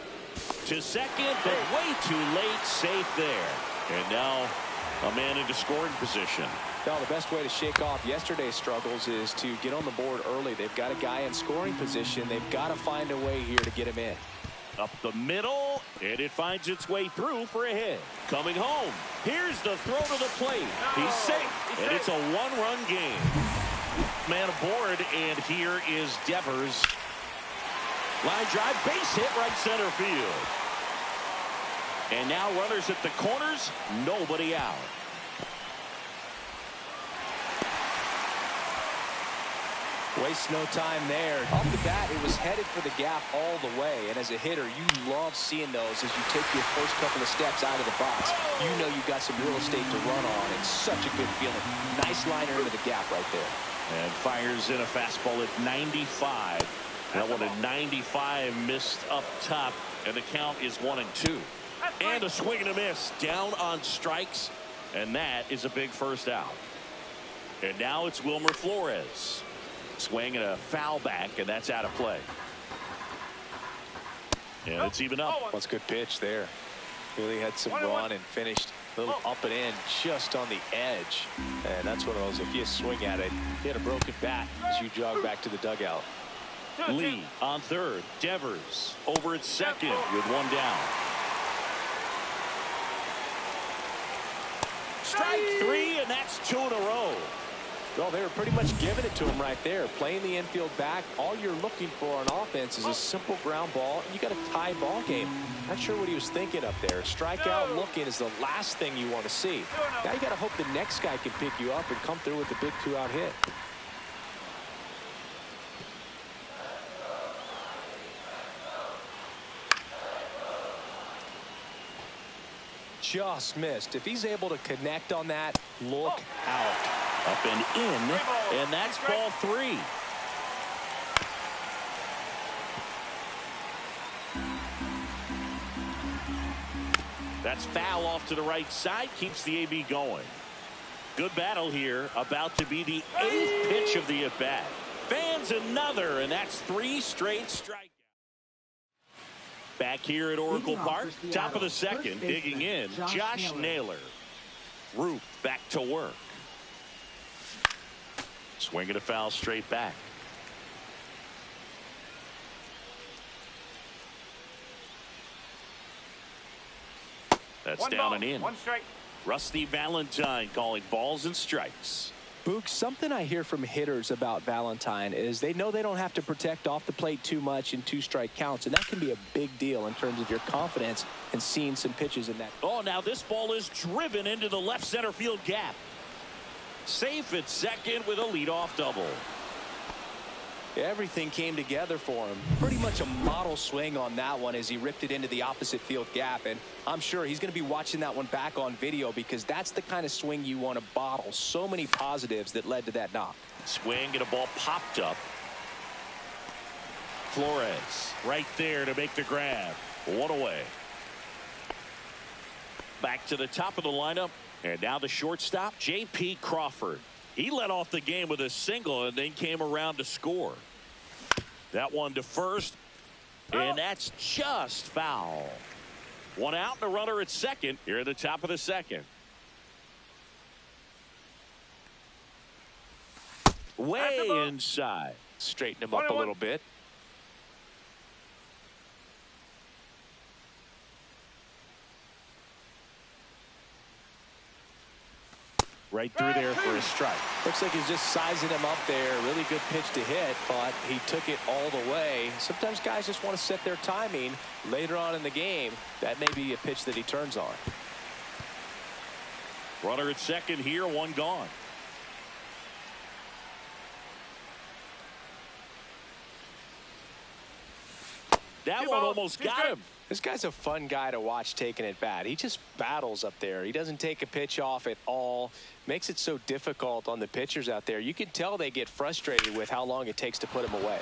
To second, but way too late. Safe there. And now a man into scoring position. Now, the best way to shake off yesterday's struggles is to get on the board early. They've got a guy in scoring position. They've got to find a way here to get him in. Up the middle, and it finds its way through for a hit. Coming home. Here's the throw to the plate. He's safe, and it's a 1-run game. Man aboard, and here is Devers. Line drive, base hit, right center field. And now runners at the corners, nobody out. Waste no time there. Off the bat, it was headed for the gap all the way. And as a hitter, you love seeing those as you take your first couple of steps out of the box. You know you've got some real estate to run on. It's such a good feeling. Nice liner into the gap right there. And fires in a fastball at 95. That one at 95 missed up top, and the count is 1-2. And a swing and a miss down on strikes, and that is a big first out. And now it's Wilmer Flores. Swing and a foul back, and that's out of play. And it's even up. That's a good pitch there. Really had some run and finished a little up and in just on the edge. And that's one of those, if you swing at it, you hit a broken bat as you jog back to the dugout. Lee on third. Devers over at second with one down. Strike three, and that's 2 in a row. Well, they were pretty much giving it to him right there. Playing the infield back. All you're looking for on offense is a simple ground ball. You got a tie ball game. Not sure what he was thinking up there. Strikeout looking is the last thing you want to see. Now you got to hope the next guy can pick you up and come through with a big 2-out hit. Just missed. If he's able to connect on that, look out. Up and in, and that's ball 3. That's foul off to the right side, keeps the AB going. Good battle here, about to be the 8th pitch of the at-bat. Fans another, and that's 3 straight strikeouts. Back here at Oracle Park, top of the second, digging in, Josh Naylor. Roop back to work. Swinging a foul straight back. That's down and in. 1 strike. Rusty Valentine calling balls and strikes. Boog, something I hear from hitters about Valentine is they know they don't have to protect off the plate too much in 2-strike counts, and that can be a big deal in terms of your confidence and seeing some pitches in that. Oh, now this ball is driven into the left center field gap. Safe at second with a leadoff double. Everything came together for him. Pretty much a model swing on that one as he ripped it into the opposite field gap. And I'm sure he's going to be watching that one back on video because that's the kind of swing you want to bottle. So many positives that led to that knock. Swing and a ball popped up. Flores right there to make the grab. 1 away. Back to the top of the lineup. And now the shortstop, J.P. Crawford. He led off the game with a single and then came around to score. That one to first, and that's just foul. 1 out and a runner at second here at the top of the second. Way inside. Straighten him up a little bit. Right through there for a strike. Looks like he's just sizing him up there. Really good pitch to hit, but he took it all the way. Sometimes guys just want to set their timing later on in the game. That may be a pitch that he turns on. Runner at second here, 1 gone. That one almost got him. This guy's a fun guy to watch taking it bat. He just battles up there. He doesn't take a pitch off at all. Makes it so difficult on the pitchers out there. You can tell they get frustrated with how long it takes to put him away.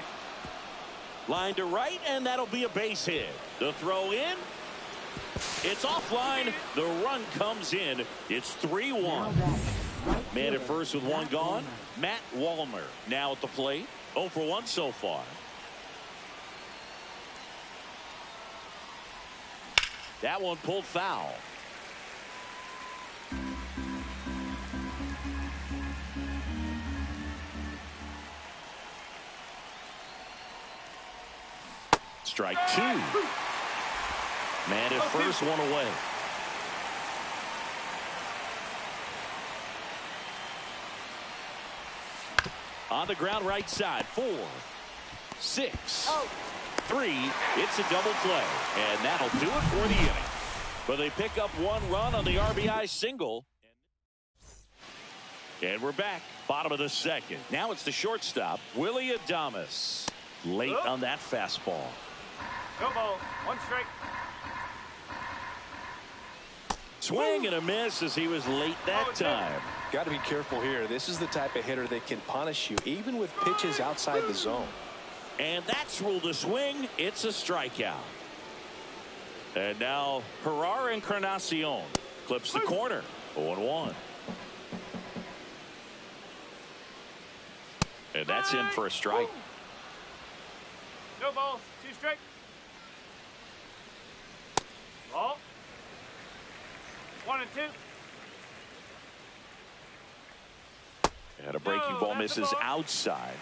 Line to right, and that'll be a base hit. The throw in. It's offline. The run comes in. It's 3-1. Man at first with 1 gone. Matt Wallmer now at the plate. 0 for 1 so far. That one pulled foul. Strike 2. Man at first, 1 away. On the ground right side. 4, 6. 3. It's a double play, and that'll do it for the inning. But they pick up 1 run on the RBI single. And we're back, bottom of the second. Now it's the shortstop, Willie Adames. Late on that fastball. No ball. 1 strike. Swing and a miss as he was late that time. Got to be careful here. This is the type of hitter that can punish you, even with pitches outside the zone. And that's ruled a swing. It's a strikeout. And now Herrera Encarnacion clips the corner. 0-1. And that's in for a strike. No balls. 2 strike. Ball. 1 and 2. And a breaking ball misses outside.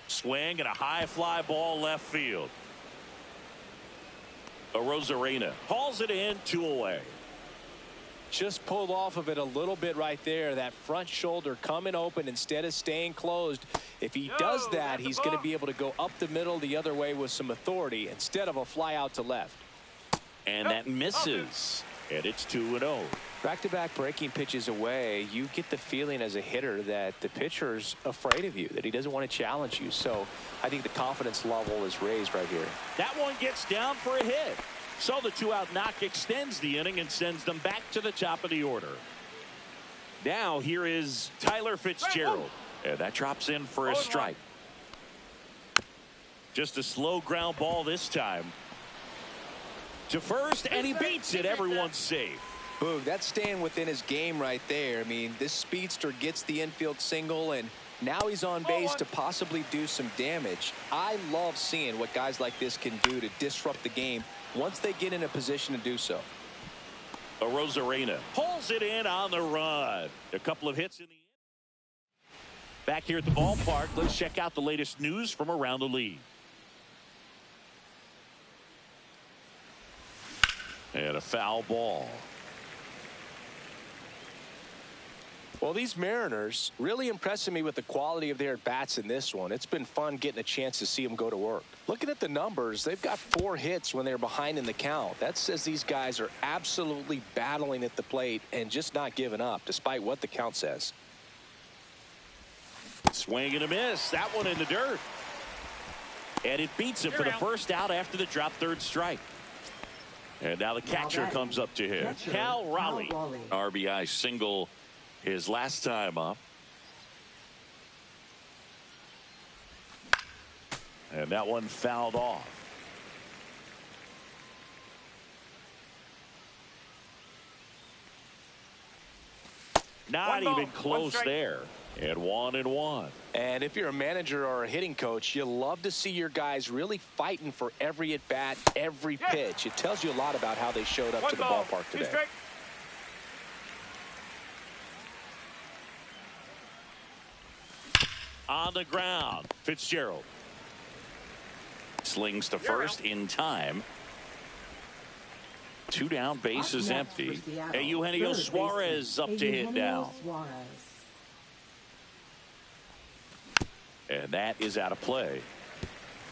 Swing and a high fly ball left field. Arozarena hauls it in, 2 away. Just pulled off of it a little bit right there. That front shoulder coming open instead of staying closed. If he does that, he's going to be able to go up the middle the other way with some authority instead of a fly out to left. And that misses. And it's 2-0. Back-to-back breaking pitches away, you get the feeling as a hitter that the pitcher's afraid of you, that he doesn't want to challenge you. So I think the confidence level is raised right here. That one gets down for a hit. So the 2-out knock extends the inning and sends them back to the top of the order. Now here is Tyler Fitzgerald. And that drops in for a strike. Just a slow ground ball this time. To first, and he beats it. Everyone's safe. Boog, that's staying within his game right there. I mean, this speedster gets the infield single, and now he's on base to possibly do some damage. I love seeing what guys like this can do to disrupt the game once they get in a position to do so. Arozarena pulls it in on the run. A couple of hits in the end. Back here at the ballpark, let's check out the latest news from around the league. And a foul ball. Well, these Mariners really impressing me with the quality of their at-bats in this one. It's been fun getting a chance to see them go to work. Looking at the numbers, they've got 4 hits when they're behind in the count. That says these guys are absolutely battling at the plate and just not giving up, despite what the count says. Swing and a miss. That one in the dirt. And it beats him for the first out after the drop third strike. And now the catcher comes up to him. Cal Raleigh. RBI single his last time up. And that one fouled off. Not even close there. And 1-1. And if you're a manager or a hitting coach, you love to see your guys really fighting for every at-bat, every pitch. It tells you a lot about how they showed up to the ballpark today. On the ground, Fitzgerald slings to first in time. 2 down, base is empty. And Eugenio Suarez up to hit now. And that is out of play.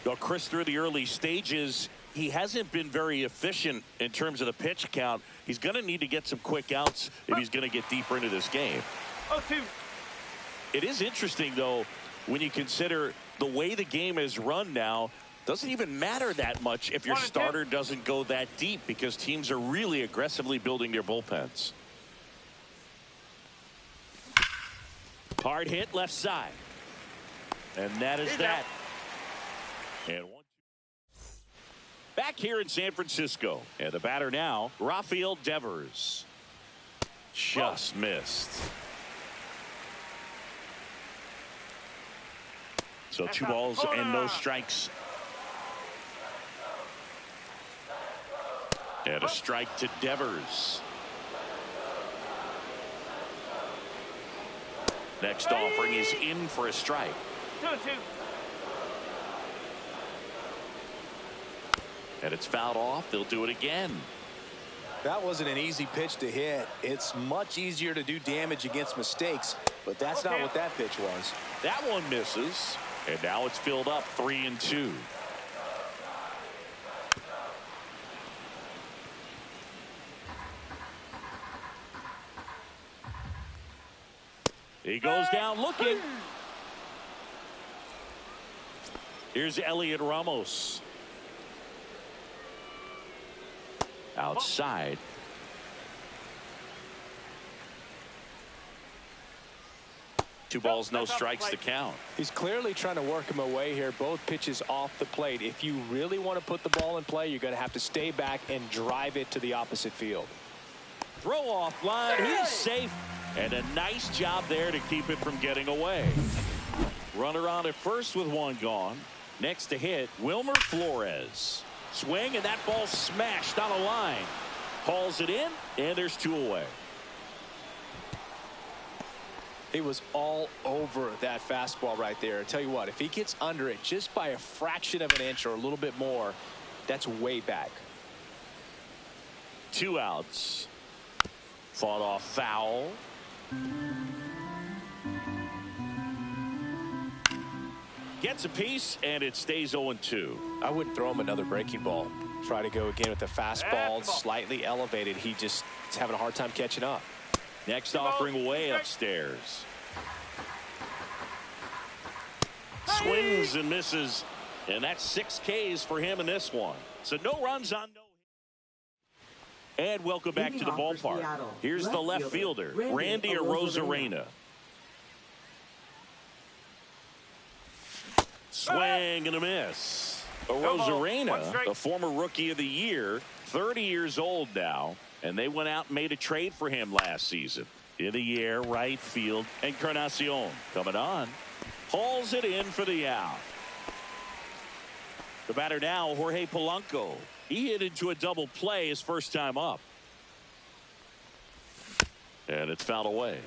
Though Chris, through the early stages, he hasn't been very efficient in terms of the pitch count. He's going to need to get some quick outs if he's going to get deeper into this game. 0-2. It is interesting, though, when you consider the way the game is run now. Doesn't even matter that much if your starter doesn't go that deep, because teams are really aggressively building their bullpens. Hard hit left side. And that is that. And 1-2. Back here in San Francisco. And the batter now, Rafael Devers. Just missed. So 2 balls and no strikes. And a strike to Devers. Next offering is in for a strike. 2-2. And it's fouled off. They'll do it again. That wasn't an easy pitch to hit. It's much easier to do damage against mistakes, but that's not what that pitch was. That one misses. And now it's filled up 3-2. He goes down looking. Here's Elliot Ramos. Outside. 2 balls, no strikes to count. He's clearly trying to work him away here. Both pitches off the plate. If you really want to put the ball in play, you're going to have to stay back and drive it to the opposite field. Throw off line. He's safe. And a nice job there to keep it from getting away. Runner on at first with 1 gone. Next to hit, Wilmer Flores. Swing, and that ball smashed on a line. Hauls it in, and there's 2 away. He was all over that fastball right there. I tell you what, if he gets under it just by a fraction of an inch or a little bit more, that's way back. 2 outs. Fought off foul. Gets a piece, and it stays 0-2. I wouldn't throw him another breaking ball. Try to go again with the fastball, slightly elevated. He just is having a hard time catching up. Next offering way upstairs. Swings and misses, and that's 6 Ks for him in this one. So no runs on no. And welcome back to the ballpark. Here's the left fielder, Randy Arozarena. Swing and a miss. Arozarena, the former Rookie of the Year, 30 years old now. And they went out and made a trade for him last season. In the air, right field, Encarnacion coming on. Hauls it in for the out. The batter now, Jorge Polanco. He hit into a double play his first time up. And it's fouled away.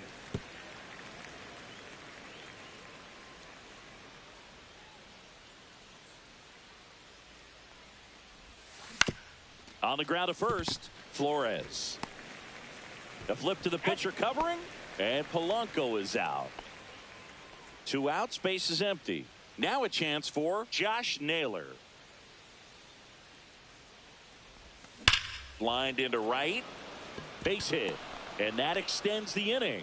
On the ground at first, Flores. The flip to the pitcher covering, and Polanco is out. 2 outs, base is empty. Now a chance for Josh Naylor. Lined into right, base hit, and that extends the inning.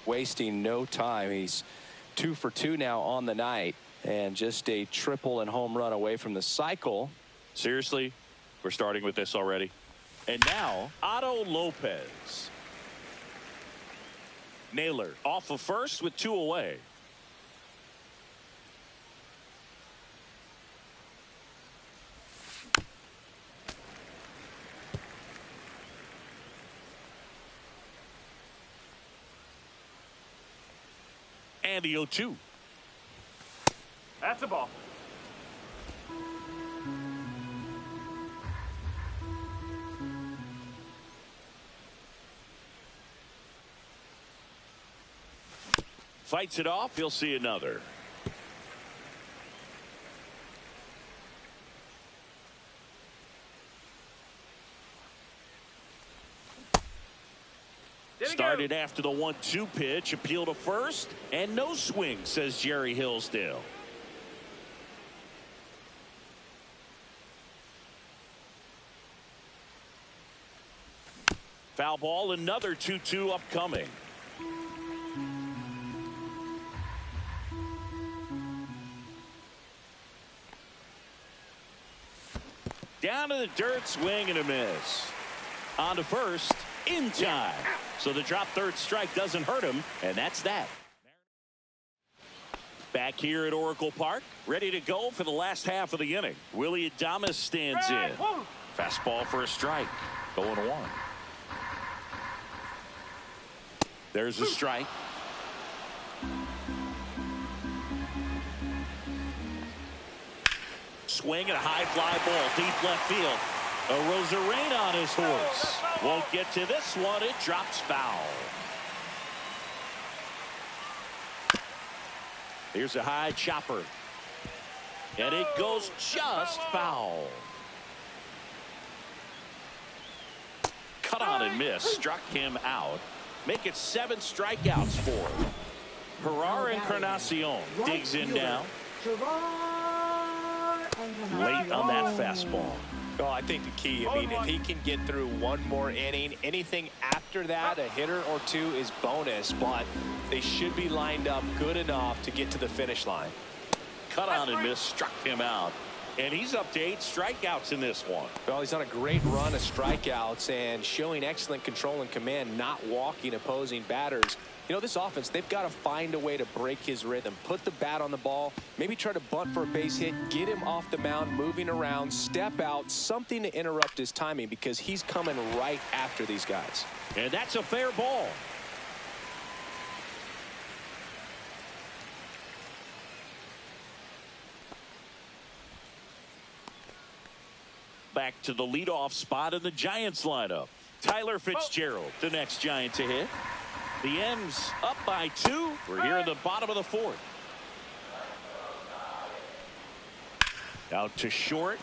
Wasting no time. He's 2 for 2 now on the night. And just a triple and home run away from the cycle. Seriously, we're starting with this already. And now, Otto Lopez. Naylor off of first with 2 away. And the 0-2. That's a ball. Fights it off. He'll see another. Started after the 1-2 pitch. Appeal to first. And no swing, says Jerry Hillsdale. Foul ball, another 2-2 upcoming. Down to the dirt, swing and a miss. On to first, in time. So the drop third strike doesn't hurt him, and that's that. Back here at Oracle Park, ready to go for the last half of the inning. Willie Adames stands in. Fastball for a strike, 0-1. There's a strike. Swing and a high fly ball, deep left field. Arozarena on his horse. Won't get to this one. It drops foul. Here's a high chopper. And it goes just foul. Cut on and miss. Struck him out. Make it 7 strikeouts for him. Gerard Encarnacion digs in now. Late on that fastball. Well, I think the key, I mean, if he can get through 1 more inning, anything after that, a hitter or 2 is bonus, but they should be lined up good enough to get to the finish line. Cut on and miss, struck him out. And he's up to 8 strikeouts in this one. Well, he's on a great run of strikeouts and showing excellent control and command, not walking opposing batters. You know, this offense, they've got to find a way to break his rhythm, put the bat on the ball, maybe try to bunt for a base hit, get him off the mound, moving around, step out, something to interrupt his timing because he's coming right after these guys. And that's a fair ball. Back to the leadoff spot in the Giants lineup. Tyler Fitzgerald, the next Giant to hit. The M's up by 2. We're here in the bottom of the 4th. Out to short.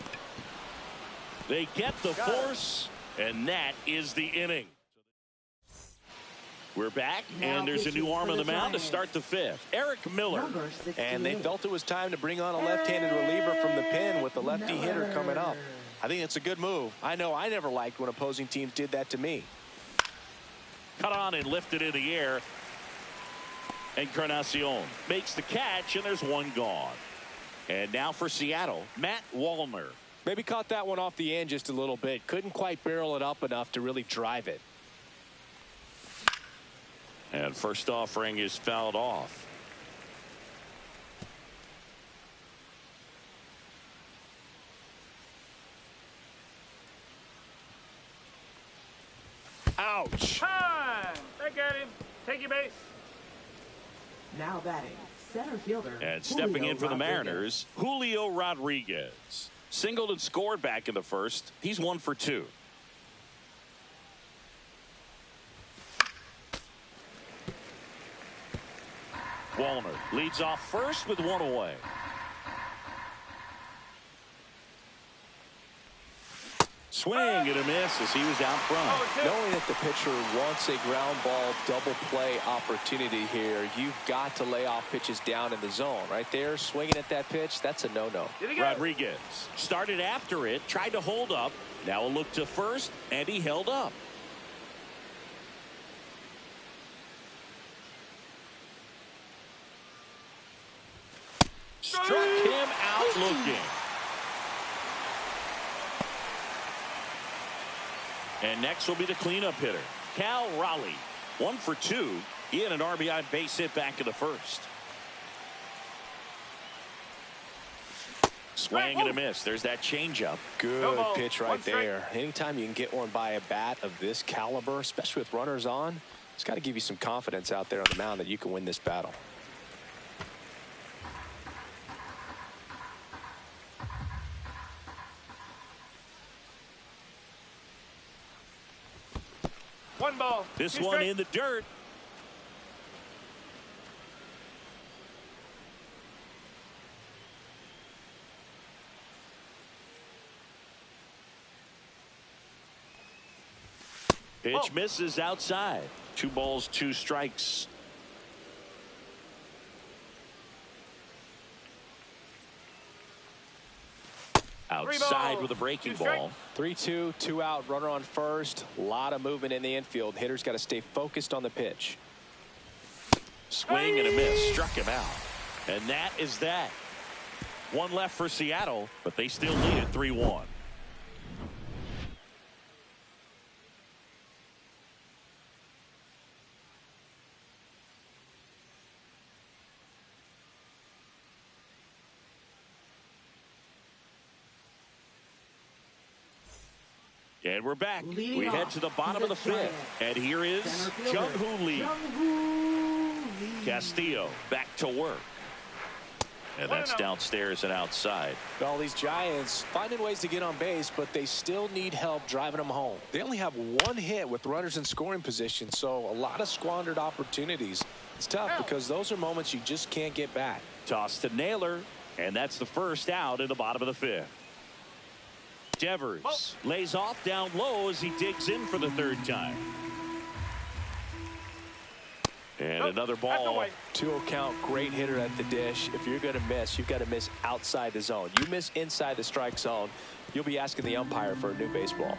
They get the force, and that is the inning. We're back, and there's a new arm on the mound to start the 5th. Eric Miller. And they felt it was time to bring on a left-handed reliever from the pen with the lefty hitter coming up. I think it's a good move. I know I never liked when opposing teams did that to me. Cut on and lifted in the air. Encarnacion makes the catch, and there's one gone. And now for Seattle, Matt Wallner. Maybe caught that one off the end just a little bit. Couldn't quite barrel it up enough to really drive it. And first offering is fouled off. Ouch. Time. Back at him. Take your base. Now batting, center fielder. And stepping in for the Mariners, Julio Rodriguez. Singled and scored back in the first. He's 1 for 2. Wallner leads off first with 1 away. Swing and a miss as he was out front. Knowing that the pitcher wants a ground ball double play opportunity here, you've got to lay off pitches down in the zone. Right there, swinging at that pitch, that's a no-no. Rodriguez started after it, tried to hold up. Now a look to first, and he held up. Struck him out looking. And next will be the cleanup hitter, Cal Raleigh. 1 for 2. He had an RBI base hit back in the first. Swing and a miss. There's that changeup. Good pitch right there. Anytime you can get one by a bat of this caliber, especially with runners on, it's got to give you some confidence out there on the mound that you can win this battle. One ball. This one in the dirt. Pitch misses outside. 2 balls, 2 strikes. Outside with a breaking ball. 3-2, 2 out, runner on first. A lot of movement in the infield. Hitter's got to stay focused on the pitch. Swing and a miss. Struck him out. And that is that. 1 left for Seattle, but they still lead it 3-1. And we're back. We head to the bottom of the 5th. And here is Jung-Hoo Lee. Castillo back to work. And that's downstairs and outside. All these Giants finding ways to get on base, but they still need help driving them home. They only have 1 hit with runners in scoring position, so a lot of squandered opportunities. It's tough because those are moments you just can't get back. Toss to Naylor, and that's the first out in the bottom of the 5th. Devers lays off down low as he digs in for the 3rd time. And another ball. 2-0 count, great hitter at the dish. If you're going to miss, you've got to miss outside the zone. You miss inside the strike zone, you'll be asking the umpire for a new baseball.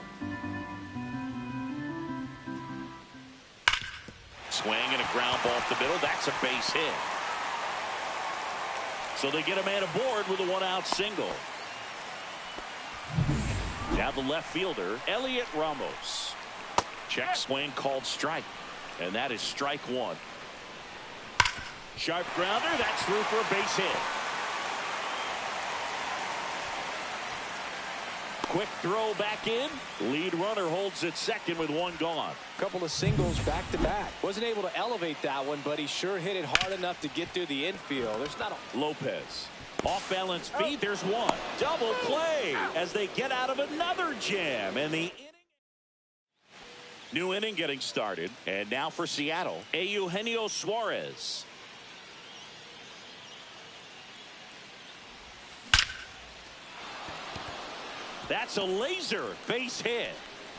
Swing and a ground ball up the middle. That's a base hit. So they get a man aboard with a 1-out single. Now the left fielder, Elliot Ramos. Check swing called strike. And that is strike one. Sharp grounder. That's through for a base hit. Quick throw back in. Lead runner holds at second with one gone. Couple of singles back to back. Wasn't able to elevate that one, but he sure hit it hard enough to get through the infield. There's not a Lopez. Off balance feed. There's one. Double play as they get out of another jam. And the new inning getting started. And now for Seattle, Eugenio Suarez. That's a laser base hit.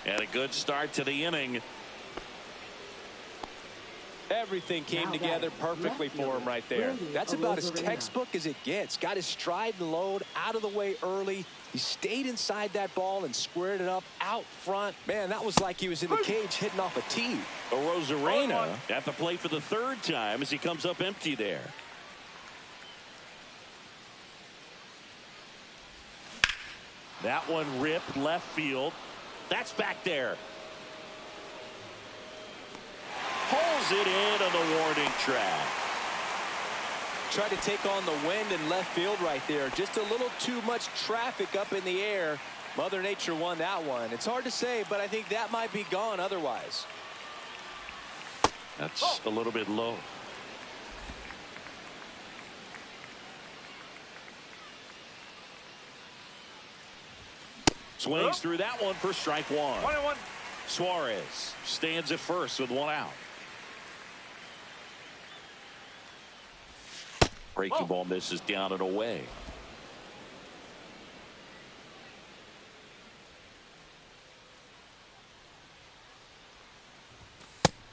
And a good start to the inning. Everything came together perfectly for him right there. That's about as textbook as it gets. Got his stride and load out of the way early. He stayed inside that ball and squared it up out front. Man, that was like he was in the cage hitting off a tee. Rosarena at the plate for the third time as he comes up empty there. That one ripped left field. That's back there. Pulls it in on the warning track. Tried to take on the wind in left field right there. Just a little too much traffic up in the air. Mother Nature won that one. It's hard to say, but I think that might be gone otherwise. That's a little bit low. Swings through that one for strike one. 1-1. Suarez stands at first with one out. Breaking ball misses down and away.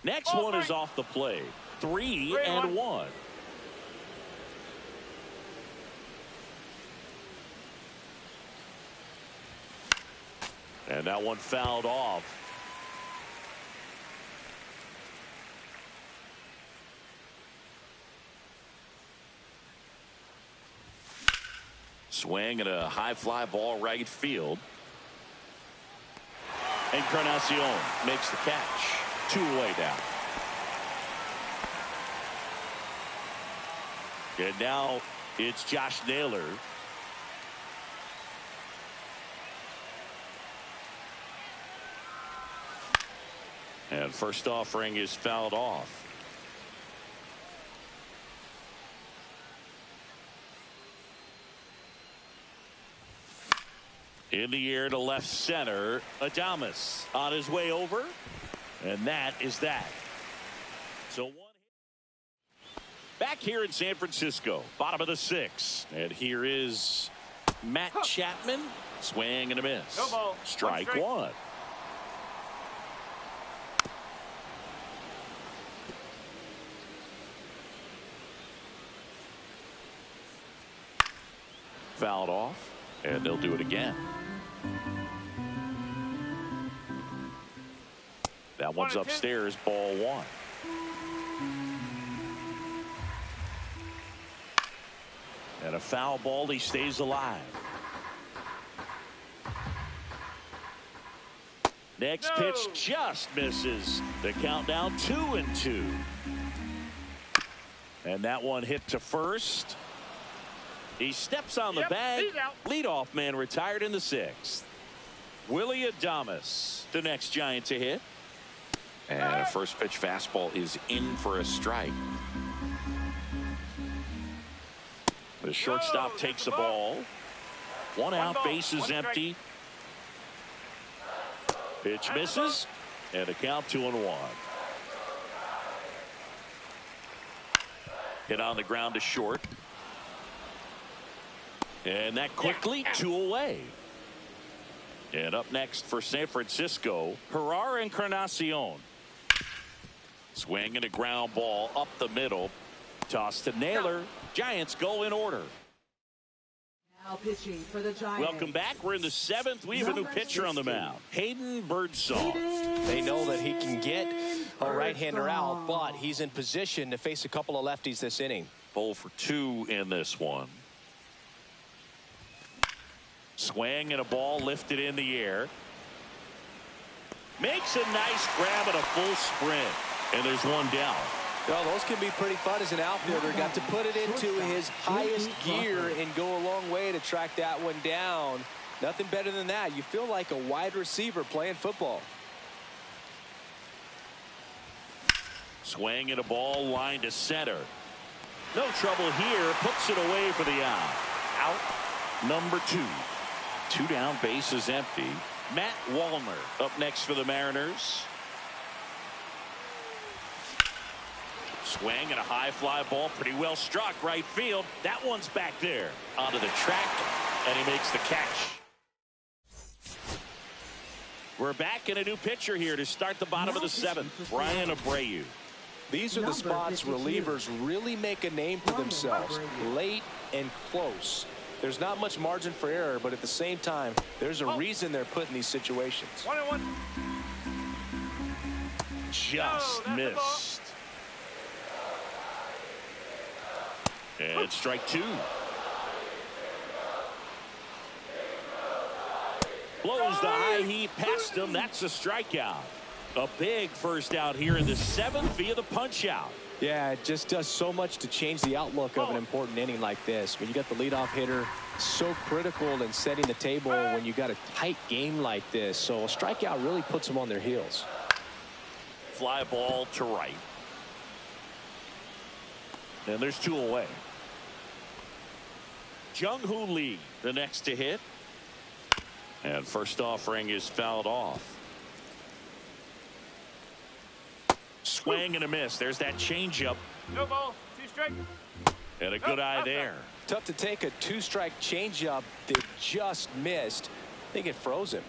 Next one is off the plate. 3-1. And that one fouled off. Swing and a high fly ball right field. Encarnacion makes the catch. 2 away now. And now it's Josh Naylor. And first offering is fouled off. In the air to left center. Adames on his way over. And that is that. So one hit. Back here in San Francisco. Bottom of the 6th. And here is Matt Chapman. Swing and a miss. No ball. Strike one. Fouled off. And they'll do it again. That one's upstairs, ball one. And a foul ball, he stays alive. Next pitch just misses. The countdown 2-2. And that one hit to first. He steps on the bag. Leadoff man retired in the 6th. Willie Adames, the next Giant to hit. And a first pitch fastball is in for a strike. The shortstop takes the ball. One out, base is empty. Pitch misses. And a count 2-1. Hit on the ground to short. And that quickly 2 away. And up next for San Francisco, Gerard Encarnacion. Swing and a ground ball up the middle. Toss to Naylor. Giants go in order. Now pitching for the Giants. Welcome back. We're in the 7th. We have a new pitcher on the mound. Hayden Birdsong. They know that he can get a right-hander out, but he's in position to face a couple of lefties this inning. 0 for 2 in this one. Swing and a ball lifted in the air. Makes a nice grab at a full sprint. And there's one down. Well, those can be pretty fun as an outfielder. Got to put it into his highest gear and go a long way to track that one down. Nothing better than that. You feel like a wide receiver playing football. Swing and a ball lined to center. No trouble here. Puts it away for the out. Out number 2. 2 down, bases empty. Matt Wallner up next for the Mariners. Swing and a high fly ball. Pretty well struck right field. That one's back there. Onto the track, and he makes the catch. We're back in a new pitcher here to start the bottom of the 7th. Brian Abreu. These are the spots relievers really make a name for themselves. Late and close. There's not much margin for error, but at the same time, there's a reason they're put in these situations. 1-1. Just missed. And strike 2. Blows the high heat past him. That's a strikeout. A big first out here in the 7th via the punch out. Yeah, it just does so much to change the outlook of an important inning like this. When you got the leadoff hitter, so critical in setting the table when you got a tight game like this. So a strikeout really puts them on their heels. Fly ball to right. And there's 2 away. Jung-Hoo Lee, the next to hit. And first offering is fouled off. Swing and a miss. There's that changeup. No ball. 2 strike. And a good eye there. Tough to take a 2-strike changeup that just missed. I think it froze him.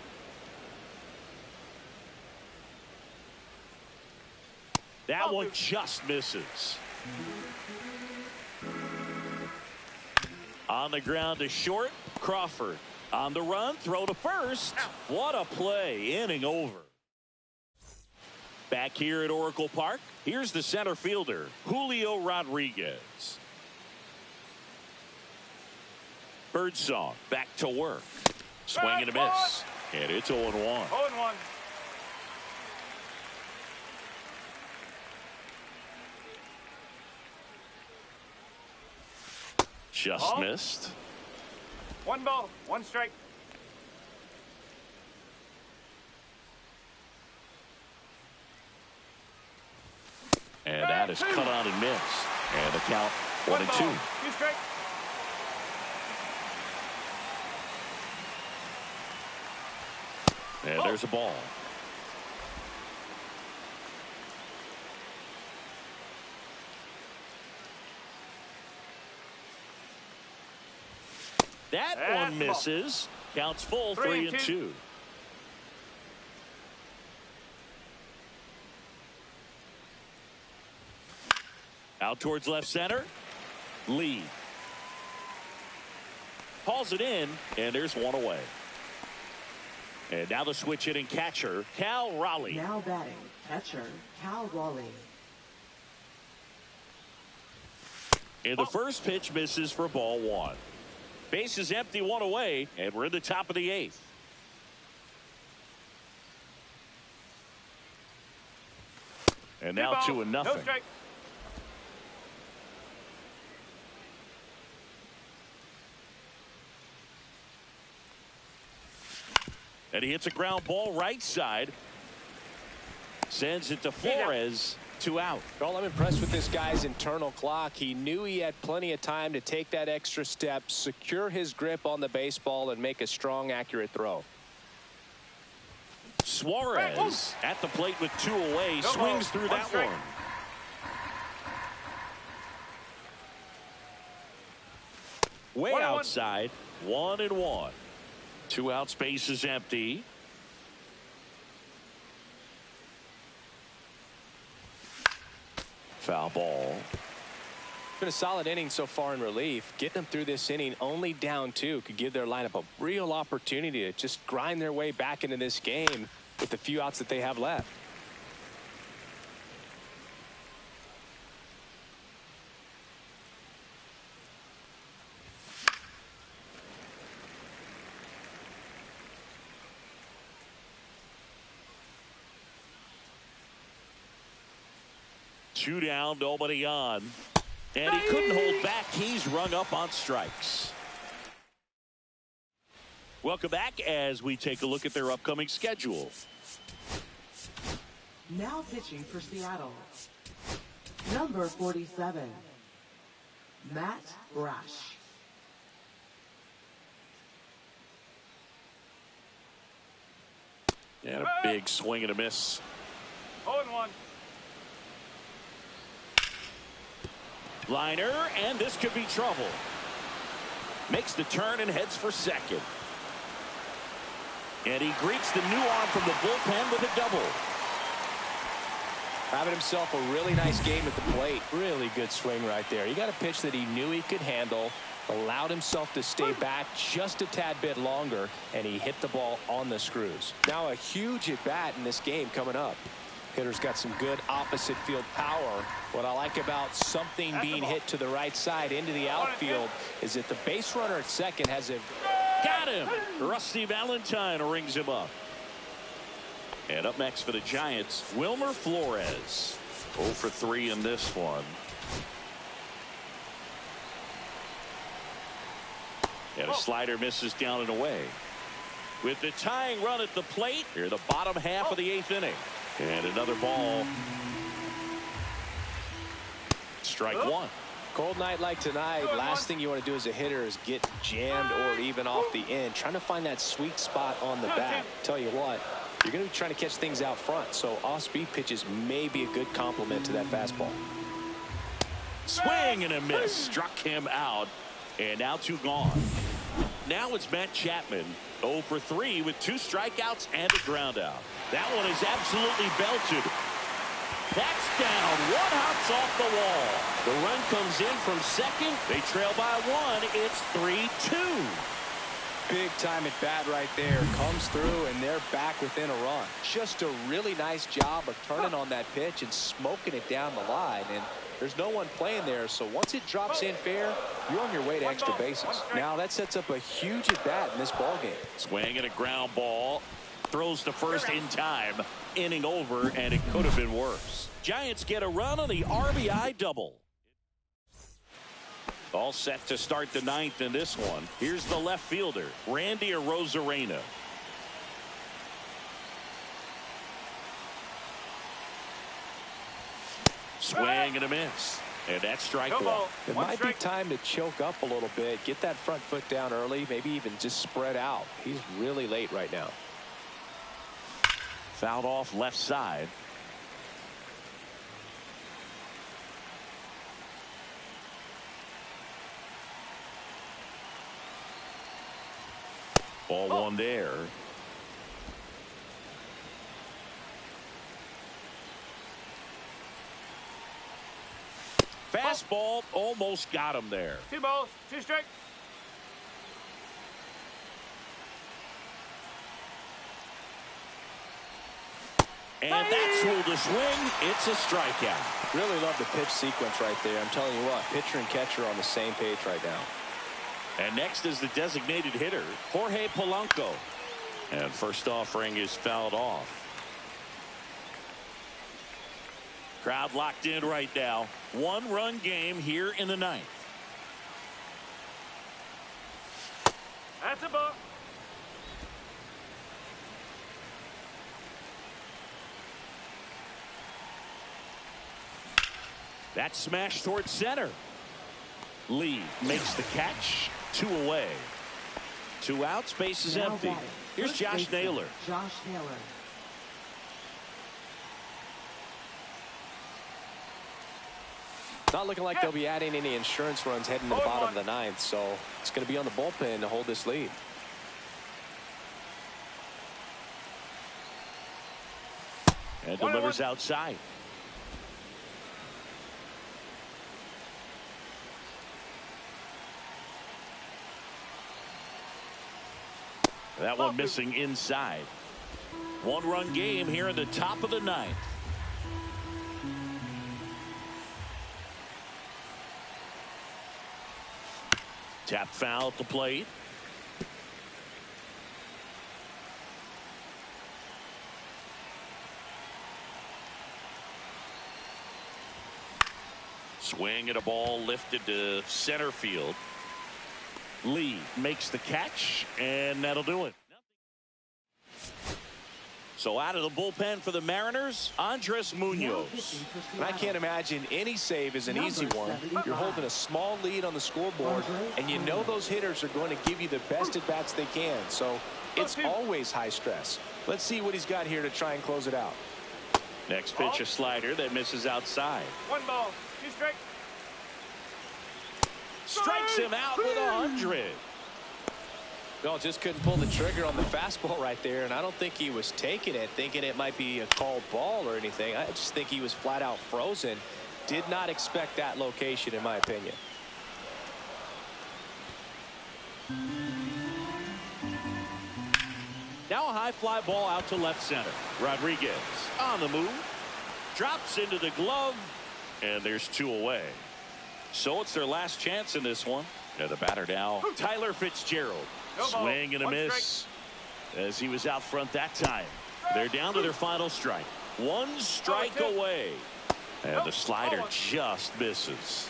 That one just misses. On the ground to short. Crawford on the run. Throw to first. What a play. Inning over. Back here at Oracle Park, here's the center fielder, Julio Rodriguez. Birdsong back to work. Swing and a miss. And it's 0-1. 0-1. Just missed. 1 ball, 1 strike. And that is cut on and missed. And the count 1-2. 2 strike. And there's a ball. That one misses. Counts full. 3-2. Out towards left center. Lee hauls it in, and there's 1 away. And now the switch hitting catcher, Cal Raleigh. Now batting, catcher, Cal Raleigh. And the first pitch misses for ball 1. Base is empty, 1 away, and we're in the top of the 8th. And now 2-0. No strike. And he hits a ground ball right side. Sends it to Flores. 2 out. Well, I'm impressed with this guy's internal clock. He knew he had plenty of time to take that extra step, secure his grip on the baseball, and make a strong, accurate throw. Suarez at the plate with 2 away. Swings through that one. Way outside. 1-1. 2 out, space is empty. Foul ball. Been a solid inning so far in relief. Getting them through this inning only down 2 could give their lineup a real opportunity to just grind their way back into this game with the few outs that they have left. 2 down, nobody on. And he couldn't hold back. He's rung up on strikes. Welcome back as we take a look at their upcoming schedule. Now pitching for Seattle. Number 47, Matt Brash. And a big swing and a miss. 0-1. Liner, and this could be trouble. Makes the turn and heads for second. And he greets the new arm from the bullpen with a double. Having himself a really nice game at the plate. Really good swing right there. He got a pitch that he knew he could handle, allowed himself to stay back just a tad bit longer, and he hit the ball on the screws. Now a huge at bat in this game coming up. Hitter's got some good opposite field power. What I like about something being hit to the right side into the outfield is that the base runner at second has a... Got him! Rusty Valentine rings him up. And up next for the Giants, Wilmer Flores. 0 for 3 in this one. And a slider misses down and away. With the tying run at the plate, here the bottom half of the 8th inning. And another ball. Strike one. Cold night like tonight, last thing you want to do as a hitter is get jammed or even off the end. Trying to find that sweet spot on the bat. Tell you what, you're going to be trying to catch things out front, so off-speed pitches may be a good complement to that fastball. Swing and a miss. Struck him out. And now 2 gone. Now it's Matt Chapman. 0 for 3 with 2 strikeouts and a ground out. That one is absolutely belted. That's down. 1 hops off the wall. The run comes in from second. They trail by 1. It's 3-2. Big time at bat right there. Comes through and they're back within a run. Just a really nice job of turning on that pitch and smoking it down the line. And there's no one playing there, so once it drops in fair, you're on your way to extra bases. Now that sets up a huge at bat in this ball game. Swing and a ground ball. Throws to first in time. Inning over, and it could have been worse. Giants get a run on the RBI double. All set to start the 9th in this one. Here's the left fielder, Randy Arozarena. Swing and a miss. And that's strike one. It might be time to choke up a little bit, get that front foot down early, maybe even just spread out. He's really late right now. Fouled off left side. Ball 1 there. Fastball almost got him there. 2 balls, 2 strikes. And that's who the swing. It's a strikeout. Really love the pitch sequence right there. I'm telling you what, pitcher and catcher are on the same page right now. And next is the designated hitter, Jorge Polanco. And first offering is fouled off. Crowd locked in right now. 1-run game here in the 9th. That's a ball. That smash towards center. Lee makes the catch. 2 away. 2 outs. Base is empty. Here's Josh Naylor. Josh Naylor. Not looking like they'll be adding any insurance runs heading to the bottom of the 9th, so it's going to be on the bullpen to hold this lead. And delivers outside. That one missing inside. 1-run game here in the top of the 9th. Tap foul at the plate. Swing at a ball lifted to center field. Lee makes the catch, and that'll do it. So out of the bullpen for the Mariners, Andres Munoz. I can't imagine any save is an easy one. You're holding a small lead on the scoreboard, and you know those hitters are going to give you the best at-bats they can. So it's always high stress. Let's see what he's got here to try and close it out. Next pitch, a slider that misses outside. 1 ball, 2 strikes. Strikes him out with 100. Well, just couldn't pull the trigger on the fastball right there, and I don't think he was taking it, thinking it might be a called ball or anything. I just think he was flat out frozen. Did not expect that location, in my opinion. Now a high fly ball out to left center. Rodriguez on the move. Drops into the glove, and there's 2 away. So it's their last chance in this one. And the batter now, Tyler Fitzgerald. Swing and a miss as he was out front that time. They're down to their final strike. 1 strike away. And the slider just misses.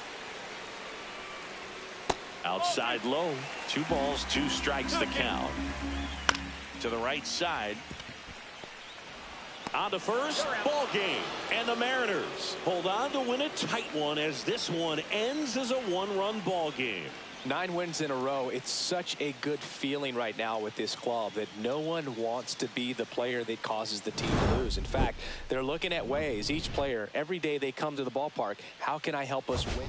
Outside low. 2 balls, 2 strikes the count. To the right side. On to first, ball game. And the Mariners hold on to win a tight one as this one ends as a 1-run ball game. 9 wins in a row. It's such a good feeling right now with this club that no one wants to be the player that causes the team to lose. In fact, they're looking at ways, each player, every day they come to the ballpark, how can I help us win?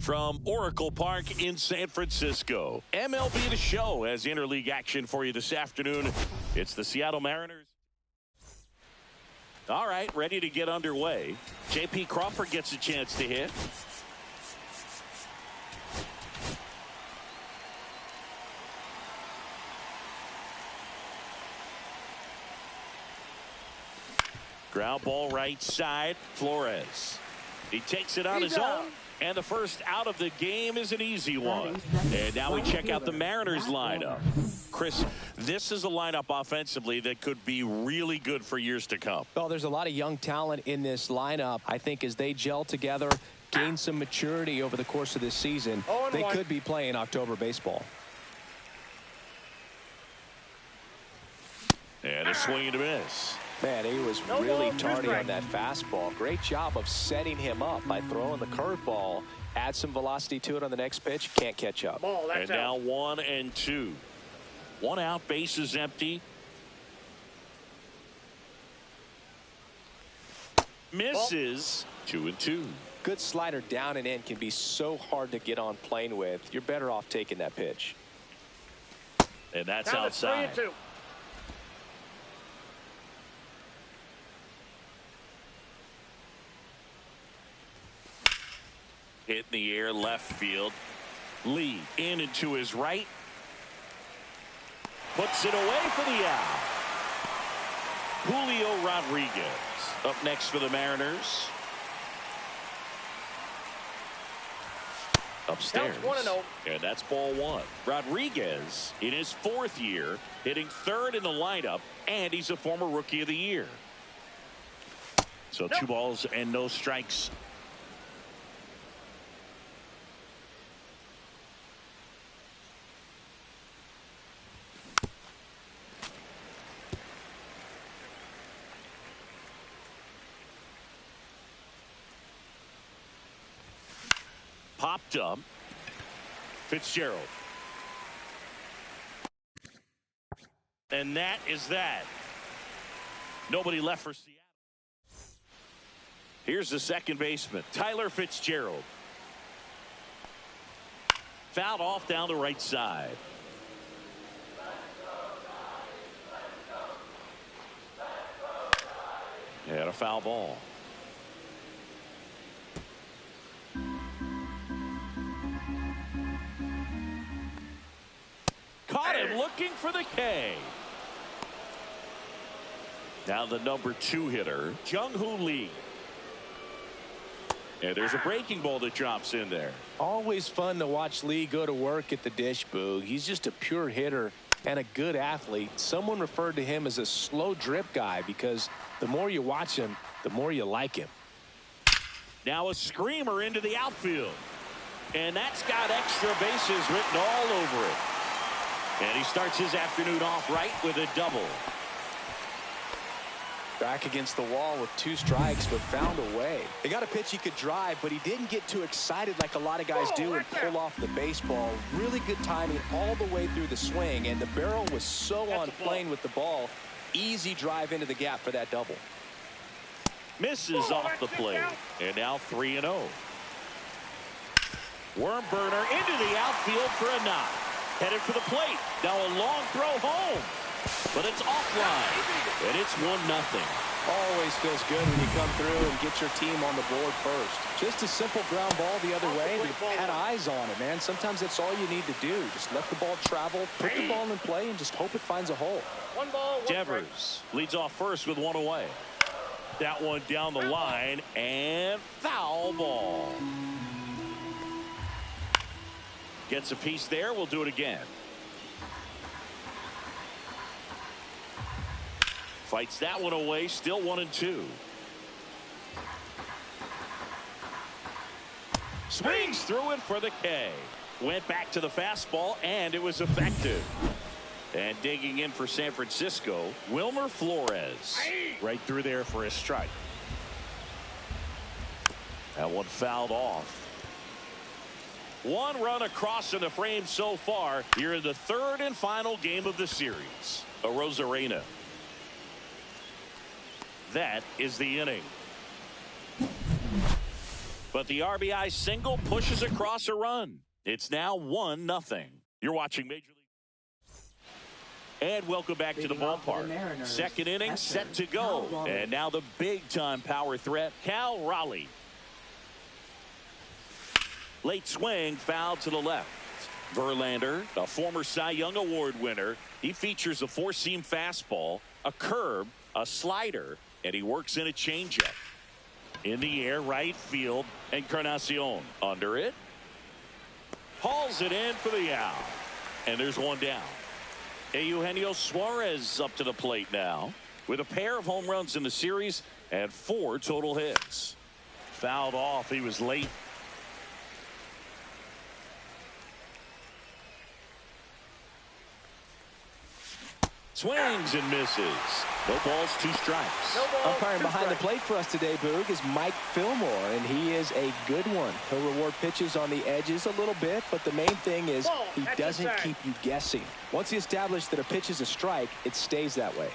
From Oracle Park in San Francisco, MLB The Show has interleague action for you this afternoon. It's the Seattle Mariners. All right, ready to get underway. J.P. Crawford gets a chance to hit. Ground ball right side, Flores. He takes it on his own. And the first out of the game is an easy one. And now we check out the Mariners lineup. Chris, this is a lineup offensively that could be really good for years to come. Well, there's a lot of young talent in this lineup. I think as they gel together, gain some maturity over the course of this season, they could be playing October baseball. And a swing and a miss. Man, he was really tardy on that fastball. Great job of setting him up by throwing the curveball. Add some velocity to it on the next pitch. Can't catch up. And now 1 and 2. 1 out, bases empty. Misses. 2 and 2. Good slider down and in can be so hard to get on plane with. You're better off taking that pitch. And that's outside. 3 and 2. Hit in the air, left field. Lee in and to his right. Puts it away for the out. Julio Rodriguez up next for the Mariners. Upstairs. Counts 1-0. And that's ball 1. Rodriguez in his 4th year, hitting 3rd in the lineup, and he's a former Rookie of the Year. So 2 balls and no strikes. Popped up. Fitzgerald. And that is that. Nobody left for Seattle. Here's the second baseman, Tyler Fitzgerald. Fouled off down the right side. And a foul ball. Caught him looking for the K. Now the number 2 hitter, Jung-Hoo Lee. And there's a breaking ball that drops in there. Always fun to watch Lee go to work at the dish, Boog. He's just a pure hitter and a good athlete. Someone referred to him as a slow drip guy because the more you watch him, the more you like him. Now a screamer into the outfield. And that's got extra bases written all over it. And he starts his afternoon off right with a double. Back against the wall with 2 strikes, but found a way. They got a pitch he could drive, but he didn't get too excited like a lot of guys do and pull off the baseball. Really good timing all the way through the swing, and the barrel was so on plane with the ball. Easy drive into the gap for that double. Misses off the plate, and now 3-0. Worm burner into the outfield for a knock. Headed for the plate. Now a long throw home. But it's offline, and it's 1-0. Always feels good when you come through and get your team on the board first. Just a simple ground ball the other way, and you had eyes on it, man. Sometimes that's all you need to do. Just let the ball travel, put the ball in play, and just hope it finds a hole. 1 ball, 1 Devers leads off first with 1 away. That one down the line, and foul ball. Gets a piece there. We'll do it again. Fights that one away, still 1-2. Swings through it for the K. Went back to the fastball, and it was effective. And digging in for San Francisco, Wilmer Flores. Right through there for a strike. That one fouled off. 1 run across in the frame so far here in the 3rd and final game of the series. A Rosarena. That is the inning. But the RBI single pushes across a run. It's now 1-0. You're watching Major League. And welcome back to the ballpark. Second inning set to go. And now the big-time power threat, Cal Raleigh. Late swing, foul to the left. Verlander, a former Cy Young Award winner. He features a 4-seam fastball, a curve, a slider, and he works in a changeup. In the air, right field, Encarnacion under it. Hauls it in for the out. And there's 1 down. Eugenio Suarez up to the plate now with a pair of home runs in the series and 4 total hits. Fouled off. He was late. Swings and misses. No balls, 2 strikes. No balls, Umpiring 2 behind the strikes. plate for us today, Boog, is Mike Fillmore, and he is a good one. He'll reward pitches on the edges a little bit, but the main thing is he doesn't keep you guessing. Once he established that a pitch is a strike, it stays that way.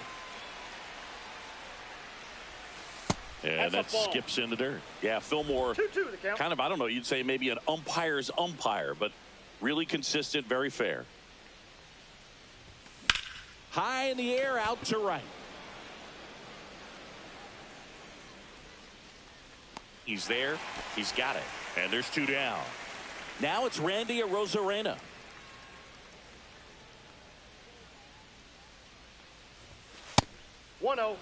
And that skips in the dirt. Yeah, Fillmore, 2-2 the count. kind of, I don't know, you'd say maybe an umpire's umpire, but really consistent, very fair. High in the air, out to right. He's there. He's got it. And there's 2 down. Now it's Randy Arozarena. One 1-0.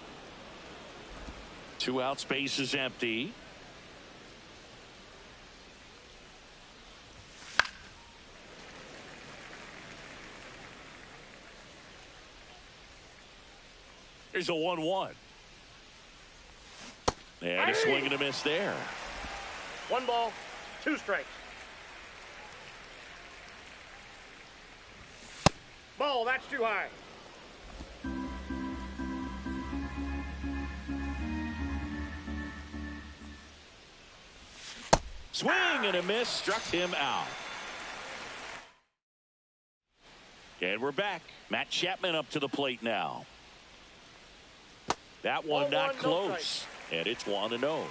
2 out, space is empty. There's a 1-1. And a swing and a miss there. 1 ball, 2 strikes. Ball, that's too high. Swing and a miss, struck him out. And we're back. Matt Chapman up to the plate now. That one not close. And it's 1-0.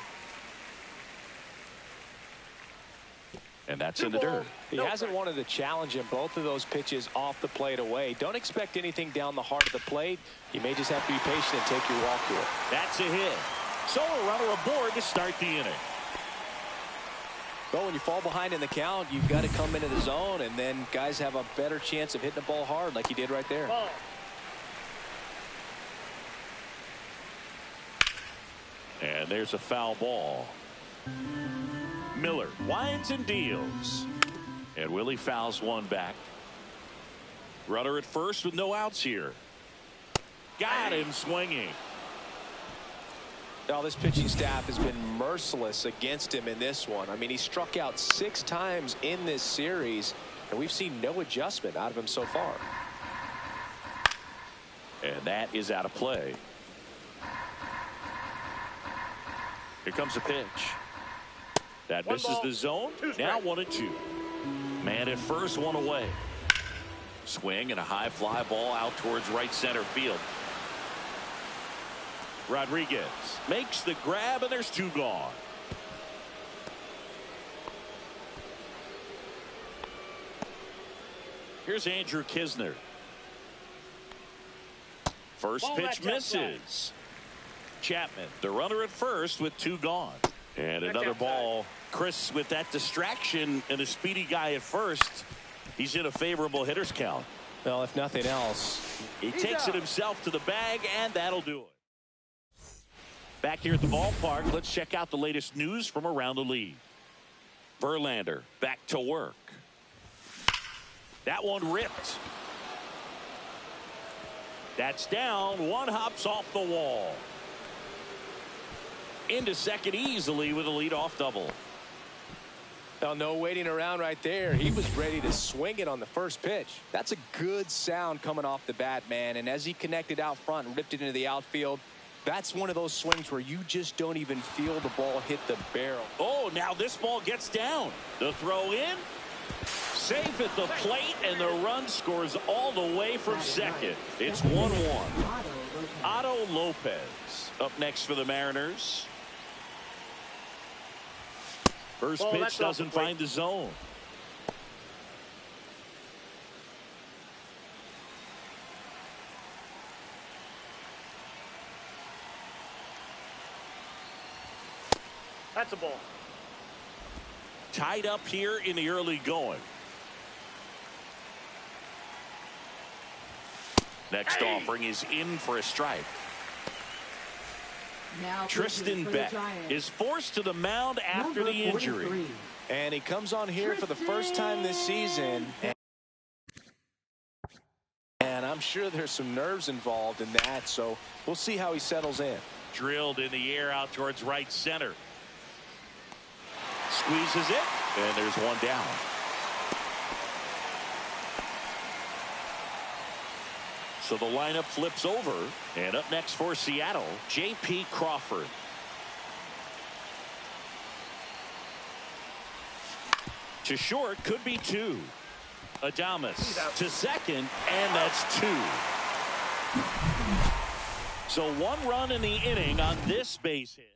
And that's in the dirt. He hasn't wanted to challenge him both of those pitches off the plate away. Don't expect anything down the heart of the plate. You may just have to be patient and take your walk here. That's a hit. So a runner aboard to start the inning. But when you fall behind in the count, you've got to come into the zone, and then guys have a better chance of hitting the ball hard like he did right there. Ball. And there's a foul ball. Miller winds and deals. And Willie fouls one back. Runner at first with no outs here. Got him swinging. Now this pitching staff has been merciless against him in this one. I mean, he struck out 6 times in this series, and we've seen no adjustment out of him so far. And that is out of play. Here comes a pitch. That misses the zone. Now 1-2. Man at first, one away. Swing and a high fly ball out towards right center field. Rodriguez makes the grab, and there's 2 gone. Here's Andrew Kisner. First pitch misses. Chapman, the runner at first with 2 gone. And another ball. Chris, with that distraction and a speedy guy at first, he's in a favorable hitter's count. Well, if nothing else, he takes it himself to the bag, and that'll do it. Back here at the ballpark, let's check out the latest news from around the league. Verlander back to work. That one ripped. That's down. One hops off the wall. Into second easily with a leadoff double. Well, no waiting around right there. He was ready to swing it on the first pitch. That's a good sound coming off the bat, man. And as he connected out front and ripped it into the outfield, that's one of those swings where you just don't even feel the ball hit the barrel. Oh, now this ball gets down. The throw in. Safe at the plate, and the run scores all the way from second. It's 1-1. Otto Lopez up next for the Mariners. First pitch doesn't find the zone. That's a ball. Tied up here in the early going. Next offering is in for a strike. Now Tristan Beck is forced to the mound after the injury. And he comes on here for the first time this season. And I'm sure there's some nerves involved in that, so we'll see how he settles in. Drilled in the air out towards right center. Squeezes it, and there's one down. So the lineup flips over, and up next for Seattle, J.P. Crawford. To short, could be 2. Adames to second, and that's 2. So 1 run in the inning on this base hit.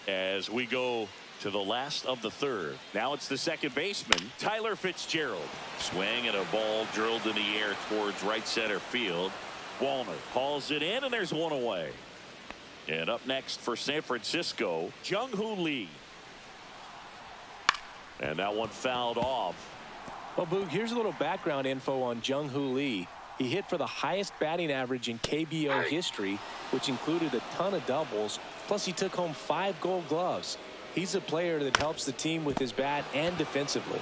As we go to the last of the third. Now it's the second baseman, Tyler Fitzgerald. Swing and a ball drilled in the air towards right center field. Wallner hauls it in, and there's 1 away. And up next for San Francisco, Jung-Hoo Lee. And that one fouled off. Well, Boog, here's a little background info on Jung-Hoo Lee. He hit for the highest batting average in KBO history, which included a ton of doubles. Plus, he took home 5 Gold Gloves. He's a player that helps the team with his bat and defensively.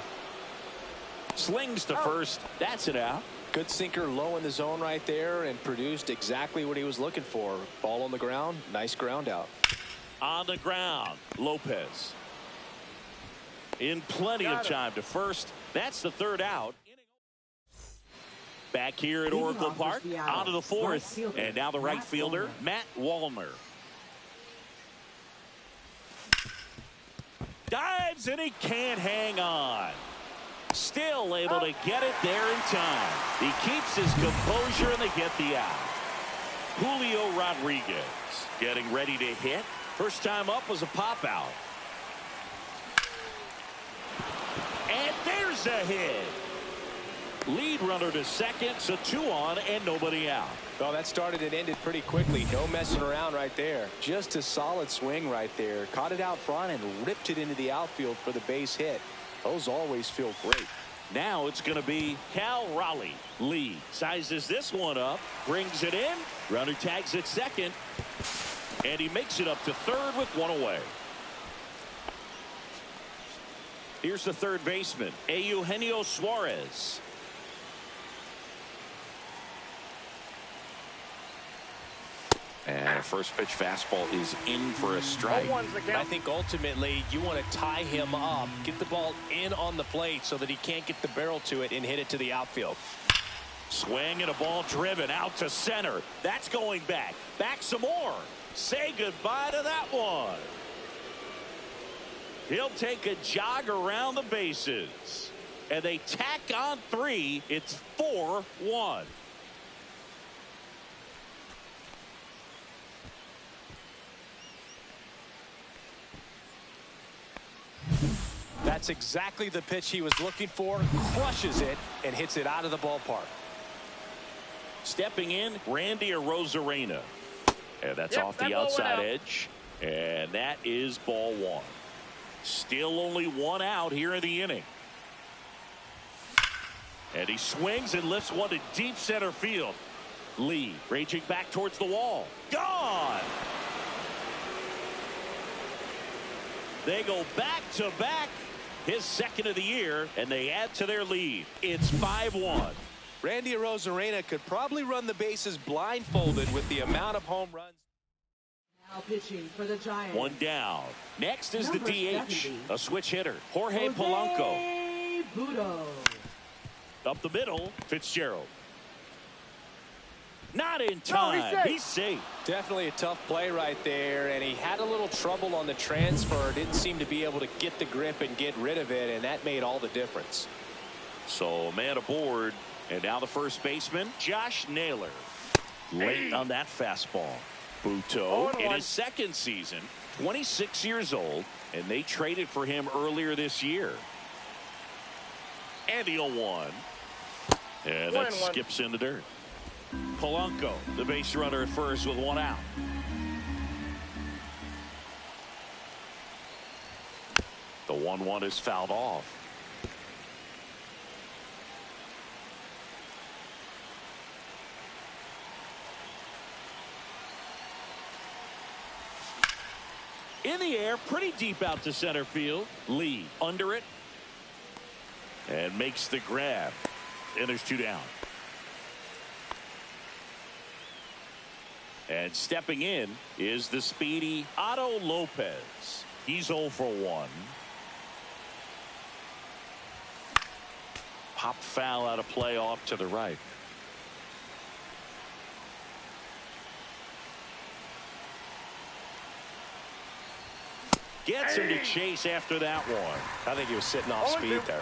Slings to first. That's it out. Good sinker low in the zone right there, and produced exactly what he was looking for. Ball on the ground. Nice ground out. On the ground, Lopez. In plenty of time to first. That's the third out. Back here at Oracle Park, onto the fourth. And now the right fielder, Matt Wallner. Dives, and he can't hang on. Still able to get it there in time. He keeps his composure, and they get the out. Julio Rodriguez getting ready to hit. First time up was a pop out. There's a hit. Lead runner to second, so 2 on and nobody out. Well, that started and ended pretty quickly. No messing around right there. Just a solid swing right there. Caught it out front and ripped it into the outfield for the base hit. Those always feel great. Now it's going to be Cal Raleigh. Lee sizes this one up, brings it in. Runner tags at second, and he makes it up to third with 1 away. Here's the third baseman, Eugenio Suarez. And a first pitch fastball is in for a strike. I think ultimately you want to tie him up, get the ball in on the plate so that he can't get the barrel to it and hit it to the outfield. Swing and a ball driven out to center. That's going back. Back some more. Say goodbye to that one. He'll take a jog around the bases. And they tack on 3. It's 4-1. That's exactly the pitch he was looking for. Crushes it and hits it out of the ballpark. Stepping in, Randy Arozarena. And that's off the outside edge. And that is ball 1. Still only 1 out here in the inning. And he swings and lifts one to deep center field. Lee raging back towards the wall. Gone! They go back to back. His second of the year, and they add to their lead. It's 5-1. Randy Arozarena could probably run the bases blindfolded with the amount of home runs. Now pitching for the Giants. 1 down. Next is Number the DH, 70. a switch hitter, Jorge Polanco. Modo. Up the middle, Fitzgerald. Not in time. No, he's safe. Definitely a tough play right there, and he had a little trouble on the transfer. Didn't seem to be able to get the grip and get rid of it, and that made all the difference. So a man aboard, and now the first baseman, Josh Naylor. Late on that fastball. Buto in his second season, 26 years old, and they traded for him earlier this year. And the 0-1. And that skips in the dirt. Polanco, the base runner at first with 1 out. The 1-1 is fouled off. In the air, pretty deep out to center field. Lee under it. And makes the grab. And there's 2 down. And stepping in is the speedy Otto Lopez. He's 0 for 1. Pop foul out of play off to the right. Gets him to chase after that one. I think he was sitting off speed there.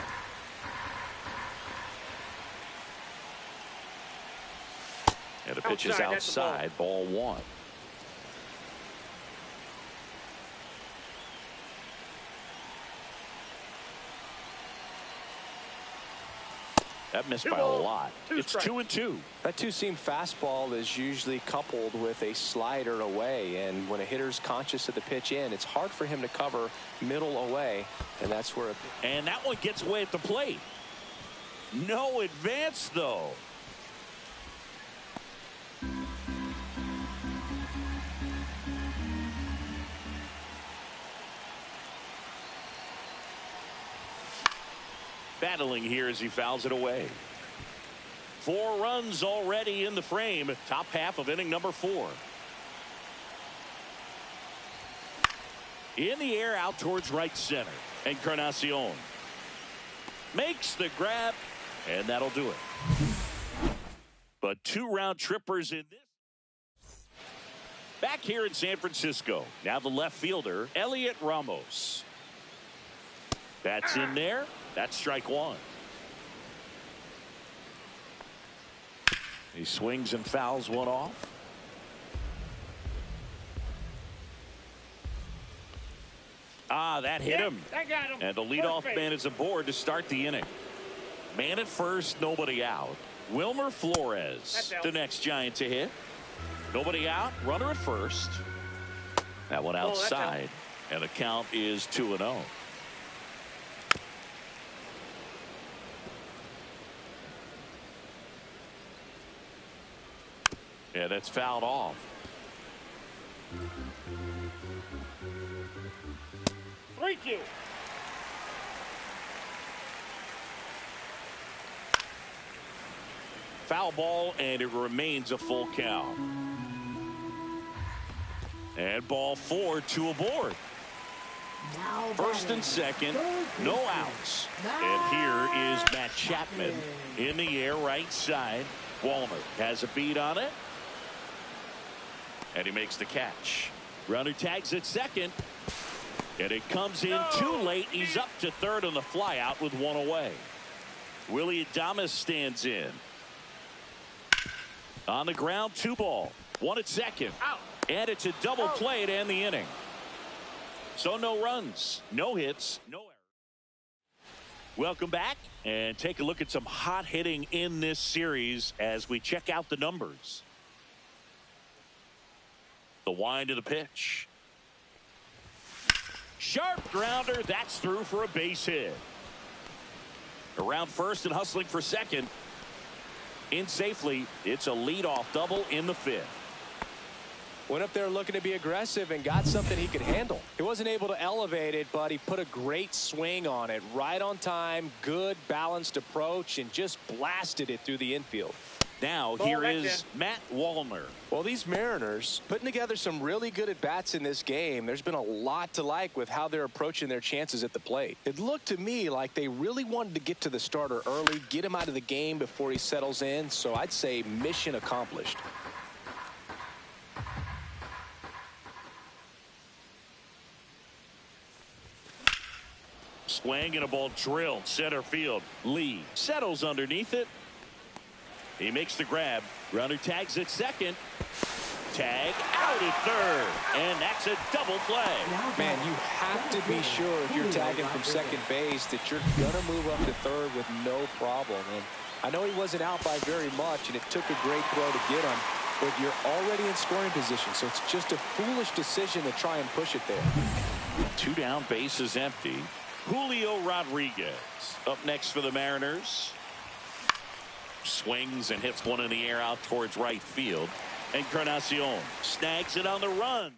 And the pitch is outside, ball 1. That missed by a lot. It's 2-2. That 2-seam fastball is usually coupled with a slider away, and when a hitter's conscious of the pitch in, it's hard for him to cover middle away, and that's where. And that one gets away at the plate. No advance, though. Battling here as he fouls it away. 4 runs already in the frame. Top half of inning number 4. In the air out towards right center. Encarnacion makes the grab, and that'll do it. But 2 round trippers in this. Back here in San Francisco. Now the left fielder, Elliot Ramos. That's in there. That's strike 1. He swings and fouls one off. That hit him. I got him. And the leadoff man is aboard to start the inning. Man at first, nobody out. Wilmer Flores, the next Giant to hit. Nobody out, runner at first. That one outside, and the count is 2-0. Yeah, that's fouled off. 3-2. Foul ball, and it remains a full count. And ball 4, 2 aboard. First and second, no outs. And here is Matt Chapman in the air, right side. Walner has a beat on it. And he makes the catch. Runner tags at second. And it comes in too late. He's up to third on the flyout with one away. Willie Adames stands in. On the ground, 2 ball. 1 at second. And it's a double play to end the inning. So no runs, no hits, no errors. Welcome back, and take a look at some hot hitting in this series as we check out the numbers. The wind of the pitch. Sharp grounder, that's through for a base hit. Around first and hustling for second. In safely, it's a leadoff double in the 5th. Went up there looking to be aggressive and got something he could handle. He wasn't able to elevate it, but he put a great swing on it. Right on time, good balanced approach, and just blasted it through the infield. Now here is Matt Wallner. Well, these Mariners putting together some really good at-bats in this game. There's been a lot to like with how they're approaching their chances at the plate. It looked to me like they really wanted to get to the starter early, get him out of the game before he settles in. So I'd say mission accomplished. Swing and a ball drilled center field. Lee settles underneath it. He makes the grab. Runner tags at second. Tag out at third. And that's a double play. Man, you have to be sure if you're tagging from second base that you're going to move up to third with no problem. And I know he wasn't out by very much, and it took a great throw to get him, but you're already in scoring position, so it's just a foolish decision to try and push it there. 2 down, bases empty. Julio Rodriguez up next for the Mariners. Swings and hits one in the air out towards right field. Encarnacion snags it on the run.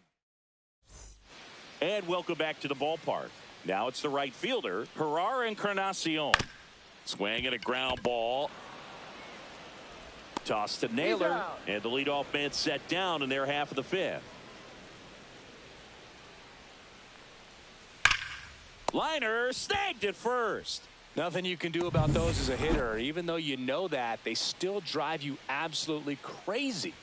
And welcome back to the ballpark. Now it's the right fielder, Gerard Encarnacion. Swing and a ground ball. Toss to Naylor. And the leadoff man set down in their half of the 5th. Liner snagged at first. Nothing you can do about those as a hitter. Even though you know that, they still drive you absolutely crazy.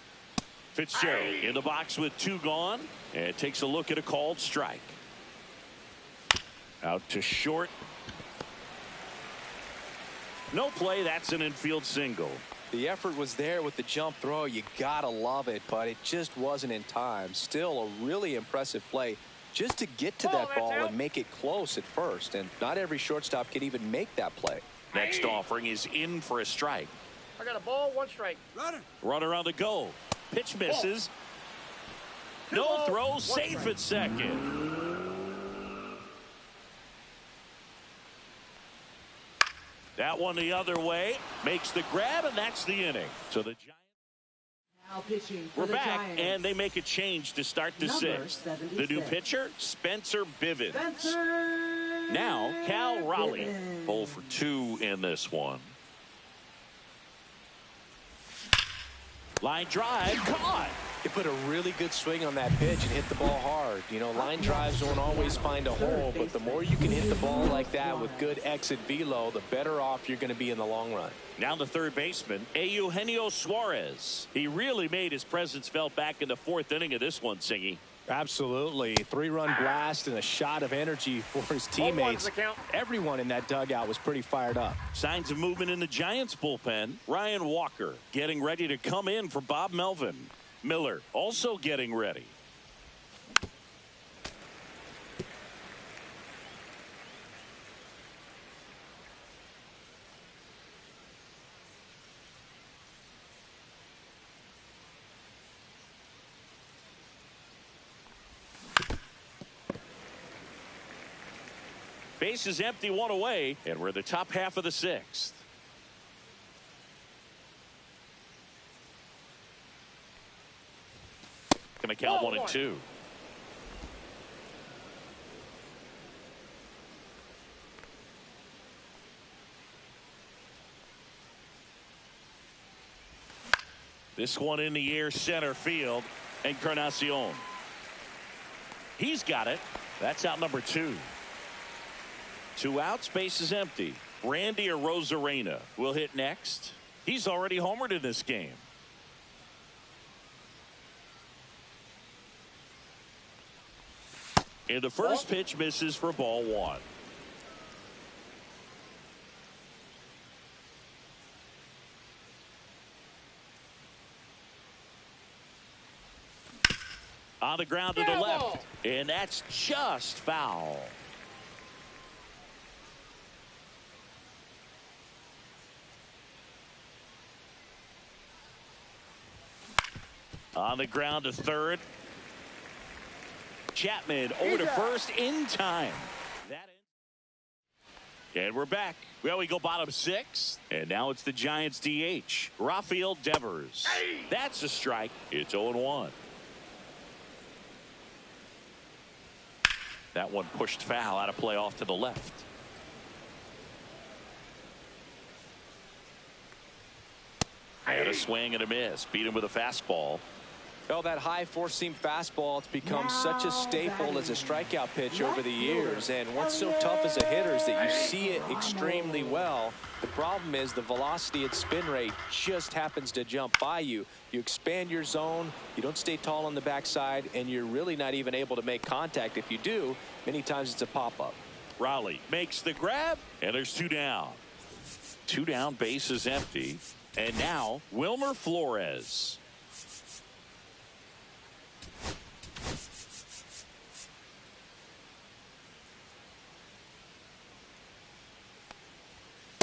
Fitzgerald in the box with 2 gone, and takes a look at a called strike. Out to short. No play. That's an infield single. The effort was there with the jump throw. You gotta love it, but it just wasn't in time. Still a really impressive play just to get to that ball and make it close at first, and not every shortstop can even make that play. Next offering is in for a strike. I got a ball, 1 strike. Runner on the go. Pitch misses. No throw, safe at second. That one the other way, makes the grab, and that's the inning. So the Giants. We're back, and they make a change to start the 6th. The new pitcher, Spencer Bivens. Now, Cal Raleigh, 0 for 2 in this one. Line drive, caught. He put a really good swing on that pitch and hit the ball hard. You know, line drives don't always find a hole, but the more you can hit the ball like that with good exit velo, the better off you're going to be in the long run. Now the third baseman, Eugenio Suarez. He really made his presence felt back in the 4th inning of this one, Singy. Absolutely. 3-run blast and a shot of energy for his teammates. Everyone in that dugout was pretty fired up. Signs of movement in the Giants bullpen. Ryan Walker getting ready to come in for Bob Melvin. Miller also getting ready. Base is empty, one away, and we're the top half of the sixth. Going to count 1 and 2. This one in the air, center field. Encarnacion. He's got it. That's out number 2. 2 outs, base is empty. Randy Arozarena will hit next. He's already homered in this game. And the first pitch misses for ball 1. On the ground to the left, and that's just foul. On the ground to third. Chapman over to first in time. And we're back. Well, we go bottom 6. And now it's the Giants DH, Rafael Devers. That's a strike. It's 0-1. That one pushed foul out of play off to the left. And a swing and a miss. Beat him with a fastball. Well, that high four-seam fastball, it's become such a staple as a strikeout pitch over the years. And what's so tough as a hitter is that you see it extremely well. The problem is the velocity and spin rate just happens to jump by you. You expand your zone, you don't stay tall on the backside, and you're really not even able to make contact. If you do, many times it's a pop-up. Raleigh makes the grab, and there's 2 down. 2 down, base is empty. And now, Wilmer Flores.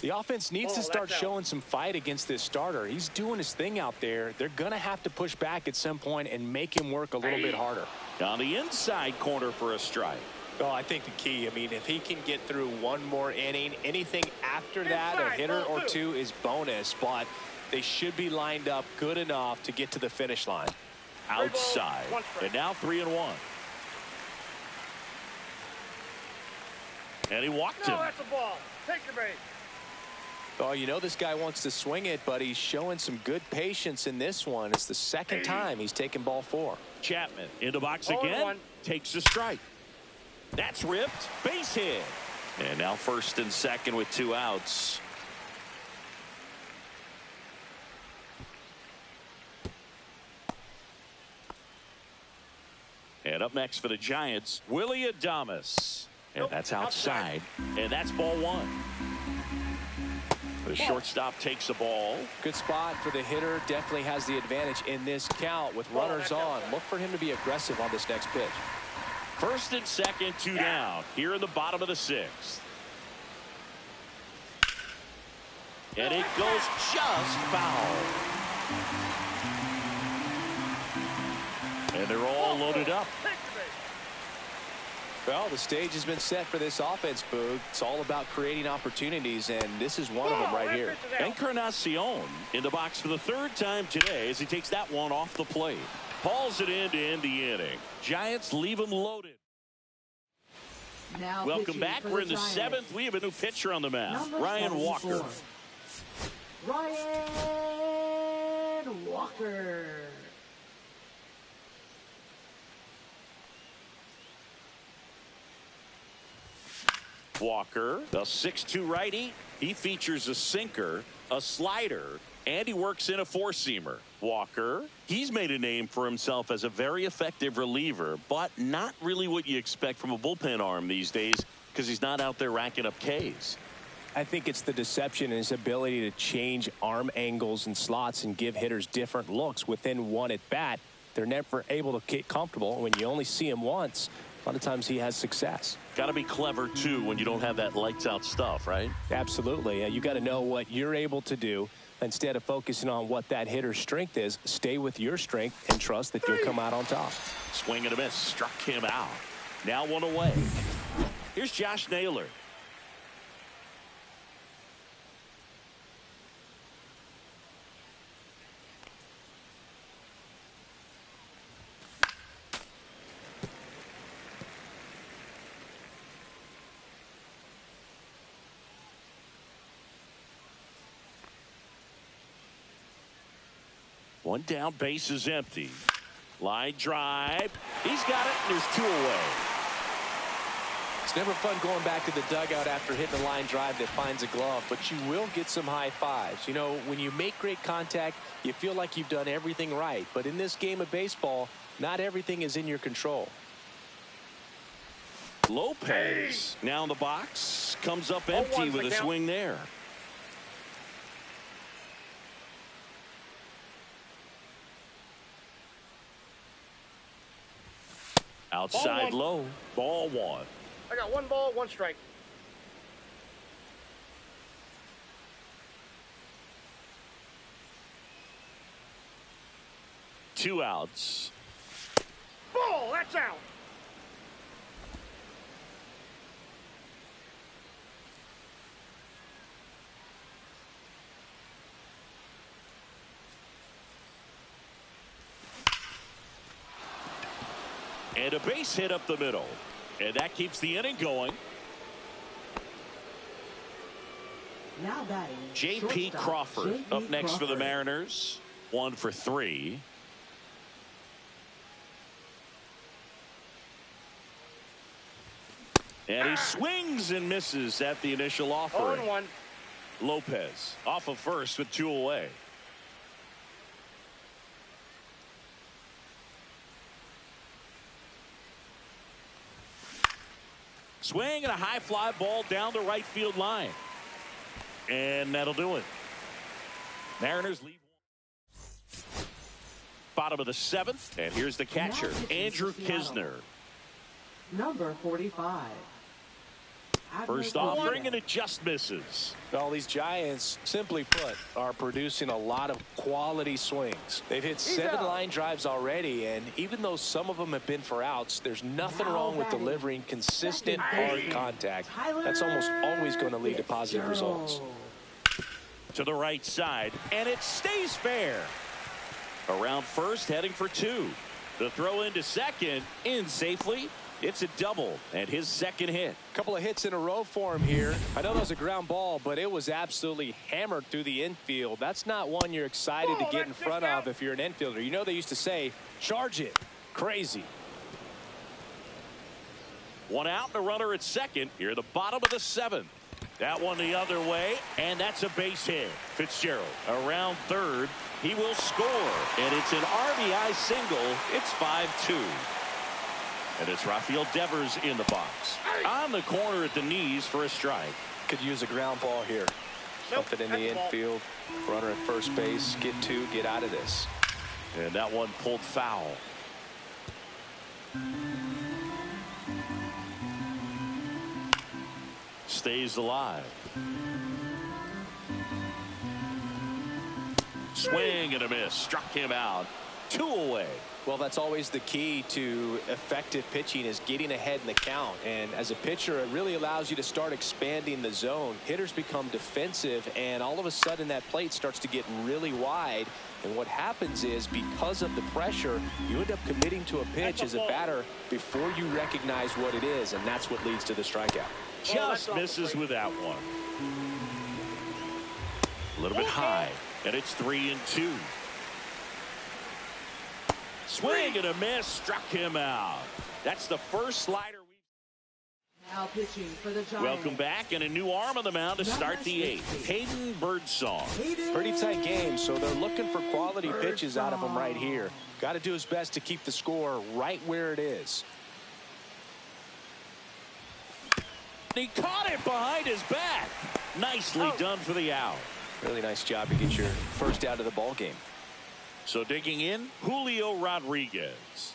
The offense needs to start showing some fight against this starter. He's doing his thing out there. They're going to have to push back at some point and make him work a little bit harder. On the inside corner for a strike. Well, I think the key, I mean, if he can get through one more inning, anything after that, a hitter or 2 is bonus, but they should be lined up good enough to get to the finish line. Outside. And now 3-1. And he walked him. That's a ball. Take your base. Oh, you know this guy wants to swing it, but he's showing some good patience in this one. It's the second time he's taken ball 4. Chapman in the box again. Takes a strike. That's ripped. Base hit. And now first and second with 2 outs. And up next for the Giants, Willie Adames. And that's outside. And that's ball 1. The shortstop takes the ball. Good spot for the hitter. Definitely has the advantage in this count with runners on. Look for him to be aggressive on this next pitch. First and second, 2 down. Here in the bottom of the 6th. And it goes just foul. And they're all loaded up. Well, the stage has been set for this offense, Boog. It's all about creating opportunities, and this is one of them right here. Encarnacion in the box for the 3rd time today as he takes that one off the plate. Hauls it in to end the inning. Giants leave him loaded. Now welcome back. We're in the Giants. 7th. We have a new pitcher on the mound, Ryan 74. Walker. Ryan Walker. Walker, the 6'2 righty. He features a sinker, a slider, and he works in a 4-seamer. Walker, he's made a name for himself as a very effective reliever, but not really what you expect from a bullpen arm these days because he's not out there racking up Ks. I think it's the deception and his ability to change arm angles and slots and give hitters different looks within one at bat. They're never able to get comfortable. When you only see him once, a lot of times he has success. Got to be clever, too, when you don't have that lights-out stuff, right? Absolutely. You got to know what you're able to do. Instead of focusing on what that hitter's strength is, stay with your strength and trust that you'll come out on top. Swing and a miss. Struck him out. Now 1 away. Here's Josh Naylor. One down, base is empty. Line drive. He's got it, and there's 2 away. It's never fun going back to the dugout after hitting a line drive that finds a glove, but you will get some high fives. You know, when you make great contact, you feel like you've done everything right. But in this game of baseball, not everything is in your control. Lopez now in the box, comes up empty with a swing there. Outside low, ball 1. I got 1 ball, 1 strike. Two outs. Ball, that's out. And a base hit up the middle. And that keeps the inning going. Now batting, J.P. Crawford up next for the Mariners. 1 for 3. And he swings and misses at the initial offering. 0-1. Lopez off of first with 2 away. Swing and a high fly ball down the right field line. And that'll do it. Mariners lead. Bottom of the 7th. And here's the catcher, Andrew Kisner. Number 45. First offering, and it just misses. Well, these Giants, simply put, are producing a lot of quality swings. They've hit 7 line drives already, and even though some of them have been for outs, there's nothing wrong with delivering consistent hard contact. That's almost always going to lead to positive results. To the right side, and it stays fair. Around first, heading for 2. The throw into second, in safely. It's a double and his 2nd hit. Couple of hits in a row for him here. I know that was a ground ball, but it was absolutely hammered through the infield. That's not one you're excited to get in front of if you're an infielder. You know they used to say, charge it. Crazy. 1 out and a runner at second. Here at the bottom of the 7th. That one the other way, and that's a base hit. Fitzgerald around third. He will score, and it's an RBI single. It's 5-2. And it's Rafael Devers in the box. On the corner at the knees for a strike. Could use a ground ball here. Something in the infield. Runner at first base. Get 2. Get out of this. And that one pulled foul. Stays alive. Swing and a miss. Struck him out. 2 away. Well, that's always the key to effective pitching, is getting ahead in the count. And as a pitcher, it really allows you to start expanding the zone. Hitters become defensive, and all of a sudden that plate starts to get really wide. And what happens is, because of the pressure, you end up committing to a pitch as a batter before you recognize what it is, and that's what leads to the strikeout. Just misses with that one. A little bit high, and it's 3-2. Swing and a miss, struck him out. That's the first slider we've. Now pitching for the Giants. Welcome back, and a new arm on the mound to start the 8th. Hayden Birdsong. Pretty tight game, so they're looking for quality pitches out of him right here. Got to do his best to keep the score right where it is. He caught it behind his back. Nicely done for the out. Really nice job to get your first out of the ball game. So digging in, Julio Rodriguez.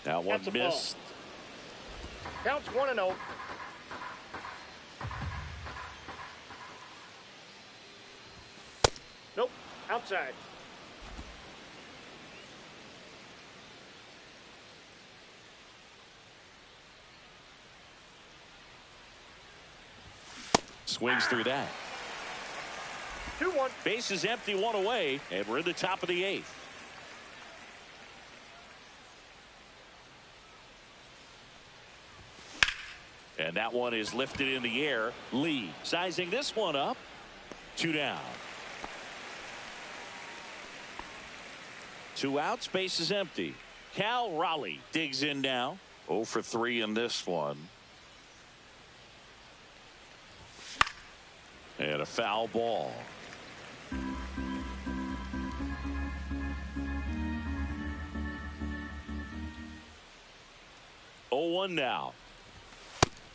That one missed. Counts 1-0. Nope, outside. Swings through that. 2-1. Base is empty, 1 away, and we're in the top of the 8th. And that one is lifted in the air. Lee sizing this one up. 2 down. 2 outs, base is empty. Cal Raleigh digs in now. 0 for 3 in this one. And a foul ball. 0-1 now.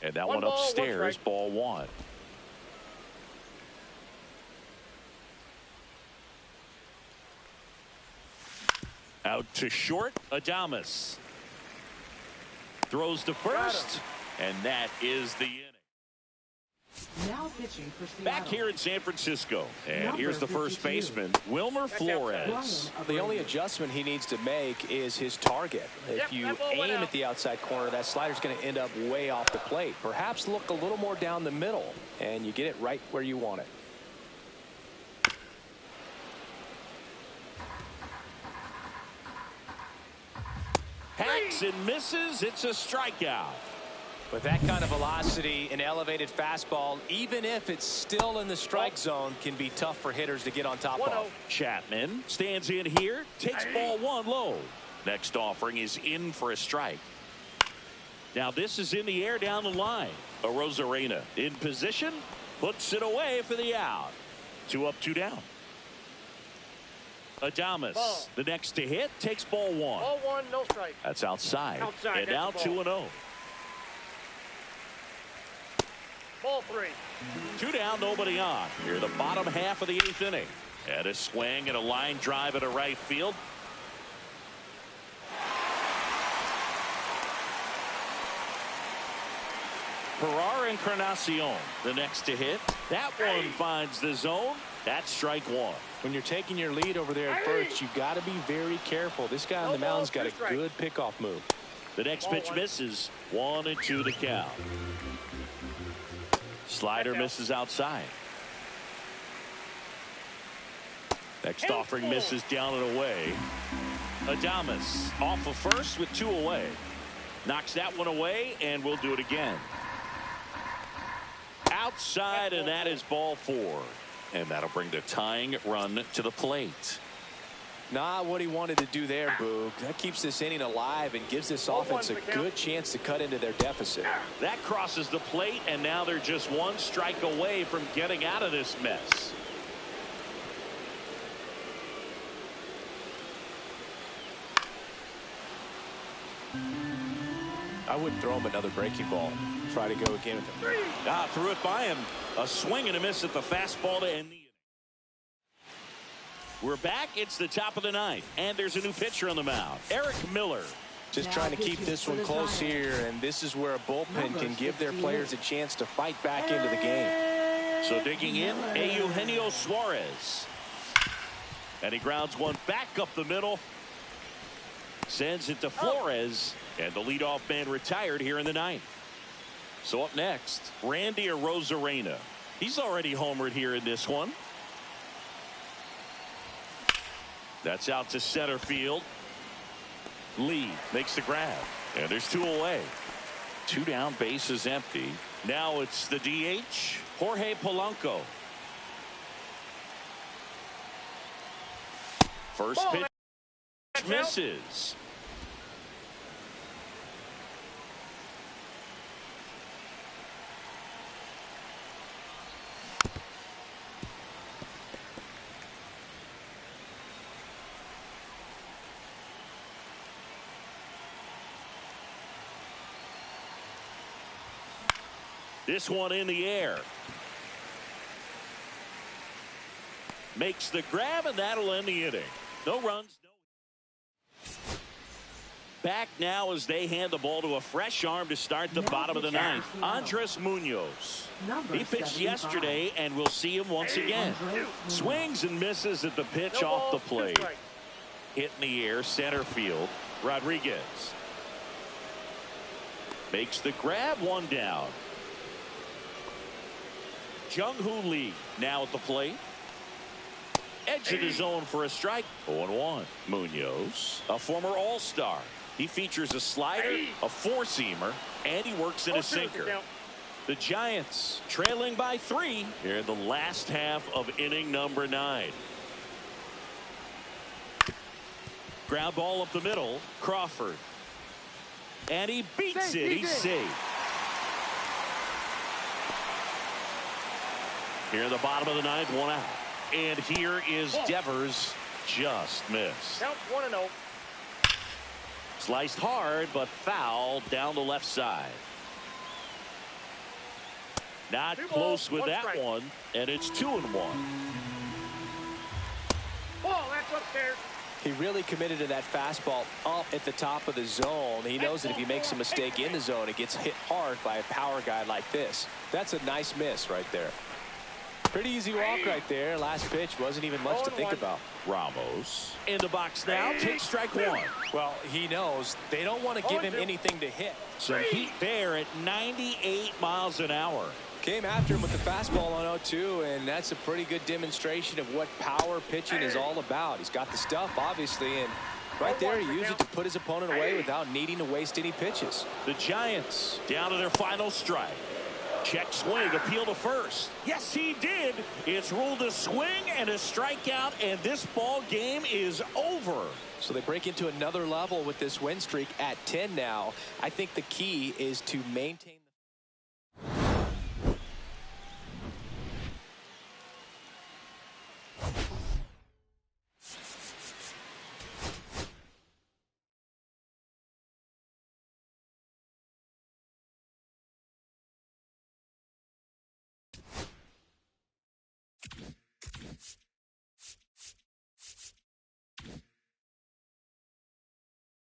And that one upstairs, ball 1. Out to short, Adames. Throws to first, and that is the inning. Now pitching for Seattle. Back here in San Francisco, and here's the first baseman, Wilmer Flores. The only adjustment he needs to make is his target. If you aim at the outside corner, that slider's going to end up way off the plate. Perhaps look a little more down the middle, and you get it right where you want it. Hacks and misses. It's a strikeout. With that kind of velocity, an elevated fastball, even if it's still in the strike zone, can be tough for hitters to get on top of. Chapman stands in here, takes ball 1 low. Next offering is in for a strike. Now this is in the air down the line. Arozarena in position, puts it away for the out. 2 up, 2 down. Adames, the next to hit, takes ball 1. Ball 1, no strike. That's outside. And now 2-0. Ball 3. 2 down, nobody on. Here, the bottom half of the 8th inning. And a swing and a line drive into right field. Ferrar Encarnacion, the next to hit. That one finds the zone. That's strike 1. When you're taking your lead over there at first, you've got to be very careful. This guy on the mound's got a good pickoff move. The next pitch misses. 1-2 the count. Slider misses outside. Next offering misses down and away. Adames off of first with 2 away. Knocks that one away, and we'll do it again. Outside, and that is ball 4. And that'll bring the tying run to the plate. Not what he wanted to do there, Boog. That keeps this inning alive and gives this offense a good chance to cut into their deficit. That crosses the plate, and now they're just 1 strike away from getting out of this mess. I would throw him another breaking ball. Try to go again with him. Threw it by him. A swing and a miss at the fastball to end the inning. We're back. It's the top of the 9th, and there's a new pitcher on the mound, Eric Miller. Just trying to keep this one close here, and this is where a bullpen can give their players a chance to fight back into the game. So digging in, Eugenio Suarez. And he grounds one back up the middle. Sends it to Flores, and the leadoff man retired here in the 9th. So up next, Randy Arozarena. He's already homered here in this one. That's out to center field. Lee makes the grab, and there's 2 away. 2 down, base is empty. Now it's the DH, Jorge Polanco. First pitch misses. This one in the air. Makes the grab, and that'll end the inning. No runs, no. Back now as they hand the ball to a fresh arm to start the bottom of the 9th. Andres Munoz. He pitched yesterday, and we'll see him once again. Swings and misses at the pitch off the plate. Hit in the air, center field. Rodriguez makes the grab, 1 down. Jung-Hoo Lee now at the plate. Edge of the zone for a strike. 0-1. Munoz, a former All-Star. He features a slider, a four-seamer, and he works in a sinker. The Giants trailing by 3 here in the last half of inning number 9. Ground ball up the middle. Crawford. And he beats it. He's safe. Here in the bottom of the 9th, 1 out. And here is Devers. Just missed. Count 1-0. Sliced hard, but foul down the left side. Not close with that one, and it's 2-1. Ball, that's upstairs. He really committed to that fastball up at the top of the zone. He knows that if he makes a mistake in the zone, it gets hit hard by a power guy like this. That's a nice miss right there. Pretty easy walk right there. Last pitch wasn't even much to think about. Ramos in the box now. Takes strike 1. Well, he knows they don't want to give him anything to hit. So heat there at 98 miles an hour. Came after him with the fastball on 0-2, and that's a pretty good demonstration of what power pitching is all about. He's got the stuff, obviously, and right there he used it to put his opponent away without needing to waste any pitches. The Giants down to their final strike. Check swing, appeal to first. Yes, he did. It's ruled a swing and a strikeout, and this ball game is over. So they break into another level with this win streak at 10 now. I think the key is to maintain